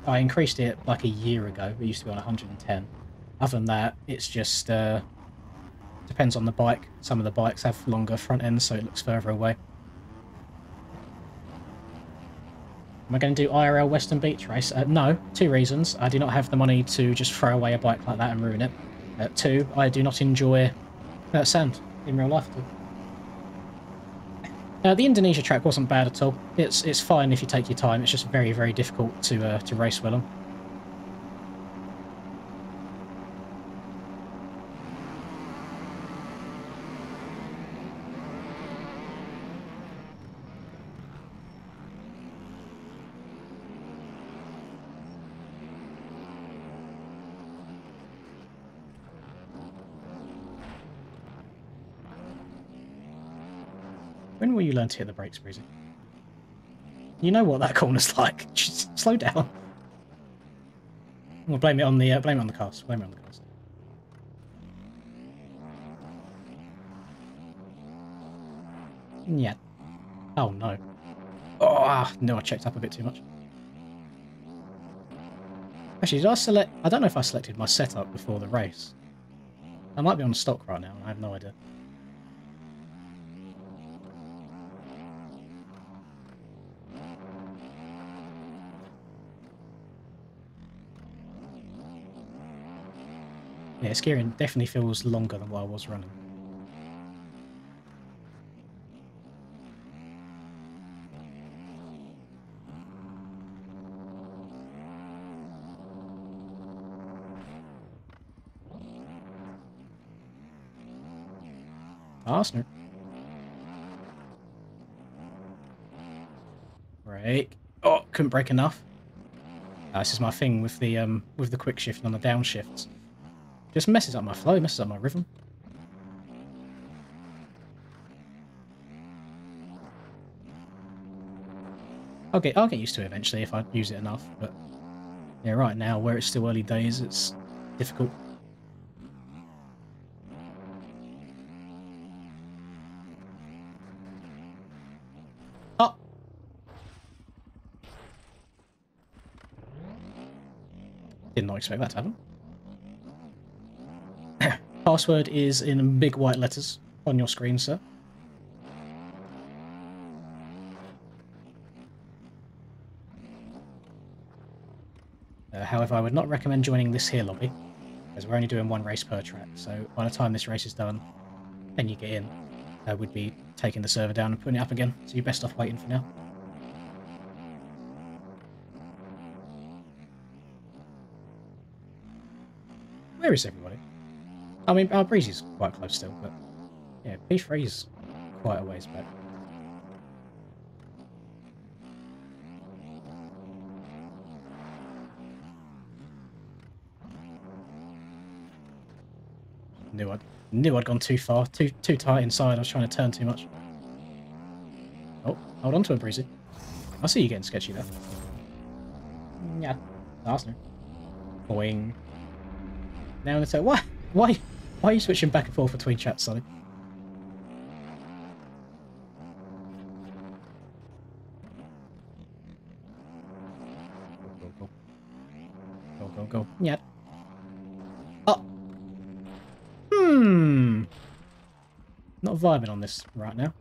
I increased it like a year ago. It used to be on 110. Other than that, it's just depends on the bike. Some of the bikes have longer front ends, so it looks further away. Am I going to do IRL Western Beach race? No, 2 reasons. I do not have the money to just throw away a bike like that and ruin it. 2, I do not enjoy sand in real life at all. The Indonesia track wasn't bad at all. It's fine if you take your time. It's just very, very difficult to race well on. When will you learn to hit the brakes, Breezy? You know what that corner's like. Just slow down. We'll blame it on the cast. Blame it on the cast. Yeah. Oh no. Oh no! I checked up a bit too much. Actually, did I select? I don't know if I selected my setup before the race. I might be on stock right now. I have no idea. Yeah, skiing definitely feels longer than what I was running. Arsenal. Brake. Oh, couldn't brake enough. This is my thing with the quick shift on the downshifts. Just messes up my flow, messes up my rhythm. I'll get used to it eventually if I use it enough, but yeah, right now where it's still early days, it's difficult. Oh. Did not expect that to happen. Password is in big white letters on your screen, sir. However, I would not recommend joining this here lobby. Because we're only doing one race per track, so by the time this race is done and you get in, we'd be taking the server down and putting it up again, so you're best off waiting for now. Where is everybody? I mean, our Breezy's quite close still, but yeah, P3's quite a ways back. Knew I'd gone too far, too tight inside. I was trying to turn too much. Oh, hold on to it, Breezy. I see you getting sketchy there. Yeah, Arsenal. Boing. Now in the tail. Why are you switching back and forth between chats, Sonny? Go. Yeah. Oh. Not vibing on this right now.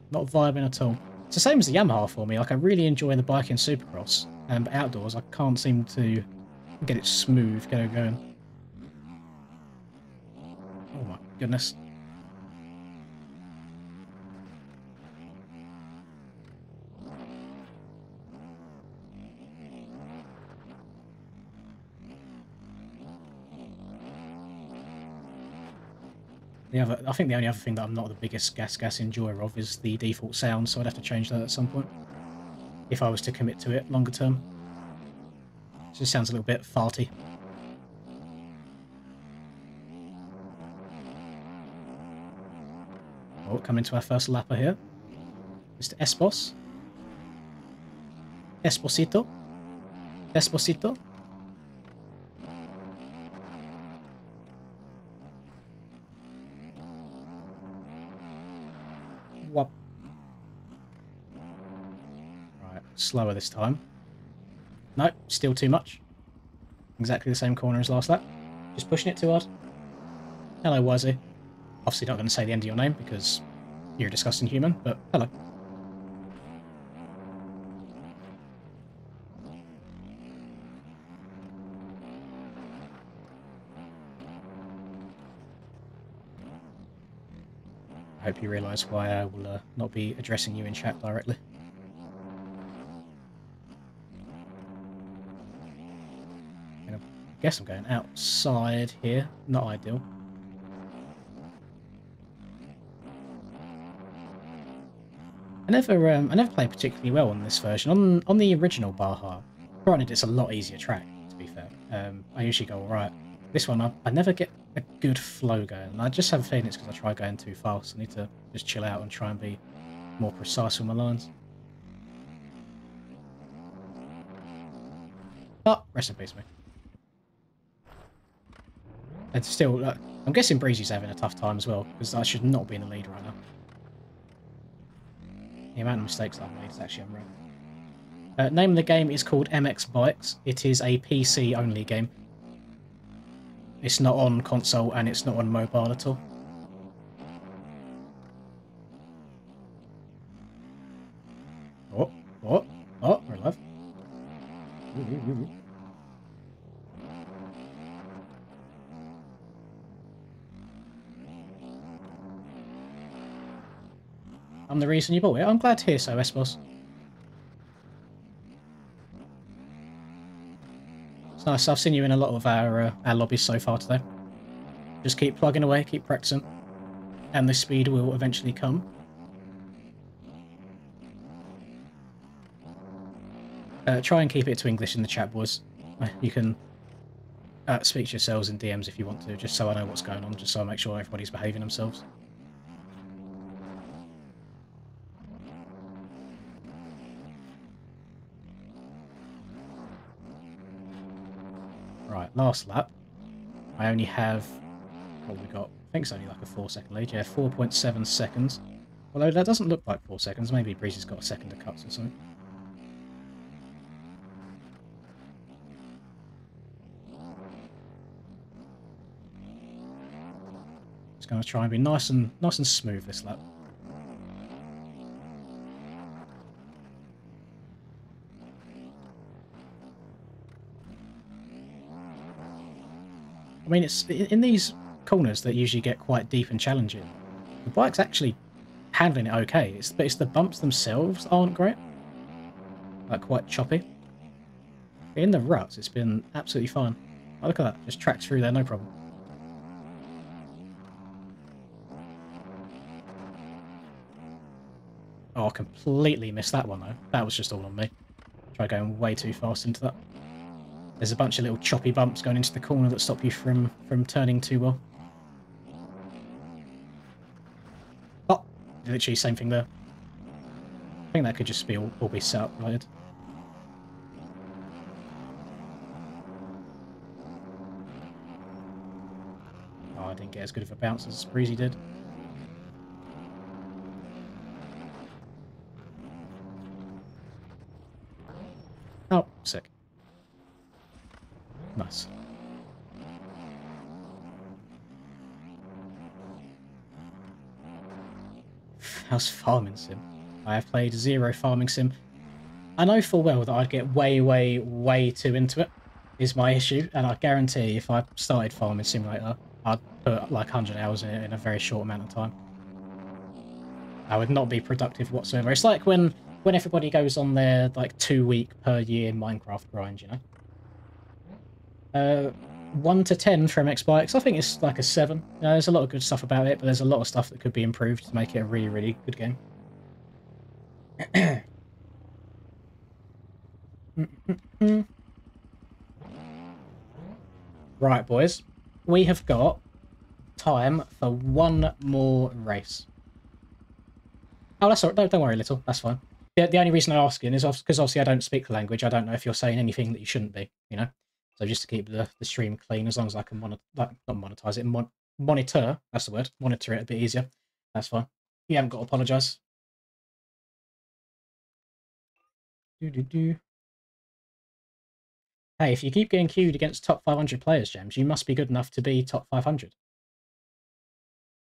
Not vibing at all. It's the same as the Yamaha for me. Like, I really enjoy the bike in Supercross, but outdoors I can't seem to get it smooth, get it going. Oh my goodness. I think the only other thing that I'm not the biggest gas enjoyer of is the default sound, so I'd have to change that at some point if I was to commit to it longer term. It just sounds a little bit farty. Oh, coming to our first lapper here. Mr. Espos. Esposito. Esposito. Whoop. Right, slower this time. No, still too much. Exactly the same corner as last lap. Just pushing it too hard. Hello, Wazzy. Obviously not going to say the end of your name because you're a disgusting human, but hello. I hope you realise why I will not be addressing you in chat directly. I guess I'm going outside here. Not ideal. I never played particularly well on this version. On the original Baja, granted it's a lot easier track, to be fair. I usually go alright. This one, I never get a good flow going. And I just have a feeling it's because I try going too fast. I need to just chill out and try and be more precise with my lines. But, rest in peace, me. And still, I'm guessing Breezy's having a tough time as well, because I should not be in the lead right now. The amount of mistakes I've made is actually unreal. Name of the game is called MX Bikes. It is a PC-only game. It's not on console and it's not on mobile at all. Oh, we're alive. I'm the reason you bought it. I'm glad to hear so, Espos. It's nice. I've seen you in a lot of our lobbies so far today. Just keep plugging away, keep practicing, and the speed will eventually come. Try and keep it to English in the chat, boys. You can speak to yourselves in DMs if you want to, just so I know what's going on, just so I make sure everybody's behaving themselves. Right, last lap. I only have, what have we got? I think it's only like a 4-second lead. Yeah, 4.7 seconds. Although that doesn't look like 4 seconds. Maybe Breezy's got a second to cuts or something. Just going to try and be nice and smooth this lap. I mean, it's in these corners that usually get quite deep and challenging. The bike's actually handling it okay. But it's the bumps themselves aren't great. Like, quite choppy. But in the ruts, it's been absolutely fine. Oh, look at that. Just tracks through there, no problem. Oh, I completely missed that one, though. That was just all on me. Tried going way too fast into that. There's a bunch of little choppy bumps going into the corner that stop you from turning too well. Oh, literally same thing there. I think that could just be all be set up related. Oh, I didn't get as good of a bounce as Breezy did. Oh, sick. Nice. How's Farming Sim? I have played 0 Farming Sim. I know full well that I'd get way, way, way too into it, is my issue, and I guarantee if I started Farming Simulator, I'd put like 100 hours in it in a very short amount of time. I would not be productive whatsoever. It's like when everybody goes on their like 2-week per year Minecraft grind, you know? 1 to 10 from X-Bikes, I think it's like a 7. There's a lot of good stuff about it, but there's a lot of stuff that could be improved to make it a really, really good game. Right, boys. We have got time for one more race. Oh, that's all right. Don't worry, little. That's fine. The only reason I'm asking is because obviously I don't speak the language. I don't know if you're saying anything that you shouldn't be, you know? So just to keep the stream clean, as long as I can not monetize it, monitor, that's the word, monitor it a bit easier. That's fine. You haven't got to apologise. Hey, if you keep getting queued against top 500 players, James, you must be good enough to be top 500.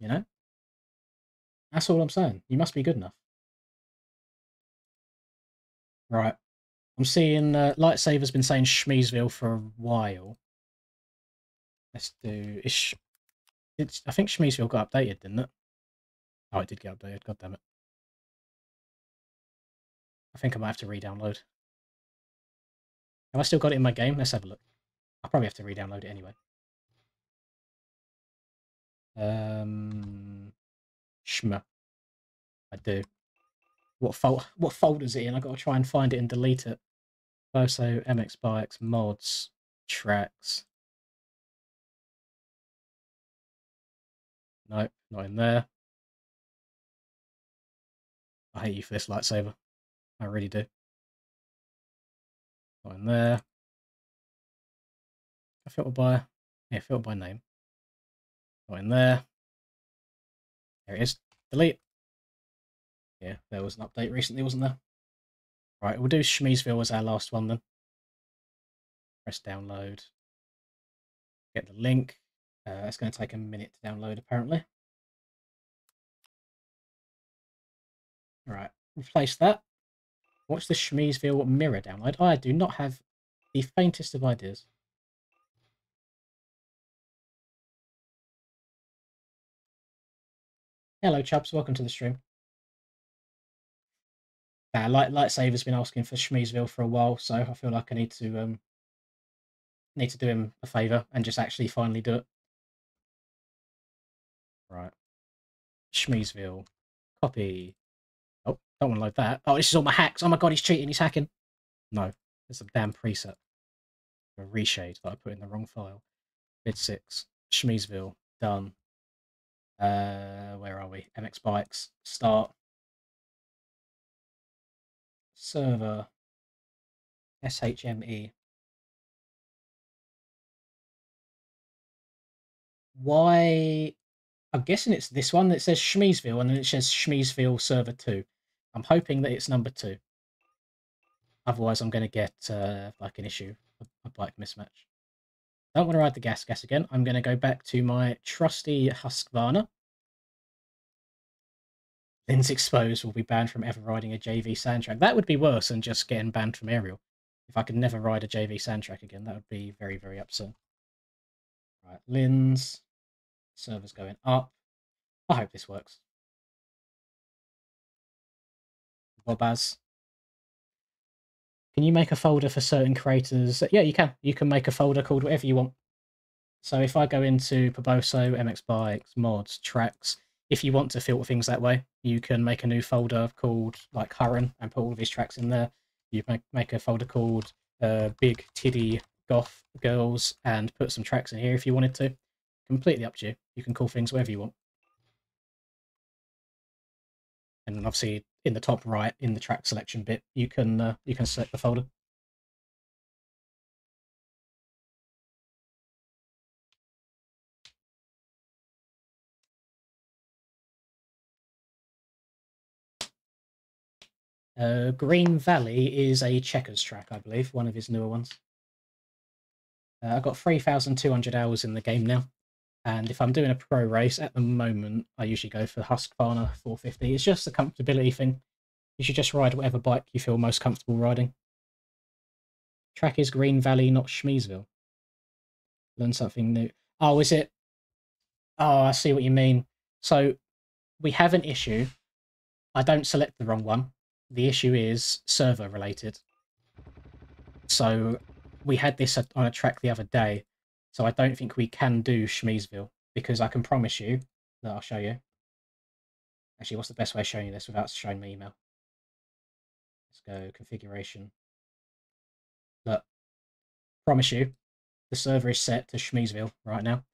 You know? That's all I'm saying. You must be good enough. Right. I'm seeing Lightsaber's been saying Schmeesville for a while. Let's do... I think Schmeesville got updated, didn't it? Oh, it did get updated. God damn it. I think I might have to re-download. Have I still got it in my game? Let's have a look. I'll probably have to re-download it anyway. Schma. I do. What folder's it in? I've got to try and find it and delete it. Boso, MX Bikes, mods, tracks. Nope, not in there. I hate you for this, Lightsaber. I really do. Not in there. I filter by... Yeah, filter by name. Not in there. There it is. Delete. Yeah, there was an update recently, wasn't there? Right, we'll do Schmeesville as our last one then. Press download. Get the link. It's going to take a minute to download, apparently. Right, replace that. Watch the Schmeesville mirror download. I do not have the faintest of ideas. Hello, Chubbs. Welcome to the stream. Lightsaber's been asking for Schmeesville for a while, so I feel like I need to do him a favour and just actually finally do it. Right. Schmeesville. Copy. Oh, don't want to load that. Oh, this is all my hacks. Oh my god, he's cheating. He's hacking. No, there's a damn preset. A reshade that I put in the wrong file. Bid 6. Schmeesville. Done. Where are we? MX Bikes. Start. Server. SHME. Why? I'm guessing it's this one that says Schmeesville and then it says Schmeesville server 2. I'm hoping that it's number 2. Otherwise, I'm going to get like an issue, a bike mismatch. Don't want to ride the gas again. I'm going to go back to my trusty Husqvarna. Lynn's Exposed will be banned from ever riding a JV Sandtrack. That would be worse than just getting banned from Aerial. If I could never ride a JV Sandtrack again, that would be very, very upset. Right. Right, Lynn's. Server's going up. I hope this works. Bobaz. Can you make a folder for certain creators? Yeah, you can. You can make a folder called whatever you want. So if I go into Paboso, MX Bikes, mods, tracks, if you want to filter things that way, you can make a new folder called like Curran and put all of his tracks in there. You can make a folder called Big Tiddy Goth Girls and put some tracks in here if you wanted to. Completely up to you. You can call things whatever you want. And then obviously in the top right, in the track selection bit, you can select the folder. Green Valley is a checkers track, I believe, one of his newer ones. I've got 3,200 hours in the game now, and if I'm doing a pro race at the moment, I usually go for Husqvarna 450. It's just a comfortability thing. You should just ride whatever bike you feel most comfortable riding. Track is Green Valley, not Schmeesville. Learn something new. Oh, is it? Oh, I see what you mean. So we have an issue. I don't select the wrong one. The issue is server related. So we had this on a track the other day. So I don't think we can do Schmeesville because I can promise you that I'll show you. Actually, what's the best way of showing you this without showing my email? Let's go configuration. Look, promise you, the server is set to Schmeesville right now,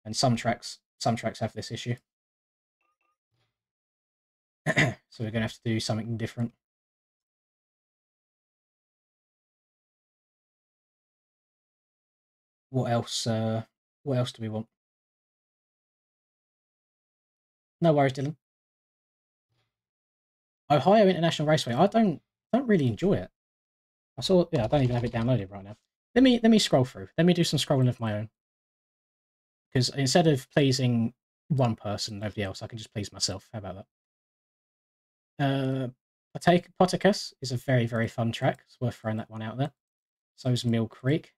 and some tracks have this issue. So we're going to have to do something different. What else? What else do we want? No worries, Dylan. Ohio International Raceway. I don't really enjoy it. I don't even have it downloaded right now. Let me scroll through. Let me do some scrolling of my own. Because instead of pleasing one person, nobody else, I can just please myself. How about that? Poticus is a very, very fun track. It's worth throwing that one out there. So is Mill Creek.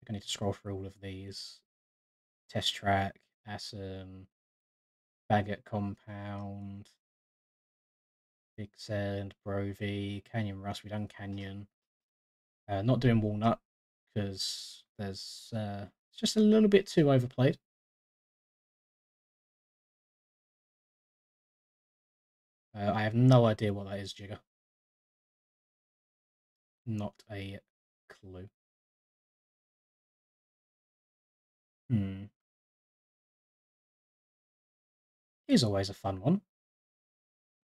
I'm going to need to scroll through all of these. Test Track, Assam, Bagot Compound, Big Sand, Brovey, Canyon Rust. We've done Canyon. Not doing Walnut because there's it's just a little bit too overplayed. I have no idea what that is, Jigger. Not a clue. Is always a fun one.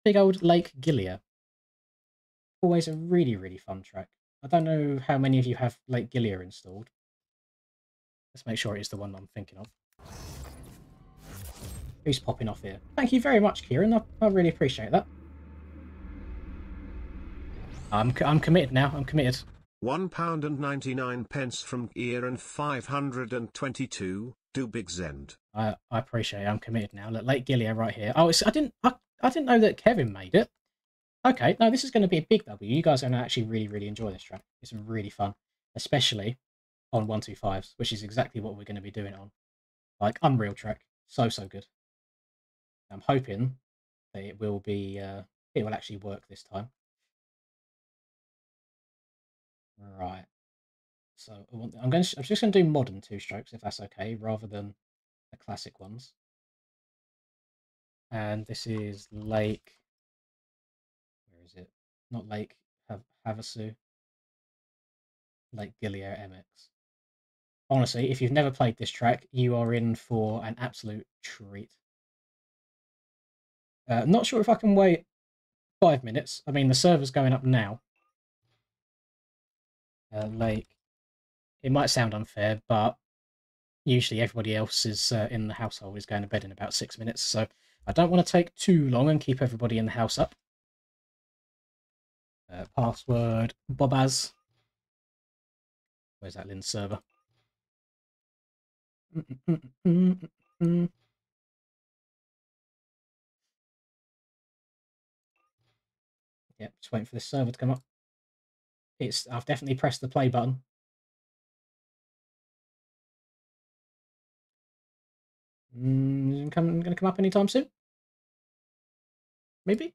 Big old Lake Gillia. Always a really, really fun track. I don't know how many of you have Lake Gillia installed. Let's make sure it is the one I'm thinking of. Who's popping off here? Thank you very much, Kieran. I really appreciate that. I'm committed now. I'm committed. £1.99 from Ian 522. Do Big Zend. I appreciate it. I'm committed now. Look, Lake Gillia right here. Oh, I didn't know that Kevin made it. Okay, no, this is going to be a big W. You guys are going to actually really, really enjoy this track. It's really fun, especially on 125s, which is exactly what we're going to be doing on. Like, unreal track. So good. I'm hoping that it will actually work this time. Right. So I'm just going to do modern two strokes, if that's okay, rather than the classic ones. And this is Lake. Where is it? Not Lake Havasu. Lake Gillia MX. Honestly, if you've never played this track, you are in for an absolute treat. Not sure if I can wait 5 minutes. I mean, the server's going up now. Lake. It might sound unfair, but usually everybody else is in the household is going to bed in about 6 minutes. So I don't want to take too long and keep everybody in the house up. Password Bobaz. Where's that Lynn server? Yep, just waiting for this server to come up. I've definitely pressed the play button. Going to come up anytime soon? Maybe?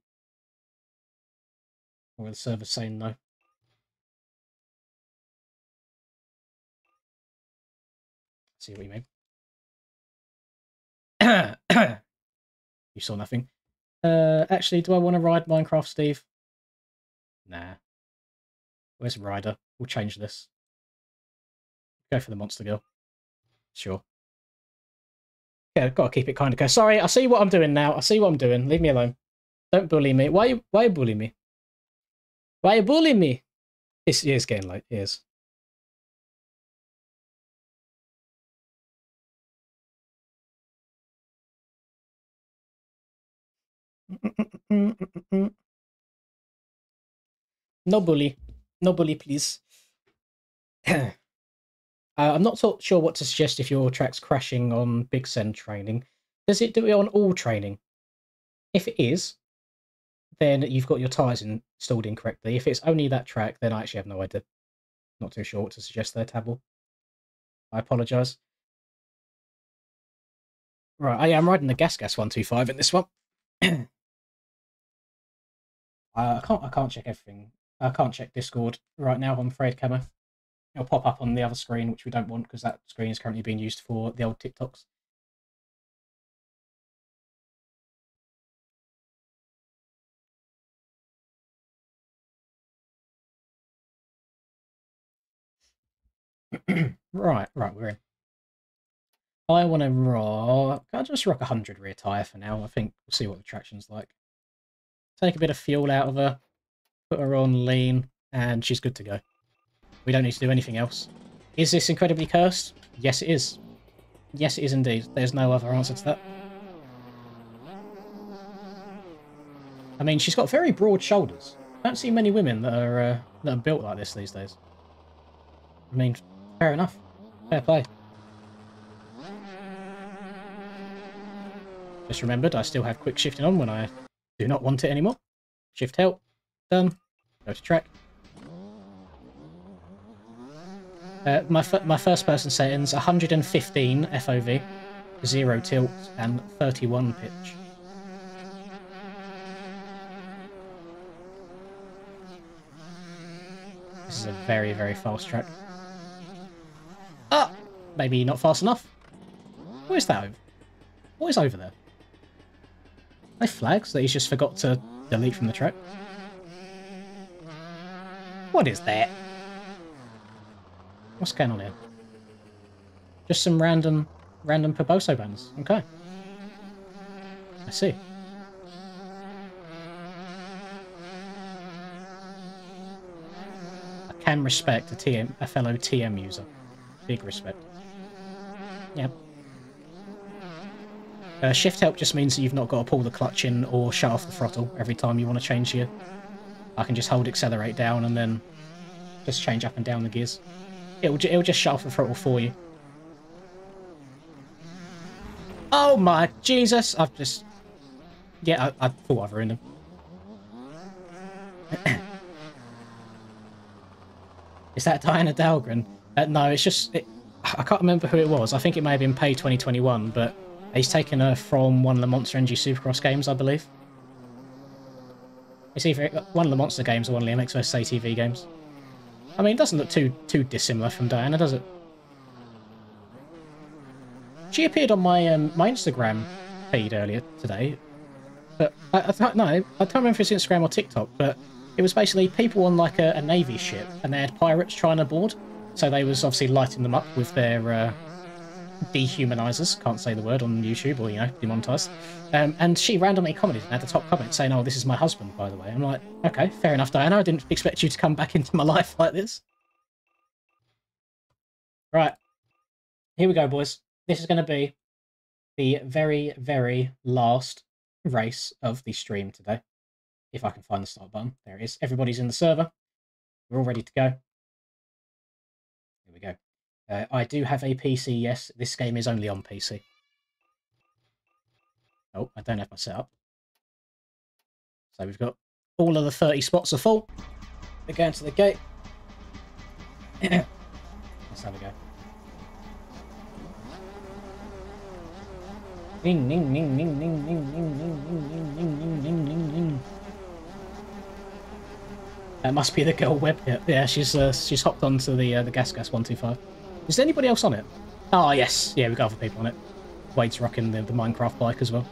Or the server's saying no. See what you mean. You saw nothing. Actually, do I want to ride Minecraft, Steve? Nah. Where's Ryder? We'll change this. Go for the monster girl. Sure. Yeah, gotta keep it kind of close. Sorry, I see what I'm doing now. I see what I'm doing. Leave me alone. Don't bully me. Why you bullying me? Why you bullying me? It is getting late. It is. No bully. No bully, please. I'm not so sure what to suggest if your track's crashing on Big Send training. Does it do it on all training? If it is, then you've got your tyres installed incorrectly. If it's only that track, then I actually have no idea. Not too sure what to suggest there, Tabble. I apologise. Right, I'm riding the Gas 125 in this one. I can't check everything. I can't check Discord right now, I'm afraid, Camo. It'll pop up on the other screen, which we don't want because that screen is currently being used for the old TikToks. Right, we're in. I want to rock. I'll just rock 100 rear tyre for now. I think we'll see what the traction's like. Take a bit of fuel out of her, put her on lean, and she's good to go. We don't need to do anything else. Is this incredibly cursed? Yes, it is. Yes, it is indeed. There's no other answer to that. I mean, she's got very broad shoulders. I don't see many women that are built like this these days. I mean, fair enough. Fair play. Just remembered, I still have quick shifting on when I do not want it anymore. Shift help. Done. Go to track. My first person settings, 115 FOV, 0 tilt, and 31 pitch. This is a very, very fast track. Ah! Maybe not fast enough. What is that over? What is over there? Are they flags that he's just forgot to delete from the track? What is that? What's going on here? Just some random Perboso banners. Okay. I see. I can respect a fellow TM user. Big respect. Yep. Shift help just means that you've not got to pull the clutch in or shut off the throttle every time you want to change gear. I can just hold accelerate down and then just change up and down the gears. It'll just shut off the throttle for you. Oh my Jesus! I've just... Yeah, I thought I've ruined him. Is that Diana Dahlgren? No, it's just... I can't remember who it was. I think it may have been Pay 2021, but he's taken her from one of the Monster Energy Supercross games, I believe. It's either one of the Monster games or one of the MX vs ATV games. I mean, it doesn't look too dissimilar from Diana, does it? She appeared on my my Instagram feed earlier today, but I don't remember if it's Instagram or TikTok, but it was basically people on like a Navy ship, and they had pirates trying to board, so they was obviously lighting them up with their dehumanizers, can't say the word on YouTube, or, you know, demonetized. And she randomly commented and had the top comment saying, "Oh, this is my husband, by the way." I'm like, okay, fair enough, Diana. I didn't expect you to come back into my life like this. Right. Here we go, boys. This is going to be the very, very last race of the stream today. If I can find the start button. There it is. Everybody's in the server. We're all ready to go. Here we go. I do have a PC, yes. This game is only on PC. Oh, I don't have my setup. So we've got all of the 30 spots are full. We're going to the gate. Let's have a go. Ning, ning, ning, ning, ning, ning, ning, ning, ning, ning, ning, ning, ning, ning. That must be the girl web hit. Yeah, she's hopped onto the gas 125. Is there anybody else on it? Oh yes, yeah, we got other people on it. Wade's rocking the Minecraft bike as well.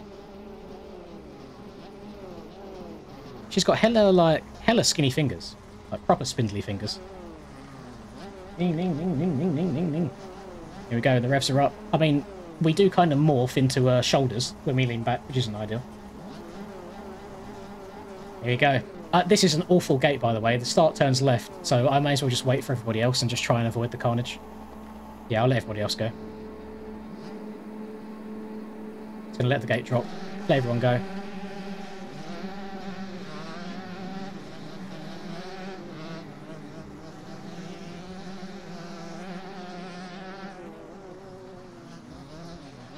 She's got hella skinny fingers, like proper spindly fingers. Ding, ding, ding, ding, ding, ding, ding, ding. Here we go. The revs are up. I mean, we do kind of morph into shoulders when we lean back, which isn't ideal. Here we go. This is an awful gate, by the way. The start turns left, so I may as well just wait for everybody else and just try and avoid the carnage. Yeah, I'll let everybody else go. Just gonna let the gate drop. Let everyone go.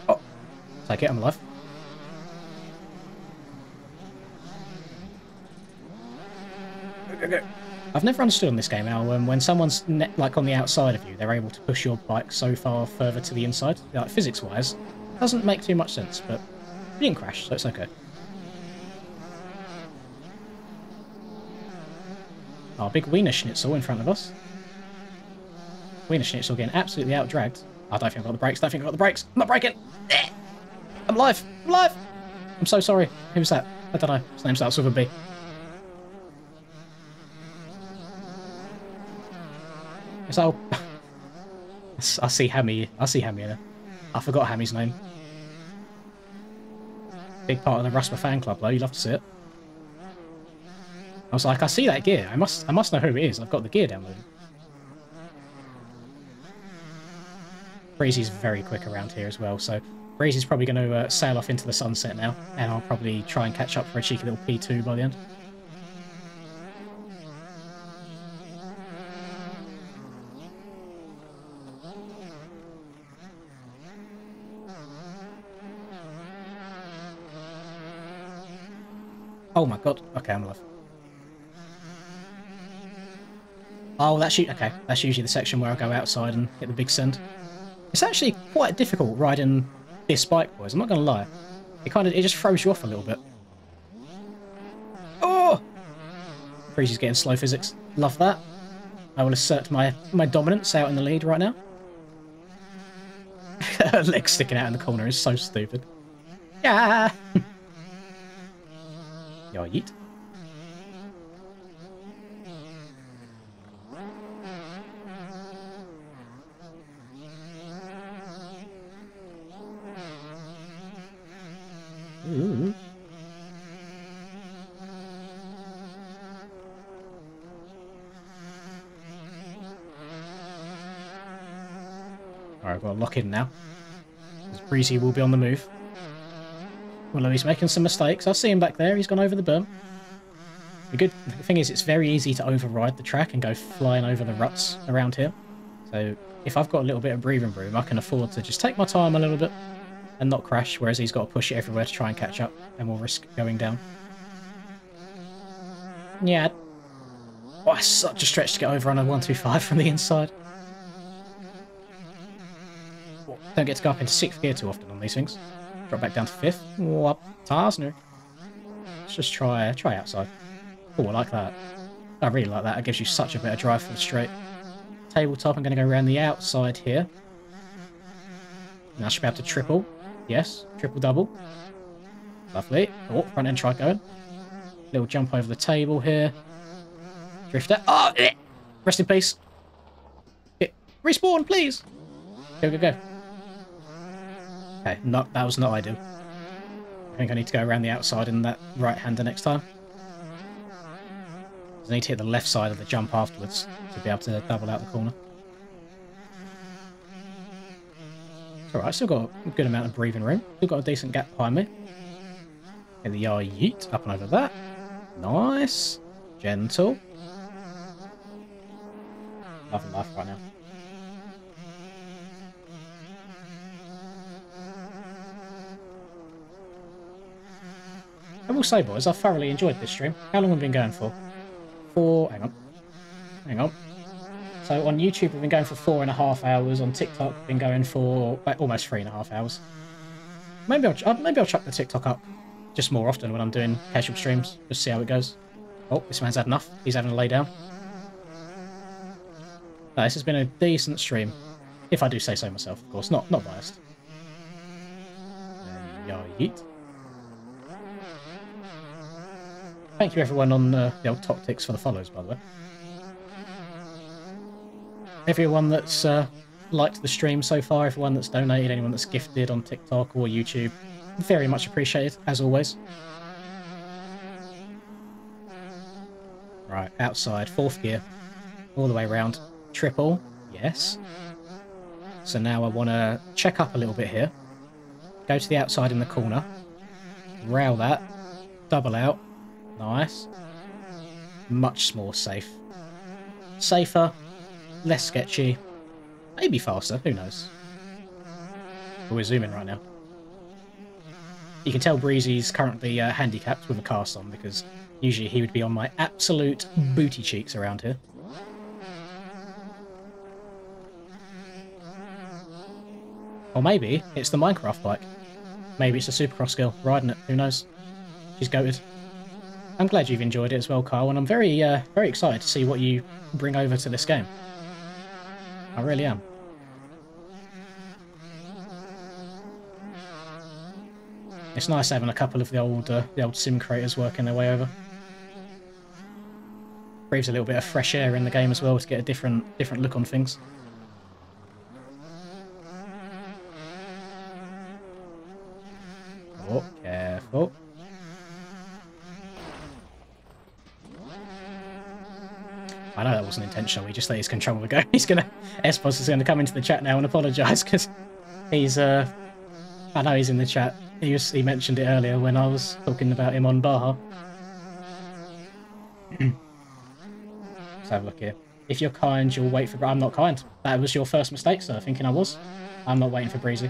Oh, take it. I'm alive. I've never understood on this game how when someone's like on the outside of you, they're able to push your bike so far further to the inside. Like physics-wise, doesn't make too much sense, but we didn't crash, so it's okay. Oh, big Wiener Schnitzel in front of us. Wiener Schnitzel getting absolutely out-dragged. I don't think I've got the brakes. Don't think I've got the brakes. I'm not braking. I'm alive. I'm alive. I'm so sorry. Who's that? I don't know. His name starts with a B. So, I see Hammy. I see Hammy in it. I forgot Hammy's name. Big part of the Rusper fan club, though. You love to see it. I was like, I see that gear. I must know who it is. I've got the gear downloaded. Breezy's very quick around here as well, so Breezy's probably going to sail off into the sunset now, and I'll probably try and catch up for a cheeky little P2 by the end. Oh my god. Okay, I'm alive. Oh, okay. That's usually the section where I go outside and get the big send. It's actually quite difficult riding this bike, boys. I'm not going to lie. It just throws you off a little bit. Oh! Breezy's getting slow physics. Love that. I will assert my dominance out in the lead right now. Her leg sticking out in the corner is so stupid. Yeah! Yo, yeet. Ooh. Alright, we'll lock in now. Breezy will be on the move. Although he's making some mistakes. I see him back there. He's gone over the berm. The thing is, it's very easy to override the track and go flying over the ruts around here. So if I've got a little bit of breathing room, I can afford to just take my time a little bit and not crash, whereas he's got to push it everywhere to try and catch up, and we'll risk going down. Yeah. Oh, it's such a stretch to get over on a 125 from the inside. Oh, don't get to go up into 6th gear too often on these things. Drop back down to 5th. What? Tarsner. Let's just try outside. Oh, I like that. I really like that. It gives you such a better drive for the straight. Tabletop, I'm going to go around the outside here. Now I should be able to triple. Yes, triple double. Lovely. Oh, front end try going. Little jump over the table here. Drifter. Oh, rest in peace. Respawn, please. Go, go, go. Okay, that was not ideal. I think I need to go around the outside in that right-hander next time. I need to hit the left side of the jump afterwards to be able to double out the corner. Alright, still got a good amount of breathing room. Still got a decent gap behind me. Get the yeet up and over that. Nice. Gentle. Loving life right now. I will say, boys, I've thoroughly enjoyed this stream. How long have we been going for? Hang on. So on YouTube we've been going for 4.5 hours. On TikTok we've been going for almost 3.5 hours. Maybe I'll chuck the TikTok up just more often when I'm doing casual streams. Just see how it goes. Oh, this man's had enough. He's having a lay down. No, this has been a decent stream. If I do say so myself, of course. Not biased. Yeet. Thank you everyone on the old top ticks for the follows, by the way. Everyone that's liked the stream so far, everyone that's donated, anyone that's gifted on TikTok or YouTube, very much appreciated, as always. Right, outside, 4th gear, all the way around. Triple, yes. So now I want to check up a little bit here. Go to the outside in the corner. Rail that. Double out. Nice. Much more safe. Safer. Less sketchy. Maybe faster, who knows. But we're zooming right now. You can tell Breezy's currently handicapped with a cast on, because usually he would be on my absolute booty cheeks around here. Or maybe it's the Minecraft bike. Maybe it's a Supercross girl riding it, who knows. She's goated. I'm glad you've enjoyed it as well, Kyle, and I'm very excited to see what you bring over to this game. I really am. It's nice having a couple of the old sim creators working their way over. Breathes a little bit of fresh air in the game as well to get a different look on things. Oh, careful. I know that wasn't intentional, we just let his controller go. Espos is gonna come into the chat now and apologise, because he's I know he's in the chat. He mentioned it earlier when I was talking about him on Baja. Let's have a look here. If you're kind, you'll wait for... I'm not kind. That was your first mistake, sir, thinking I was. I'm not waiting for Breezy.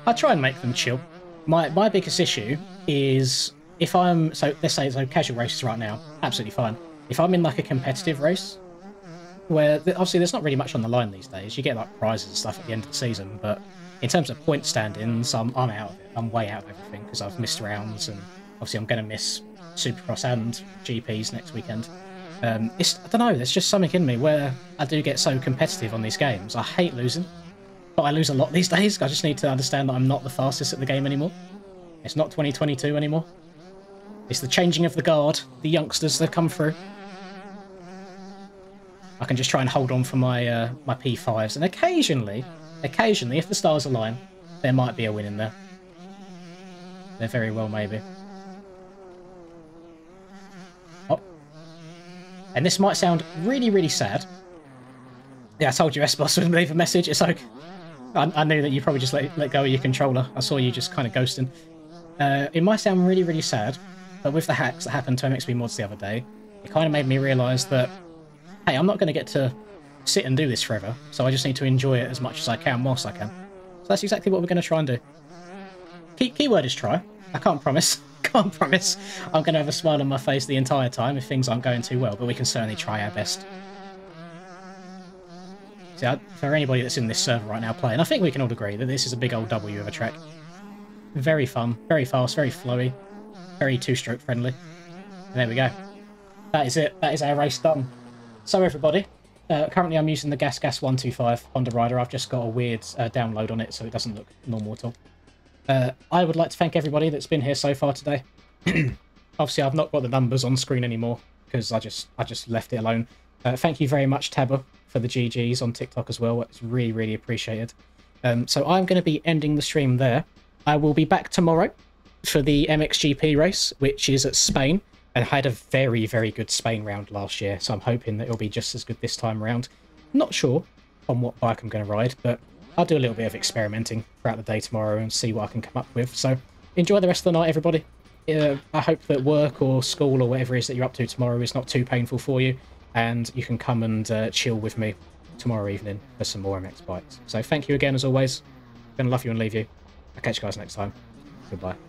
I try and make them chill. My biggest issue is if I'm... So, let's say it's casual races right now. Absolutely fine. If I'm in, like, a competitive race, where, obviously, there's not really much on the line these days. You get, like, prizes and stuff at the end of the season, but in terms of point standings, I'm out of it. I'm way out of everything, because I've missed rounds, and obviously I'm going to miss Supercross and GPs next weekend. I don't know, there's just something in me where I do get so competitive on these games. I hate losing, but I lose a lot these days. I just need to understand that I'm not the fastest at the game anymore. It's not 2022 anymore. It's the changing of the guard, the youngsters that come through. I can just try and hold on for my my P5s, and occasionally, if the stars align, there might be a win in there. There very well may be. Oh. And this might sound really, really sad. Yeah, I told you Espos would leave a message. It's like... I knew that you probably just let go of your controller. I saw you just kind of ghosting. It might sound really, really sad, but with the hacks that happened to MXB mods the other day, it kind of made me realise that, hey, I'm not going to get to sit and do this forever, so I just need to enjoy it as much as I can whilst I can. So that's exactly what we're going to try and do. Keyword is try. I can't promise. Can't promise I'm going to have a smile on my face the entire time if things aren't going too well, but we can certainly try our best. See, for anybody that's in this server right now playing, I think we can all agree that this is a big old W of a track. Very fun, very fast, very flowy, very two-stroke friendly. And there we go. That is it. That is our race done. So everybody, currently I'm using the Gas 125 Honda Rider. I've just got a weird download on it, so it doesn't look normal at all. I would like to thank everybody that's been here so far today. Obviously, I've not got the numbers on screen anymore because I just left it alone. Thank you very much, Tabba, for the GGs on TikTok as well. It's really, really appreciated. So I'm going to be ending the stream there. I will be back tomorrow for the MXGP race, which is at Spain. And I had a very, very good Spain round last year, so I'm hoping that it'll be just as good this time around. Not sure on what bike I'm going to ride, but I'll do a little bit of experimenting throughout the day tomorrow and see what I can come up with. So enjoy the rest of the night, everybody. I hope that work or school or whatever it is that you're up to tomorrow is not too painful for you, and you can come and chill with me tomorrow evening for some more MX bikes. So thank you again, as always. Gonna love you and leave you. I'll catch you guys next time. Goodbye.